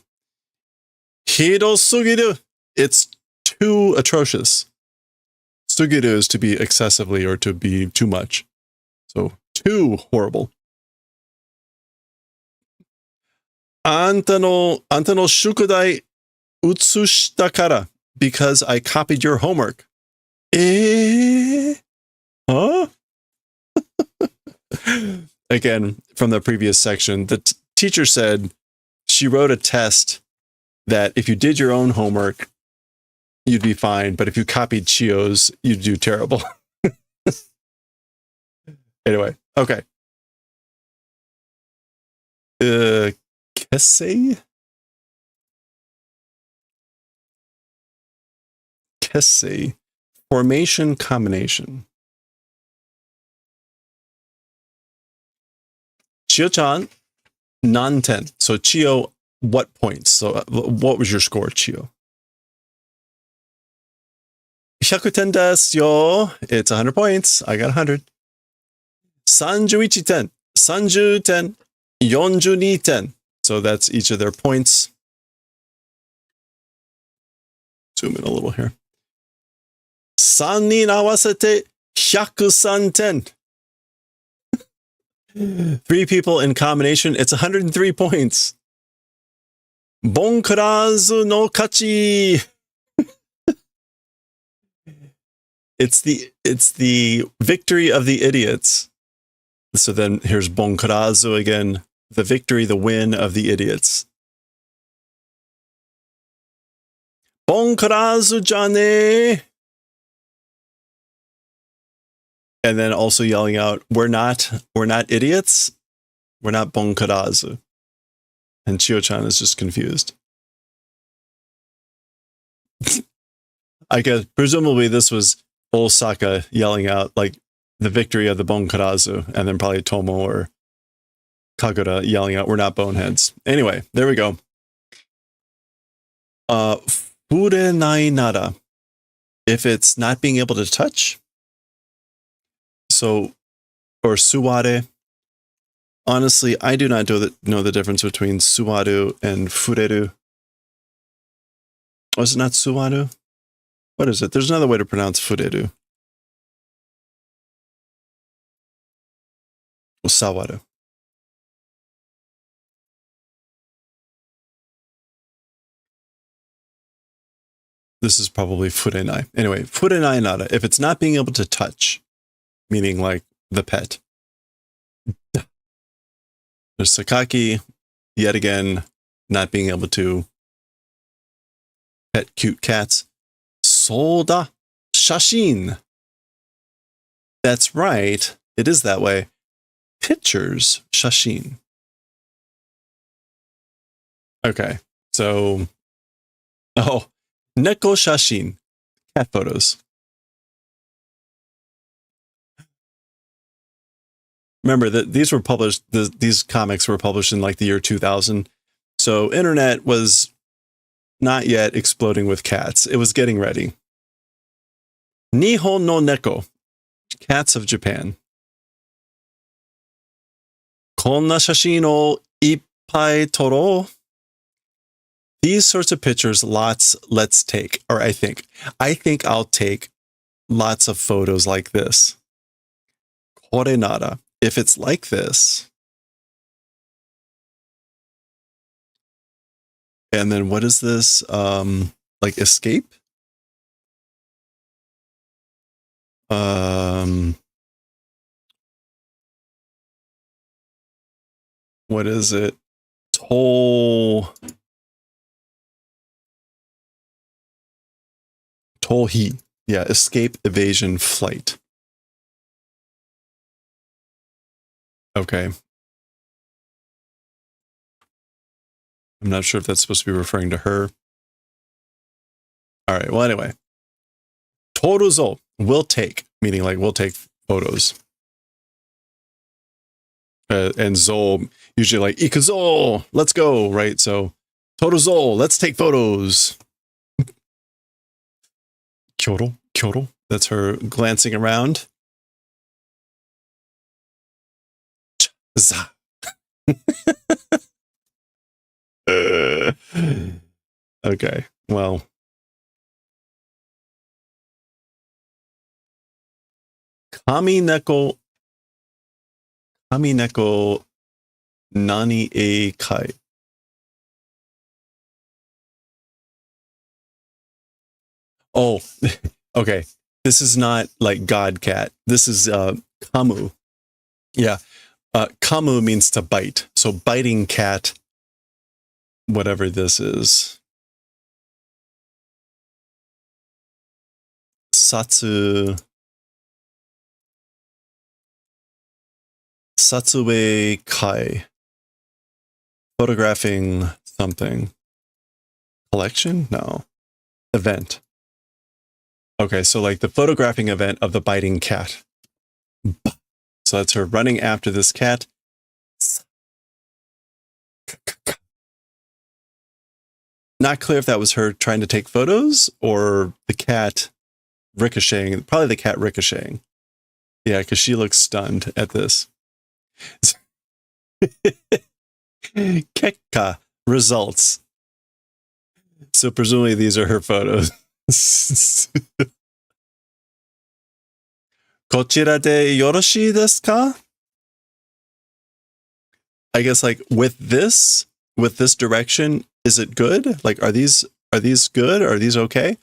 Hido sugiru. It's too atrocious. Sugiru is to be excessively or to be too much. So, too horrible. Anta no shukudai utsushita kara, because I copied your homework. Huh? Again, from the previous section, the teacher said she wrote a test that if you did your own homework, you'd be fine. But if you copied Chio's, you'd do terrible. Anyway, okay. Kessei? Kessei. Formation combination. Chio-chan, non-10. So Chio, what points? So what was your score, Chio? 100 desu yo. It's 100 points. I got 100. 31 ten. 30 ten. 42 ten. So that's each of their points. Zoom in a little here. 3人合わせて103 ten. 3 people in combination, it's 103 points. Bonkurazu no kachi. It's the victory of the idiots. So then here's Bonkurazu again. The victory, the win of the idiots. Bonkurazu jane. And then also yelling out, we're not idiots. We're not Bonkurazu. And Chio-chan is just confused. I guess presumably this was Osaka yelling out like the victory of the Bonkurazu, and then probably Tomo or Kagura yelling out, we're not boneheads. Anyway, there we go. Furenai nara. If it's not being able to touch. So, or suware. Honestly, I do not know the difference between suwaru and fureru. Oh, is it not suwaru? What is it? There's another way to pronounce fureru. Or sawaru. This is probably furenai. Anyway, furenai nara. If it's not being able to touch, meaning like the pet. There's Sakaki, yet again, not being able to pet cute cats. Soda shashin. That's right. It is that way. Pictures, shashin. Okay, so, oh, neko shashin, cat photos. Remember that these were published, these comics were published in like the year 2000. So internet was not yet exploding with cats. It was getting ready. Nihon no neko, cats of Japan. Konna shashin o ippai toro. These sorts of pictures, let's take, or I think I'll take lots of photos like this. Kore nara. If it's like this, and then what is this? Like escape? What is it? Tohi. Yeah, escape, evasion, flight. Okay. I'm not sure if that's supposed to be referring to her. All right. Well, anyway. Toruzo, will take, meaning like we'll take photos. And zo, usually like, ikuzo, let's go, right? So, toruzo, let's take photos. Kyoro, that's her glancing around. Okay, well. Kami neko nani e kai. Oh, okay. This is not like God cat. This is kamu. Yeah. Kamu means to bite. So biting cat, whatever this is. Satsue Kai. Photographing something. Collection? No. Event. Okay, so like the photographing event of the biting cat. So that's her running after this cat. Not clear if that was her trying to take photos or the cat ricocheting. Probably the cat ricocheting. Yeah, because she looks stunned at this. Kekka results. So presumably these are her photos. Kochira de yoroshii desu ka? I guess like with this direction, is it good? Like are these good? Are these okay?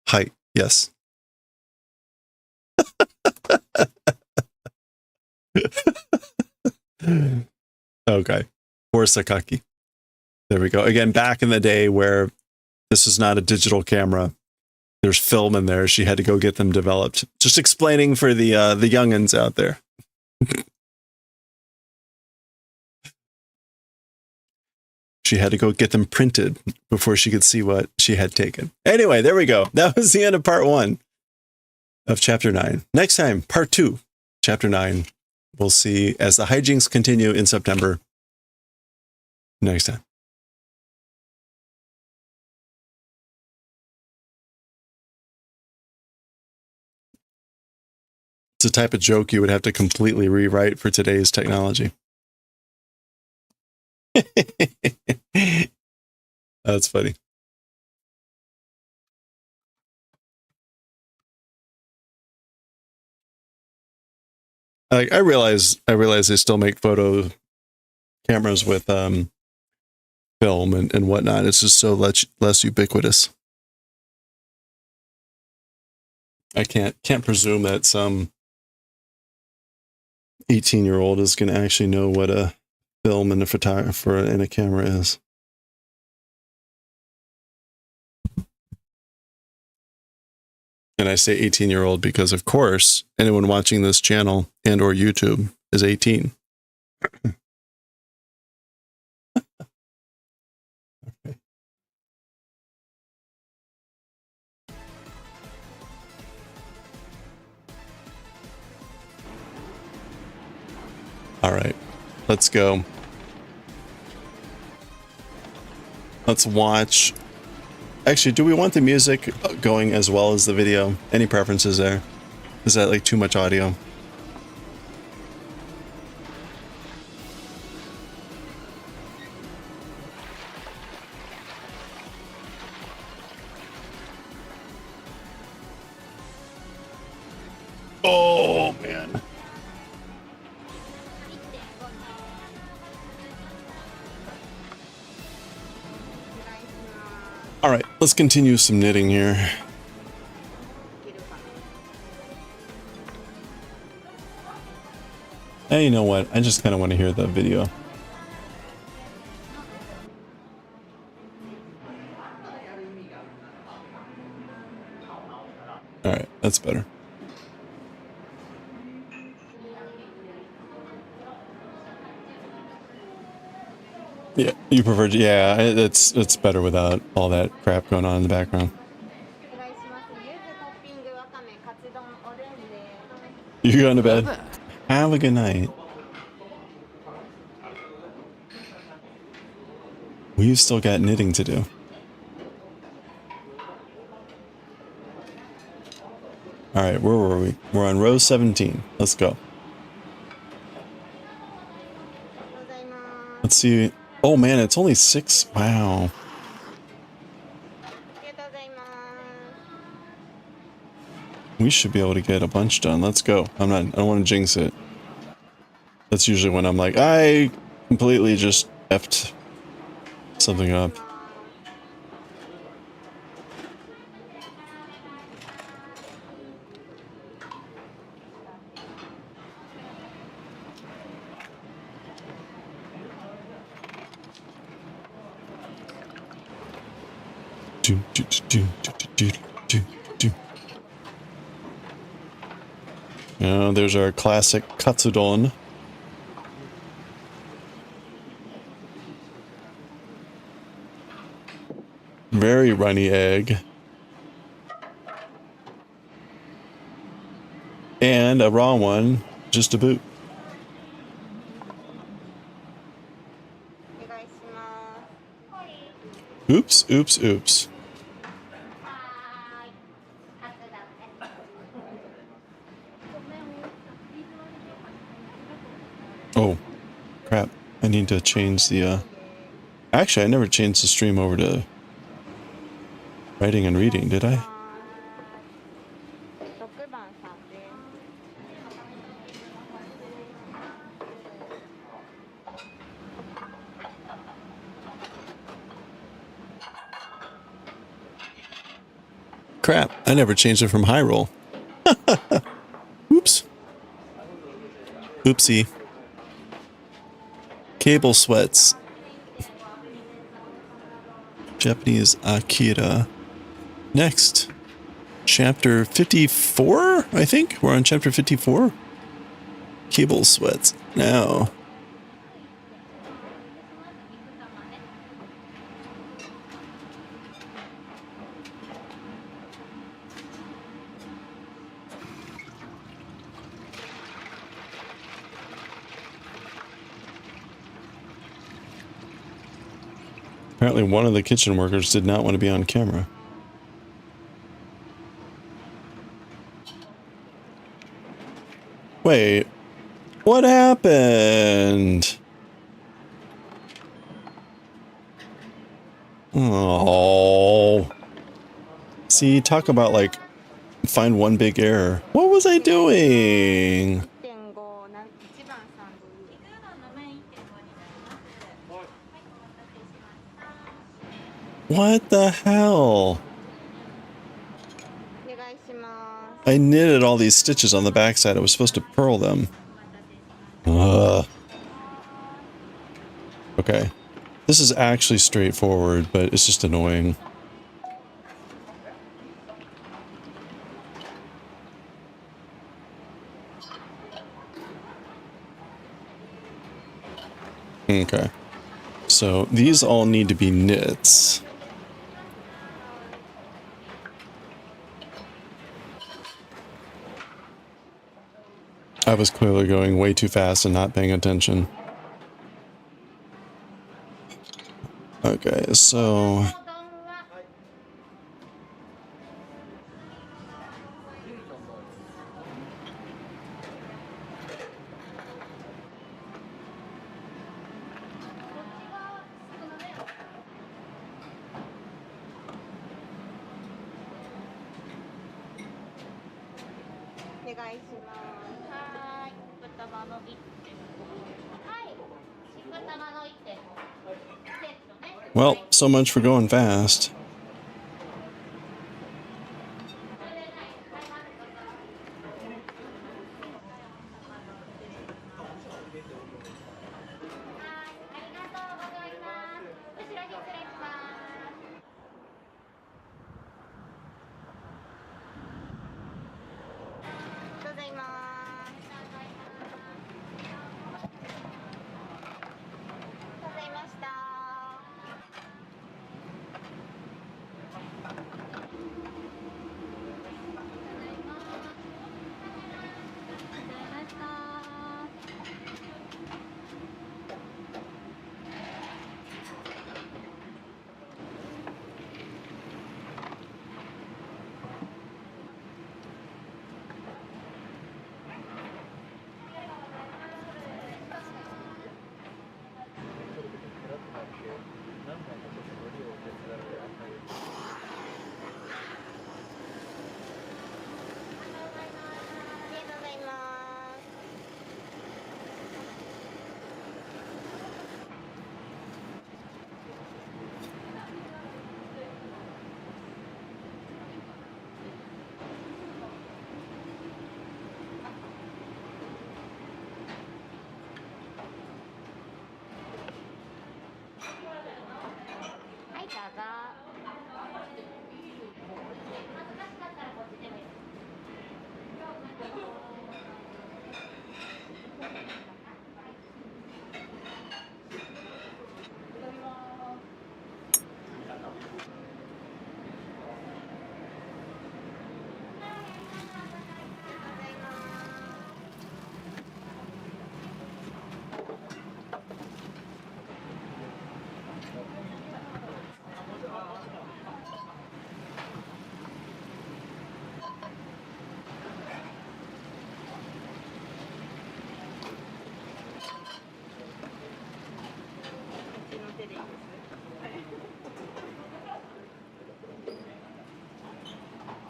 Hi, yes. Okay. Or Sakaki. There we go. Again, back in the day where this is not a digital camera. There's film in there. She had to go get them developed. Just explaining for the youngins out there. She had to go get them printed before she could see what she had taken. Anyway, there we go. That was the end of part 1 of chapter 9. Next time, part 2, chapter 9. We'll see as the hijinks continue in September. Next time. It's a type of joke you would have to completely rewrite for today's technology. That's funny. I realize they still make photo cameras with film and whatnot. It's just so less ubiquitous. I can't presume that some 18-year-old is going to actually know what a film and a photographer and a camera is. And I say 18-year-old because, of course, anyone watching this channel and or YouTube is 18. Okay. All right, let's go. Let's watch. Actually, do we want the music going as well as the video? Any preferences there? Is that like too much audio? Oh, man. All right, let's continue some knitting here. Hey, you know what? I just kind of want to hear the video. All right, that's better. Yeah, you prefer, yeah, it's better without all that crap going on in the background. You going to bed? Have a good night. We've still got knitting to do. All right, where were we? We're on row 17. Let's go. Let's see. Oh man, it's only 6. Wow. We should be able to get a bunch done. Let's go. I don't want to jinx it. That's usually when I'm like, I completely just effed something up. Do, do, do, do, do, do, do, do. Oh, there's our classic katsudon. Very runny egg. And a raw one, just to boot. Oops, oops, oops. Oh, crap. I need to change the, Actually, I never changed the stream over to writing and reading, did I? Crap, I never changed it from Hyrule. Oops. Oopsie. Cable sweats. Japanese AKIRA. Next. Chapter 54, I think? We're on chapter 54? Cable sweats. Now. Apparently one of the kitchen workers did not want to be on camera. Wait, what happened? Oh. See, talk about like, find one big error. What was I doing? What the hell? I knitted all these stitches on the backside. I was supposed to purl them. Ugh. Okay. This is actually straightforward, but it's just annoying. Okay. So these all need to be knits. I was clearly going way too fast and not paying attention. Okay, so... Well, so much for going fast.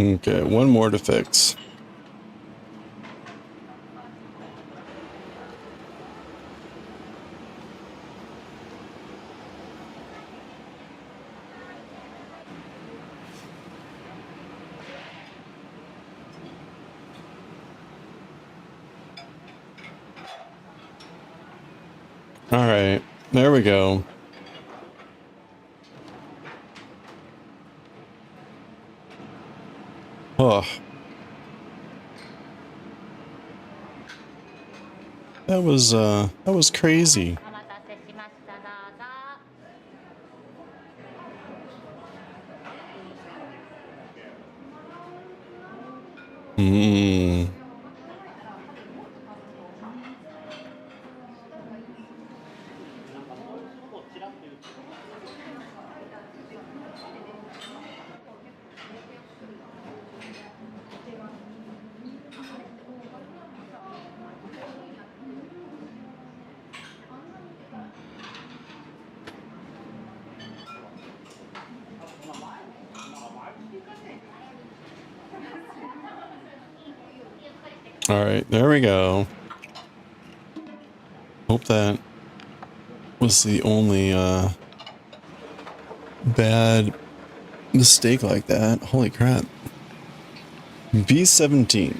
Okay, one more to fix. All right, there we go. Oh, that was crazy. Hmm. All right, there we go. Hope that was the only bad mistake like that. Holy crap. B17.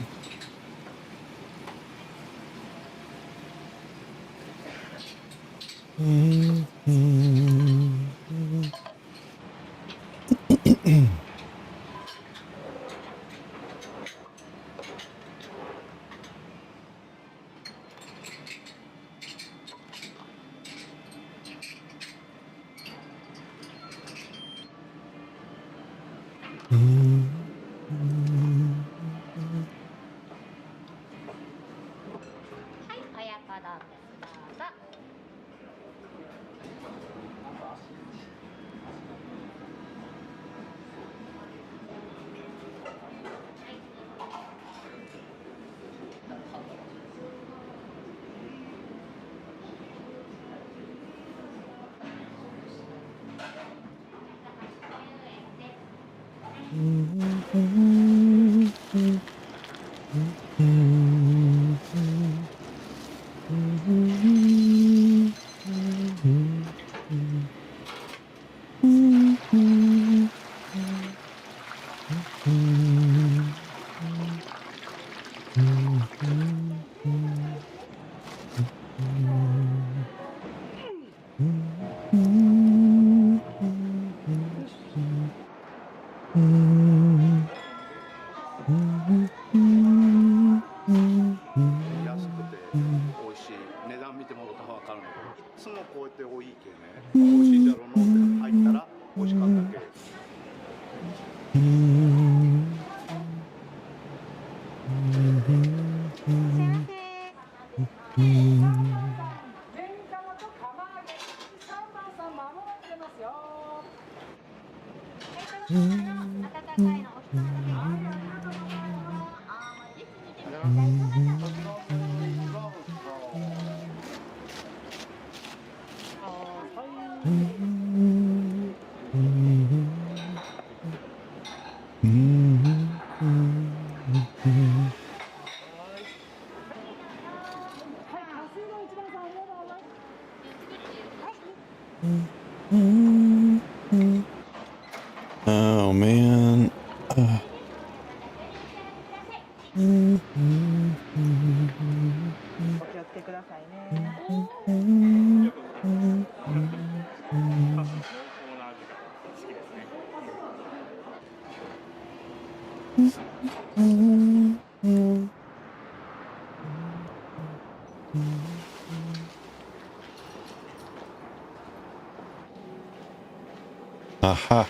Oh man. Aha.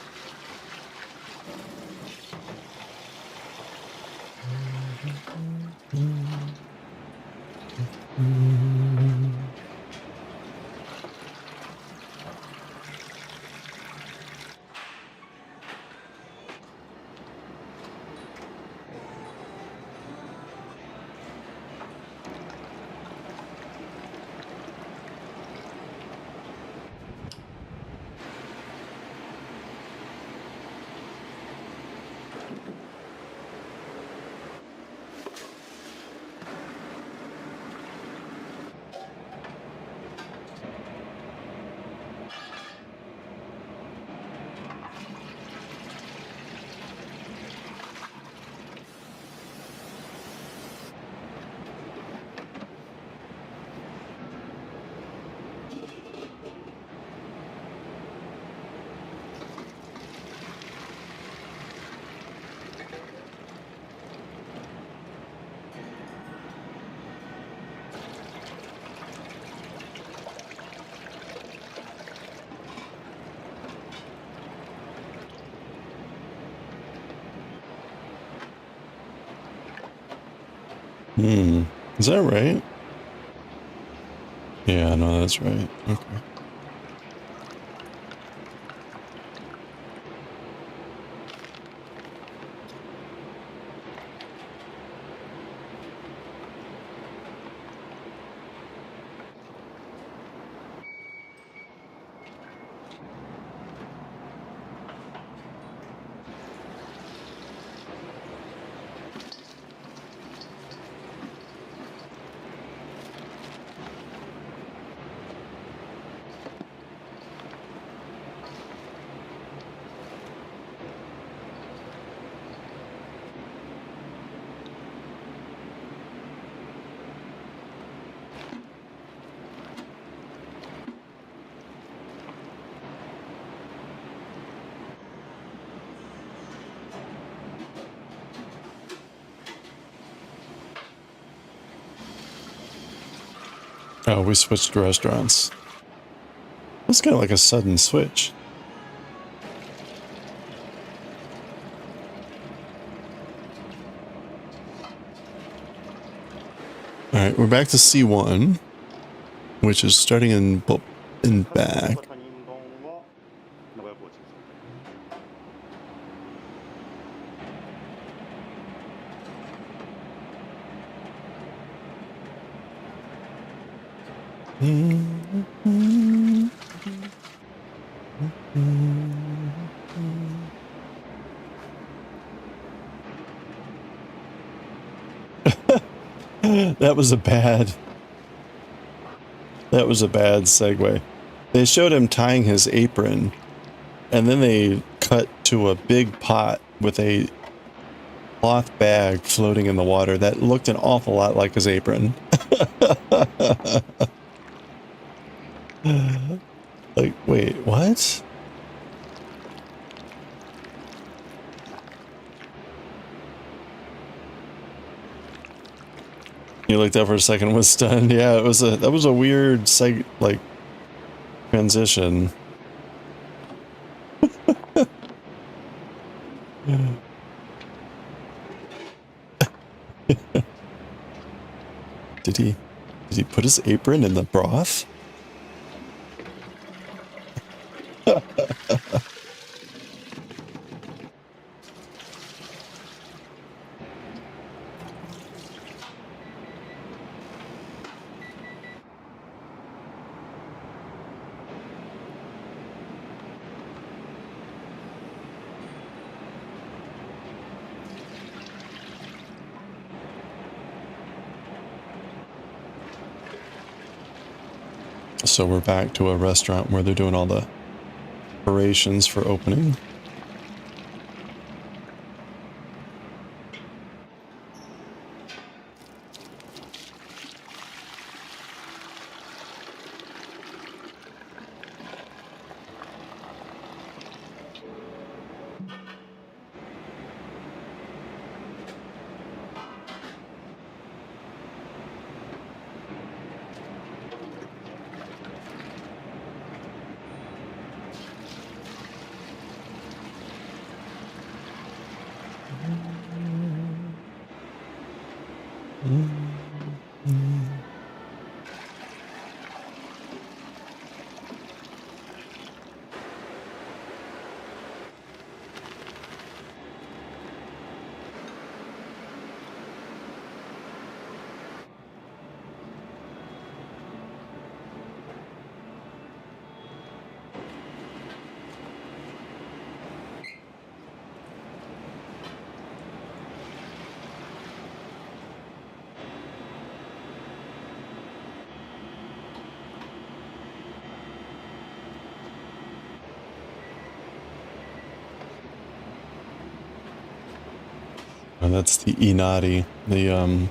Is that right? Yeah, no, that's right. Okay. Oh, we switched restaurants. That's kind of like a sudden switch. Alright, we're back to C1, which is starting in back. That was a bad segue. They showed him tying his apron, and then they cut to a big pot with a cloth bag floating in the water that looked an awful lot like his apron. Like, wait, what? You looked up for a second and was stunned. Yeah, that was a weird transition. Did he put his apron in the broth? So we're back to a restaurant where they're doing all the preparations for opening. And that's the inari, the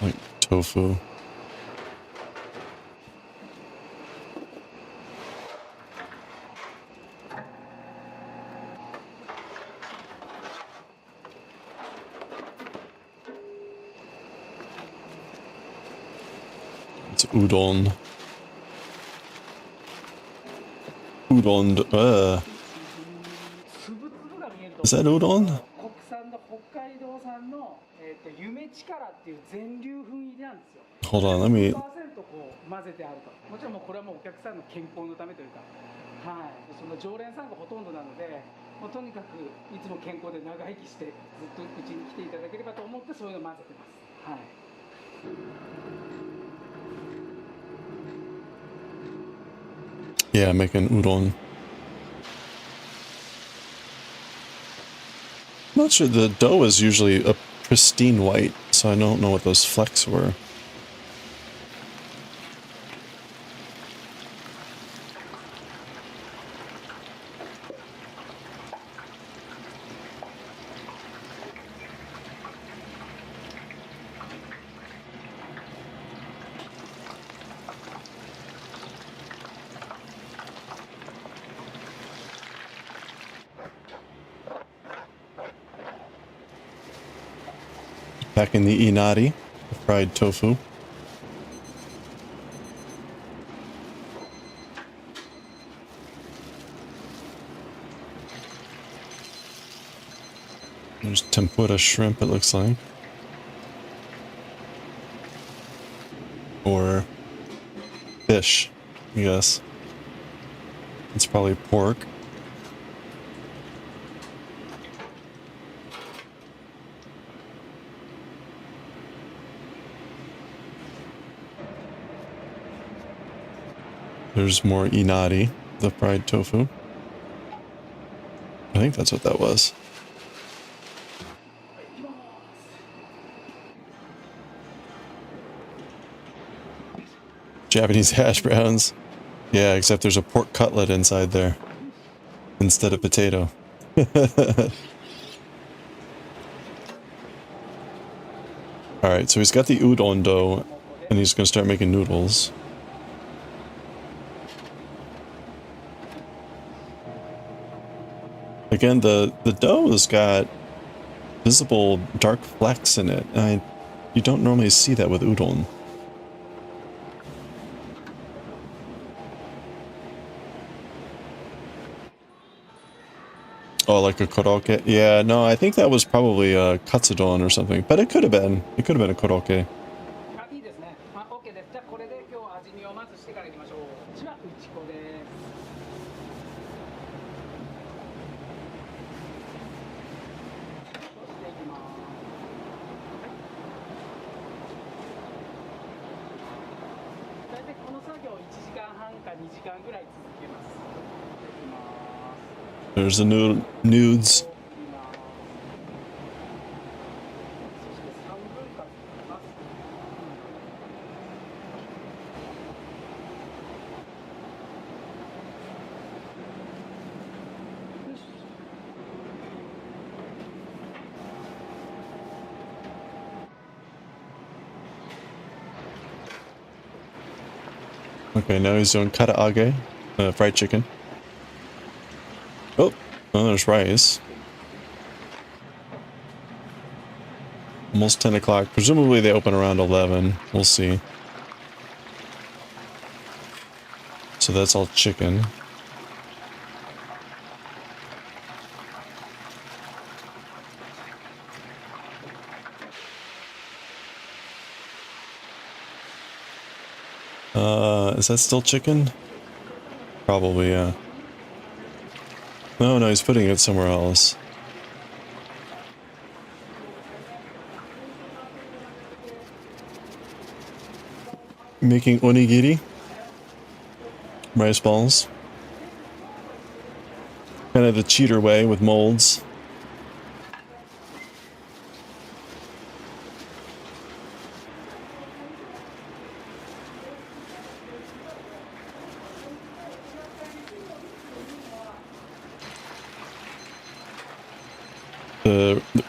like tofu. It's udon. Udon, Is that udon? Hold on, let me. 混ぜてあると。もちろんもうこれはもうお客さんの健康のためというか、はい、その常連さんがほとんどなので、もうとにかくいつも健康で長生きしてずっとうちに来ていただければと思ってそういうのを混ぜてます。はい。Yeah, making udon. I'm not sure, the dough is usually a pristine white, so I don't know what those flecks were. Packing the inari, the fried tofu. There's tempura shrimp, it looks like. Or fish, I guess. It's probably pork. There's more inari, the fried tofu. I think that's what that was. Japanese hash browns. Yeah, except there's a pork cutlet inside there instead of potato. Alright, so he's got the udon dough and he's going to start making noodles. Again, the dough has got visible dark flecks in it. You don't normally see that with udon. Oh, like a korokke? Yeah, no, I think that was probably a katsudon or something. But it could have been. It could have been a korokke. There's the nudes. Okay, now he's doing karaage, fried chicken. Oh, there's rice. Almost 10 o'clock. Presumably they open around 11. We'll see. So that's all chicken. Is that still chicken? Probably, yeah. No, he's putting it somewhere else. Making onigiri. Rice balls. Kind of the cheater way with molds.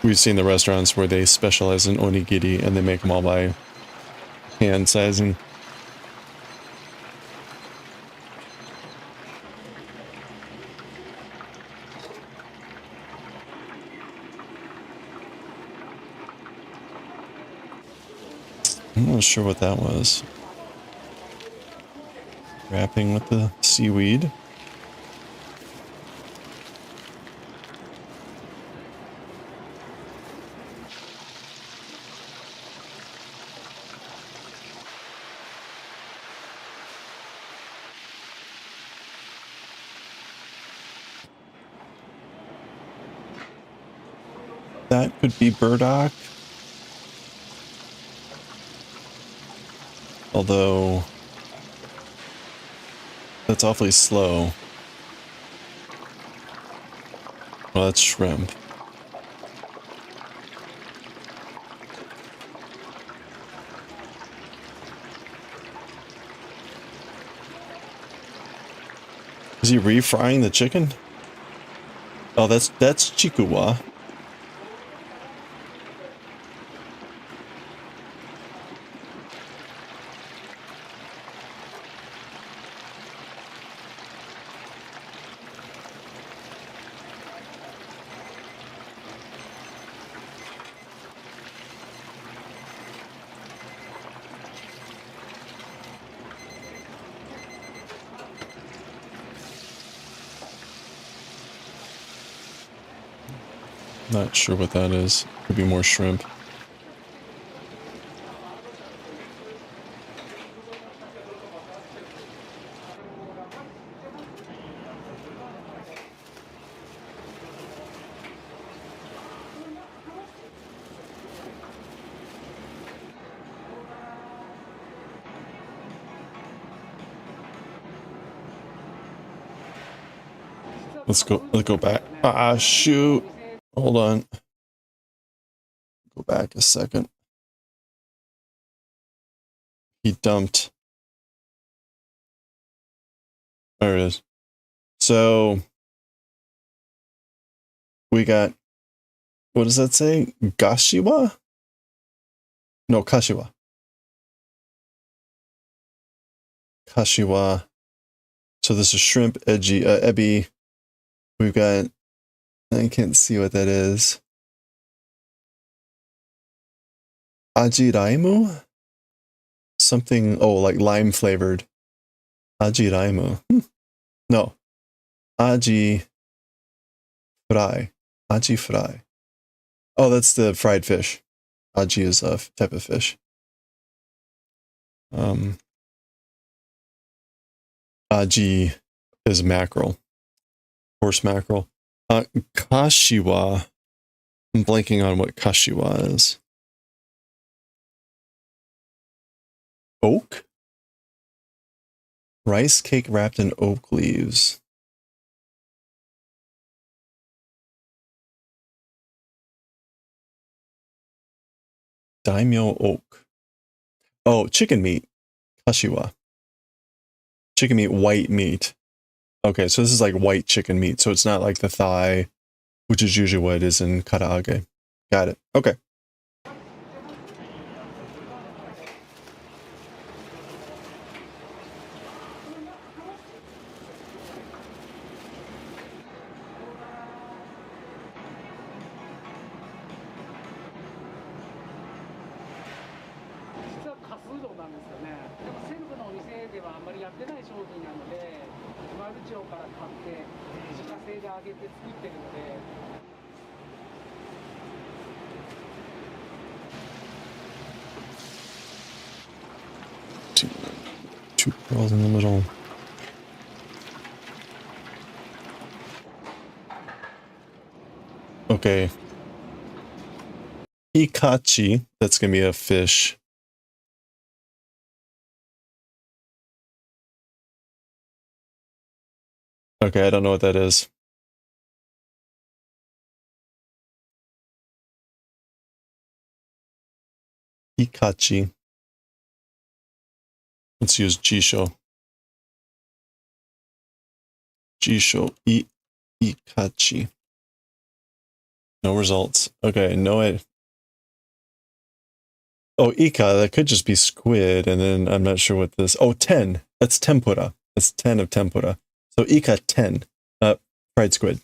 We've seen the restaurants where they specialize in onigiri and they make them all by hand sizing. I'm not sure what that was. Wrapping with the seaweed. That could be burdock. Although that's awfully slow. Well, that's shrimp. Is he refrying the chicken? Oh, that's chikuwa. Not sure what that is. Could be more shrimp. Let's go back. Ah, shoot. Hold on. Go back a second. He dumped. There it is. So we got, what does that say? Gashiwa? No, kashiwa. Kashiwa. So this is shrimp, ebi. We've got, I can't see what that is. Ajiraimu? Something, oh, like lime flavored. Ajiraimu. No. Aji fry. Aji fry. Oh, that's the fried fish. Aji is a type of fish. Aji is mackerel. Horse mackerel. Kashiwa. I'm blanking on what kashiwa is. Oak? Rice cake wrapped in oak leaves. Daimyo oak. Oh, chicken meat. Kashiwa. Chicken meat, white meat. Okay, so this is like white chicken meat, so it's not like the thigh, which is usually what it is in karaage. Got it. Okay. Two pearls in the middle. Okay. Ikachi, that's gonna be a fish. Okay, I don't know what that is. Ikachi. Let's use Jisho. Jisho. Ikachi. No results. Okay, no way. Oh, Ika, that could just be squid, and then I'm not sure what this... Oh, 10. That's tempura. That's 10 of tempura. So Ika 10. Fried squid.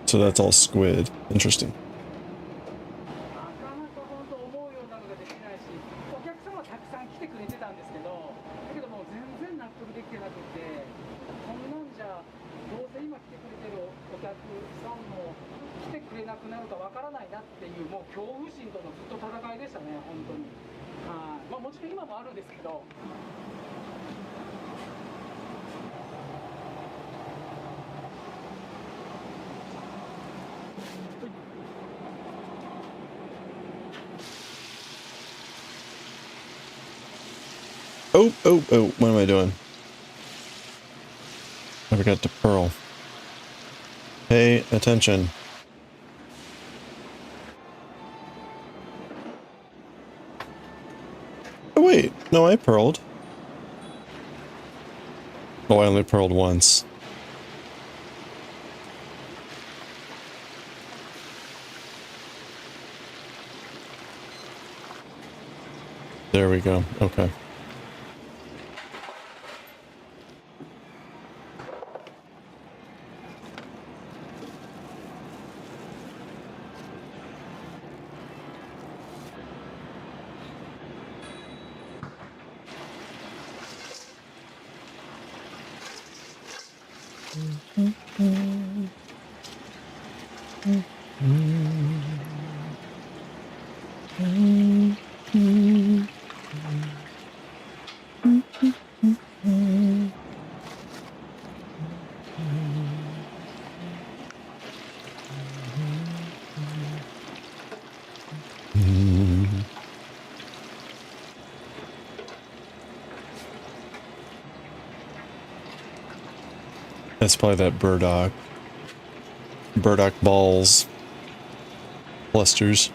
So that's all squid. Interesting. Oh, oh, oh, what am I doing? I forgot to pearl. Pay attention. Oh wait, no, I pearled. Oh, I only pearled once. There we go, okay. That's probably that burdock. Burdock balls. Clusters.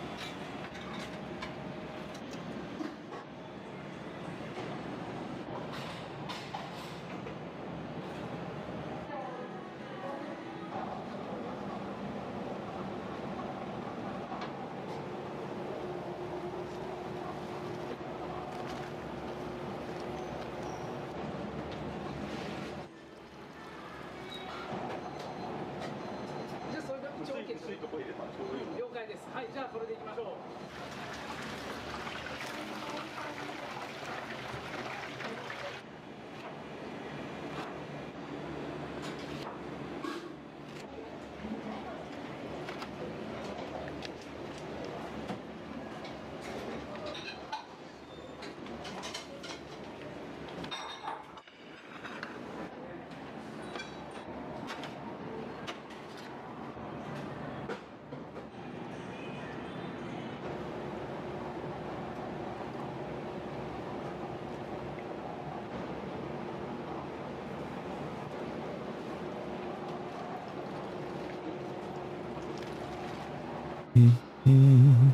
Mm-hmm.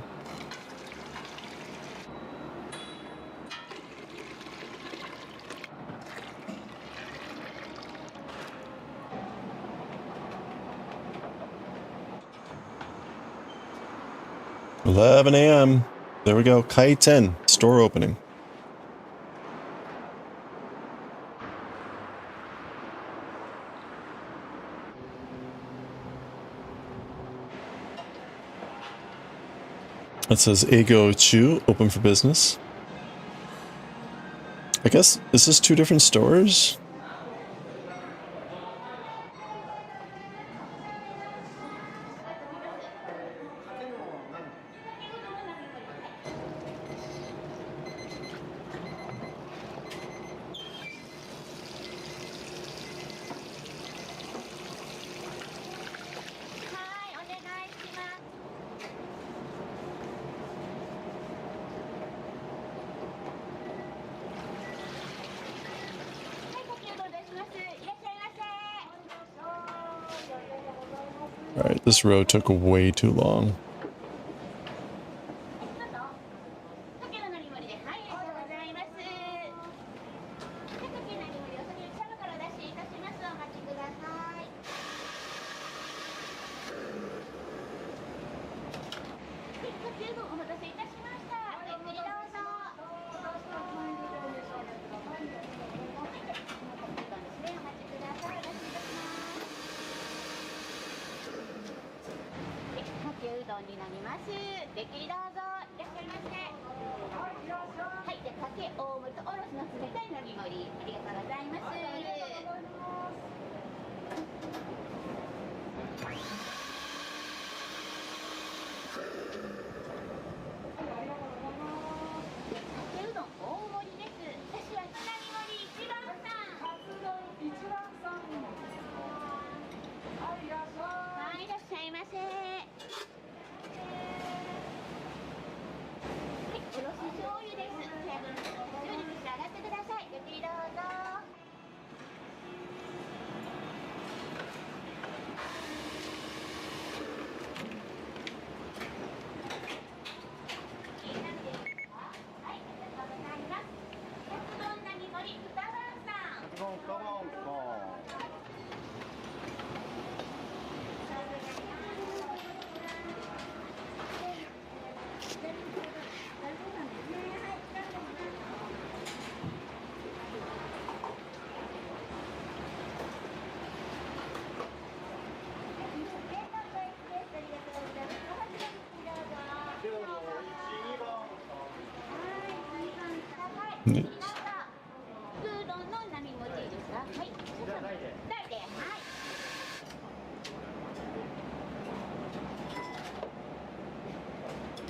11 a.m. There we go. Kaiten. Store opening. It says Ego Chu, open for business. I guess, is this two different stores? Alright, this road took way too long. ね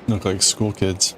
Look like school kids.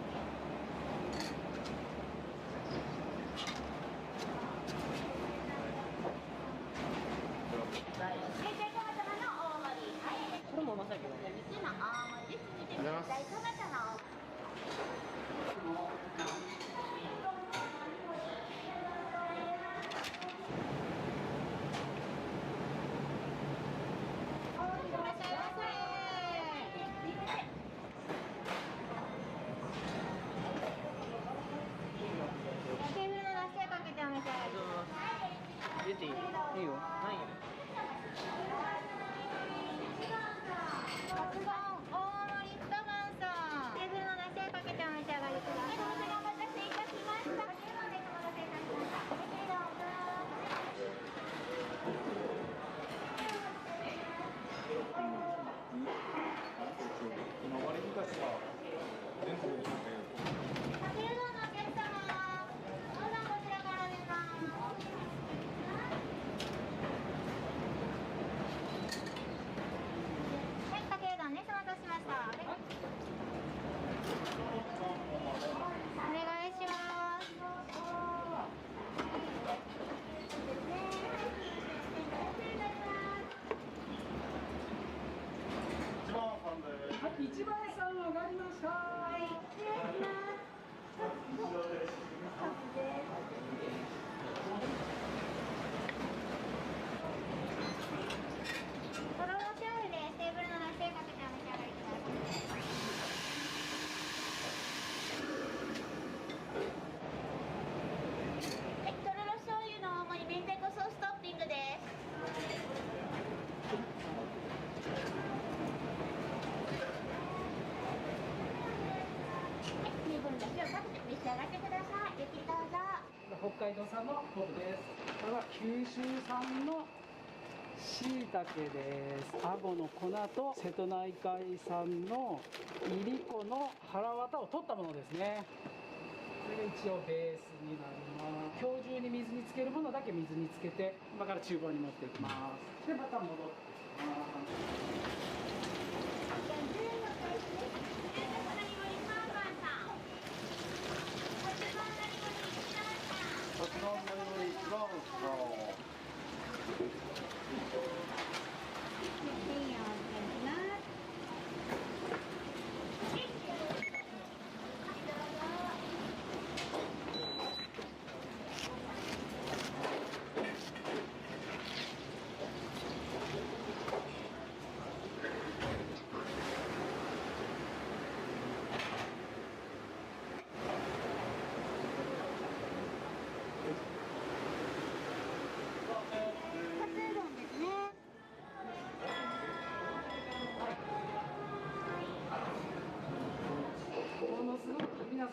北海道産の昆布です。これは九州産の椎茸です。アゴの粉と瀬戸内海産のいりこの腹綿を取ったものですね。これが一応ベースになります。今日中に水につけるものだけ水につけて、今から厨房に持っていきます。でまた戻ってきます。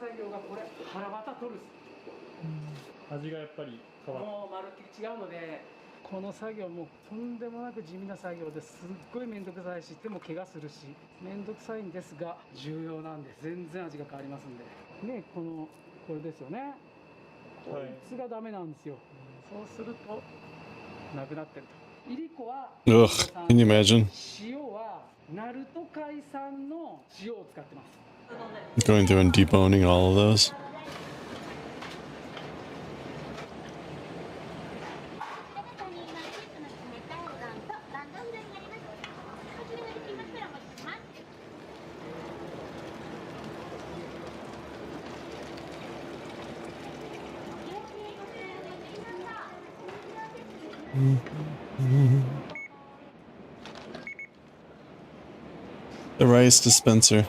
作業がこれ腹渡取る、味がやっぱり変わる。もうまるっきり違うので、この作業もとんでもなく地味な作業ですっごい面倒くさいし、手も怪我するし面倒くさいんですが重要なんで、全然味が変わりますんでね。これですよね、こいつがダメなんですよ。そうするとなくなってると。いりこは Ugh, can you imagine? 塩は鳴門海産の塩を使ってます。Going through and deboning all of those. The rice dispenser.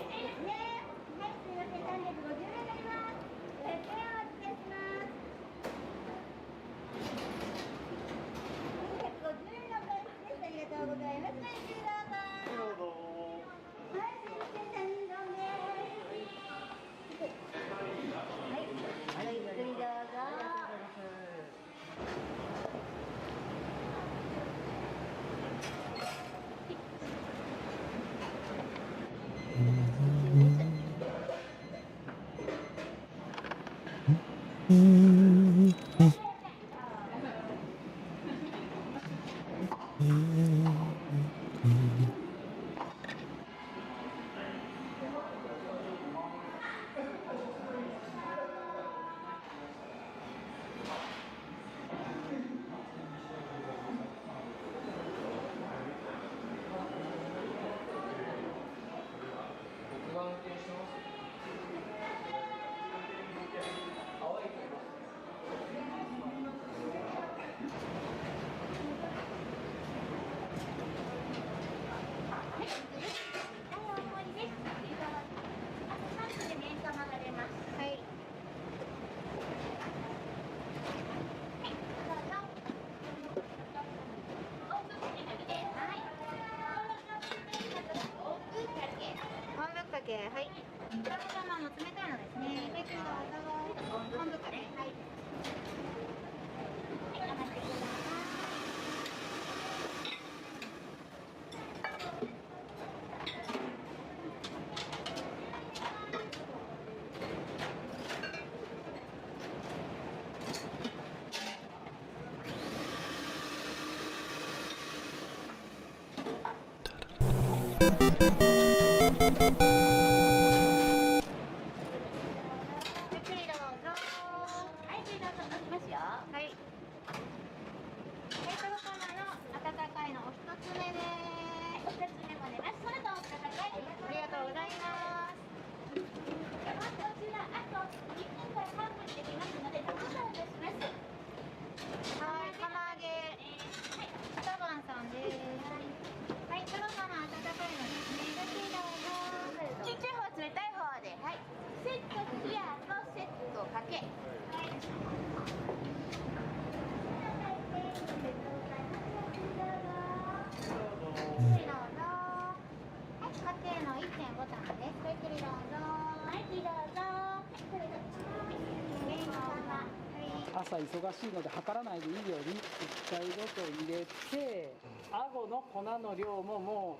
朝忙しいので測らないでいいように1回ごと入れて、顎の粉の量もも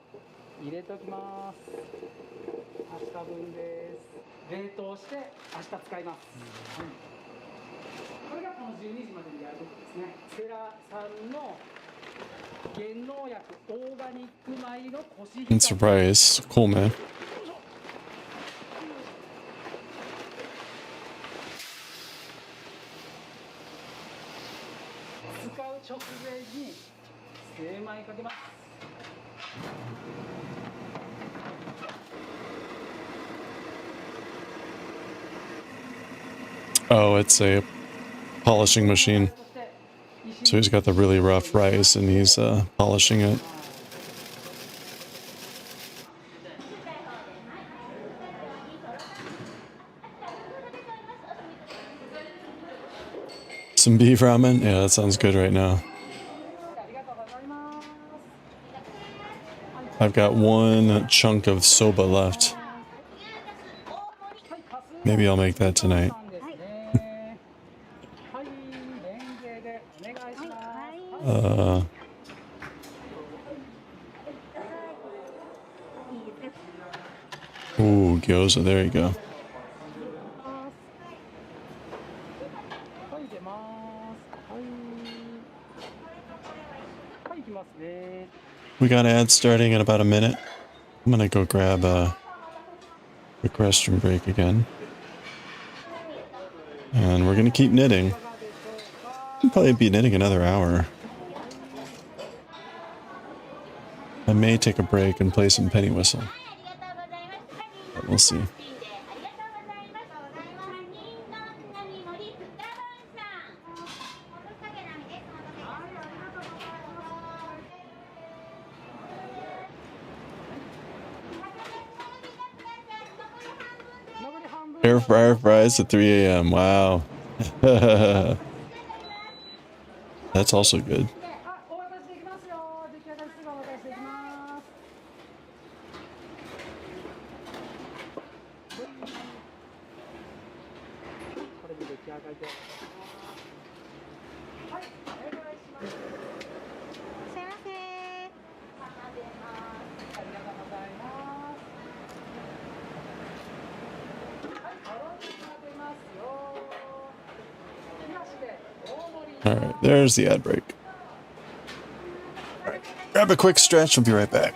う入れときます。明日分です。冷凍して明日使います。これがこの12時までにやることですね。セラさんの減農薬オーガニック米のコシヒカ I'm surprised. Cool, man. 使う直前に精米かけます。Oh, it's a polishing machine. So he's got the really rough rice and he's polishing it. Some beef ramen? Yeah, that sounds good right now. I've got one chunk of soba left. Maybe I'll make that tonight. Ooh, gyoza, there you go. We got ads starting in about a minute. I'm gonna go grab a quick restroom break again. And we're gonna keep knitting. We'll probably be knitting another hour. I may take a break and play some penny whistle. But we'll see. Air fryer fries at 3 a.m. Wow. That's also good. All right, there's the ad break. All right, grab a quick stretch. We'll be right back.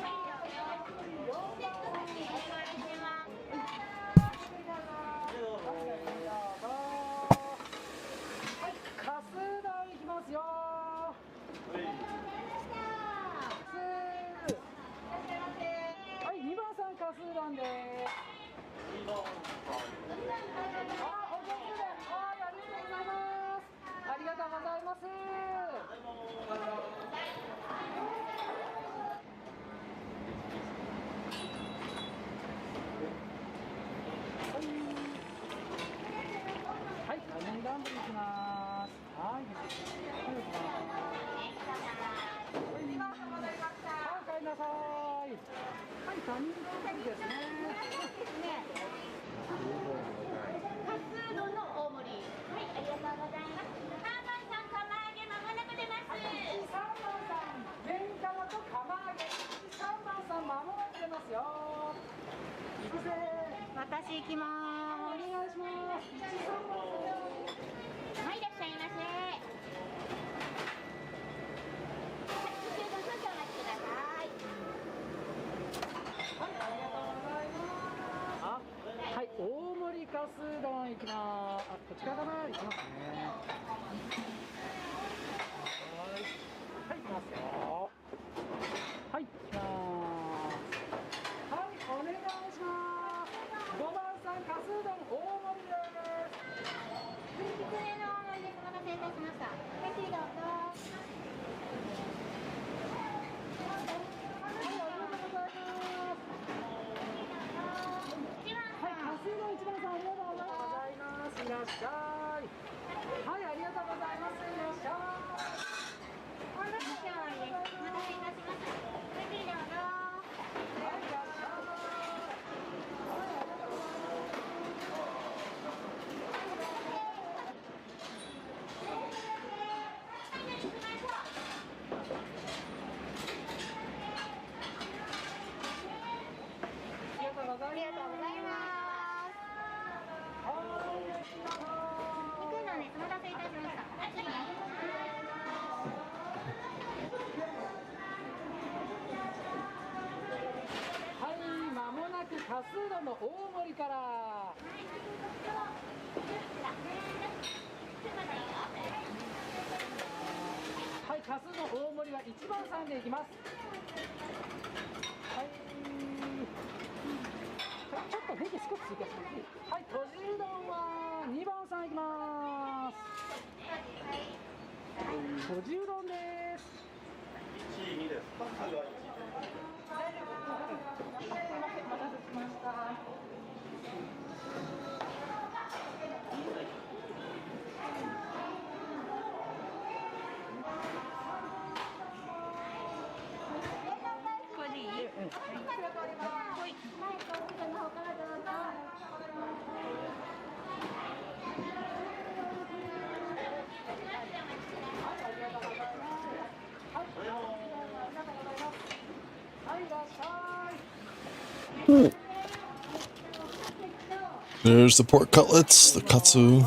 私行きまーす。お願いします。はい、いらっしゃいませ。はい、大盛りかす丼いきます。あ、こちらかな、いきますね。はい、いきますよ。はい、いきます。はい、お願いします。5番さん、かす丼大盛りです。きつねの大盛りです。お待たせいたしました。ぜひどうぞ。いらっしゃい。はい、ありがとうございます。いらっしゃい。お待たせいたしました。ぜひどうぞ。はい、いらっしゃい。ありがとうございます。お待たせいたしました。はい、間もなくかすうどんの大盛りから。はい、かすの大盛りは1番さんでいきます。はい。ちょっとネギ少し追加します。はい、とじうどんは2番さんいきます。とじうどんです。1位2です。すいません、お待たせしました。これでいい？はい、こちら通ります。はい、こちらの方からどうぞ。There's the pork cutlets, the katsu.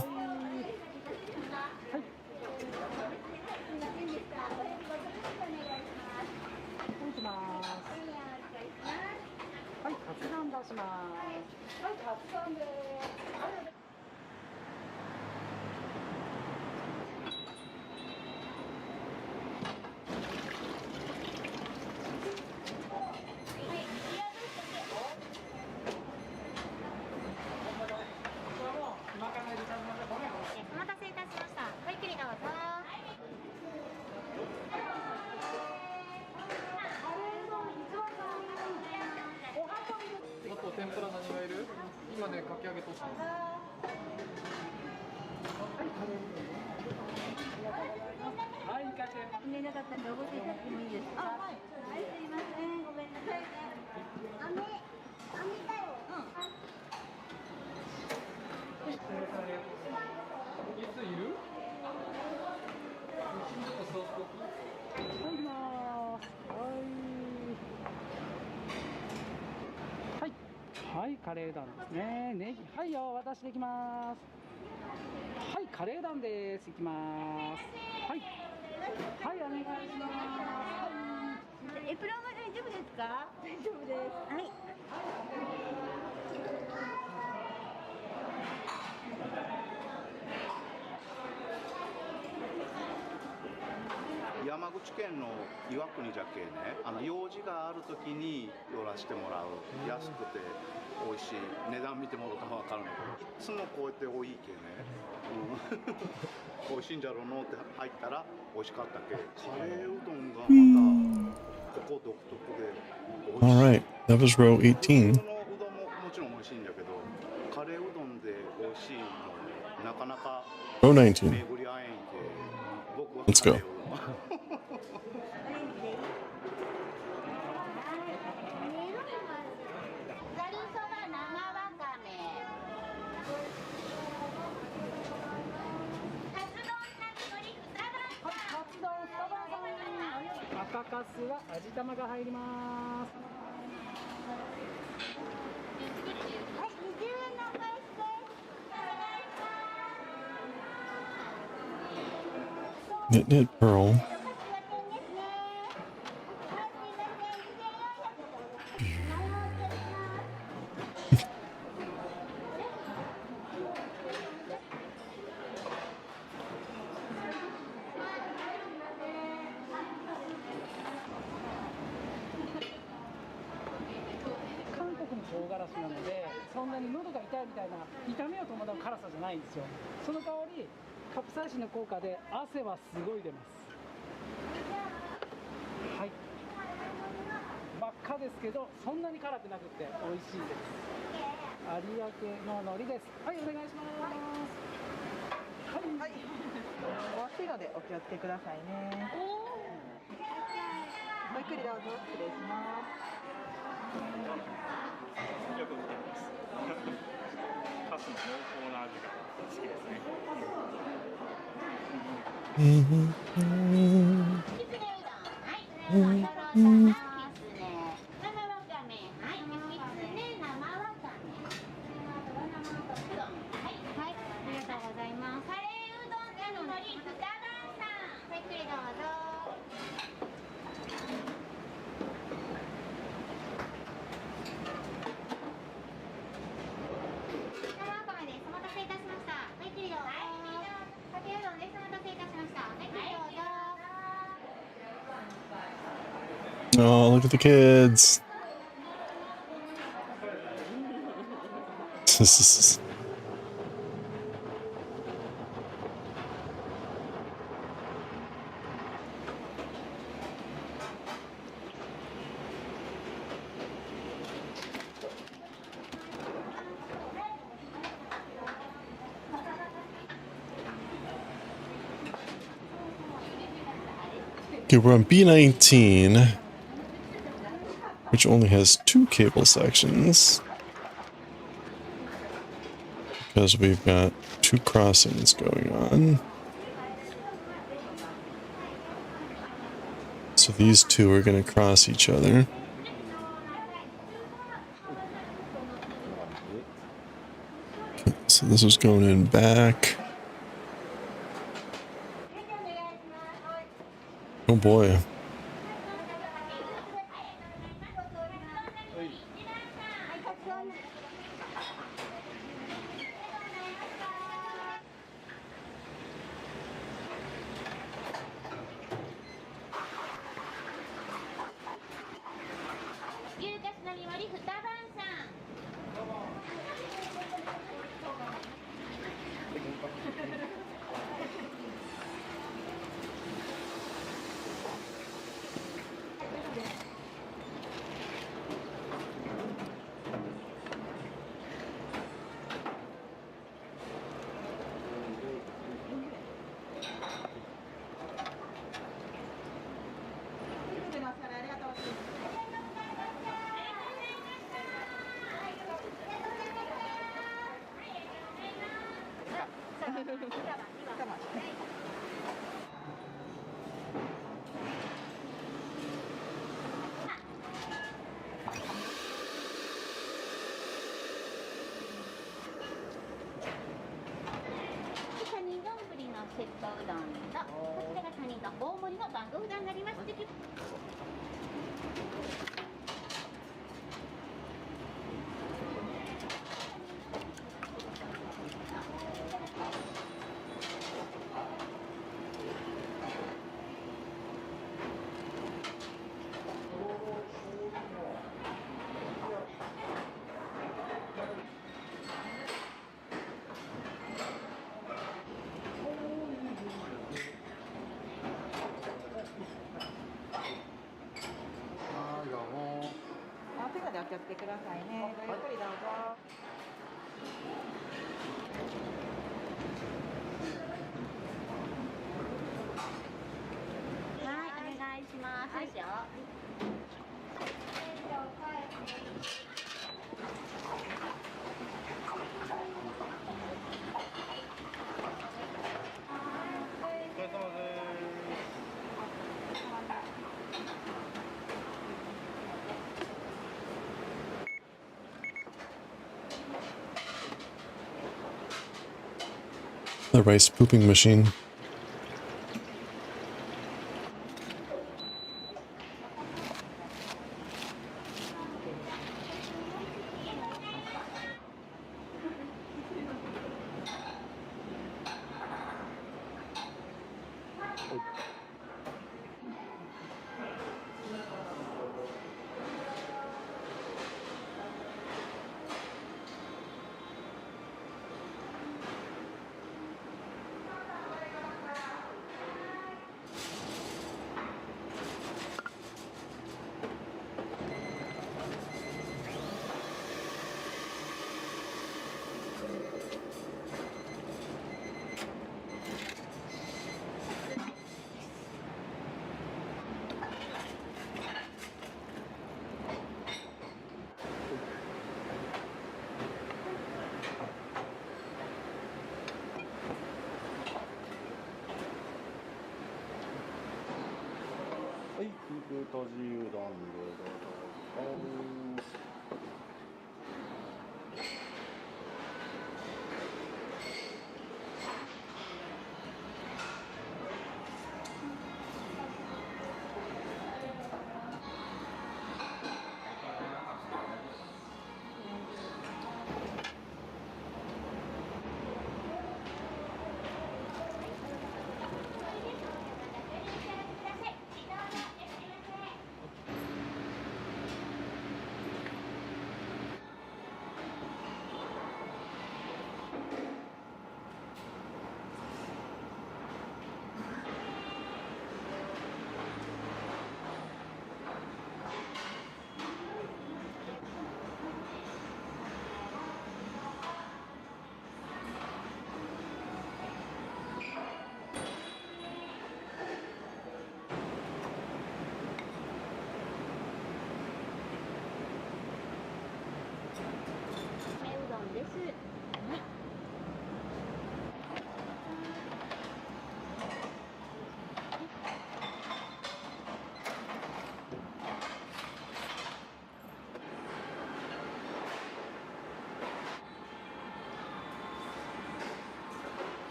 はい、カレー団ですね。ネギ、はいよ、私できます。はい、カレー団です。いきます。はい、はい、お願いします。エプロンは大丈夫ですか？大丈夫です。はい。山口県の岩国じゃけね、用事があるときに寄らせてもらう。安くて美味しい。値段見てもらったら分かるんだけど、いつもこうやって多いけね、美味しいんじゃろうのって入ったら美味しかったけ。カレーうどんがまたここ独特で美味しい。Alright, that was row 18. 普通のうどんももちろん美味しいんだけど、カレーうどんで美味しいのなかなか Row 19. 巡り合えんけ。僕は Let's go. カレーうどんは赤かすは味玉が入ります。はい、20円のお返しです。お願いします。 Knit knit pearl.韓国の唐辛子なので、そんなに喉が痛いみたいな痛みを伴う辛さじゃないんですよ。その代わりカプサイシンの効果で汗はすごい出ます。はい、真っ赤ですけどそんなに辛くなくて美味しいです。有明の海苔です。はい、お願いします。はい、はい、お熱いのでお気をつけくださいね。ごゆっくりどうぞ。失礼します。よく見てます。カスの濃厚な味が好きですね。Oh, look at the kids. Okay, we're on B19, which only has 2 cable sections, because we've got 2 crossings going on. So these 2 are going to cross each other. Okay, so this is going in back. Oh boy. と大盛りの番号札になります。お手がでお気をつけくださいね。ごゆっくりどうぞ。はい、お願いします。はい、よ。The rice pooping machine.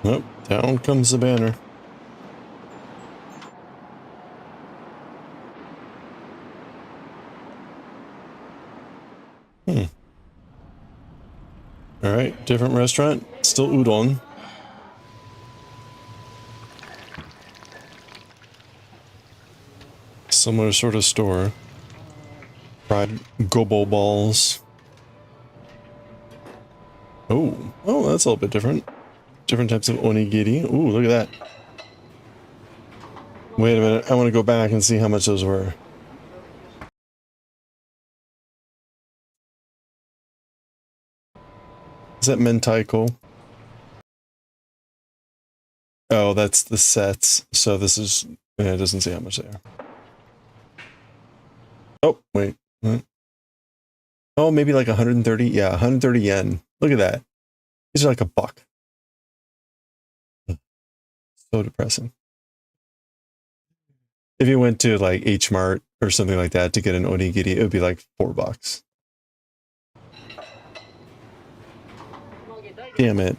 Oh, down comes the banner. Alright, different restaurant. Still udon. Similar sort of store. Fried gobo balls. Oh, that's a little bit different. Different types of onigiri. Ooh, look at that. Wait a minute, I want to go back and see how much those were. Is that mentaiko? Oh, that's the sets. So this is, yeah, it doesn't say how much they are. Oh, wait. What? Oh, maybe like 130. Yeah, 130 yen. Look at that. These are like $1. So depressing. If you went to like H Mart or something like that to get an onigiri, it would be like $4. Damn it.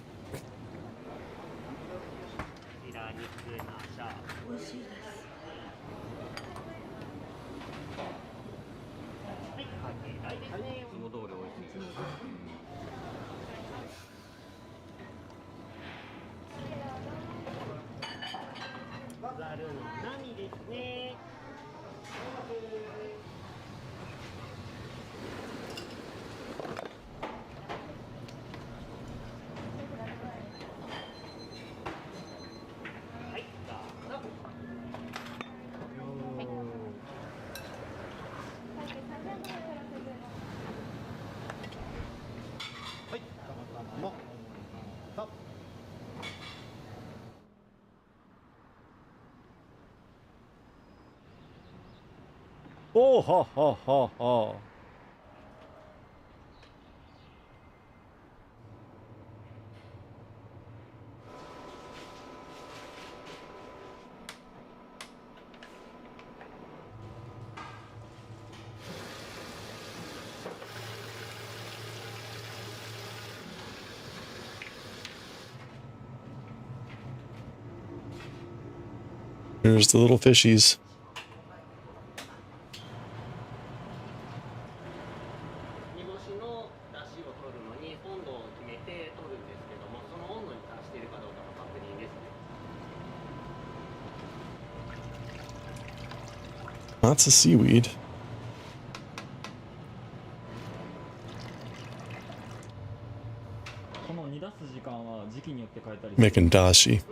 Oh, ha, ha, ha, ha. Here's the little fishies. Lots of seaweed. Making dashi.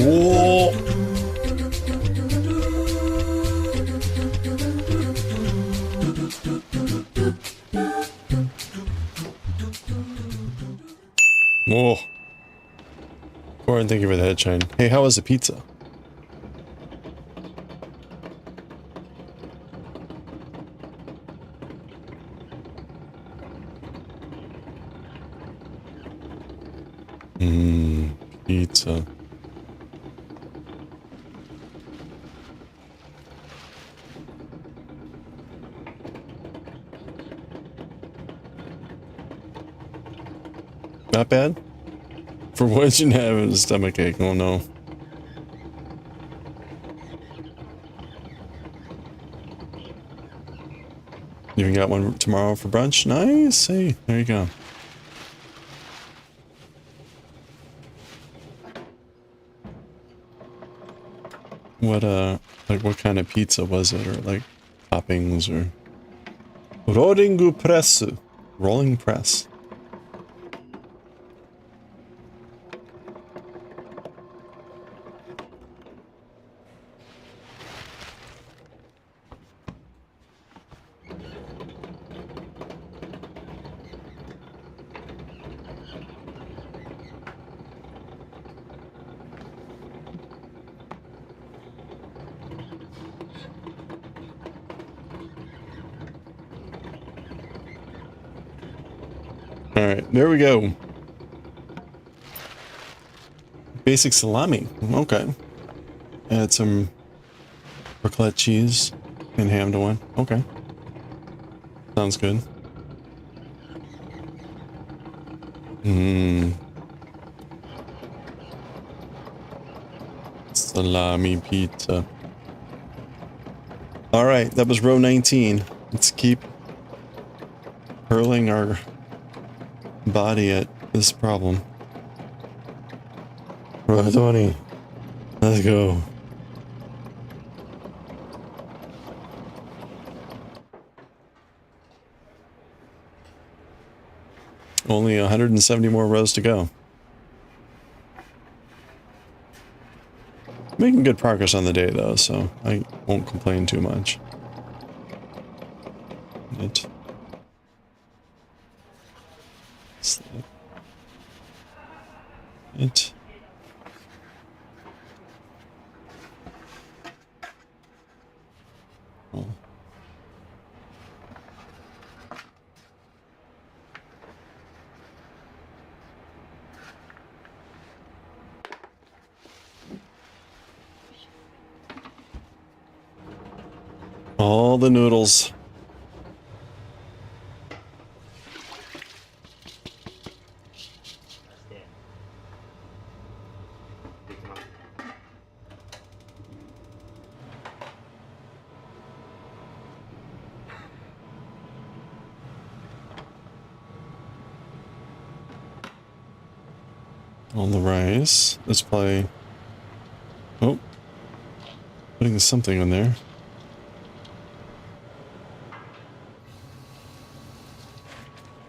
Whoa! Whoa. Corin, thank you for the head shine. Hey, how was the pizza? Pizza. Not bad? For what you have in a stomach ache, oh no. You even got one tomorrow for brunch? Nice! Hey, there you go. What, like what kind of pizza was it? Or like toppings or... Rolling press. Rolling press. Alright, there we go. Basic salami. Okay. Add some raclette cheese and ham to one. Okay. Sounds good. Salami pizza. Alright, that was row 19. Let's keep hurling our body at this problem. Row 20. Let's go. Only 170 more rows to go. Making good progress on the day though, so I won't complain too much. It. Oh. All the noodles. On the rice. Let's play. Oh. Putting something on there.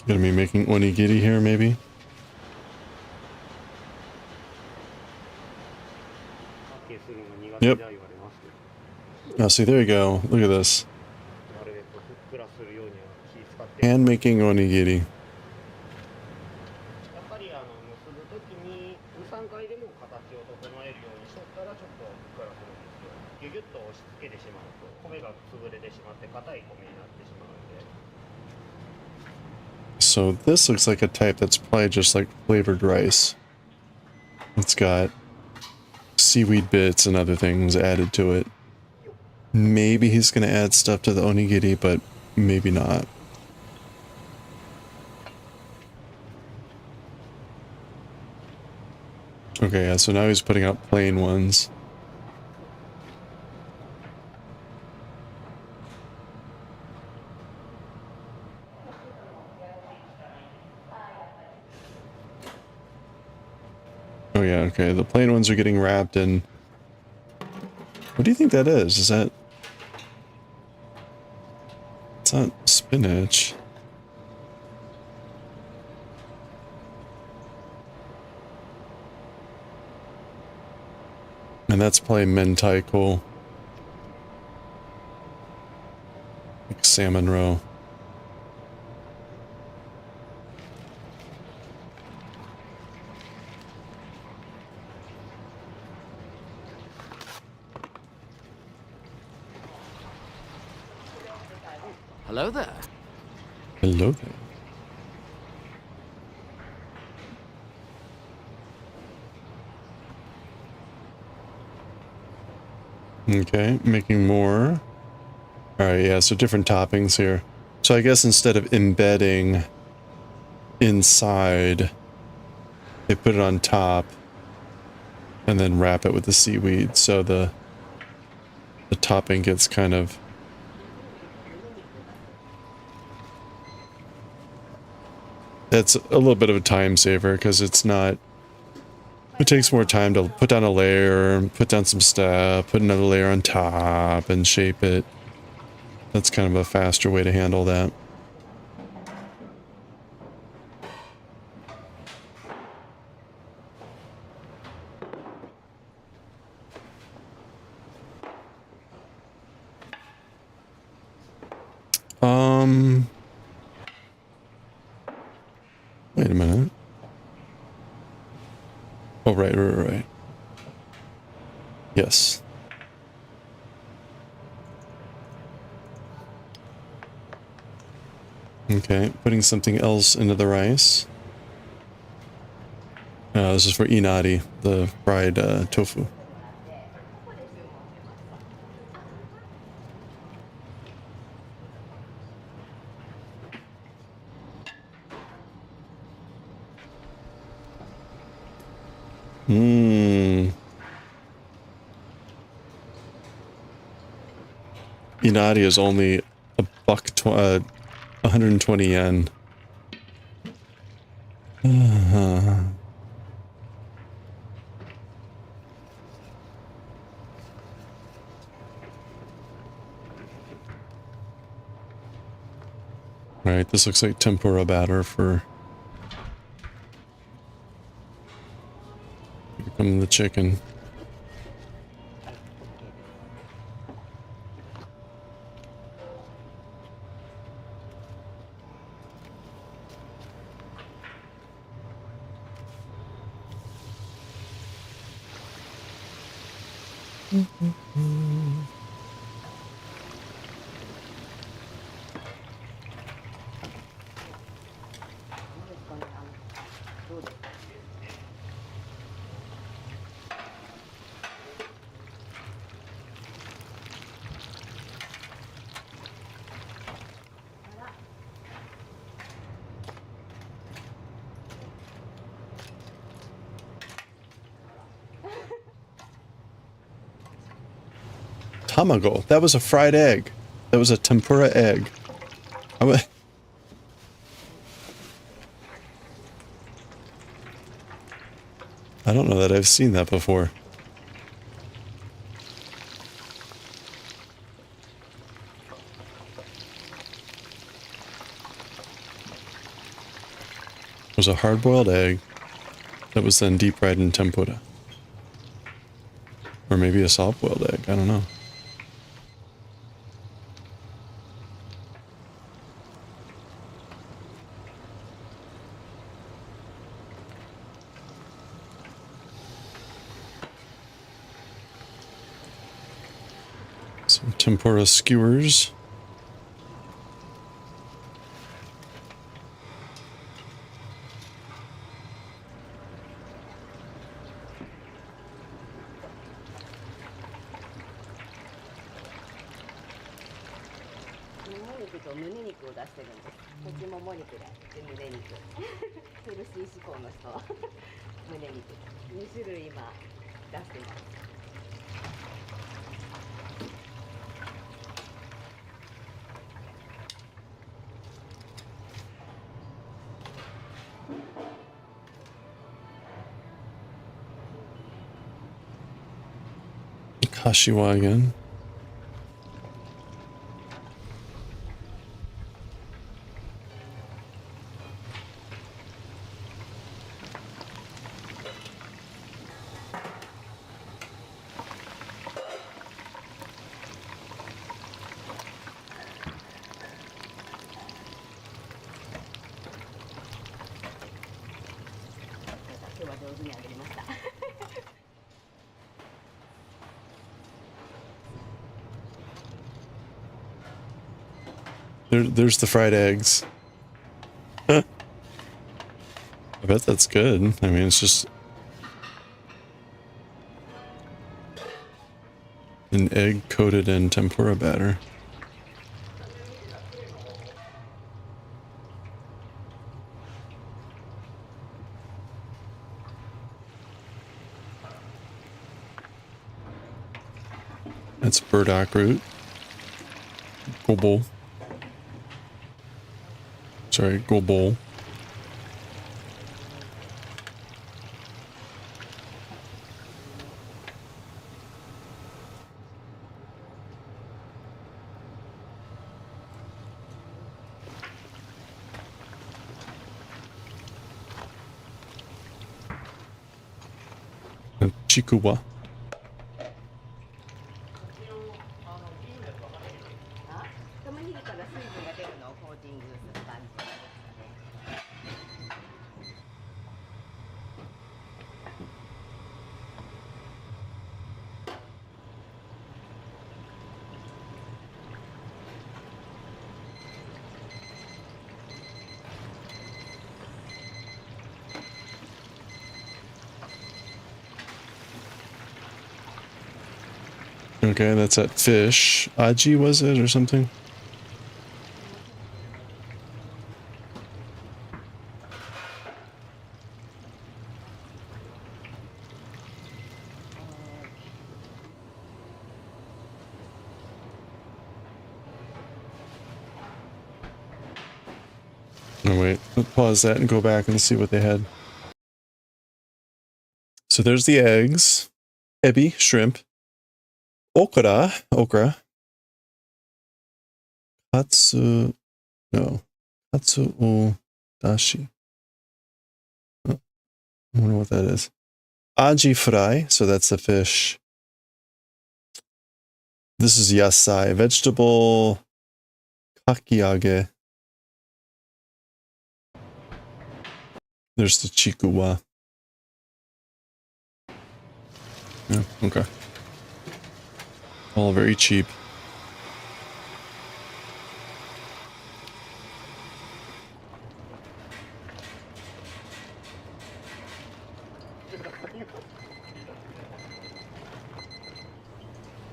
Gonna be making onigiri here, maybe? Yep. Oh, see, there you go. Look at this. Hand making onigiri. So this looks like a type that's probably just like flavored rice. It's got seaweed bits and other things added to it. Maybe he's gonna add stuff to the onigiri, but maybe not. Okay, yeah, so now he's putting out plain ones. Oh yeah, okay, the plain ones are getting wrapped in... What do you think that is? Is that... It's not spinach. And that's probably mentaiko. Like salmon roe. Hello there. Hello there. Okay, making more. Alright, yeah, so different toppings here. So I guess instead of embedding inside, they put it on top and then wrap it with the seaweed, so the topping gets kind of... It's a little bit of a time saver because it's not... It takes more time to put down a layer, put down some stuff, put another layer on top, and shape it. That's kind of a faster way to handle that. Wait a minute. Oh, right. Yes. Okay, putting something else into the rice. This is for inari, the fried tofu. Inari is only $120 yen. Alright, this looks like tempura batter for becoming the chicken. Tamago. That was a fried egg. That was a tempura egg. I don't know that I've seen that before. It was a hard-boiled egg that was then deep-fried in tempura. Or maybe a soft-boiled egg, I don't know. Some tempura skewers. Kashiwa again. There's the fried eggs. I bet that's good. I mean, it's just an egg coated in tempura batter. That's burdock root. Gobol. Sorry, gobol. Chikuwa. Okay, that's that fish. Aji, was it, or something? Oh wait, let's pause that and go back and see what they had. So there's the eggs. Ebi, shrimp. Okra. Katsu, no. Katsu o dashi. Oh, I wonder what that is. Aji fry, so that's the fish. This is yasai, vegetable kakiage. There's the chikuwa. Yeah, okay. All very cheap.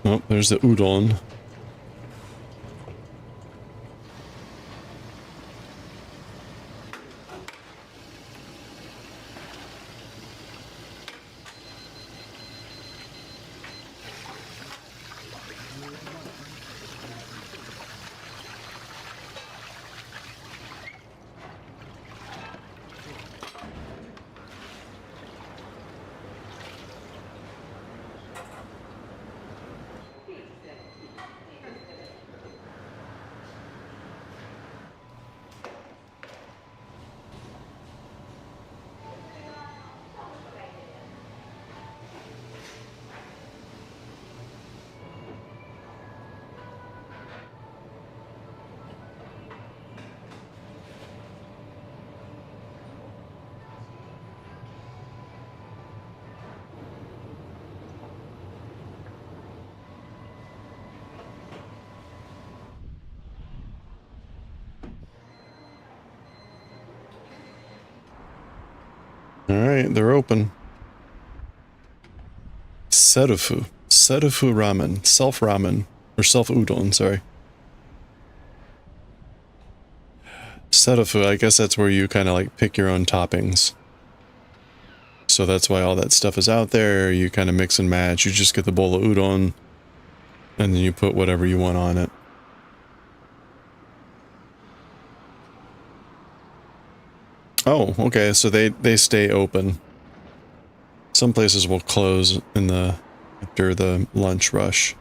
Oh, there's the udon. Alright, they're open. Serufu. Serufu ramen. Self ramen. Or self udon, sorry. Serufu, I guess that's where you kind of like pick your own toppings. So that's why all that stuff is out there. You kind of mix and match. You just get the bowl of udon, and then you put whatever you want on it. Oh, okay, so they stay open. Some places will close after the lunch rush.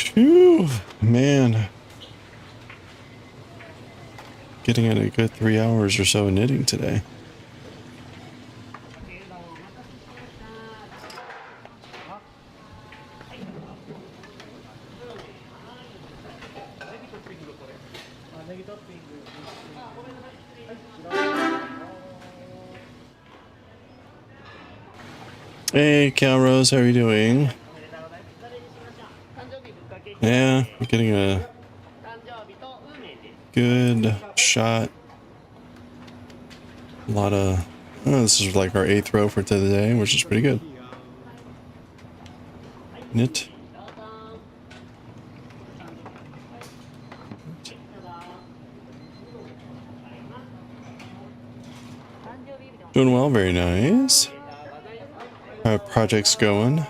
Phew, man. Getting in a good 3 hours or so of knitting today. Hey, Cal Rose, how are you doing? Yeah, we're getting a good shot. A lot of... Oh, this is like our 8th row for today, which is pretty good. Knit. Doing well, very nice. How are projects going?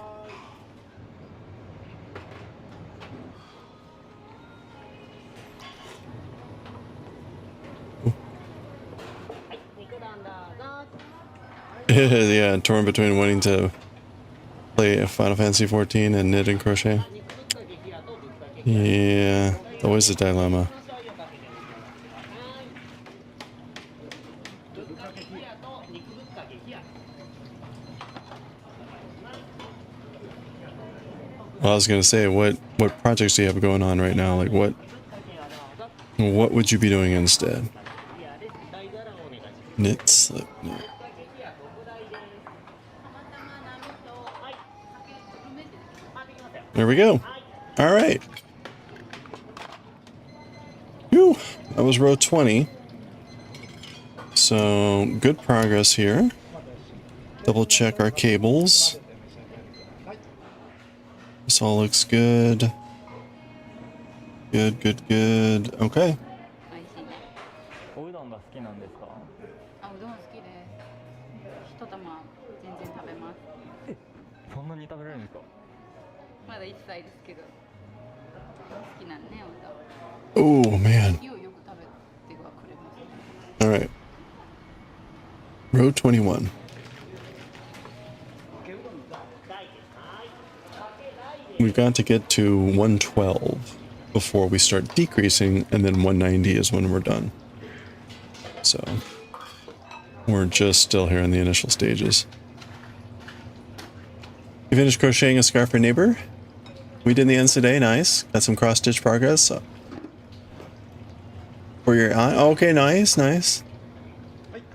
Yeah, torn between wanting to play Final Fantasy 14 and knit and crochet. Yeah, always a dilemma. Well, I was gonna say, what projects do you have going on right now? Like, what would you be doing instead? Knit, slip, knit. There we go. All right. Whew, that was row 20. So, good progress here. Double check our cables. This all looks good. Good, good, good. Okay. Oh, man. All right. Row 21. We've got to get to 112 before we start decreasing, and then 190 is when we're done. So we're just still here in the initial stages. You finished crocheting a scarf for a neighbor? We did the ends today, nice. Got some cross-stitch progress. For your eye, okay, nice, nice.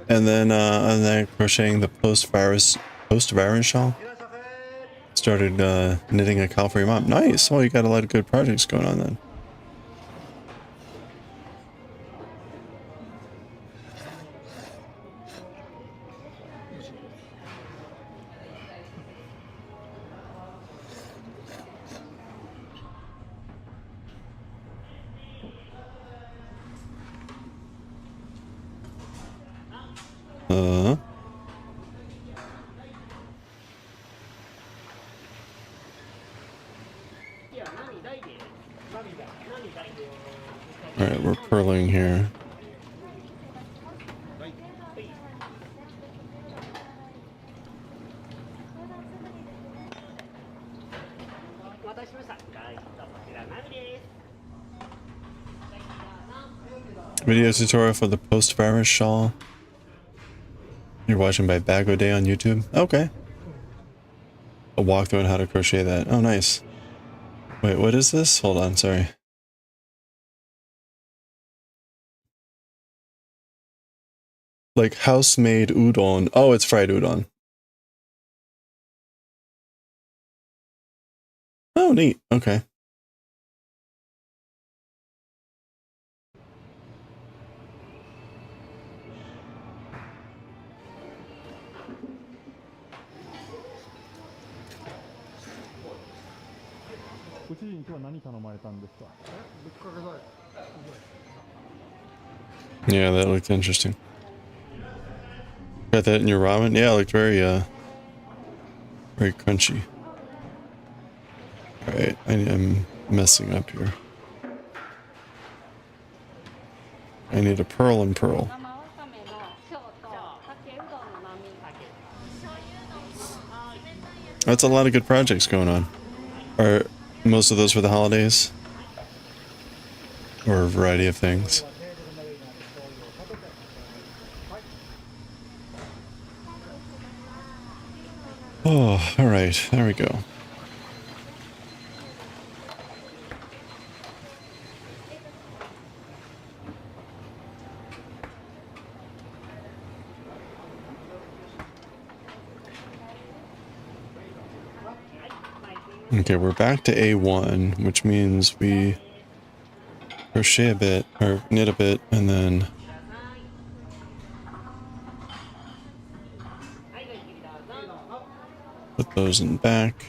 And then crocheting the post-virus shawl. Started knitting a cowl for your mom. Nice. Well, you got a lot of good projects going on then. Alright, we're purling here. Video tutorial for the post-virus shawl. You're watching by Bago Day on YouTube? Okay. A walkthrough on how to crochet that. Oh, nice. Wait, what is this? Hold on, sorry. Like house-made udon. Oh, it's fried udon. Oh, neat. Okay. Yeah, that looked interesting. Got that in your ramen? Yeah, it looked very, very crunchy. Alright, I'm messing up here. I need a pearl and pearl. That's a lot of good projects going on. Most of those for the holidays? Or a variety of things? Oh, alright, there we go. Okay, we're back to A1, which means we crochet a bit, or knit a bit, and then put those in back.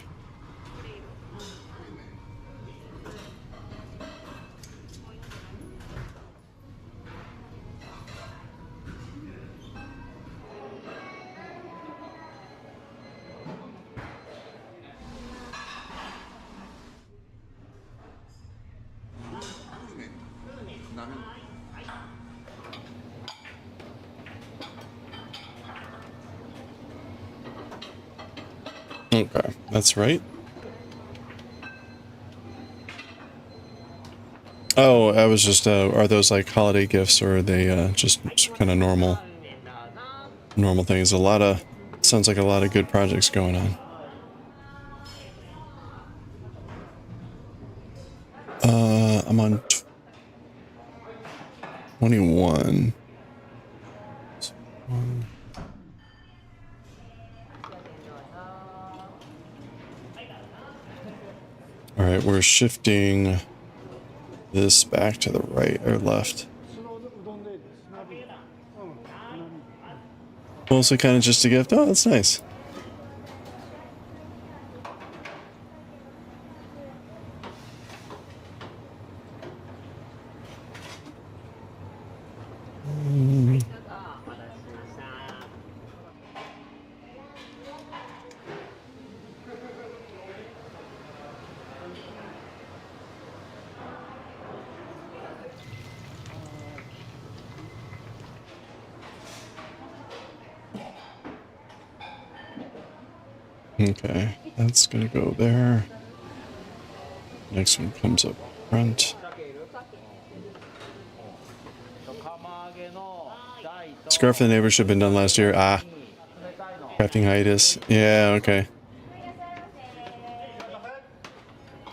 Okay, that's right. Oh, I was just, are those like holiday gifts or are they just kind of normal things? Sounds like a lot of good projects going on. I'm on 21. Alright, we're shifting this back to the right or left. Also kind of just a gift. Oh, that's nice. Okay, that's gonna go there. Next one comes up front. Scarf for the neighbor should have been done last year. Ah. Crafting hiatus. Yeah, okay.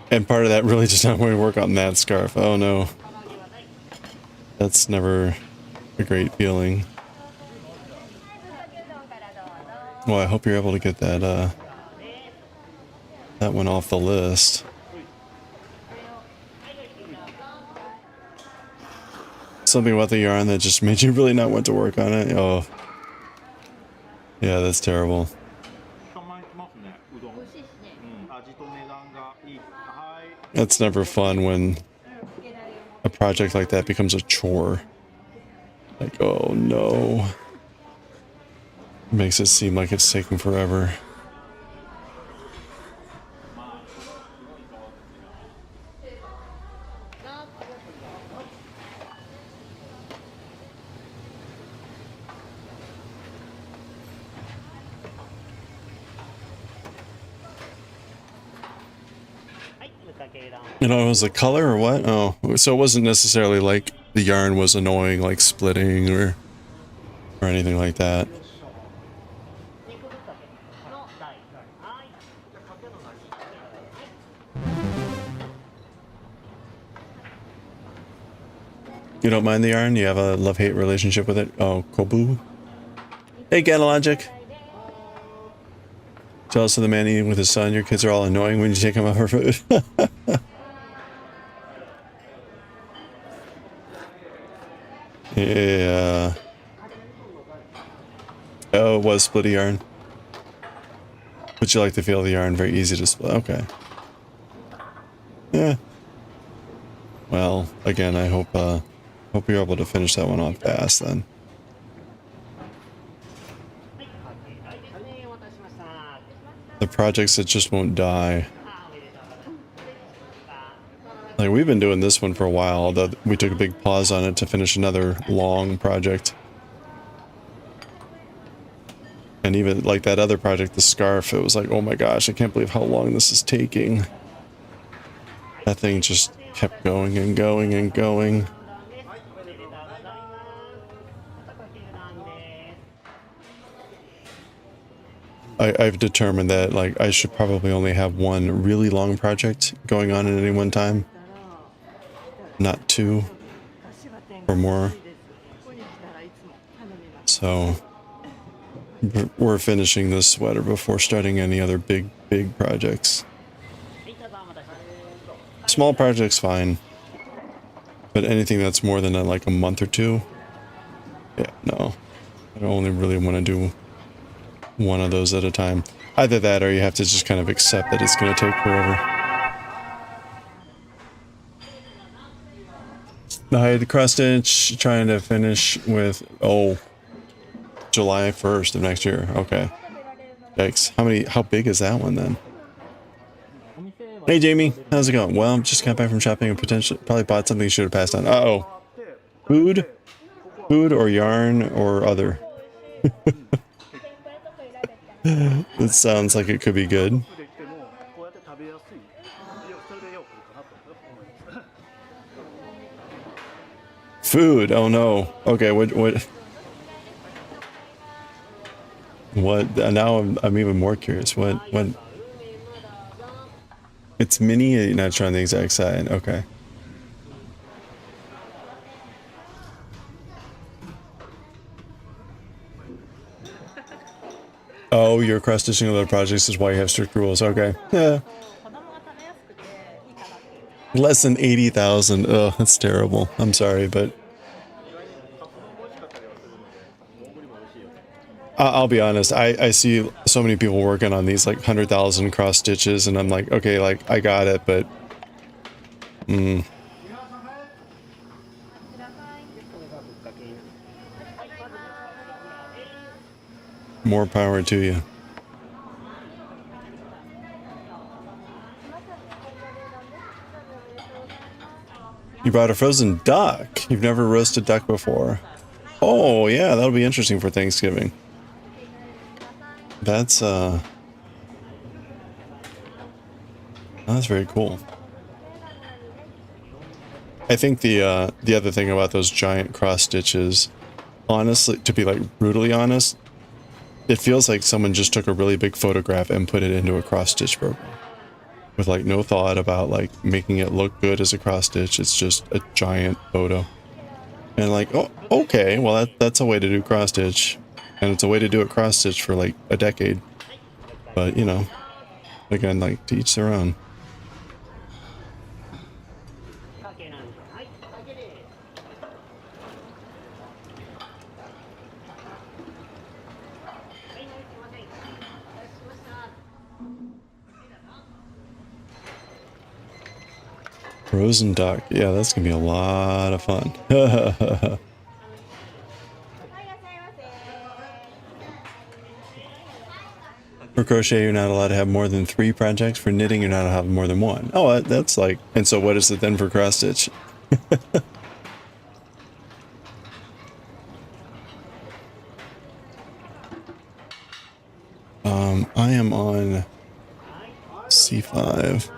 And part of that really just not wanting to work on that scarf. Oh no. That's never a great feeling. Well, I hope you're able to get that, that one off the list. Something about the yarn that just made you really not want to work on it. Oh. Yeah, that's terrible. That's never fun when a project like that becomes a chore. Like, oh no. It makes it seem like it's taking forever. You know, it was the color or what? Oh, so it wasn't necessarily like the yarn was annoying, like splitting or anything like that. You don't mind the yarn? You have a love-hate relationship with it? Oh, Kobu. Hey, Ganalogic. Jealous of the man eating with his son. Your kids are all annoying when you take them out for food. Yeah. Oh, it was split yarn. But you like to feel the yarn very easy to split. Okay. Yeah. Well, again, I hope you're able to finish that one off fast then. The projects that just won't die. Like, we've been doing this one for a while, although we took a big pause on it to finish another long project. And even like that other project, the scarf, it was like, oh my gosh, I can't believe how long this is taking. That thing just kept going and going and going. I've determined that like I should probably only have one really long project going on at any one time, not two or more. So we're finishing this sweater before starting any other big projects. Small projects fine, but anything that's more than like a month or two, yeah, no. I only really want to do one of those at a time. Either that or you have to just kind of accept that it's going to take forever. The cross stitch trying to finish with July 1st of next year. Okay. Yikes. How big is that one then? Hey Jamie, how's it going? Well, just got back from shopping and probably bought something you should have passed on. Uh-oh. Food? Food or yarn or other? It sounds like it could be good. Food, oh no. Okay, what? Now I'm even more curious. What? It's mini, you're not trying the exact side. Okay. Oh, you're cross-stitching other projects is why you have strict rules. Okay. Yeah. Less than 80,000. Ugh, that's terrible. I'm sorry, but I'll be honest. I see so many people working on these like 100,000 cross stitches, and I'm like, okay, like I got it, but more power to you. You brought a frozen duck. You've never roasted duck before. Oh yeah, that'll be interesting for Thanksgiving. That's very cool. I think the other thing about those giant cross stitches, honestly, to be like brutally honest, it feels like someone just took a really big photograph and put it into a cross stitch program with like no thought about like making it look good as a cross stitch. It's just a giant photo. And like, oh, okay, well that's a way to do cross stitch, and it's a way to do it cross stitch for like a decade. But you know, again, like to each their own. Frozen duck. Yeah, that's gonna be a lot of fun. For crochet, you're not allowed to have more than 3 projects. For knitting, you're not allowed to have more than 1. Oh, that's like... And so what is it then for cross stitch? I am on C5.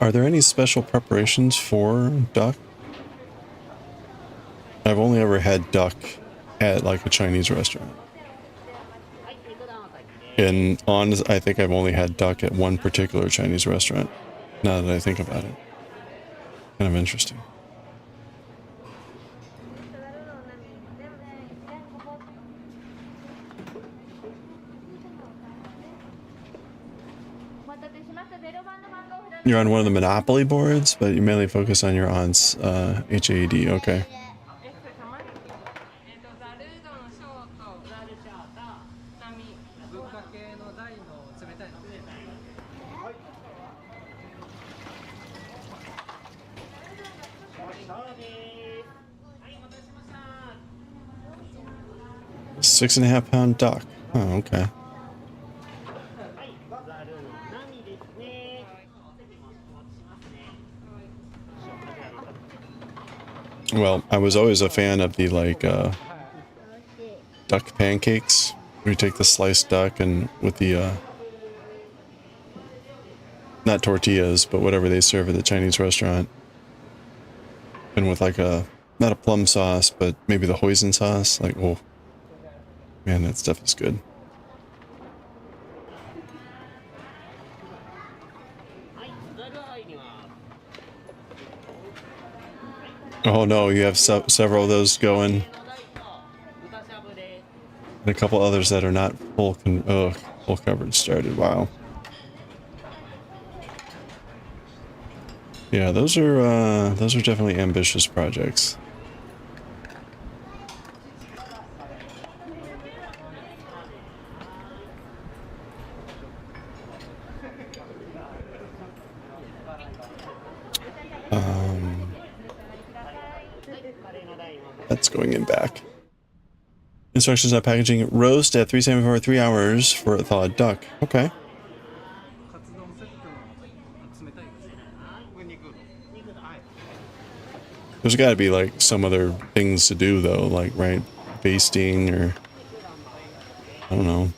Are there any special preparations for duck? I've only ever had duck at like a Chinese restaurant. And I think I've only had duck at one particular Chinese restaurant, now that I think about it. Kind of interesting. You're on one of the Monopoly boards, but you mainly focus on your aunt's HAD. Okay. 6.5 pound duck. Oh, okay. Well, I was always a fan of the like duck pancakes. We take the sliced duck and with the not tortillas, but whatever they serve at the Chinese restaurant. And with like a not a plum sauce, but maybe the hoisin sauce. Like, oh man, that stuff is good. Oh no, you have several of those going. And a couple others that are not full coverage started. Wow. Yeah, those are definitely ambitious projects. That's going in back. Instructions on packaging: roast at 374 3 hours for a thawed duck. Okay. There's got to be like some other things to do though, like right, basting or I don't know.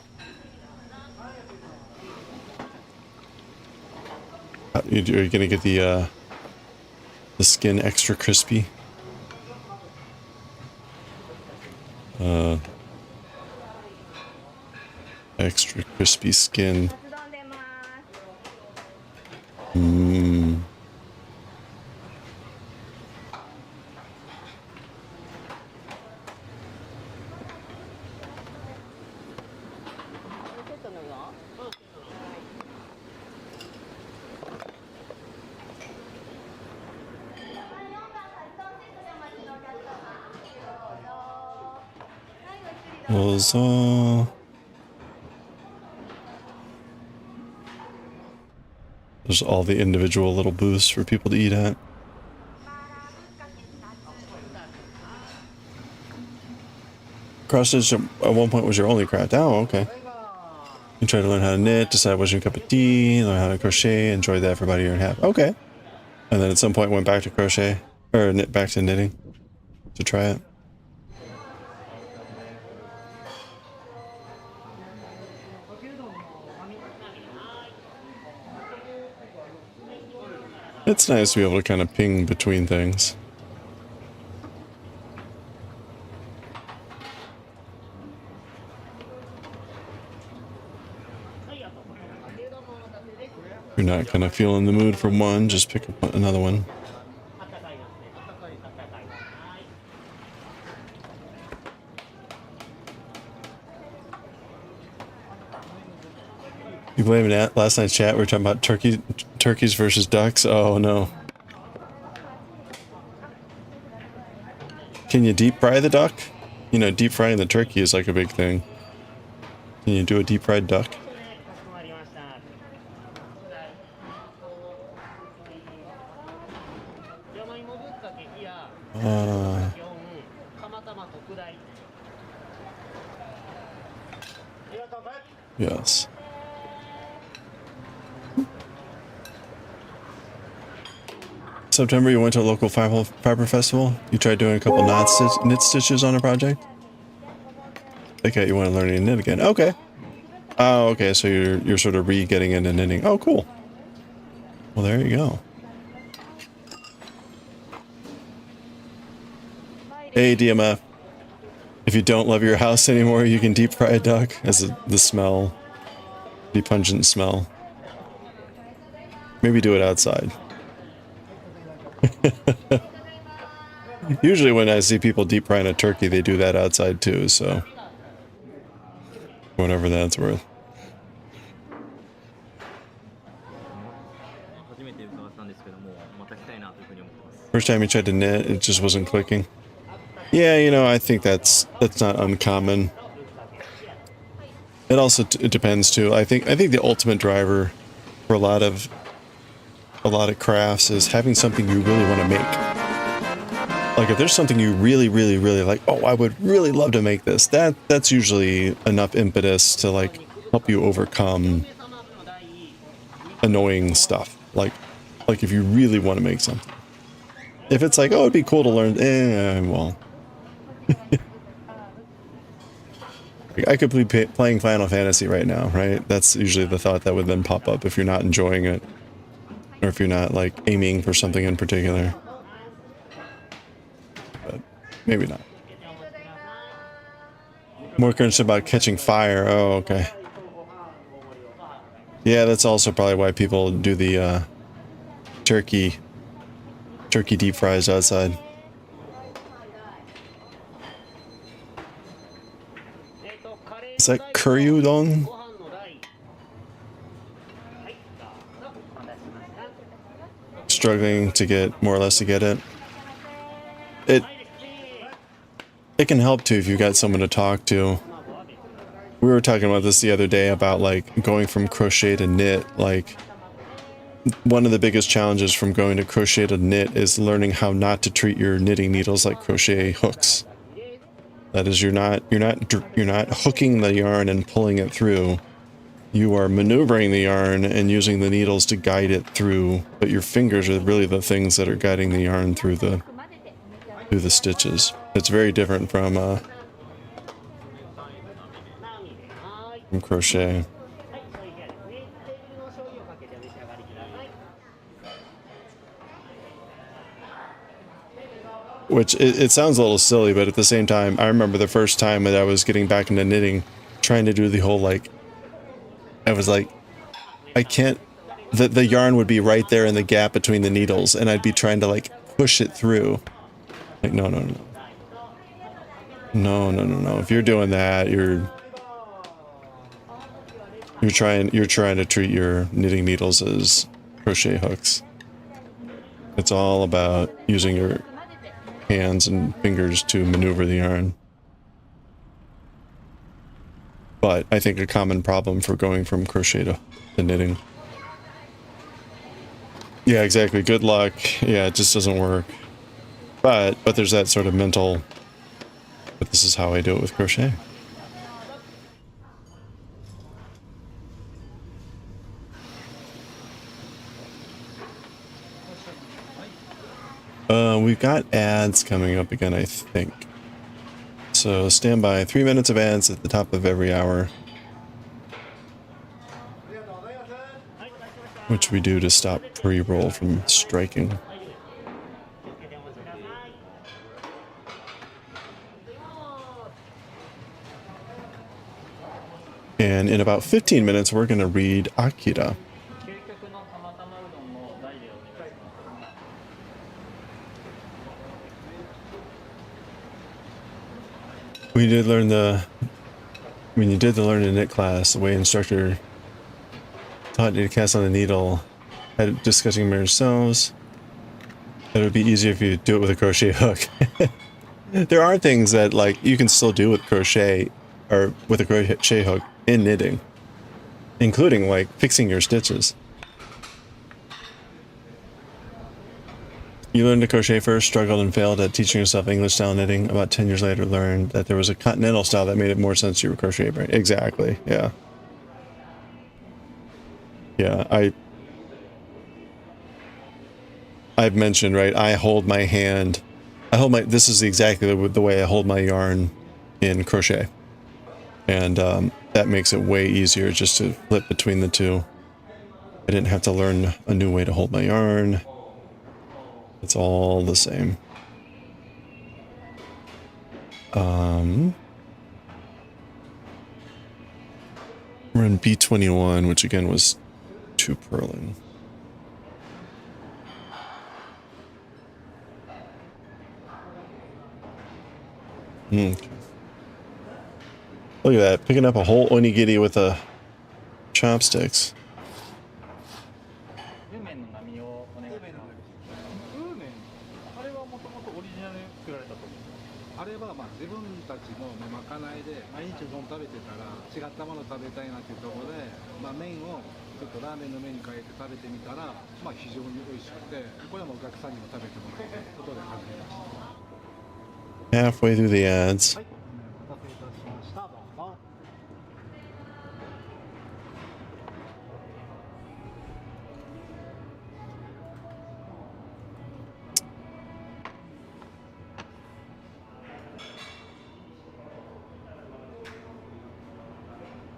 Are you gonna get the skin extra crispy? Extra crispy skin. Mmm. There's all the individual little booths for people to eat at. Cross stitch at one point was your only craft. Oh, okay. You tried to learn how to knit, decide what's your cup of tea, learn how to crochet, enjoyed that for about a year and a half. Okay. And then at some point went back to crochet, or back to knitting to try it. It's nice to be able to kind of ping between things. If you're not kind of feeling the mood for one, just pick up another one. You blaming that? Last night's chat, we were talking about turkeys versus ducks. Oh no. Can you deep fry the duck? You know, deep frying the turkey is like a big thing. Can you do a deep fried duck? Yes. September, you went to a local fiber festival. You tried doing a couple knit stitches on a project. Okay, you want to learn to knit again. Okay. Oh, okay. So you're sort of getting into knitting. Oh, cool. Well, there you go. Hey, DMF. If you don't love your house anymore, you can deep fry a duck as the smell, the pungent smell. Maybe do it outside. Usually when I see people deep frying a turkey, they do that outside too, so whatever that's worth. First time you tried to knit, it just wasn't clicking. Yeah, you know, I think that's not uncommon. It also it depends too. I think the ultimate driver for a lot of crafts is having something you really want to make. Like if there's something you really, really, really like, oh, I would really love to make this. That's usually enough impetus to like help you overcome annoying stuff. Like if you really want to make something. If it's like, oh, it'd be cool to learn, well. I could be playing Final Fantasy right now, right? That's usually the thought that would then pop up if you're not enjoying it. Or if you're not, like, aiming for something in particular. But maybe not. More concerned about catching fire. Oh, okay. Yeah, that's also probably why people do the, turkey deep fries outside. Is that curry udon? Struggling to get, more or less to get it. It can help too if you've got someone to talk to. We were talking about this the other day about like going from crochet to knit. Like one of the biggest challenges from going to crochet to knit is learning how not to treat your knitting needles like crochet hooks. That is, you're not hooking the yarn and pulling it through. You are maneuvering the yarn and using the needles to guide it through, but your fingers are really the things that are guiding the yarn through the stitches. It's very different from crochet. Which, it sounds a little silly, but at the same time, I remember the first time that I was getting back into knitting, trying to do the whole, like, I was like, I can't, the yarn would be right there in the gap between the needles, and I'd be trying to, like, push it through. Like, no. If you're doing that, you're trying to treat your knitting needles as crochet hooks. It's all about using your hands and fingers to maneuver the yarn. But I think a common problem for going from crochet to knitting. Yeah, exactly. Good luck. Yeah, it just doesn't work. But there's that sort of mental, but this is how I do it with crochet. We've got ads coming up again, I think. So stand by. 3 minutes of ads at the top of every hour. Which we do to stop pre-roll from striking. And in about 15 minutes, we're going to read AKIRA. We did learn when you did learn in knit class, the way instructor taught you to cast on the needle, had discussing among yourselves. It would be easier if you do it with a crochet hook. There are things that like you can still do with crochet or with a crochet hook in knitting, including like fixing your stitches. You learned to crochet first, struggled and failed at teaching yourself English style knitting. About 10 years later, learned that there was a continental style that made it more sense to your crochet brain. Exactly, yeah. Yeah, I've mentioned, right, I hold my hand, this is exactly the way I hold my yarn in crochet. And that makes it way easier just to flip between the two. I didn't have to learn a new way to hold my yarn. It's all the same. We're in B21, which again was 2 purling. Okay. Look at that, picking up a whole onigiri with a chopsticks. Halfway through the ads.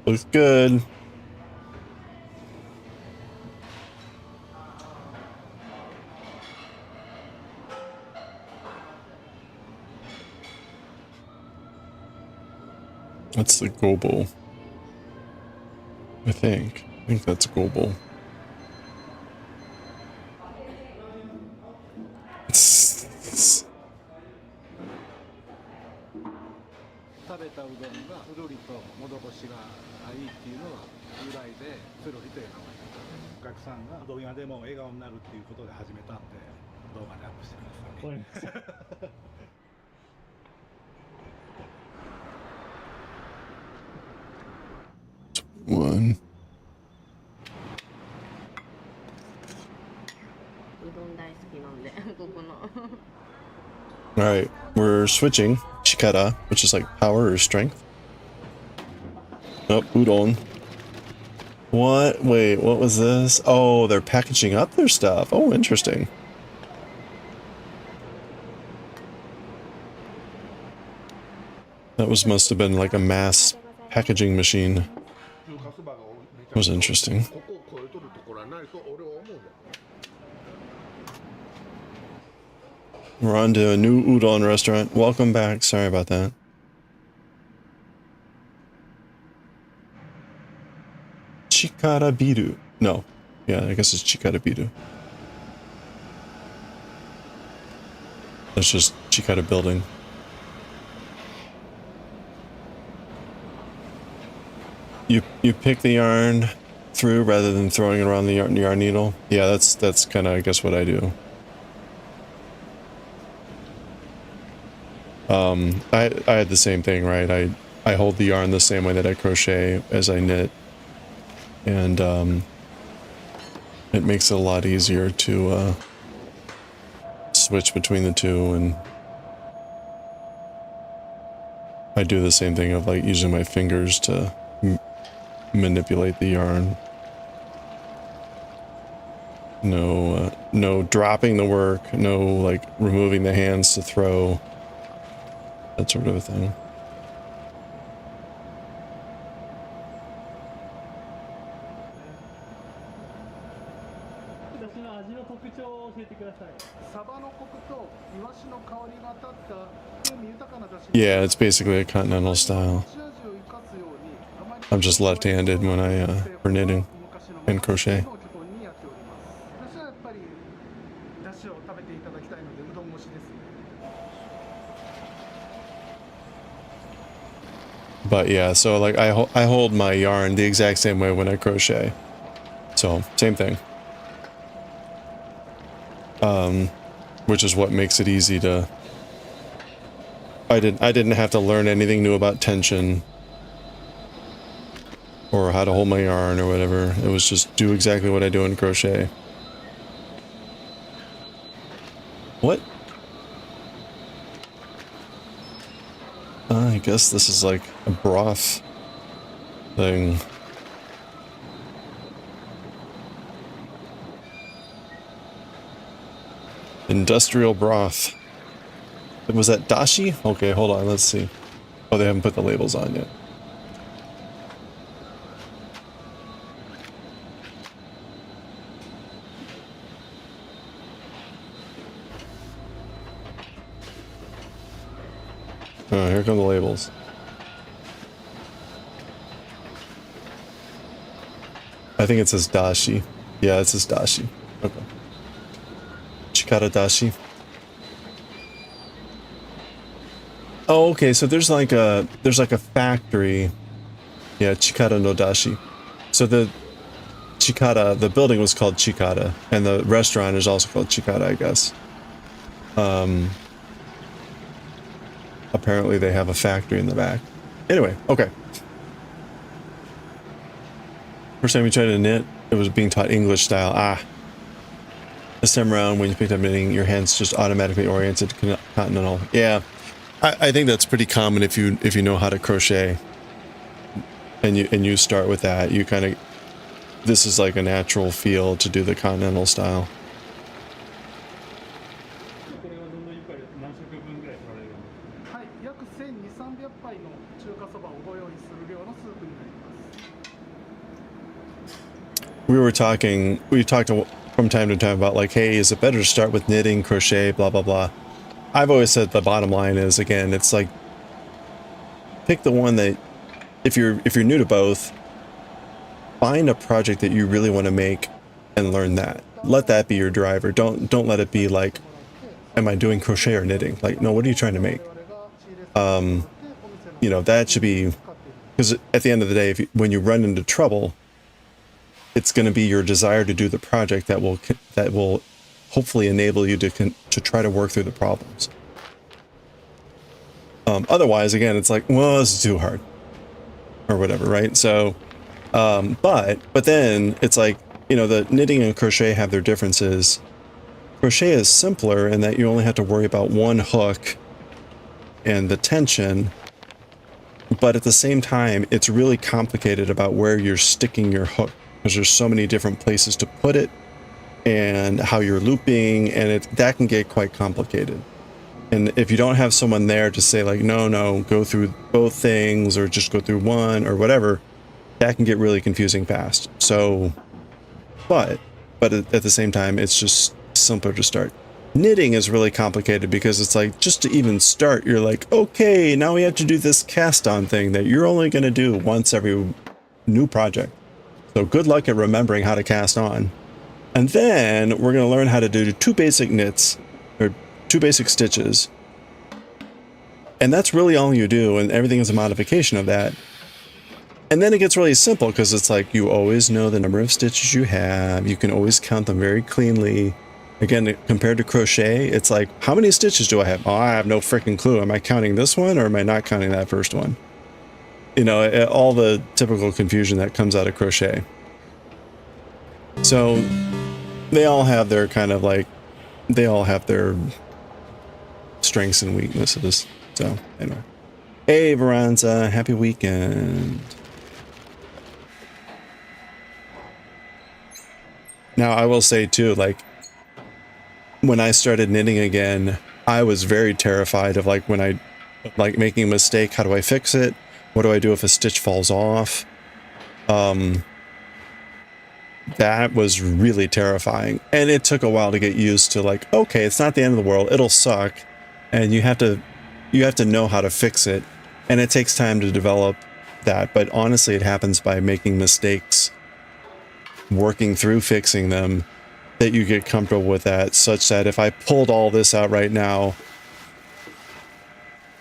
Looks good. That's the gobo. I think that's gobo. One. Alright, we're switching. Chikara, which is like power or strength. Oh, udon. What? Wait, what was this? Oh, they're packaging up their stuff. Oh, interesting. That must have been like a mass packaging machine. It was interesting. We're on to a new udon restaurant. Welcome back. Sorry about that. Chikara biru. No. Yeah, I guess it's Chikara biru. That's just Chikara building. You pick the yarn through rather than throwing it around the yarn needle. Yeah, that's kind of, I guess, what I do. I had the same thing, right? I hold the yarn the same way that I crochet as I knit, and it makes it a lot easier to switch between the two. And I do the same thing of like using my fingers to manipulate the yarn. No dropping the work, no like removing the hands to throw, that sort of a thing. Yeah, it's basically a continental style. I'm just left-handed when I for knitting and crochet. But yeah, so like I hold my yarn the exact same way when I crochet. So same thing. Which is what makes it easy to. I didn't have to learn anything new about tension or how to hold my yarn or whatever. It was just do exactly what I do in crochet. What? I guess this is like a broth thing. Industrial broth. Was that dashi? Okay, hold on, let's see. Oh, they haven't put the labels on yet. Oh, here come the labels. I think it says dashi. Yeah, it says dashi. Okay. Chikara dashi. Oh, okay, so there's like a factory. Yeah, Chikara no dashi. So the Chikara, the building was called Chikara, and the restaurant is also called Chikara, I guess. Apparently they have a factory in the back. Anyway, okay. First time you tried to knit, it was being taught English style. Ah. This time around, when you picked up knitting, your hands just automatically oriented to continental. Yeah. I think that's pretty common if you know how to crochet, and you start with that. You kind of, this is like a natural feel to do the continental style. We talked from time to time about like, hey, is it better to start with knitting, crochet, blah, blah, blah. I've always said the bottom line is, again, it's like, pick the one that, if you're new to both, find a project that you really want to make and learn that. Let that be your driver. Don't let it be like, am I doing crochet or knitting? Like, no, what are you trying to make? You know, that should be, because at the end of the day, when you run into trouble, it's going to be your desire to do the project that will hopefully enable you to try to work through the problems. Otherwise, again, it's like, well, this is too hard or whatever, right? So, but then it's like, you know, the knitting and crochet have their differences. Crochet is simpler in that you only have to worry about one hook and the tension, but at the same time, it's really complicated about where you're sticking your hook, because there's so many different places to put it and how you're looping, and that can get quite complicated. And if you don't have someone there to say like, no, go through both things or just go through one or whatever, that can get really confusing fast. So, but at the same time, it's just simpler to start. Knitting is really complicated because it's like, just to even start, you're like, okay, now we have to do this cast on thing that you're only going to do once every new project. So good luck at remembering how to cast on. And then we're going to learn how to do 2 basic knits, or 2 basic stitches. And that's really all you do, and everything is a modification of that. And then it gets really simple, because it's like, you always know the number of stitches you have. You can always count them very cleanly. Again, compared to crochet, it's like, how many stitches do I have? Oh, I have no freaking clue. Am I counting this one, or am I not counting that first one? You know, all the typical confusion that comes out of crochet. So they all have their kind of like, they all have their strengths and weaknesses. So anyway, hey Veranza, happy weekend. Now I will say too, like, when I started knitting again, I was very terrified of like, when I like making a mistake, how do I fix it? What do I do if a stitch falls off? That was really terrifying. And it took a while to get used to like, okay, it's not the end of the world. It'll suck. And you have to know how to fix it. And it takes time to develop that. But honestly, it happens by making mistakes, working through fixing them, that you get comfortable with that, such that if I pulled all this out right now,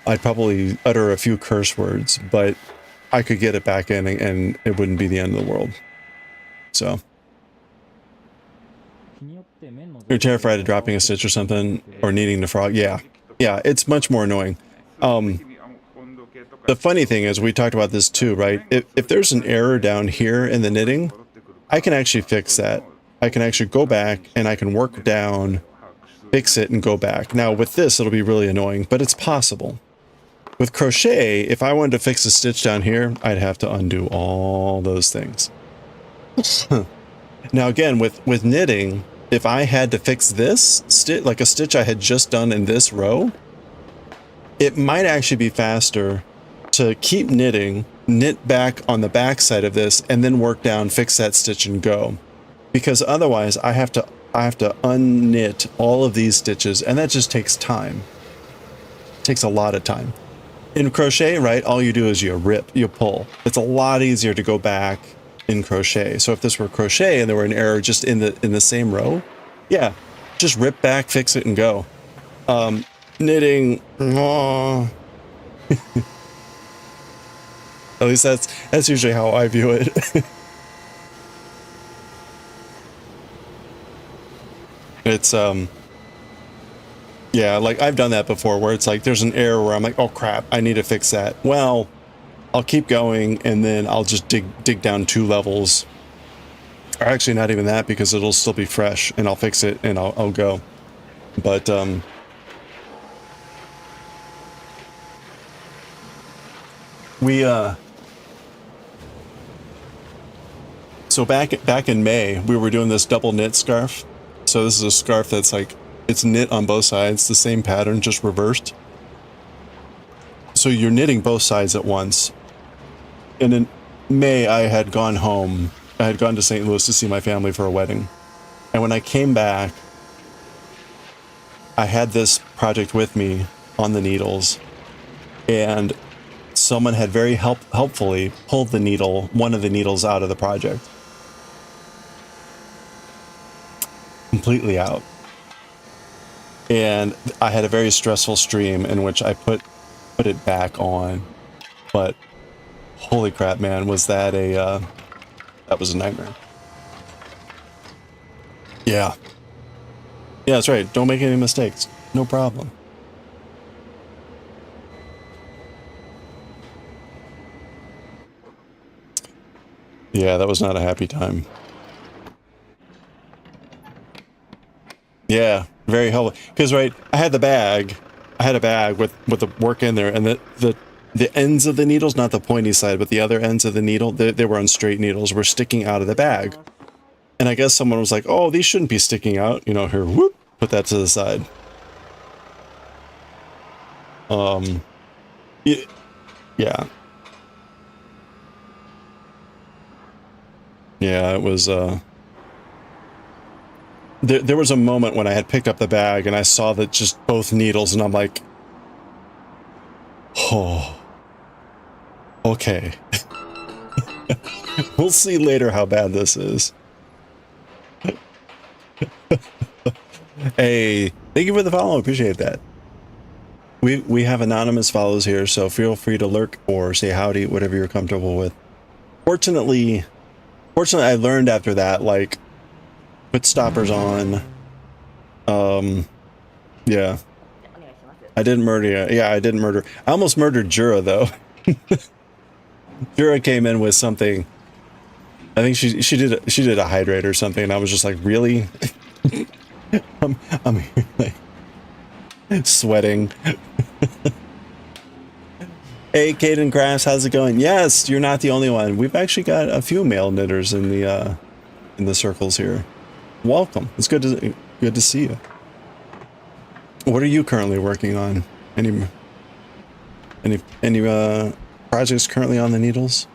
I'd probably utter a few curse words, but I could get it back in and it wouldn't be the end of the world. So. You're terrified of dropping a stitch or something, or needing to frog. Yeah, it's much more annoying. The funny thing is, we talked about this too, right? If there's an error down here in the knitting, I can actually fix that. I can actually go back and I can work down, fix it, and go back. Now with this, it'll be really annoying, but it's possible. With crochet, if I wanted to fix a stitch down here, I'd have to undo all those things. Now again, with knitting, if I had to fix this stitch, like a stitch I had just done in this row, it might actually be faster to keep knitting, knit back on the back side of this, and then work down, fix that stitch, and go. Because otherwise, I have to unknit all of these stitches, and that just takes time. It takes a lot of time. In crochet, right, all you do is you rip, you pull. It's a lot easier to go back in crochet. So if this were crochet and there were an error just in the same row, yeah, just rip back, fix it, and go. Knitting, oh. At least that's usually how I view it. It's yeah, like I've done that before, where it's like there's an error where I'm like, oh crap, I need to fix that. Well, I'll keep going, and then I'll just dig down 2 levels, or actually not even that, because it'll still be fresh, and I'll fix it and I'll go. But So back in May, we were doing this double knit scarf. So this is a scarf that's like, it's knit on both sides, the same pattern, just reversed. So you're knitting both sides at once. And in May, I had gone home. I had gone to St. Louis to see my family for a wedding. And when I came back, I had this project with me on the needles. And someone had very helpfully pulled the needle, one of the needles out of the project. Completely out. And I had a very stressful stream in which I put it back on. But holy crap, man, was that that was a nightmare. Yeah. Yeah, that's right. Don't make any mistakes. No problem. Yeah, that was not a happy time. Yeah, very helpful. Because, right, I had a bag with the work in there, and the ends of the needles, not the pointy side, but the other ends of the needle, they were on straight needles, were sticking out of the bag. And I guess someone was like, oh, these shouldn't be sticking out. You know, here, whoop, put that to the side. Yeah. Yeah, it was, there was a moment when I had picked up the bag and I saw that just both needles, and I'm like, oh, okay. We'll see later how bad this is. Hey, thank you for the follow. Appreciate that. We have anonymous follows here, so feel free to lurk or say howdy, whatever you're comfortable with. Fortunately, I learned after that, like, put stoppers on. Yeah. I didn't murder you. Yeah, I didn't murder. I almost murdered Jura, though. Jura came in with something. I think she did a hydrate or something, and I was just like, really? I'm here, like, sweating. Hey, Caden Crafts, how's it going? Yes, you're not the only one. We've actually got a few male knitters in the circles here. Welcome. It's good to see you. What are you currently working on? Any projects currently on the needles?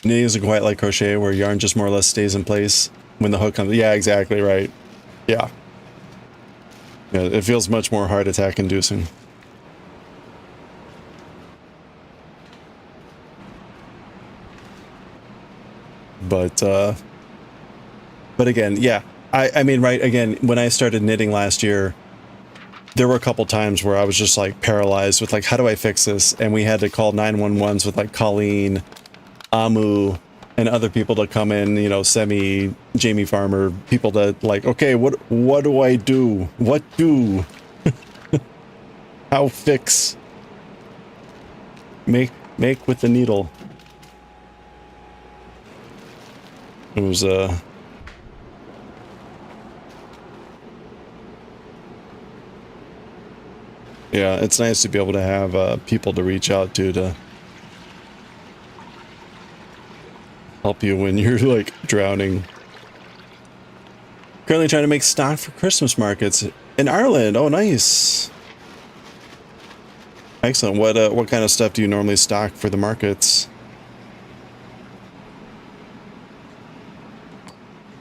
Knitting isn't quite like crochet, where yarn just more or less stays in place when the hook comes. Yeah, exactly right. Yeah. Yeah, it feels much more heart attack inducing. But again, yeah, I mean, right, again, when I started knitting last year, there were a couple times where I was just like paralyzed with like, how do I fix this? And we had to call 911s with like Colleen, Amu, and other people to come in, you know, Semi, Jamie Farmer, people to like, okay, what do I do? What do? How fix? Make with the needle. It was, yeah, it's nice to be able to have people to reach out to help you when you're like drowning. Currently trying to make stock for Christmas markets in Ireland. Oh, nice. Excellent. What kind of stuff do you normally stock for the markets?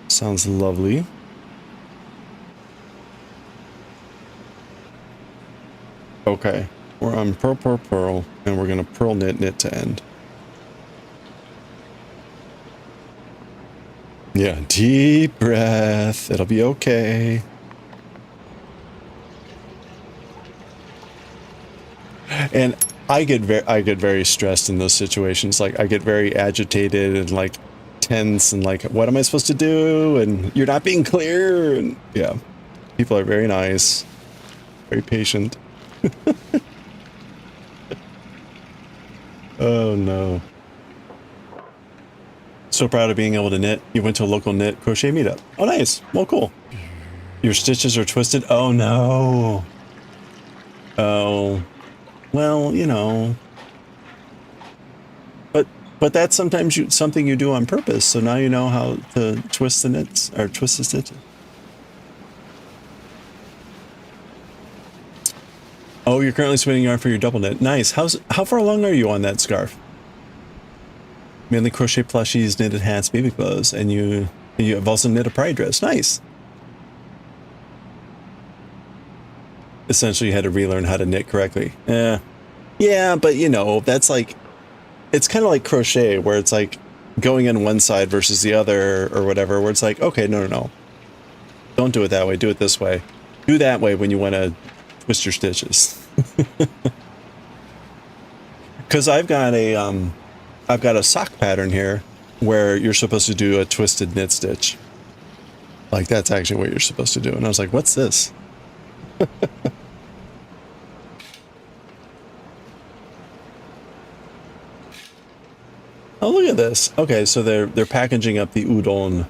Sounds lovely. Okay, we're on purl, and we're gonna purl knit to end. Yeah, deep breath. It'll be okay. And I get very stressed in those situations. Like, I get very agitated and like tense and like, what am I supposed to do? And you're not being clear. And yeah, people are very nice, very patient. Oh no. So proud of being able to knit. You went to a local knit crochet meetup. Oh, nice. Well, cool. Your stitches are twisted. Oh no. Oh. Well, you know. But that's sometimes something you do on purpose, so now you know how to twist the knits, or twist the stitches. Oh, you're currently spinning yarn for your double knit. Nice. How far along are you on that scarf? Mainly crochet plushies, knitted hats, baby clothes, and you have also knit a pride dress. Nice. Essentially, you had to relearn how to knit correctly. Yeah, but you know, that's like, it's kind of like crochet, where it's like going in one side versus the other or whatever, where it's like, okay, no. Don't do it that way. Do it this way. Do that way when you want to twist your stitches. Because I've got a sock pattern here where you're supposed to do a twisted knit stitch. Like, that's actually what you're supposed to do. And I was like, what's this? Oh, look at this. Okay, so they're packaging up the udon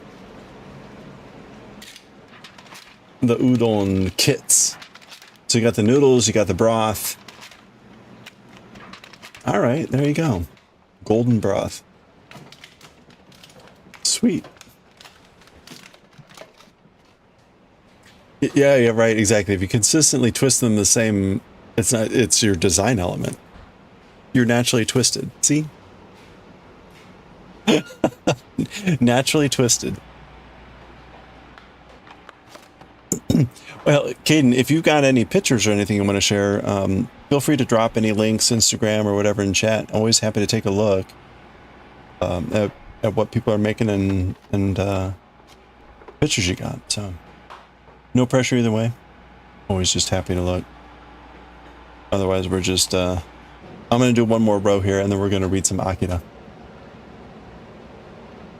kits. So you got the noodles, you got the broth. All right, there you go. Golden broth. Sweet. Yeah, right, exactly. If you consistently twist them the same, it's your design element. You're naturally twisted. See? Naturally twisted. Well, Caden, if you've got any pictures or anything you want to share, feel free to drop any links, Instagram or whatever in chat. Always happy to take a look at what people are making and pictures you got. So no pressure either way. Always just happy to look. Otherwise, we're just I'm going to do one more row here and then we're going to read some AKIRA.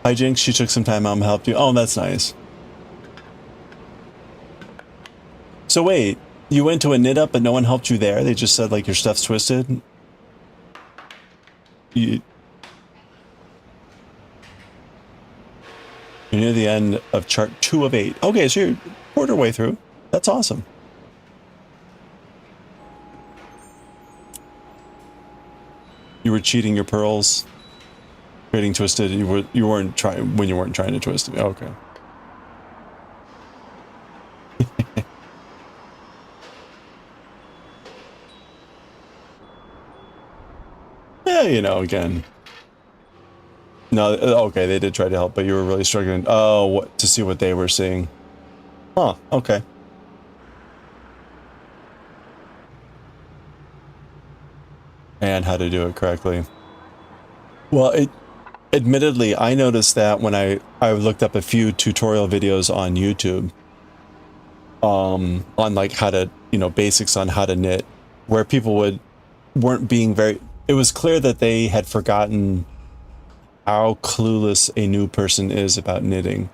Hi Jinx, she took some time out and helped you. Oh, that's nice. So wait, you went to a knit up but no one helped you there? They just said like your stuff's twisted? You're near the end of chart 2 of 8. Okay, so you're a quarter way through. That's awesome. You were cheating your pearls. Getting twisted. You weren't trying when you weren't trying to twist it. Okay. Yeah, you know, again. No, okay, they did try to help, but you were really struggling. Oh, to see what they were seeing. Huh, okay. And how to do it correctly. Well, admittedly, I noticed that when I looked up a few tutorial videos on YouTube, on like how to, you know, basics on how to knit, where people weren't being very, it was clear that they had forgotten how clueless a new person is about knitting,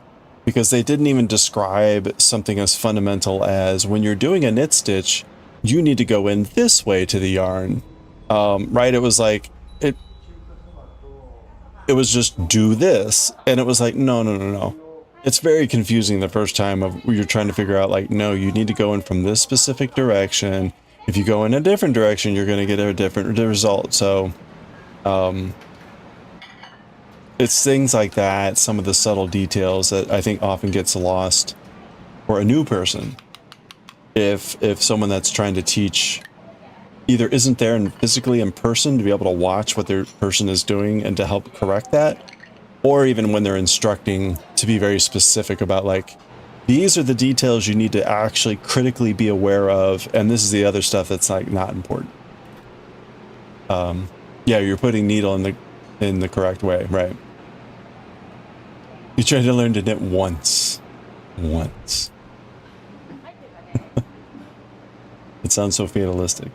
because they didn't even describe something as fundamental as when you're doing a knit stitch, you need to go in this way to the yarn, right? It was like, it was just do this, and it was like no. It's very confusing the first time of you're trying to figure out like, no, you need to go in from this specific direction. If you go in a different direction, you're going to get a different result. So it's things like that, some of the subtle details that I think often gets lost for a new person if someone that's trying to teach either isn't there and physically in person to be able to watch what their person is doing and to help correct that, or even when they're instructing to be very specific about like, these are the details you need to actually critically be aware of, and this is the other stuff that's like not important. Yeah, you're putting needle in the correct way, right? You try to learn to knit once. It sounds so fatalistic.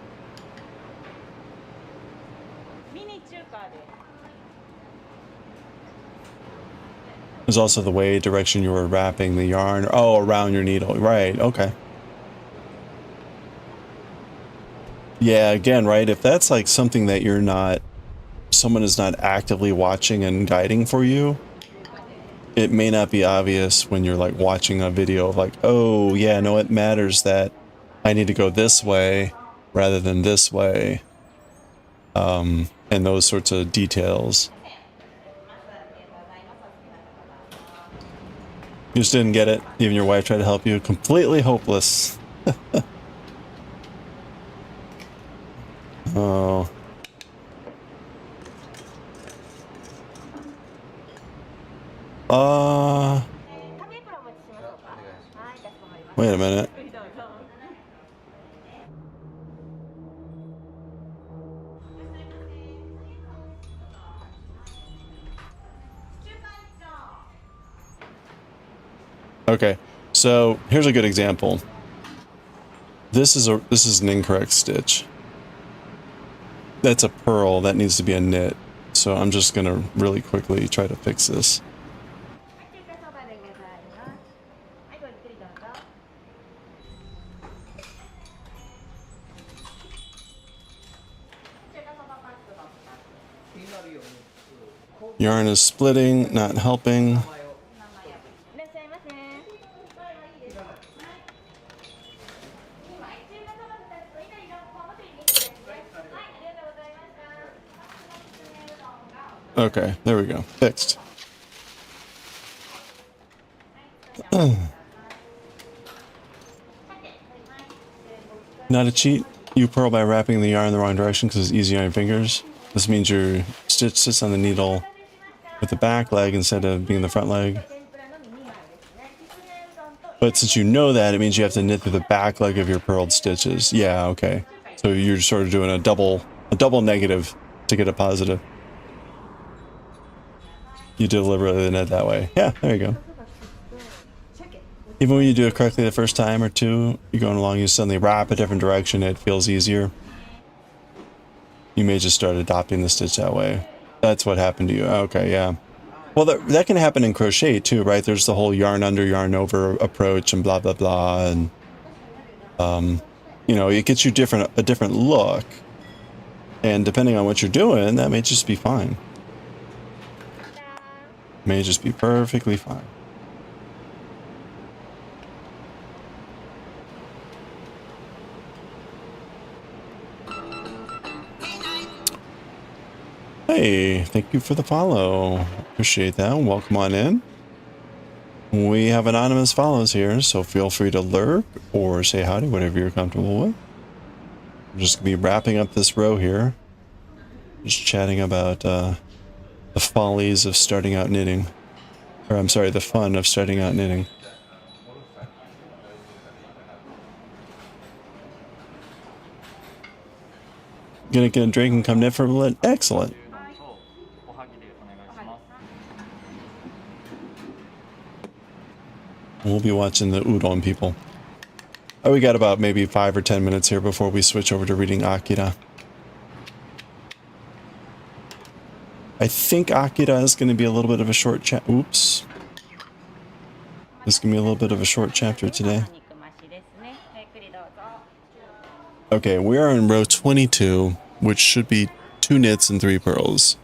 There's also the way direction you were wrapping the yarn. Oh, around your needle. Right, okay. Yeah, again, right, if that's like something that you're not, someone is not actively watching and guiding for you, it may not be obvious when you're like watching a video of like, oh yeah, no, it matters that I need to go this way rather than this way. and those sorts of details. You just didn't get it. Even your wife tried to help you. Completely hopeless. Oh. Wait a minute. Okay, so here's a good example. This is an incorrect stitch. That's a pearl, that needs to be a knit. So I'm just gonna really quickly try to fix this. Yarn is splitting, not helping. Okay, there we go. Fixed. Not a cheat. You purl by wrapping the yarn in the wrong direction because it's easy on your fingers. This means your stitch sits on the needle with the back leg instead of being the front leg. But since you know that, it means you have to knit through the back leg of your purled stitches. Yeah, okay. So you're sort of doing a double negative to get a positive. You deliberately knit that way. Yeah, there you go. Even when you do it correctly the first time or two, you're going along, you suddenly wrap a different direction, it feels easier. You may just start adopting the stitch that way. That's what happened to you. Okay, yeah. Well, that can happen in crochet too, right? There's the whole yarn under, yarn over approach and blah, blah, blah. And, you know, it gets you a different look. And depending on what you're doing, that may just be fine. May just be perfectly fine. Hey, thank you for the follow. Appreciate that. Welcome on in. We have anonymous follows here, so feel free to lurk or say howdy, whatever you're comfortable with. I'm just going to be wrapping up this row here. Just chatting about the follies of starting out knitting. Or I'm sorry, the fun of starting out knitting. Gonna get a drink and come knit for a minute? Excellent. We'll be watching the udon people. Oh, we got about maybe 5 or 10 minutes here before we switch over to reading AKIRA. I think AKIRA is going to be a little bit of a short chapter. Oops. This is going to be a little bit of a short chapter today. Okay, we are in row 22, which should be 2 knits and 3 purls.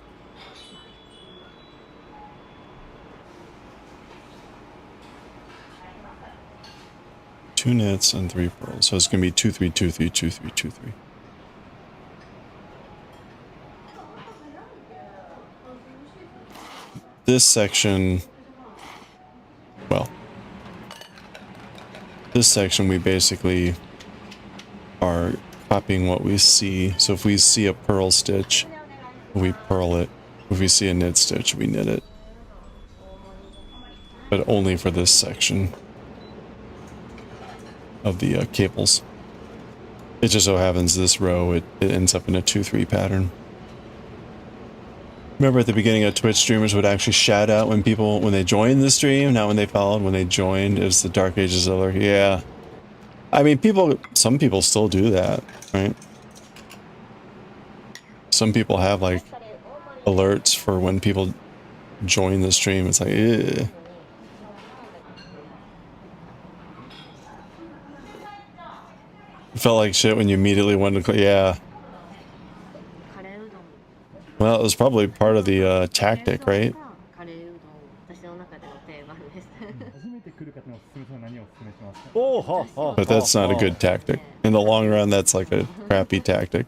Two knits and 3 purls. So it's going to be 2, 3, 2, 3, 2, 3, 2, 3. This section, well, this section we basically are copying what we see. So if we see a purl stitch, we purl it. If we see a knit stitch, we knit it. But only for this section of the cables. It just so happens this row, it ends up in a 2-3 pattern. Remember at the beginning of Twitch, streamers would actually shout out when they joined the stream, not when they followed, when they joined. It was the Dark Ages alert. Yeah. I mean, some people still do that, right? Some people have like alerts for when people join the stream. It's like, ew. Felt like shit when you immediately wanted to, yeah. Well, it was probably part of the tactic, right? But that's not a good tactic. In the long run, that's like a crappy tactic.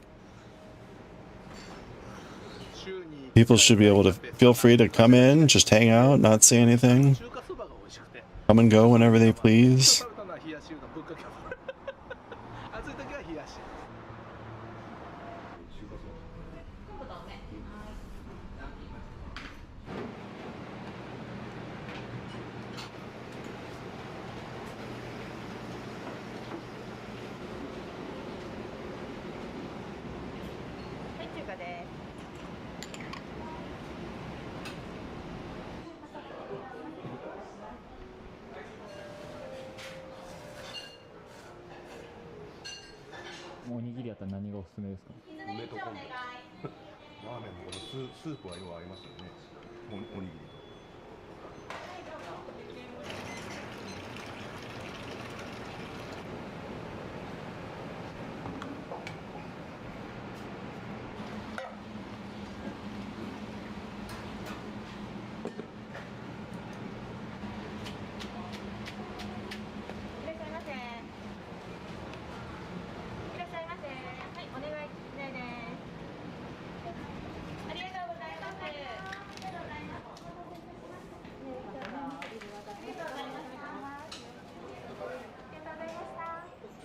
People should be able to feel free to come in, just hang out, not say anything. Come and go whenever they please.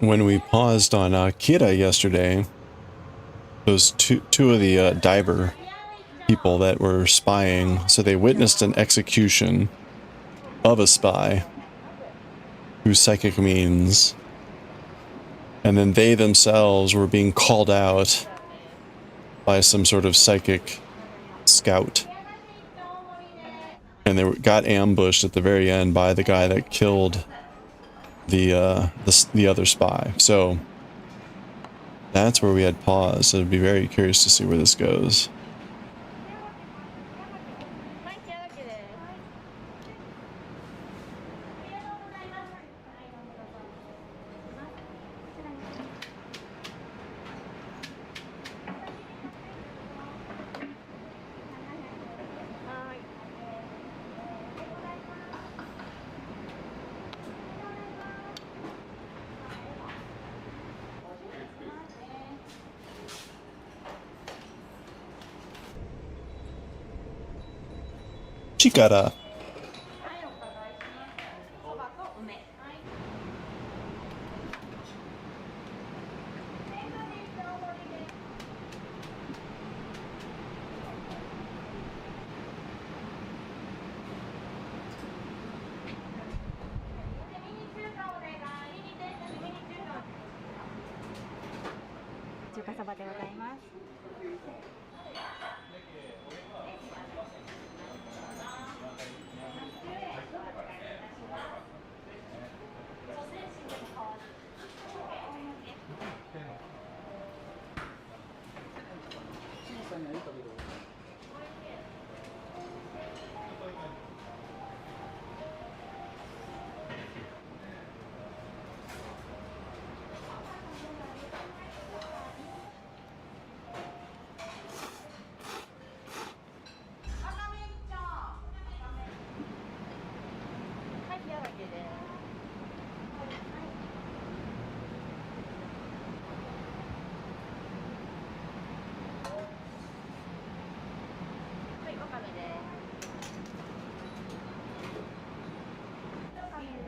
When we paused on AKIRA yesterday, those two of the diver people that were spying, so they witnessed an execution of a spy through psychic means, and then they themselves were being called out by some sort of psychic scout, and they got ambushed at the very end by the guy that killed the other spy. So that's where we had paused. So I'd be very curious to see where this goes. Chikara.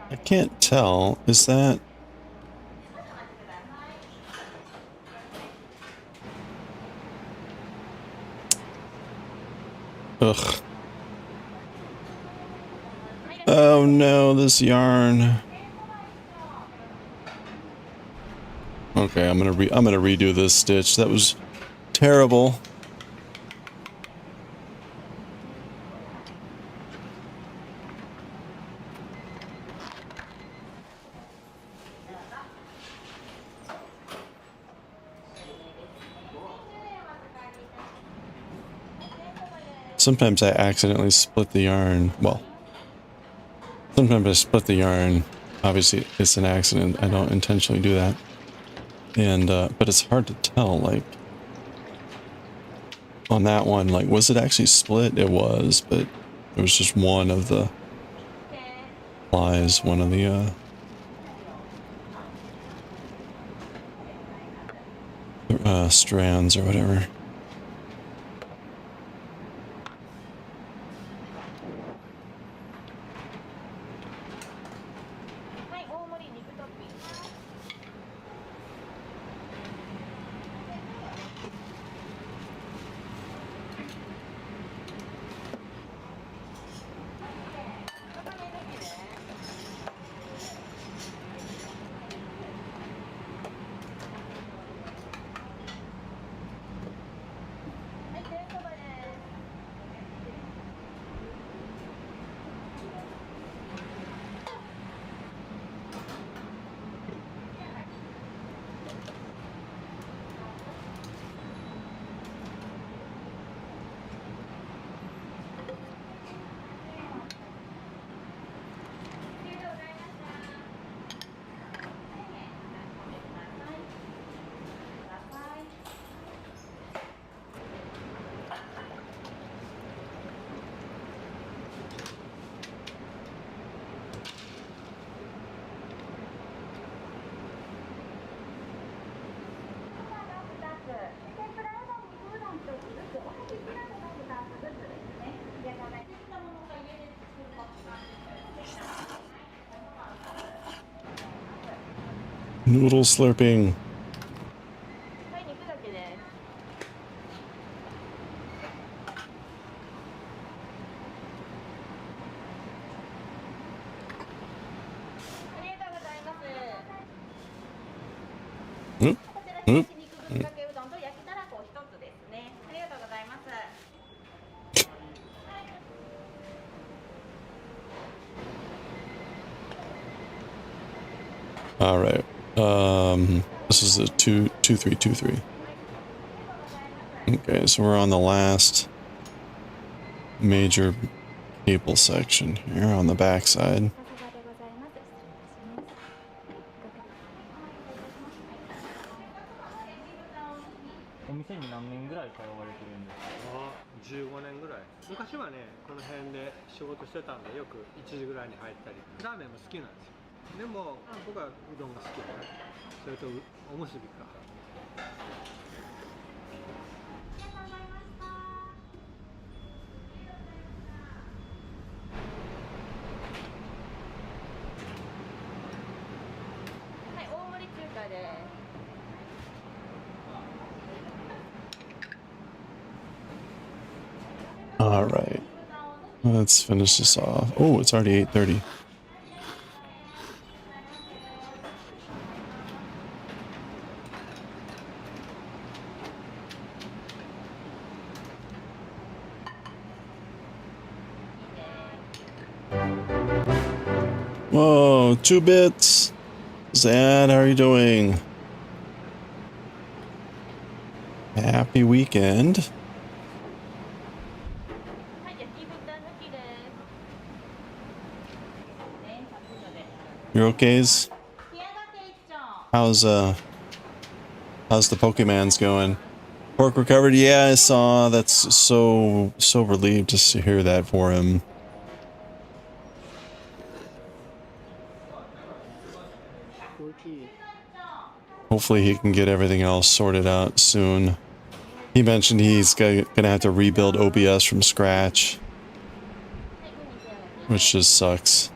I can't tell. Is that... Ugh. Oh no, this yarn. Okay, I'm gonna redo this stitch. That was terrible. Sometimes I accidentally split the yarn. Well, sometimes I split the yarn. Obviously, it's an accident. I don't intentionally do that. And, but it's hard to tell, like, on that one, like, was it actually split? It was, but it was just one of the plies, one of the, strands or whatever. Noodle slurping. Mm. Mm. All right. This is a 2323. Okay, so we're on the last major cable section here on the back side. 15年ぐらい。昔はね、この辺で仕事してたんで、よく1時ぐらいに入ったり。ラーメンも好きなんですよ。でも、僕はうどんが好きだね。それとおむすびか。はい、大盛り中華です。 All right, let's finish this off. Oh, it's already 8:30. Whoa, 2 bits. Zad, how are you doing? Happy weekend. You're okays? How's the Pokemans going? Pork recovered? Yeah, I saw. That's so relieved just to hear that for him. Hopefully he can get everything else sorted out soon. He mentioned he's gonna have to rebuild OBS from scratch, which just sucks.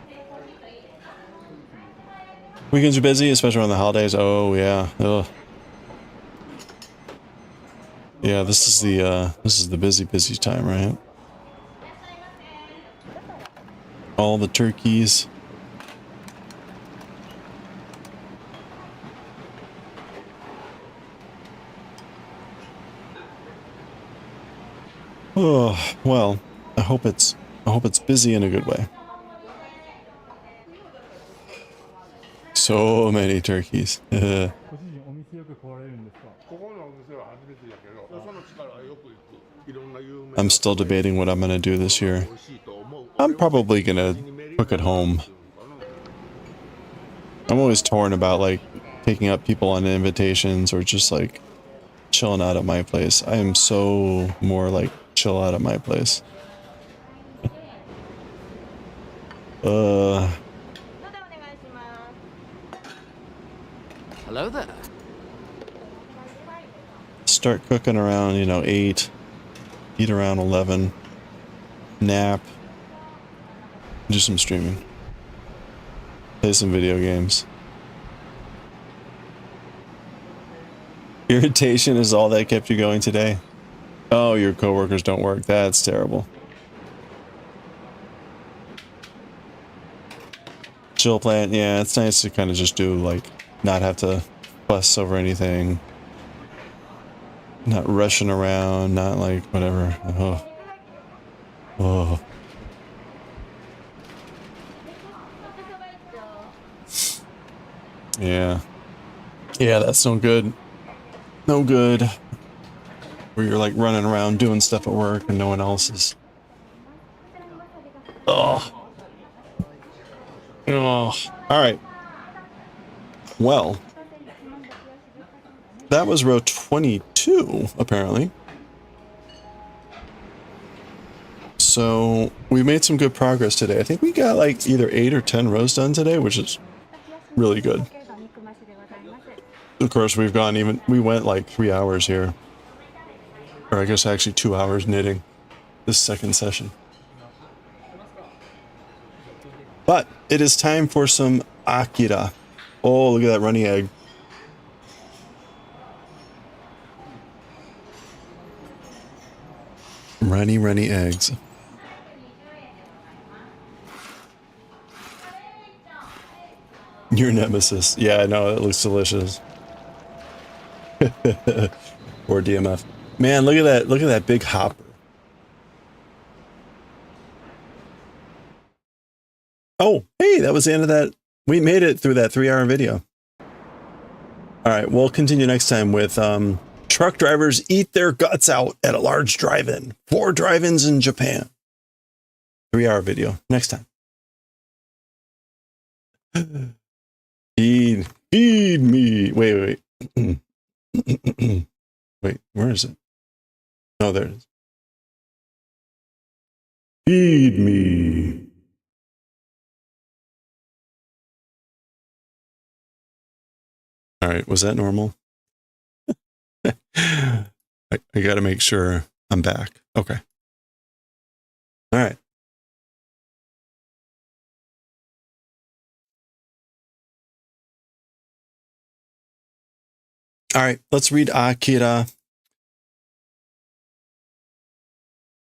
Weekends are busy, especially around the holidays. Oh yeah. Ugh. Yeah, this is the busy time, right? All the turkeys. Oh, well, I hope it's busy in a good way. So many turkeys. I'm still debating what I'm gonna do this year. I'm probably gonna cook at home. I'm always torn about like taking up people on invitations or just like chilling out at my place. I am so more like chill out at my place. Hello there. Start cooking around, 8. Eat around 11. Nap. Do some streaming. Play some video games. Irritation is all that kept you going today? Oh, your coworkers don't work. That's terrible. Chill plan. Yeah, it's nice to kind of just do, like, not have to fuss over anything. Not rushing around, not like, whatever. Oh. Oh. Yeah. Yeah, that's no good. No good. Where you're like running around doing stuff at work and no one else is. Oh. Oh. Alright. Well. That was row 22, apparently. So, we made some good progress today. I think we got like either 8 or 10 rows done today, which is really good. Of course, we went like 3 hours here. Or I guess actually 2 hours knitting this second session. But it is time for some AKIRA. Oh, look at that runny egg. Runny eggs. Your nemesis. Yeah, I know. It looks delicious. Or DMF. Man, look at that. Look at that big hopper. Oh, hey, that was the end of that. We made it through that 3-hour video. All right, we'll continue next time with truck drivers eat their guts out at a large drive-in. 4 drive-ins in Japan. 3-hour video next time. Feed me. Wait. Wait, where is it? Oh, there it is. Feed me. All right, was that normal? I got to make sure I'm back. Okay. All right. All right, let's read AKIRA.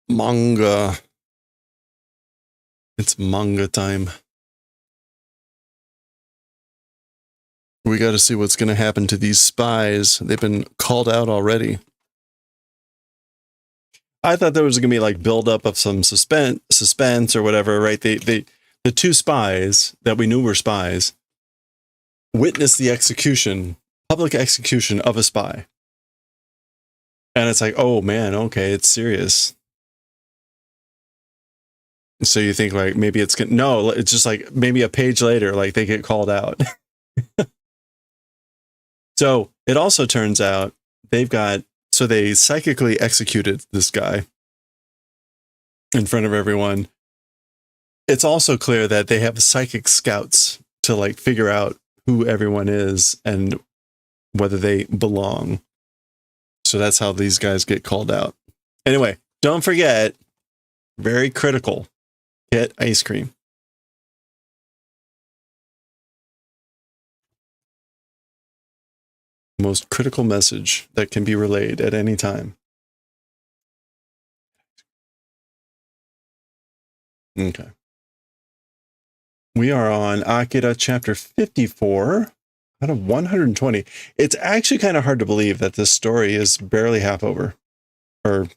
Manga. It's manga time. We got to see what's going to happen to these spies. They've been called out already. I thought there was going to be like buildup of some suspense or whatever, right? The 2 spies that we knew were spies witnessed the execution, public execution of a spy. And it's like, oh man, okay, it's serious. So you think like maybe it's gonna, no, it's just like maybe a page later, like they get called out. So it also turns out so they psychically executed this guy in front of everyone. It's also clear that they have psychic scouts to like figure out who everyone is and whether they belong. So that's how these guys get called out. Anyway, don't forget, very critical, get ice cream. Most critical message that can be relayed at any time. Okay. We are on AKIRA chapter 54 out of 120. It's actually kind of hard to believe that this story is barely half over, or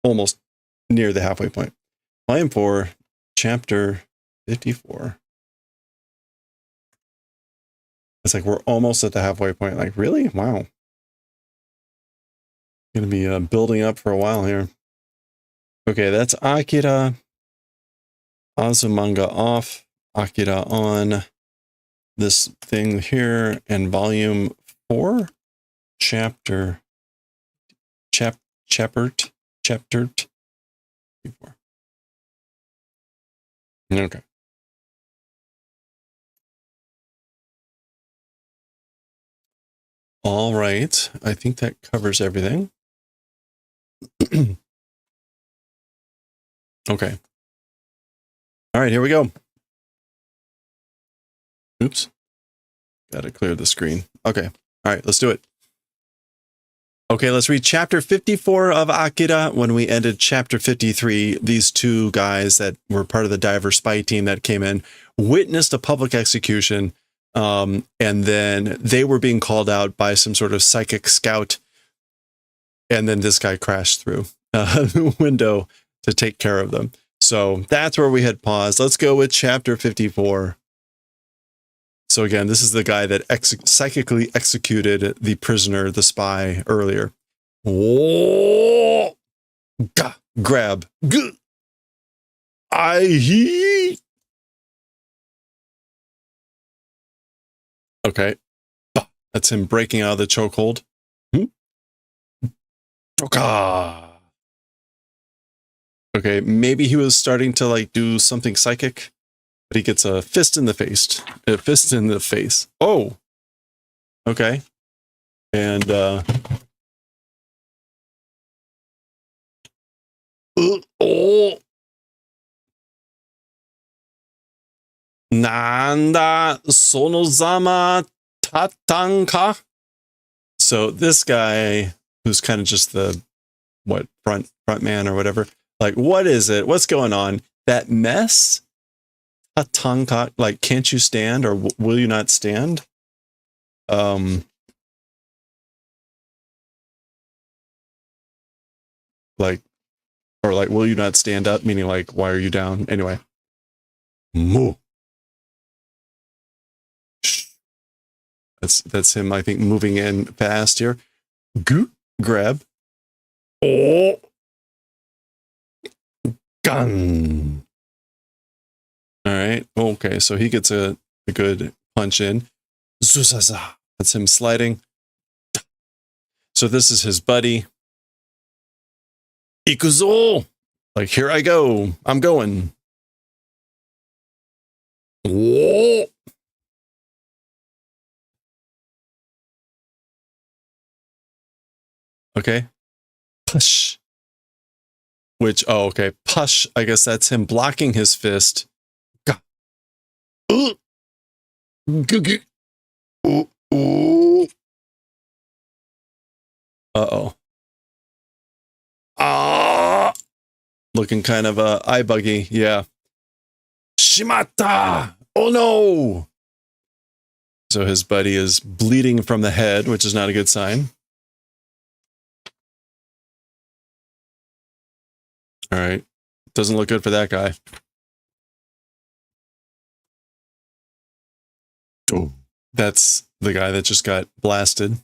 almost near the halfway point. Volume 4, chapter 54. It's like we're almost at the halfway point. Like, really? Wow. Going to be building up for a while here. Okay, that's AKIRA. Azumanga off. AKIRA on. This thing here and volume 4. Chapter 54. Okay. All right. I think that covers everything. Okay. All right, here we go. Oops. Got to clear the screen. Okay. All right, let's do it. Okay, let's read chapter 54 of AKIRA. When we ended chapter 53, these 2 guys that were part of the diver spy team that came in witnessed a public execution. And then they were being called out by some sort of psychic scout. And then this guy crashed through the window to take care of them. So that's where we had paused. Let's go with chapter 54. So again, this is the guy that psychically executed the prisoner, the spy, earlier. Oh, grab. Okay. That's him breaking out of the chokehold. Okay, maybe he was starting to like do something psychic, but he gets a fist in the face. A fist in the face. Oh. Okay. And oh. Nanda sono zama Tatanka. So this guy, who's kind of just the front man or whatever, like, what is it? What's going on? That mess? Tatanka, like, can't you stand, or will you not stand? Like, or like, will you not stand up? Meaning, like, why are you down? Anyway. Moo. That's him, I think, moving in fast here. Grab. Oh. Gun. All right. Okay, so he gets a good punch in. Zuzaza. That's him sliding. So this is his buddy. Ikuzo. Like, here I go. I'm going. Whoa. Okay. Push. Which, oh, okay. Push. I guess that's him blocking his fist. Uh-oh. Ah. Looking kind of eye buggy. Yeah. Shimata. Oh no. So his buddy is bleeding from the head, which is not a good sign. All right. Doesn't look good for that guy. Oh, that's the guy that just got blasted.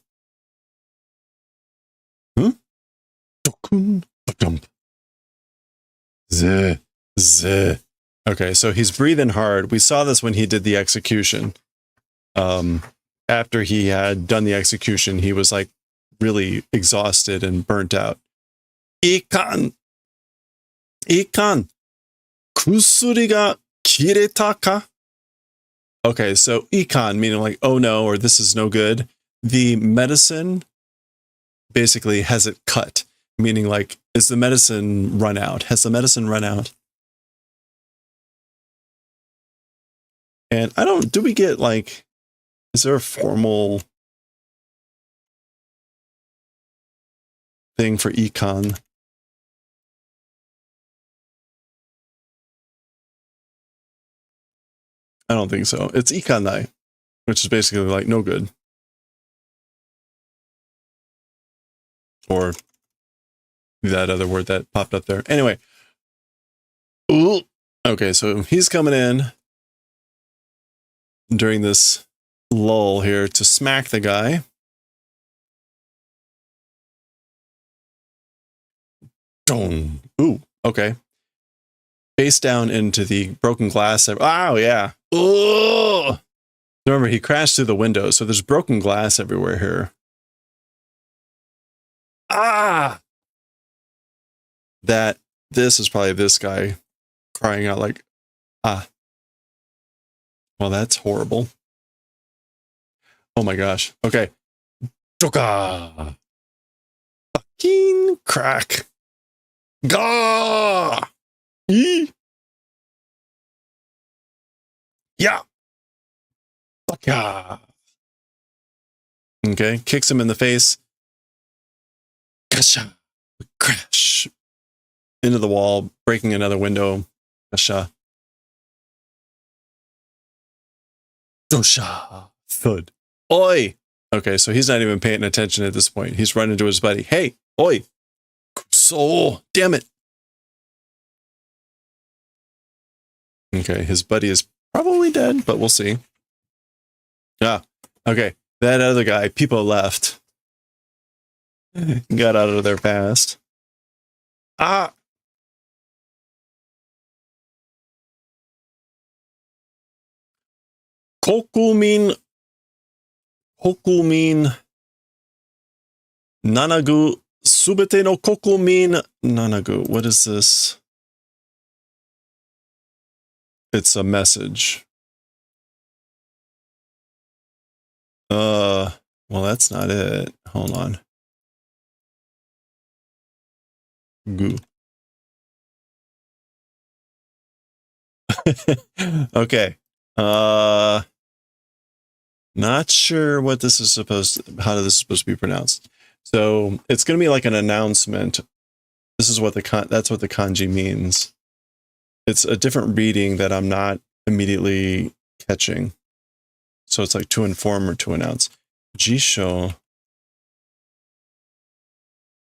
Huh? Okay, so he's breathing hard. We saw this when he did the execution. After he had done the execution, he was like really exhausted and burnt out. Ikan. Kusuri ga kireta ka? Okay, so ikan meaning like, oh no, or this is no good. The medicine basically has it cut, meaning like, is the medicine run out? Has the medicine run out? And do we get like, is there a formal thing for econ? I don't think so. It's ikanai, which is basically like no good. Or that other word that popped up there. Anyway. Ooh. Okay, so he's coming in during this lull here to smack the guy. Boom. Ooh, okay. Face down into the broken glass. Oh, yeah. Oh! Remember, he crashed through the window, so there's broken glass everywhere here. Ah! This is probably this guy crying out like, ah. Well, that's horrible. Oh my gosh. Okay. Joka! Fucking crack. Gah! Yee! Yeah. Fuck yeah. Okay. Kicks him in the face. Gasha. Crash. Into the wall, breaking another window. Gasha. Dosha. Thud. Oi! Okay, so he's not even paying attention at this point. He's running to his buddy. Hey, oi! So, damn it. Okay, his buddy is probably dead, but we'll see. Ah, okay. That other guy, people left. Got out of there fast. Ah! Kokumin Nanagu Subete no Kokumin Nanagu. What is this? It's a message. Well, that's not it. Hold on. Goo. Okay. Not sure what this is how this is supposed to be pronounced. So it's going to be like an announcement. This is what that's what the kanji means. It's a different reading that I'm not immediately catching. So it's like to inform or to announce. Jisho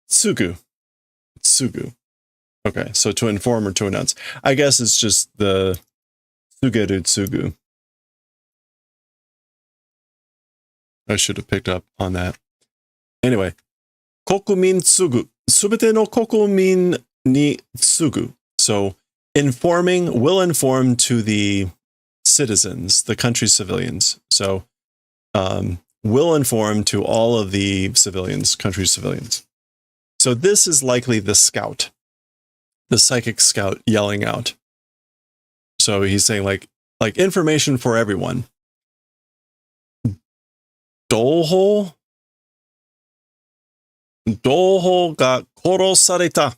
Tsugu. Tsugu. Okay, so to inform or to announce. I guess it's just the Tsugeru Tsugu. I should have picked up on that. Anyway, Kokumin Tsugu. Subete no kokumin ni tsugu. So informing, will inform to the citizens, the country's civilians. So will inform to all of the civilians, country's civilians. So this is likely the scout, the psychic scout yelling out. So he's saying like information for everyone. Daioh ga korosareta.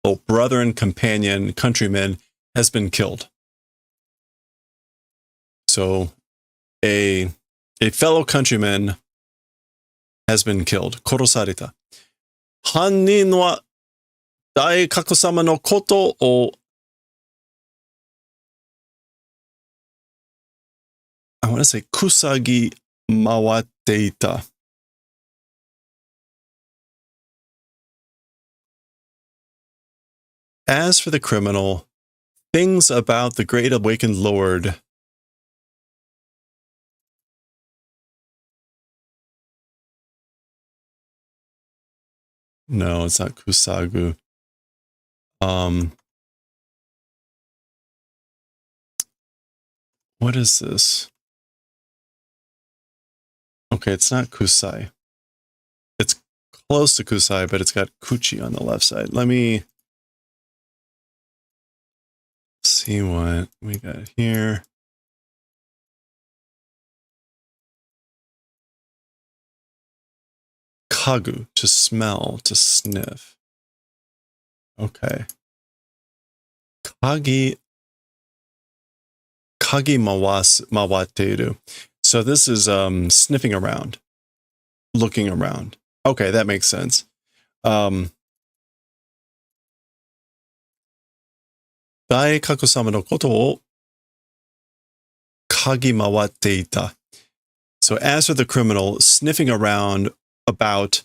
Oh, brother and companion, countryman has been killed. So a fellow countryman has been killed. Korosareta. Hannin wa Daikaku-sama no koto o I want to say kusagi mawateita. As for the criminal, things about the Great Awakened Lord no, it's not kusagu. What is this? Okay, it's not kusai. It's close to kusai, but it's got kuchi on the left side. Let me see what we got here. Kagu, to smell, to sniff. Okay. Kagi mawateru. So this is sniffing around, looking around. Okay, that makes sense. Daikaku-sama no koto o kagi mawateita. So as for the criminal, sniffing around about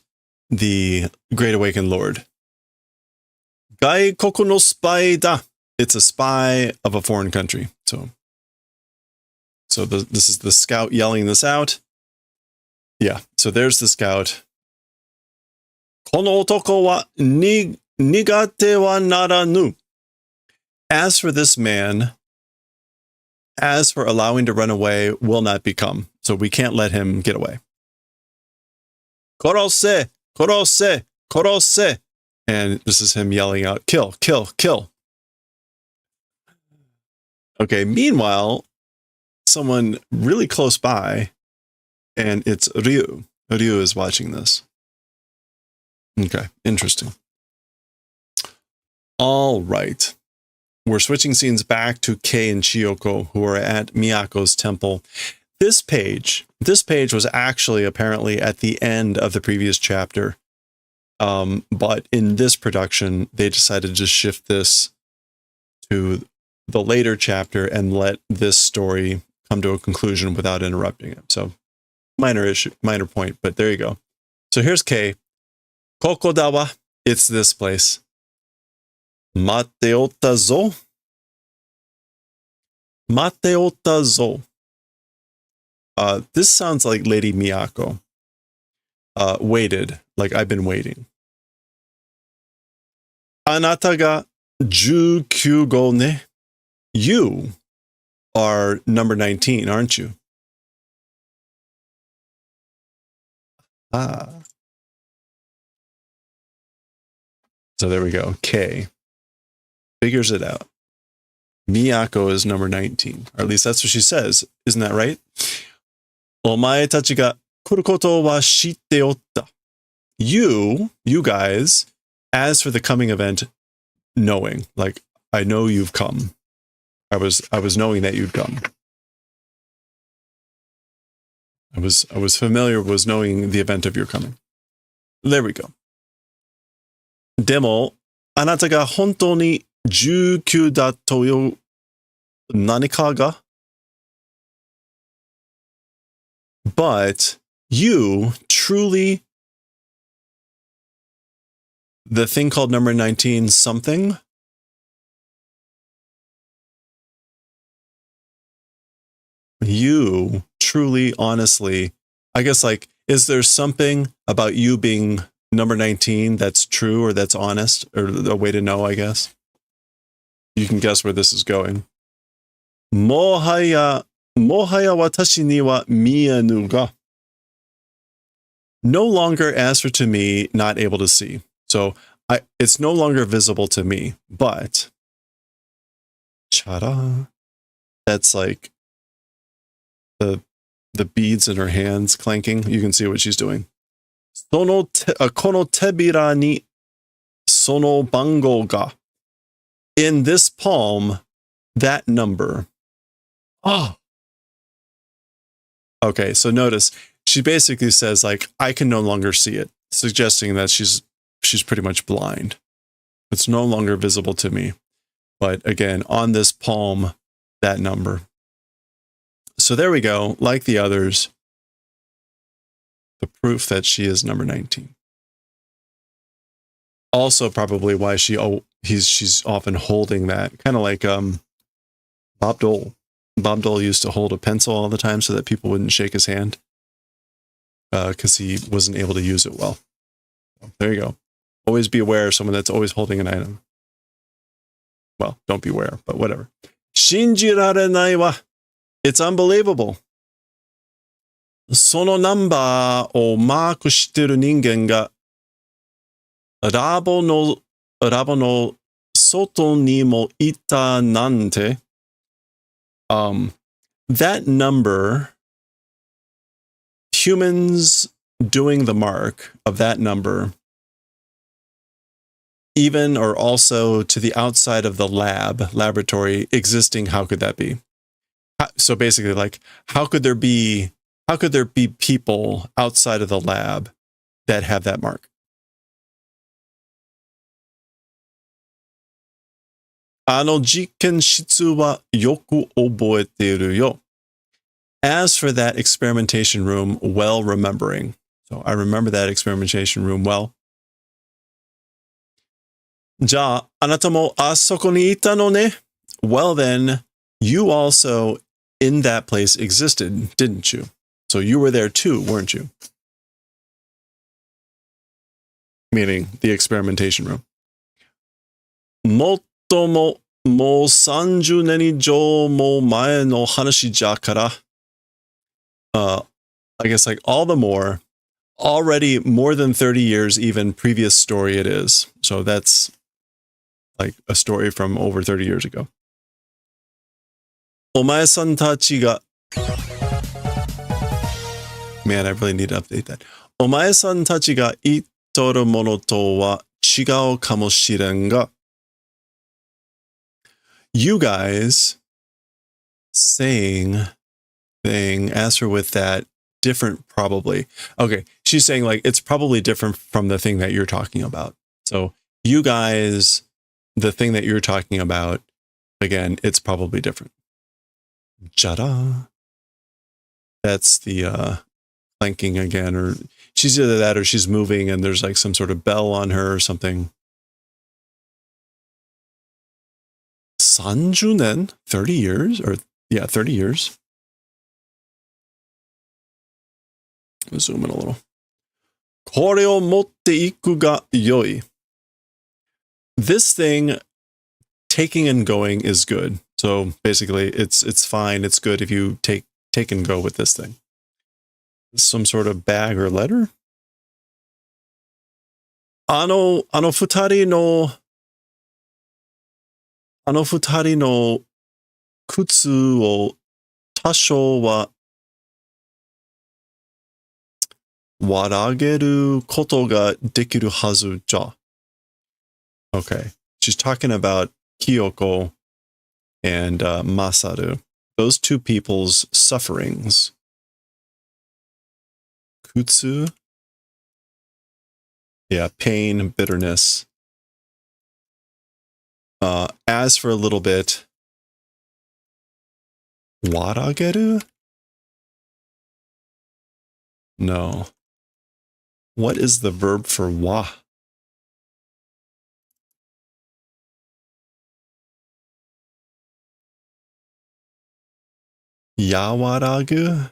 the Great Awakened Lord. Gaikoku no spy da. It's a spy of a foreign country. So this is the scout yelling this out. Yeah, so there's the scout. Kono otoko wa nigate wa naranu. As for this man, as for allowing to run away, will not become. So we can't let him get away. Korose, korose, korose. And this is him yelling out, kill, kill, kill. Okay, meanwhile, someone really close by, and it's Ryu. Ryu is watching this. Okay, interesting. All right. We're switching scenes back to Kei and Chiyoko, who are at Miyako's temple. This page was actually apparently at the end of the previous chapter. But in this production, they decided to shift this to the later chapter and let this story come to a conclusion without interrupting it. So minor issue, minor point, but there you go. So here's Kei. Koko da wa. It's this place. Mateota zo. Mateota zo. This sounds like Lady Miyako. Waited, like I've been waiting. Anata ga 19 go ne. You are number 19, aren't you? Ah. So there we go. K figures it out. Miyako is number 19. Or at least that's what she says. Isn't that right? Omae tachi ga kuru koto wa shitte otta. You guys, as for the coming event, knowing, like, I know you've come. I was knowing that you'd come. I was familiar with knowing the event of your coming. There we go. でも、あなたが本当に19だという何かが But you truly the thing called number 19 something you truly honestly I guess like is there something about you being number 19 that's true or that's honest or a way to know I guess you can guess where this is going もはや私には見えぬが no longer answer to me not able to see so it's no longer visible to me but chara that's like the beads in her hands clanking you can see what she's doing この手びらにその番号が in this palm that number oh okay so notice she basically says like I can no longer see it suggesting that she's pretty much blind it's no longer visible to me but again on this palm that number so there we go like the others the proof that she is number 19 also probably why she's often holding that kind of like Bob Dole used to hold a pencil all the time so that people wouldn't shake his hand because he wasn't able to use it well. There you go. Always be aware of someone that's always holding an item. Well, don't be aware, but whatever. 信じられないわ. It's unbelievable. そのナンバーをマークしてる人間がラボの外にもいたなんて that number, humans doing the mark of that number, even or also to the outside of the laboratory existing, how could that be? So basically, like, how could there be people outside of the lab that have that mark? あの実験室はよく覚えているよ. As for that experimentation room, well remembering. So I remember that experimentation room well. じゃあ、あなたもあそこにいたのね? Well then, you also in that place existed, didn't you? So you were there too, weren't you? Meaning the experimentation room. もっともう30年以上も前の話じゃから I guess like all the more already more than 30 years even previous story it is. So that's like a story from over 30 years ago. お前さんたちが Man, I really need to update that. お前さんたちが言っとるものとは違うかもしれんが You guys saying thing, answer with that, different probably. Okay, she's saying like it's probably different from the thing that you're talking about. So you guys, the thing that you're talking about, again, it's probably different. Jada. That's the clanking again, or she's either that or she's moving and there's like some sort of bell on her or something. 30年? 30 years? Or, yeah, 30 years. Zoom in a little. これを持っていくが良い. This thing, taking and going is good. So basically, it's fine. It's good if you take and go with this thing. Some sort of bag or letter? あの二人の靴を多少は割げることができるはずじゃ. Okay. She's talking about Kyoko and Masaru. Those two people's sufferings. Kutsu. Yeah, pain, bitterness. As for a little bit, warageru? No. What is the verb for wa? Yawaragu?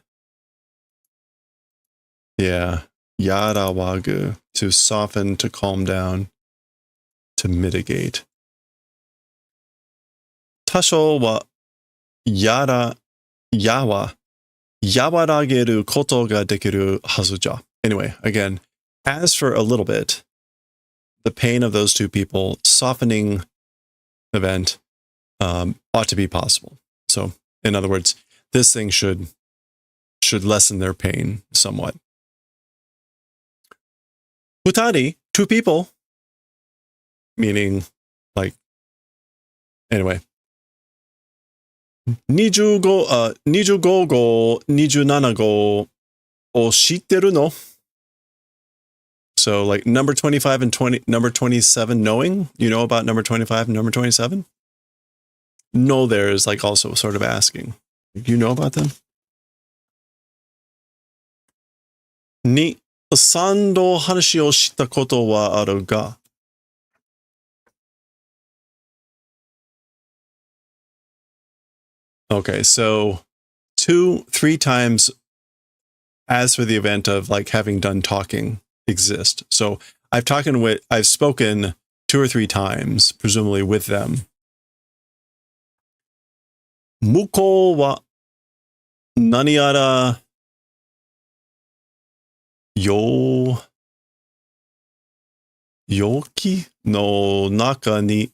Yeah. Yarawagu. To soften, to calm down, to mitigate. Tasho wa yawarageru koto ga dekiru hazu ja. Anyway, again, as for a little bit, the pain of those two people, softening event ought to be possible. So, in other words, this thing should lessen their pain somewhat. Futari, two people, meaning, like, anyway. 25号、27号を知ってるの? So, like, number 25 and number 27 knowing? You know about number 25 and number 27? No, there is, like, also sort of asking. You know about them? 2、3度話をしたことはあるが。Okay, so 2, 3 times as for the event of like having done talking exist. So I've spoken 2 or 3 times, presumably with them. 向こうは何やら容器の中に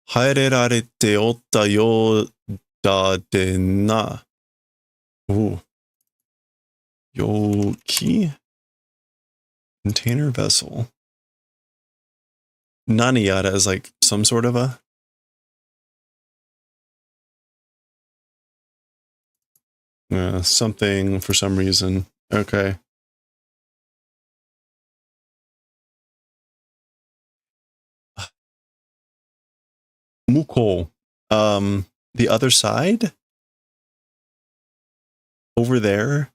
入れられておったようだでな。容器? Container vessel. Naniyata is like some sort of a... something for some reason. Okay. Muko. The other side? Over there?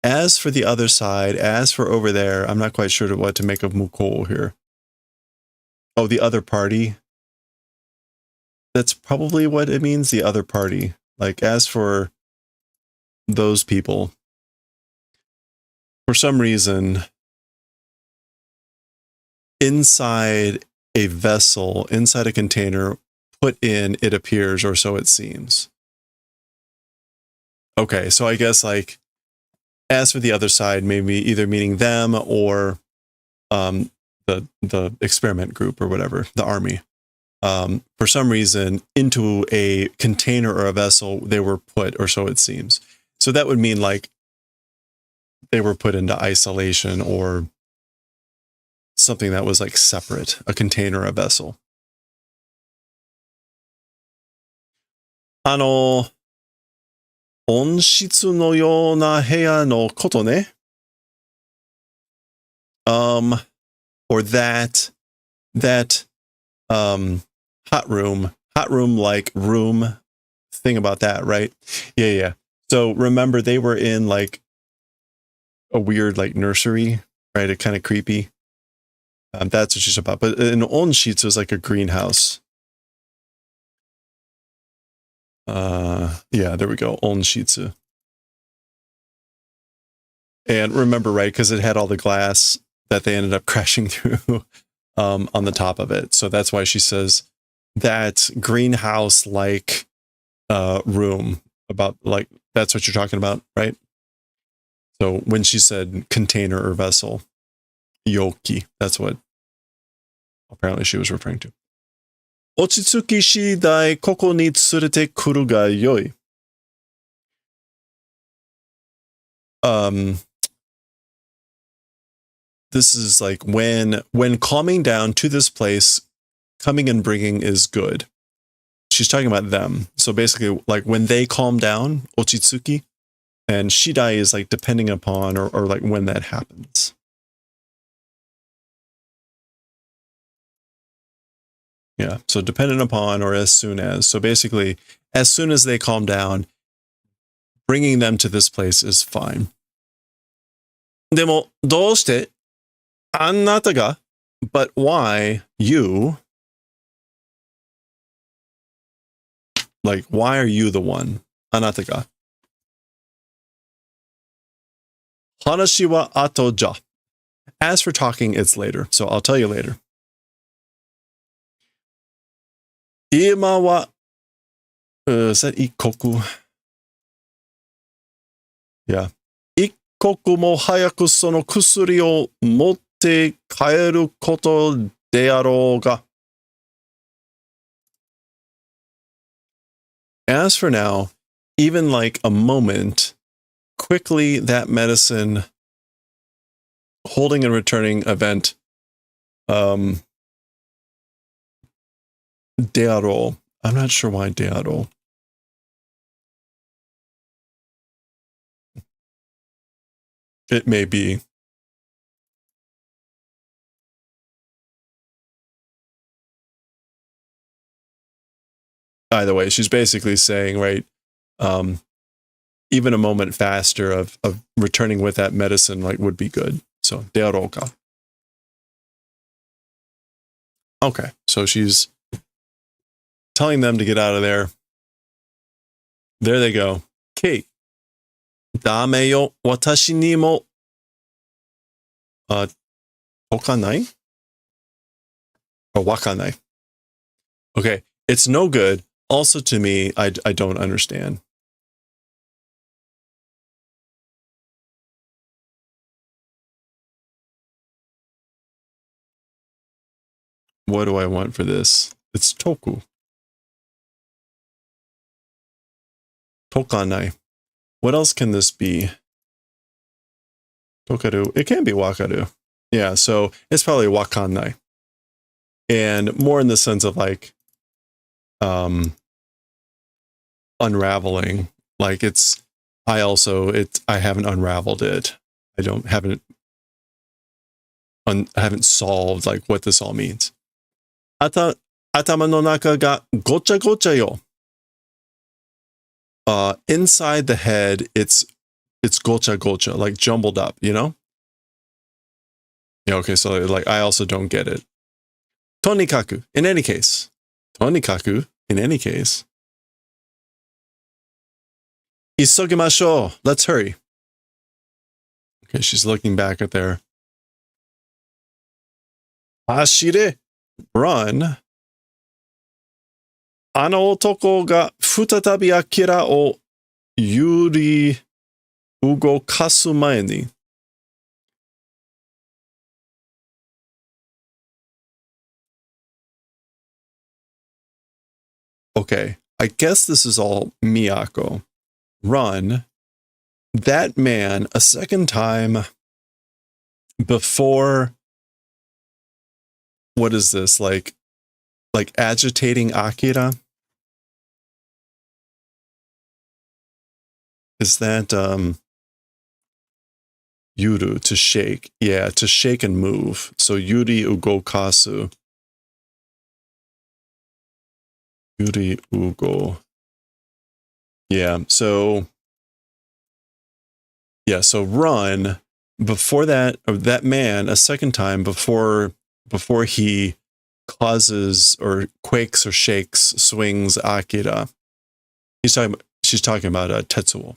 As for the other side, as for over there, I'm not quite sure what to make of Muko here. Oh, the other party? That's probably what it means, the other party. Like, as for those people, for some reason, inside a vessel, inside a container, put in, it appears, or so it seems. Okay, so I guess, like, as for the other side, maybe either meaning them or the experiment group or whatever, the army. For some reason, into a container or a vessel, they were put, or so it seems. So that would mean, like, they were put into isolation or something that was, like, separate, a container, a vessel. 温室のような部屋のことね。Or that hot room like room thing about that, right? Yeah. So remember, they were in like a weird like nursery, right? A kind of creepy. That's what she's about. But in onshitsu is like a greenhouse. Yeah, there we go. Onshitsu. And remember, right, because it had all the glass that they ended up crashing through on the top of it. So that's why she says that greenhouse-like room about, like, that's what you're talking about, right? So when she said container or vessel, yoki, that's what apparently she was referring to. 落ち着き次第ここに連れてくるがよい。This is like when calming down to this place, coming and bringing is good. she's talking about them. So basically, like when they calm down, ochitsuki, and shidai is like depending upon or like when that happens. Yeah, so dependent upon or as soon as. So basically, as soon as they calm down, bringing them to this place is fine. でも、どうしてあなたが but why you, like, why are you the one? あなたが 話は後じゃ As for talking, it's later, so I'll tell you later. 今は is that 一刻? Yeah. 一刻も早くその薬を持って帰ることであろうが。As for now, even like a moment, quickly that medicine holding and returning event de aro. I'm not sure why de aro. It may be. Either way, she's basically saying, right, even a moment faster of returning with that medicine like would be good. So, de aro ka. Okay, so she's telling them to get out of there. There they go. Kate. Dame yo, watashi ni mo. Tokanai? Or wakanai. Okay, it's no good. Also to me, I don't understand. What do I want for this? It's toku. Tokanai. What else can this be? Tokaru. It can be wakaru. Yeah, so it's probably wakanai. And more in the sense of like unraveling. Like I haven't unraveled it. I haven't solved like what this all means. Atama no naka ga gocha gocha yo. Inside the head, it's gocha gocha, like jumbled up, you know? Yeah, okay, so like I also don't get it. Tonikaku, in any case. Tonikaku, in any case. Isogimashou, let's hurry. Okay, she's looking back at there. Hashire, run. あの男が再びアキラを揺り動かす前に。Okay, I guess this is all Miyako. Run. That man a second time before. What is this? Like agitating Akira? Is that yuru, to shake? Yeah, to shake and move. So yuri ugokasu. Yuri ugo. Yeah, so run before that, or that man a second time before he causes or quakes or shakes, swings Akira. She's talking about Tetsuo.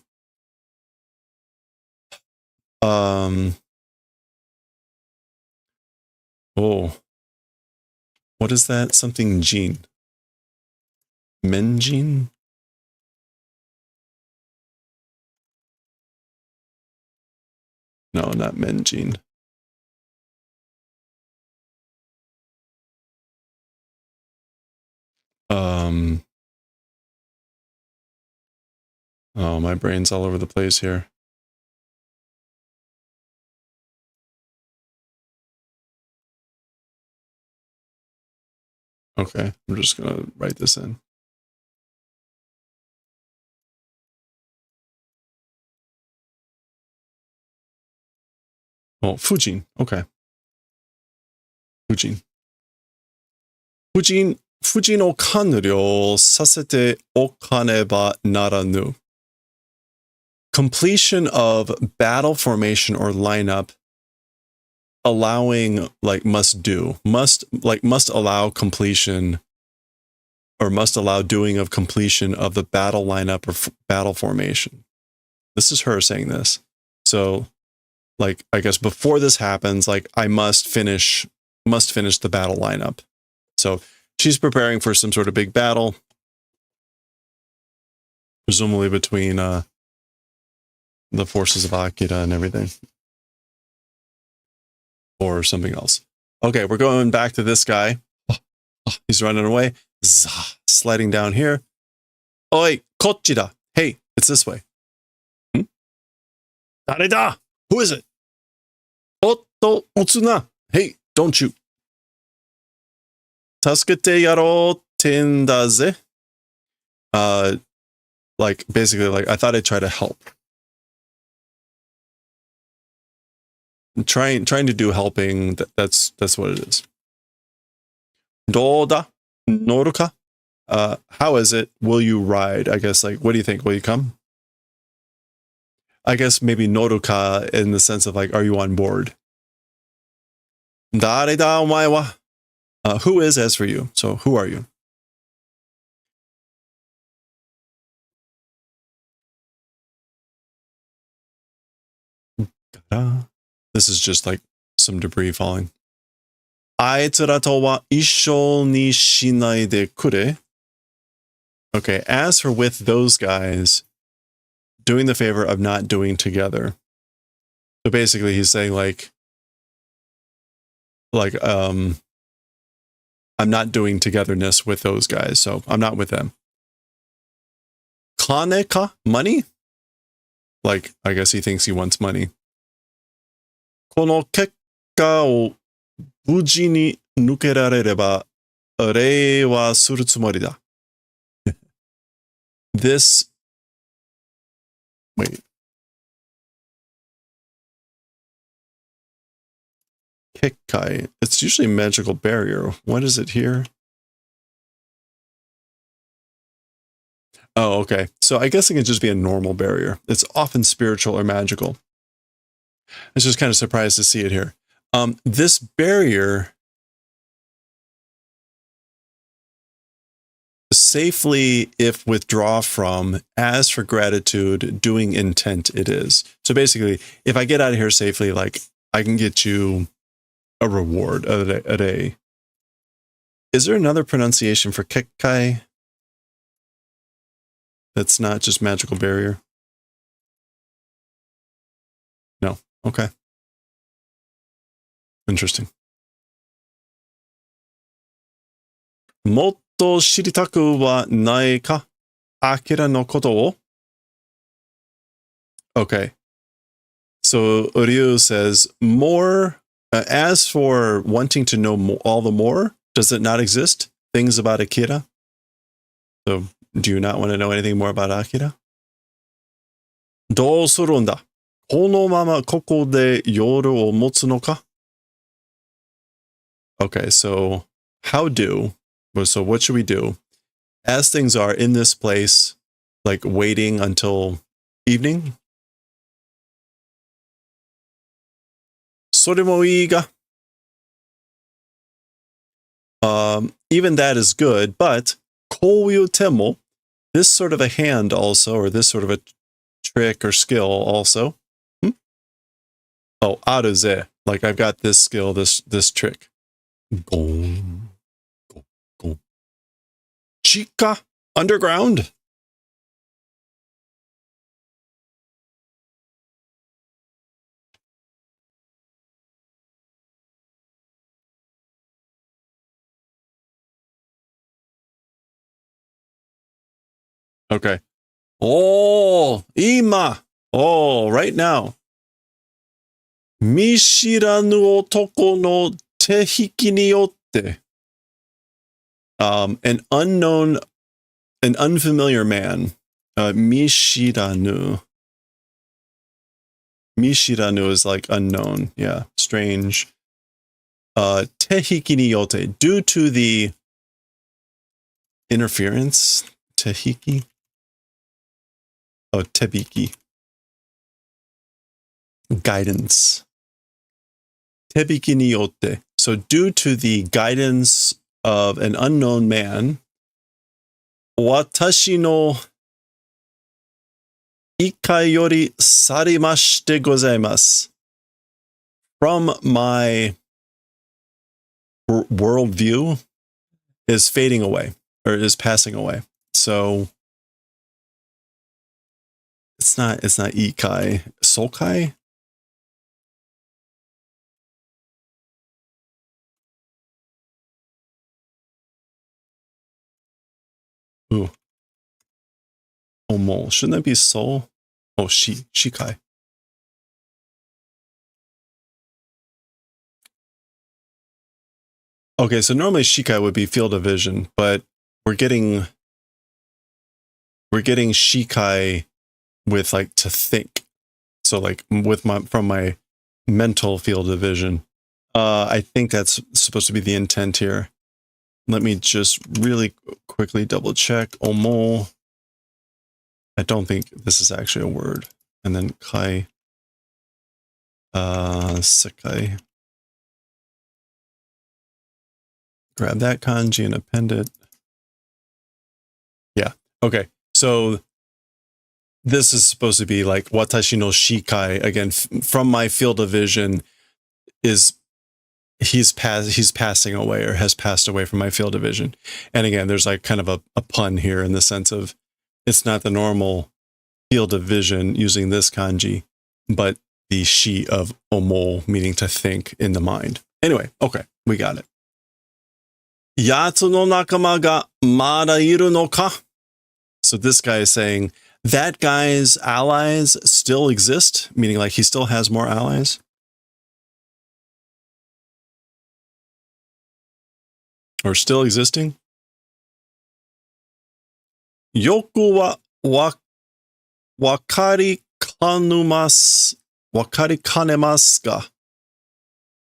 Oh, what is that? Something Jin. Menjin? No, not Menjin. Oh, my brain's all over the place here. Okay, I'm just gonna write this in. Oh, Fujin. Okay. Fujin. Fujin o kanuri o sasete okaneba naranu. Completion of battle formation or lineup, allowing like must allow completion, or must allow doing of completion of the battle lineup or battle formation. This is her saying this. So like, I guess before this happens, like I must finish the battle lineup. So she's preparing for some sort of big battle, presumably between the forces of Akira and everything, or something else. Okay, we're going back to this guy. He's running away. Sliding down here. Oi, kochida. Hey, it's this way. Dare da? Who is it? Otto Otsuna. Hey, don't shoot. Tasukete yaro tendaze. Like basically, like I thought I'd try to help. Trying to do helping. That's what it is. Doda noruka. How is it? Will you ride? I guess, like, what do you think? Will you come? I guess maybe noruka in the sense of like, are you on board? Dare da omae wa? Who is as for you? So who are you? This is just like some debris falling. Aitsura to wa issho ni shinai de kure. Okay, as for with those guys, doing the favor of not doing together. So basically he's saying like I'm not doing togetherness with those guys, so I'm not with them. Kaneka? Money? Like, I guess he thinks he wants money. Kono kekka o buji ni nukerarereba rei wa suru tsumori da. This... Wait. Kekkai. It's usually magical barrier. What is it here? Oh, okay. So I guess it can just be a normal barrier. It's often spiritual or magical. I was just kind of surprised to see it here. This barrier safely, if withdraw from, as for gratitude, doing intent it is. So basically, if I get out of here safely, like I can get you a reward, a day. Is there another pronunciation for kekkai? That's not just magical barrier? No. Okay. Interesting. Motto shiritaku wa nai ka? Akira no koto wo? Okay. So Ryu says, more, as for wanting to know all the more, does it not exist? Things about Akira? So, do you not want to know anything more about Akira? Do suru nda? Kono mama koko de yoru o motsu no ka? Okay, so how do? So what should we do? As things are in this place, like waiting until evening? Sore mo ii ga? Even that is good, but kouyu temo, this sort of a hand also, or this sort of a trick or skill also. Oh, aruze, like I've got this skill, this trick. Go. Chika, underground. Okay. Oh, ima. Oh, right now. Mishiranu otoko no tehiki ni yotte. An unfamiliar man. Mishiranu. Mishiranu is like unknown. Yeah, strange. Tehiki ni yote, due to the interference. Tehiki. Oh, tebiki. Guidance. Tebiki ni yote. So due to the guidance of an unknown man, watashi no ikai yori sarimashite gozaimasu. From my worldview is fading away, or is passing away. So it's not ikai. Sokai? Ooh. Omo. Shouldn't that be soul? Oh, shikai. Okay, so normally shikai would be field of vision, but we're getting shikai with like to think. So like with from my mental field of vision. I think that's supposed to be the intent here. Let me just really quickly double check. Omo. I don't think this is actually a word. And then kai. Sekai. Grab that kanji and append it. Yeah. Okay. So this is supposed to be like watashi no shikai. Again, from my field of vision is he's passing away or has passed away from my field of vision. And again, there's like kind of a pun here in the sense of it's not the normal field of vision using this kanji, but the shi of omo, meaning to think in the mind. Anyway, okay, we got it. Yatsu no nakama ga mada iru no ka? So this guy is saying that guy's allies still exist, meaning like he still has more allies. Or still existing. Yoku wa wakari kanemasu ga.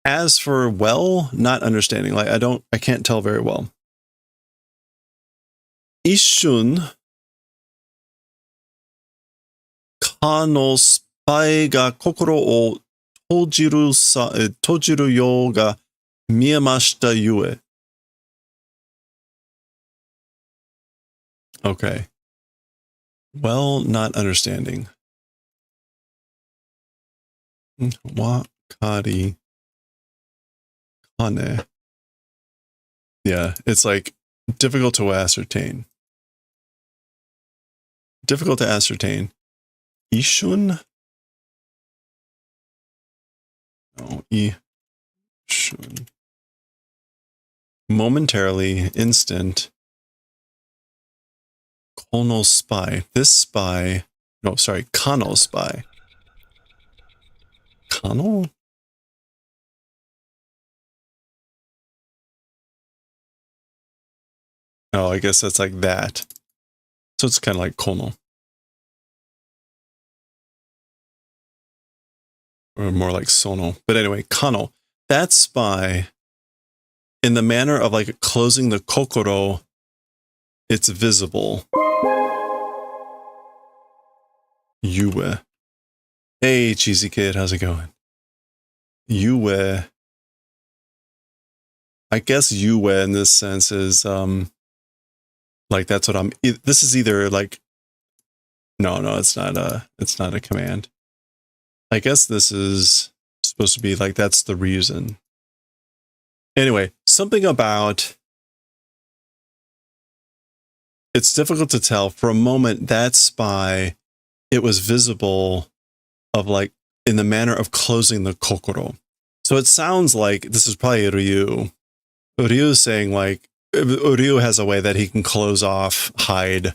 As for well, not understanding. Like I can't tell very well. Ishun kano spai ga kokoro o tojiru yo ga miemashita yue. Okay. Well, not understanding. Wakari kane. Yeah, it's like difficult to ascertain. Difficult to ascertain. Ishun? Oh, Ishun. Momentarily, instant. Kono spy. This spy. No, sorry. Kano spy. Kano? Oh, I guess that's like that. So it's kind of like kono. Or more like sono. But anyway, kano. That spy, in the manner of like closing the kokoro, it's visible. Yue. Hey, cheesy kid, how's it going? Yue. I guess Yue in this sense is, like that's what this is either like, no, it's not a command. I guess this is supposed to be like, that's the reason. Anyway, something about, it's difficult to tell. For a moment, that spy, it was visible of like, in the manner of closing the kokoro. So it sounds like this is probably Ryu. Ryu is saying like, Ryu has a way that he can close off, hide,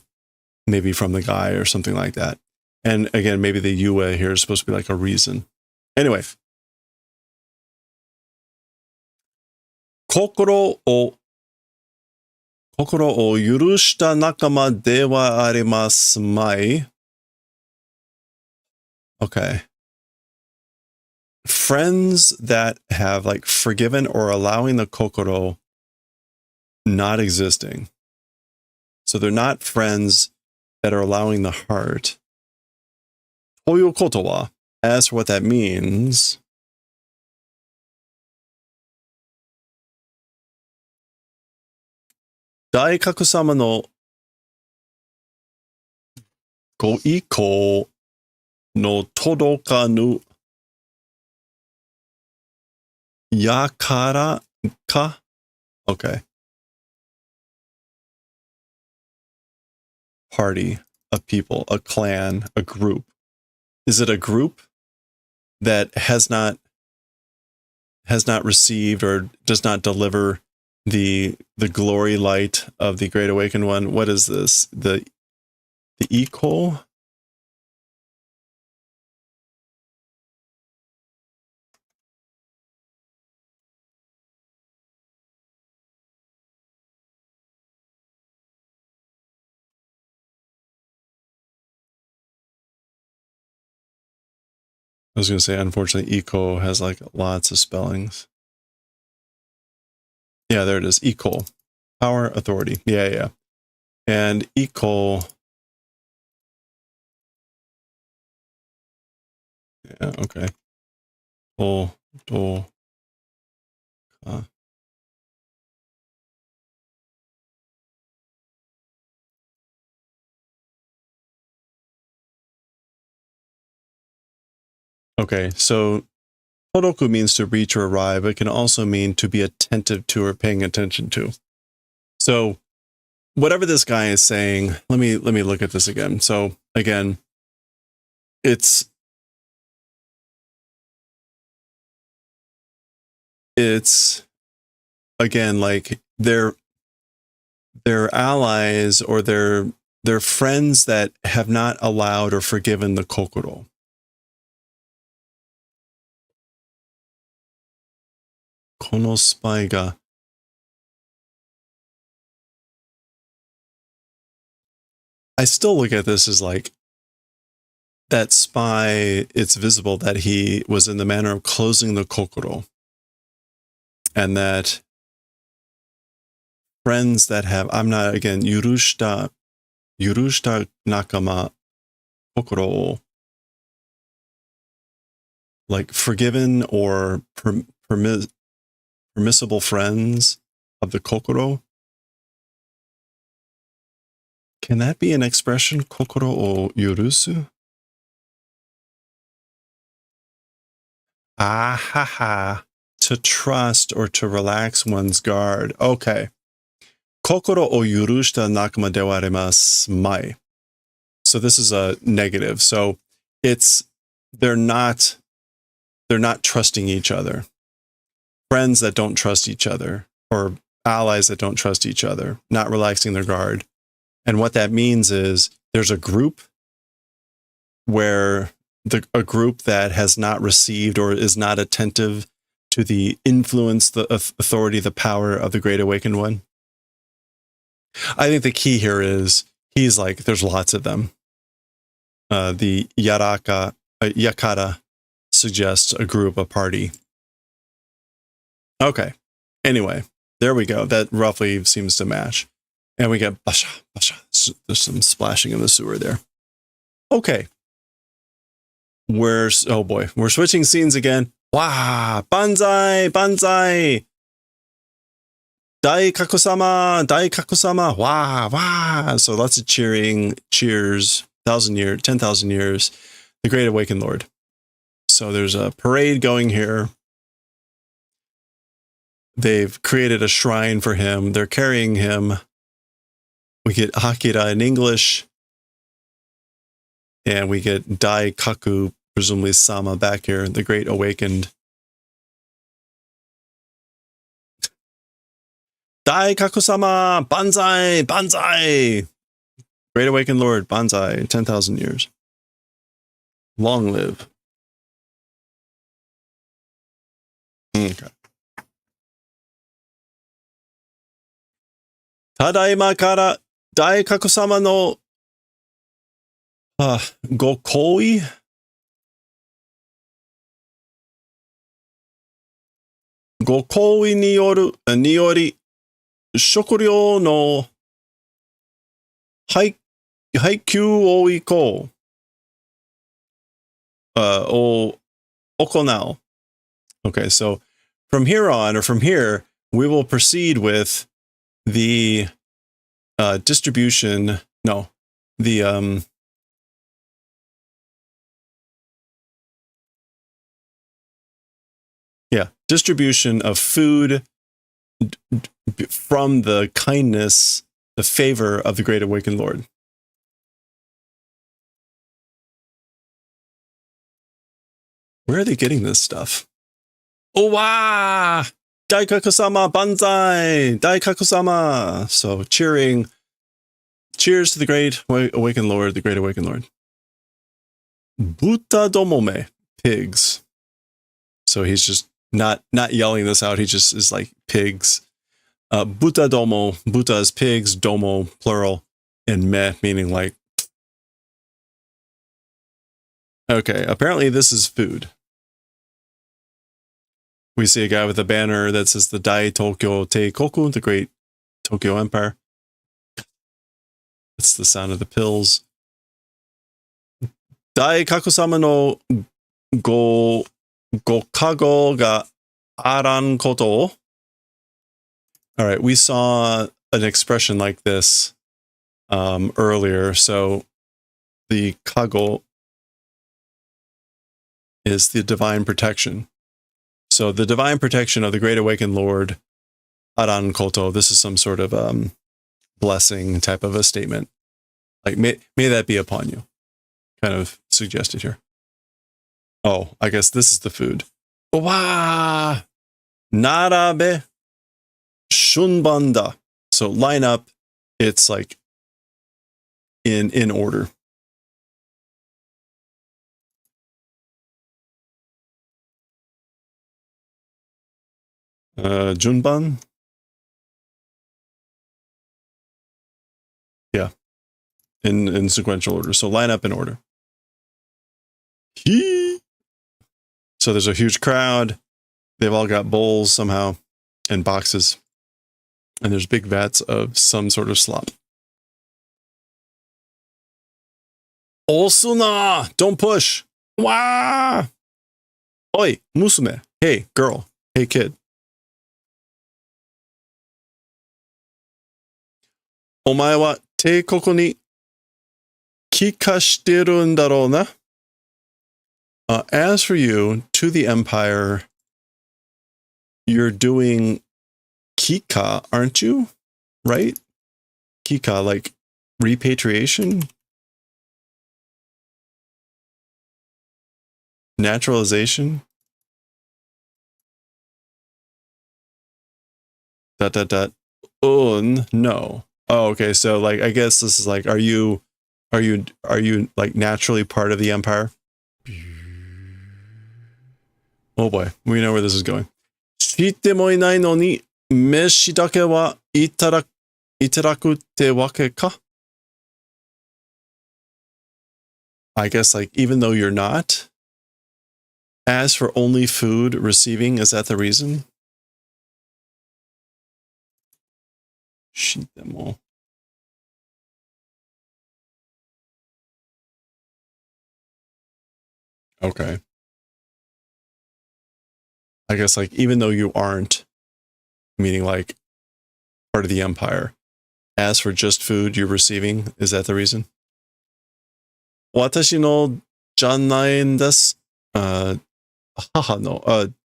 maybe from the guy or something like that. And again, maybe the Yue here is supposed to be like a reason. Anyway. Kokoro o yurushita nakama de wa arimasu mai. Okay. friends that have like forgiven or allowing the kokoro not existing. So they're not friends that are allowing the heart. Toyo koto wa, as for what that means, Daikaku-sama no goiko no todokanu yakara ka? Okay. Party of people, a clan, a group. Is it a group that has not received or does not deliver the glory light of the Great Awakened One? What is this? The equal? I was going to say, unfortunately, eco has like lots of spellings. Yeah, there it is. Eco. Power, authority. Yeah. And eco. Yeah, okay. Okay, so Toroku means to reach or arrive. It can also mean to be attentive to or paying attention to. So whatever this guy is saying, let me look at this again. So again, it's again like they're allies or they're friends that have not allowed or forgiven the kokoro. Kono spy ga. I still look at this as like that spy, it's visible that he was in the manner of closing the kokoro. And that friends that have, I'm not, again, yurushita nakama kokoro, like forgiven or permissible friends of the kokoro. Can that be an expression? Kokoro o yurusu? Ah, to trust or to relax one's guard. Okay. Kokoro o yurushita nakama de wa arimasu mai. So this is a negative. So they're not trusting each other. Friends that don't trust each other, or allies that don't trust each other, not relaxing their guard. And what that means is there's a group where a group that has not received or is not attentive to the influence, the authority, the power of the Great Awakened One. I think the key here is he's like, there's lots of them. The yakara suggests a group, a party. Okay. Anyway, there we go. That roughly seems to match. And we get basha, basha. There's some splashing in the sewer there. Okay. Oh boy, we're switching scenes again. Wow, banzai, banzai. Daikaku-sama, wow. So lots of cheering, cheers, 10,000 years, the Great Awakened Lord. So there's a parade going here. They've created a shrine for him. They're carrying him. We get AKIRA in English. And we get Daikaku, presumably Sama, back here, the Great Awakened. Daikaku-sama, banzai, banzai. Great Awakened Lord, banzai, 10,000 years. Long live. Okay. Tadaima kara Daikaku-sama no gokoi ご好意により、食料の配給を行う。Okay, so from here on, or from here, we will proceed with the distribution. No, the distribution of food from the kindness, the favor of the Great Awakened Lord. Where are they getting this stuff? Oh, wow! Daikaku-sama banzai! Daikaku-sama! So cheering. Cheers to the Great Awakened Lord, the Great Awakened Lord. Buta domome, pigs. So he's just not yelling this out. He just is like pigs. Buta domo. Buta is pigs, domo, plural, and me, meaning like. Okay, apparently this is food. We see a guy with a banner that says the Dai Tokyo Teikoku, the Great Tokyo Empire. It's the sound of the pills. Daikaku-sama no gokago ga aran koto. All right, we saw an expression like this earlier. So the kago is the divine protection. So the divine protection of the Great Awakened Lord, Aran Koto, this is some sort of blessing type of a statement. Like, may that be upon you. Kind of suggested here. Oh, I guess this is the food. Wa narabe shunbanda. So line up, it's like in order. Junban? Yeah. In sequential order. So line up in order. So there's a huge crowd. They've all got bowls somehow and boxes. And there's big vats of some sort of slop. Osuna! Don't push! Wah! Oi, musume. Hey, girl. Hey, kid. お前は帝国に帰化してるんだろうな。As for you, to the empire, you're doing kika, aren't you? Right? Kika, like repatriation? Naturalization? ... No. Oh, okay. So like, I guess this is like, are you like naturally part of the empire? Oh boy, we know where this is going. 知ってもいないのに飯だけはいただくってわけか? I guess like, even though you're not, as for only food receiving, is that the reason? 知っても. Okay. I guess like, even though you aren't, meaning like part of the empire, as for just food you're receiving, is that the reason? 私のじゃないんです。母の、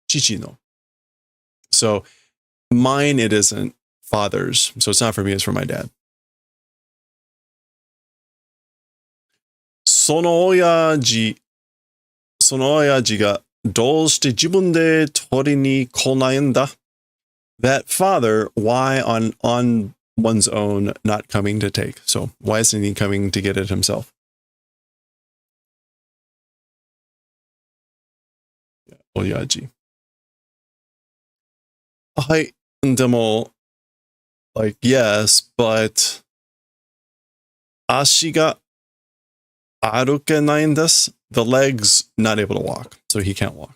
父の. So, mine it isn't. Father's. So it's not for me, it's for my dad. その親父がどうして自分で取りに来ないんだ? That father, why on one's own not coming to take? So why isn't he coming to get it himself? Oyaji. はい、でも like, yes, but 足が歩けないんです. The legs not able to walk, so he can't walk.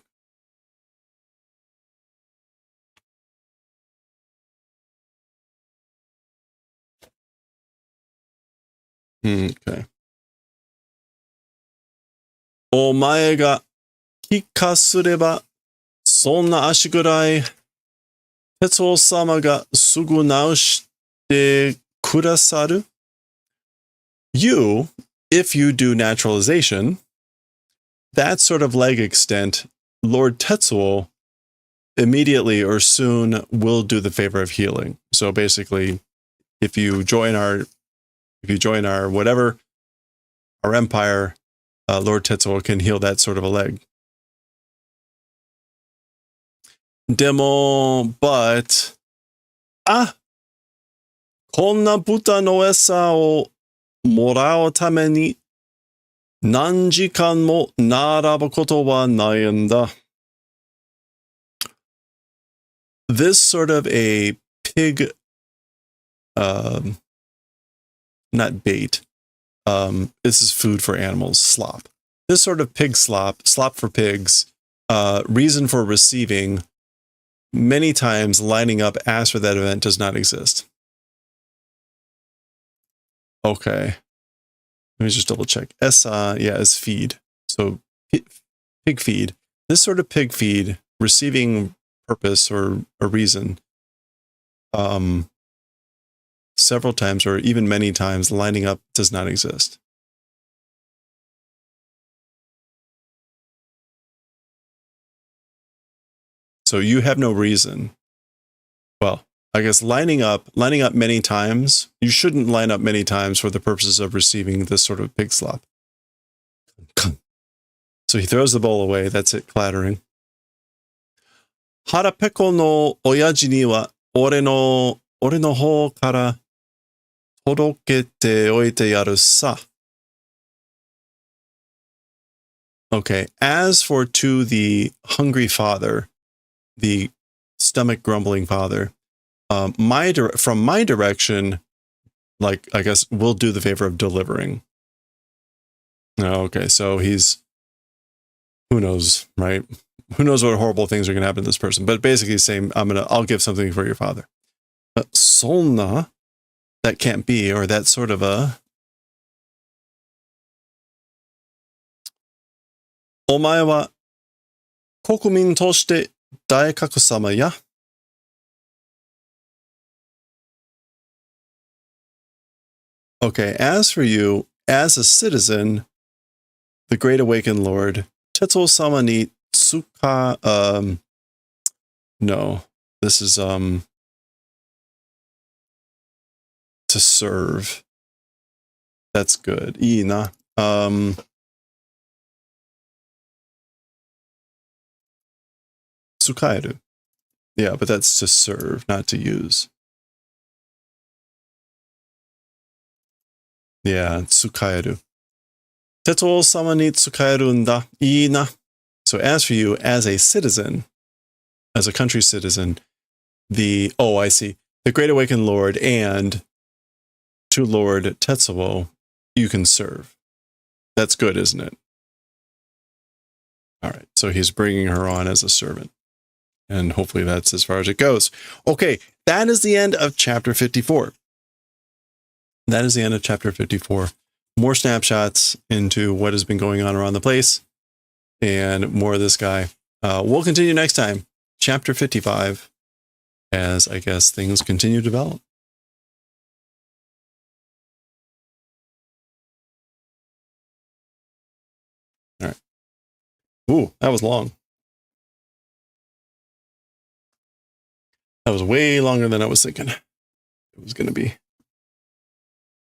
Okay. お前が帰化すれば、そんな足ぐらい、哲夫様がすぐ直してくださる? You, if you do naturalization, that sort of leg extent, Lord Tetsuo immediately or soon will do the favor of healing. So basically, if you join our whatever, our empire, Lord Tetsuo can heal that sort of a leg. Demo, but, こんな豚の餌をもらうために何時間も並ぶことはないんだ. This sort of a pig, not bait, this is food for animals, slop. This sort of pig slop for pigs, reason for receiving, many times lining up as for that event does not exist. Okay. Let me just double check. Esa, yeah, is feed. So pig feed. This sort of pig feed, receiving purpose or a reason, several times or even many times lining up does not exist. So you have no reason. Well, I guess lining up many times, you shouldn't line up many times for the purposes of receiving this sort of pig slop. So he throws the bowl away. That's it, clattering. Harapeko no oyaji ni wa ore no hou kara todokete oite yaru sa. Okay, as for to the hungry father, the stomach grumbling father, from my direction, like, I guess we'll do the favor of delivering. Okay, so he's, who knows, right? Who knows what horrible things are going to happen to this person? But basically saying, I'll give something for your father. Sonna, that can't be, or that sort of a, お前は国民として大格様や。Okay, as for you, as a citizen, the Great Awakened Lord, Tetsuo-sama ni tsuka, no, this is, to serve. That's good. Ii na. Tsukaeru. Yeah, but that's to serve, not to use. Yeah, tsukaeru. Tetsuo-sama ni tsukaeru nda. Ii na. So as for you, as a citizen, as a country citizen, I see. The Great Awakened Lord and to Lord Tetsuo, you can serve. That's good, isn't it? All right, so he's bringing her on as a servant. And hopefully that's as far as it goes. Okay, that is the end of chapter 54. That is the end of chapter 54. More snapshots into what has been going on around the place. And more of this guy. We'll continue next time. Chapter 55. As, I guess, things continue to develop. All right. Ooh, that was long. That was way longer than I was thinking it was going to be.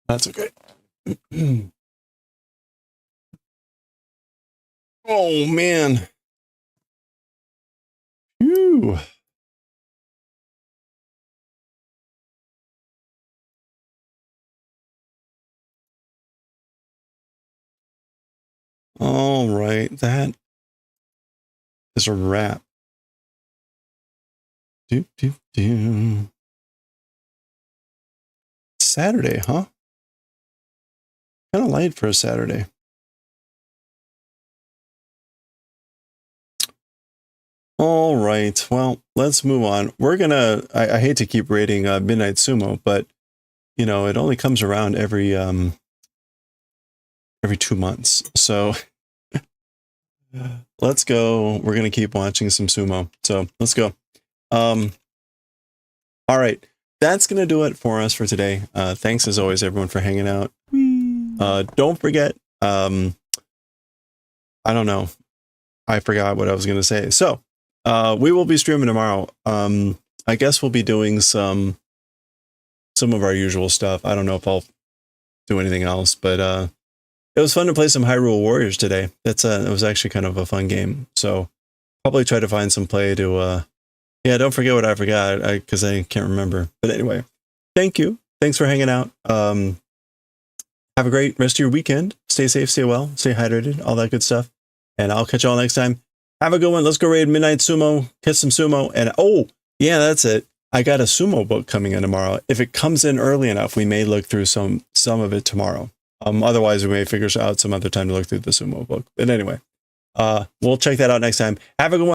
That's okay. Oh, man. Phew. All right, that is a wrap. Saturday, huh? Kind of light for a Saturday. All right, well, let's move on. We're gonna, I hate to keep rating Midnight Sumo, but, you know, it only comes around every every 2 months. So let's go. We're going to keep watching some sumo. So let's go. All right. That's going to do it for us for today. Thanks as always, everyone, for hanging out. Don't forget, I don't know. I forgot what I was going to say. So we will be streaming tomorrow. I guess we'll be doing some of our usual stuff. I don't know if I'll do anything else, but it was fun to play some Hyrule Warriors today. It was actually kind of a fun game. So probably try to find some play to yeah, don't forget what I forgot, because I can't remember. But anyway, thank you. Thanks for hanging out. Have a great rest of your weekend. Stay safe, stay well, stay hydrated, all that good stuff. And I'll catch you all next time. Have a good one. Let's go raid Midnight Sumo, catch some sumo. And oh, yeah, that's it. I got a sumo book coming in tomorrow. If it comes in early enough, we may look through some of it tomorrow. Otherwise, we may figure out some other time to look through the sumo book. But anyway, we'll check that out next time. Have a good one.